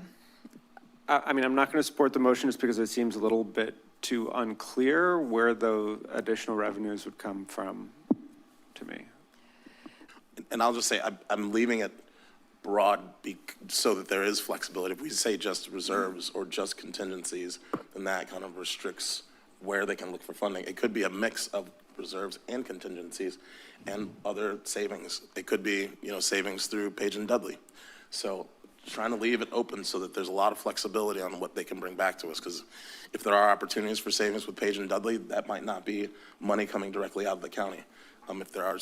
I mean, I'm not going to support the motion just because it seems a little bit too unclear where the additional revenues would come from to me. And I'll just say, I'm leaving it broad so that there is flexibility. If we say just reserves or just contingencies, then that kind of restricts where they can look for funding. It could be a mix of reserves and contingencies and other savings. It could be, savings through Page and Dudley. So trying to leave it open so that there's a lot of flexibility on what they can bring back to us. Because if there are opportunities for savings with Page and Dudley, that might not be money coming directly out of the county. If there are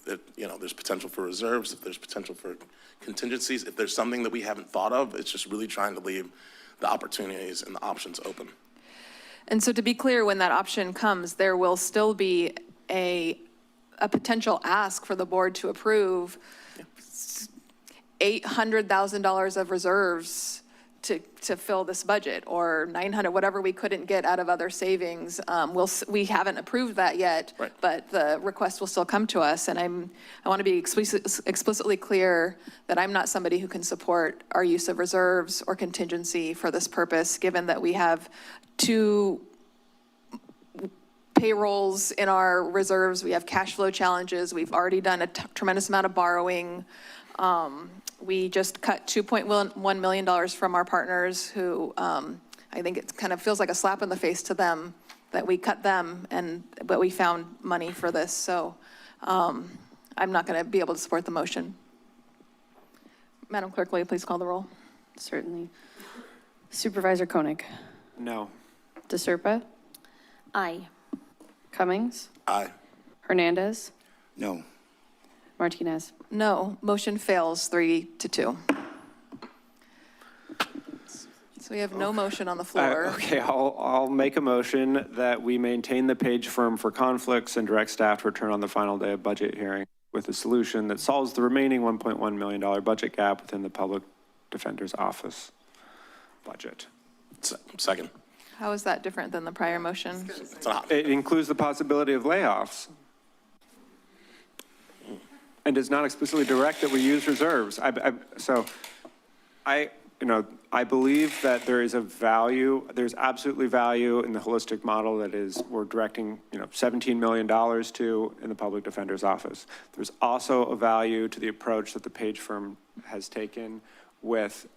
there's potential for reserves, if there's potential for contingencies, if there's something that we haven't thought of, it's just really trying to leave the opportunities and the options open. And so to be clear, when that option comes, there will still be a potential ask for the board to approve $800,000 of reserves to fill this budget, or 900, whatever we couldn't get out of other savings. We haven't approved that yet, Right. but the request will still come to us. And I want to be explicitly clear that I'm not somebody who can support our use of reserves or contingency for this purpose, given that we have 2 payrolls in our reserves. We have cash flow challenges. We've already done a tremendous amount of borrowing. We just cut $2.1 million from our partners who, I think it kind of feels like a slap in the face to them that we cut them, but we found money for this. So I'm not going to be able to support the motion. Madam Clerk, will you please call the roll? Certainly. Supervisor Koenig. No. DeSerpa? Aye. Cummings? Aye. Hernandez? No. Martinez? No, motion fails 3-2. So we have no motion on the floor. Okay, I'll make a motion that we maintain the Page firm for conflicts and direct staff to return on the final day of budget hearing with a solution that solves the remaining $1.1 million budget gap within the Public Defender's Office budget. Second. How is that different than the prior motion? It includes the possibility of layoffs. And does not explicitly direct that we use reserves. I believe that there is a value, there's absolutely value in the holistic model that is, we're directing, $17 million to in the public defender's office. There's also a value to the approach that the Page firm has taken with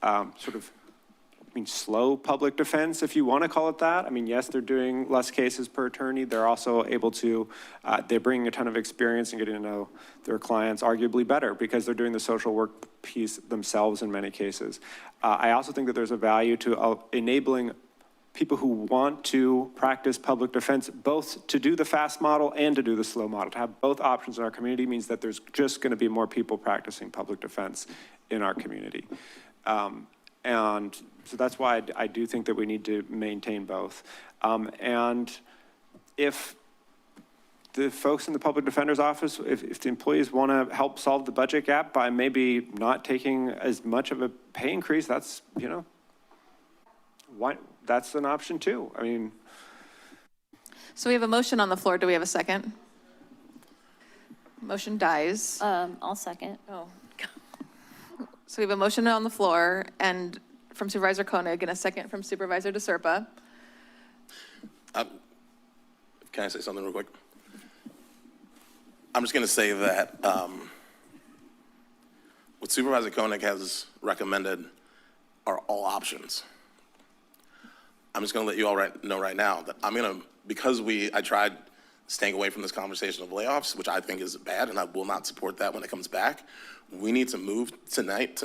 slow public defense, if you want to call it that. I mean, yes, they're doing less cases per attorney. They're also able to, they're bringing a ton of experience and getting to know their clients arguably better because they're doing the social work piece themselves in many cases. I also think that there's a value to enabling people who want to practice public defense, both to do the fast model and to do the slow model. To have both options in our community means that there's just going to be more people practicing public defense in our community. And so that's why I do think that we need to maintain both. And if the folks in the public defender's office, if the employees want to help solve the budget gap by maybe not taking as much of a pay increase, that's, why, that's an option too. I mean. So we have a motion on the floor. Do we have a second? Motion dies. I'll second. Oh. So we have a motion on the floor and from Supervisor Koenig and a second from Supervisor DeSerpa. Can I say something real quick? I'm just going to say that what Supervisor Koenig has recommended are all options. I'm just going to let you all know right now that I'm going to, because I tried staying away from this conversation of layoffs, which I think is bad, and I will not support that when it comes back. We need to move tonight,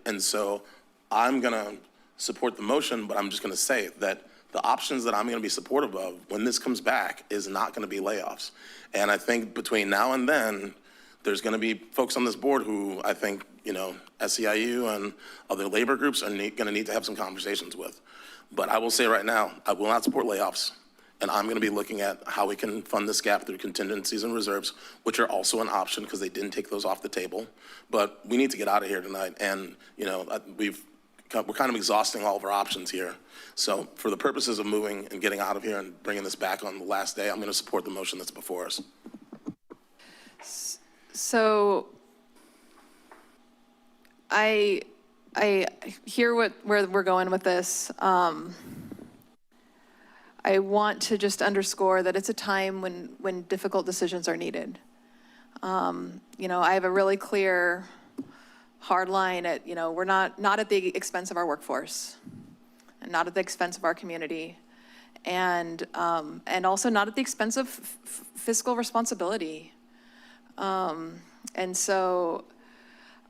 and so I'm going to support the motion, but I'm just going to say that the options that I'm going to be supportive of when this comes back is not going to be layoffs. And I think between now and then, there's going to be folks on this board who I think, SEIU and other labor groups are going to need to have some conversations with. But I will say right now, I will not support layoffs. And I'm going to be looking at how we can fund this gap through contingencies and reserves, which are also an option because they didn't take those off the table. But we need to get out of here tonight. And, we're kind of exhausting all of our options here. So for the purposes of moving and getting out of here and bringing this back on the last day, I'm going to support the motion that's before us. So I hear where we're going with this. I want to just underscore that it's a time when difficult decisions are needed. I have a really clear, hard line at, we're not at the expense of our workforce and not at the expense of our community and also not at the expense of fiscal responsibility. And so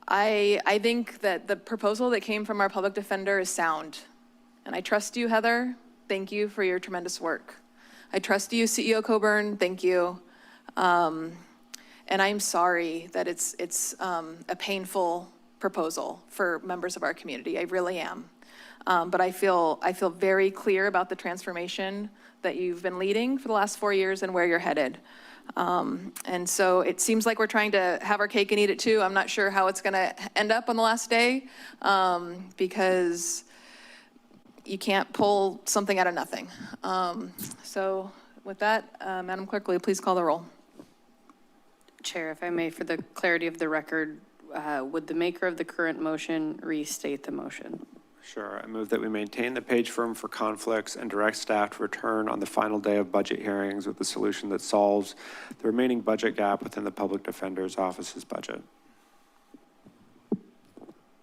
I think that the proposal that came from our public defender is sound. And I trust you, Heather. Thank you for your tremendous work. I trust you, CEO Coburn. Thank you. And I'm sorry that it's a painful proposal for members of our community. I really am. But I feel very clear about the transformation that you've been leading for the last 4 years and where you're headed. And so it seems like we're trying to have our cake and eat it too. I'm not sure how it's going to end up on the last day because you can't pull something out of nothing. So with that, Madam Clerk, will you please call the roll? Chair, if I may, for the clarity of the record, would the maker of the current motion restate the motion? Sure. I move that we maintain the Page firm for conflicts and direct staff to return on the final day of budget hearings with a solution that solves the remaining budget gap within the public defender's office's budget.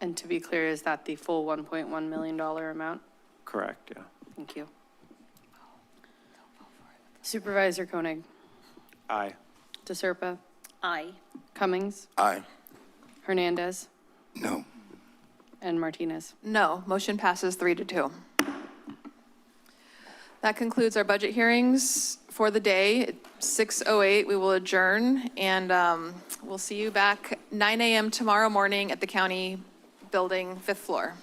And to be clear, is that the full $1.1 million amount? Correct, yeah. Thank you. Supervisor Koenig. Aye. DeSerpa. Aye. Cummings. Aye. Hernandez. No. And Martinez. No. Motion passes 3-2. That concludes our budget hearings for the day. At 6:08, we will adjourn, and we'll see you back 9 a.m. tomorrow morning at the county building, 5th floor.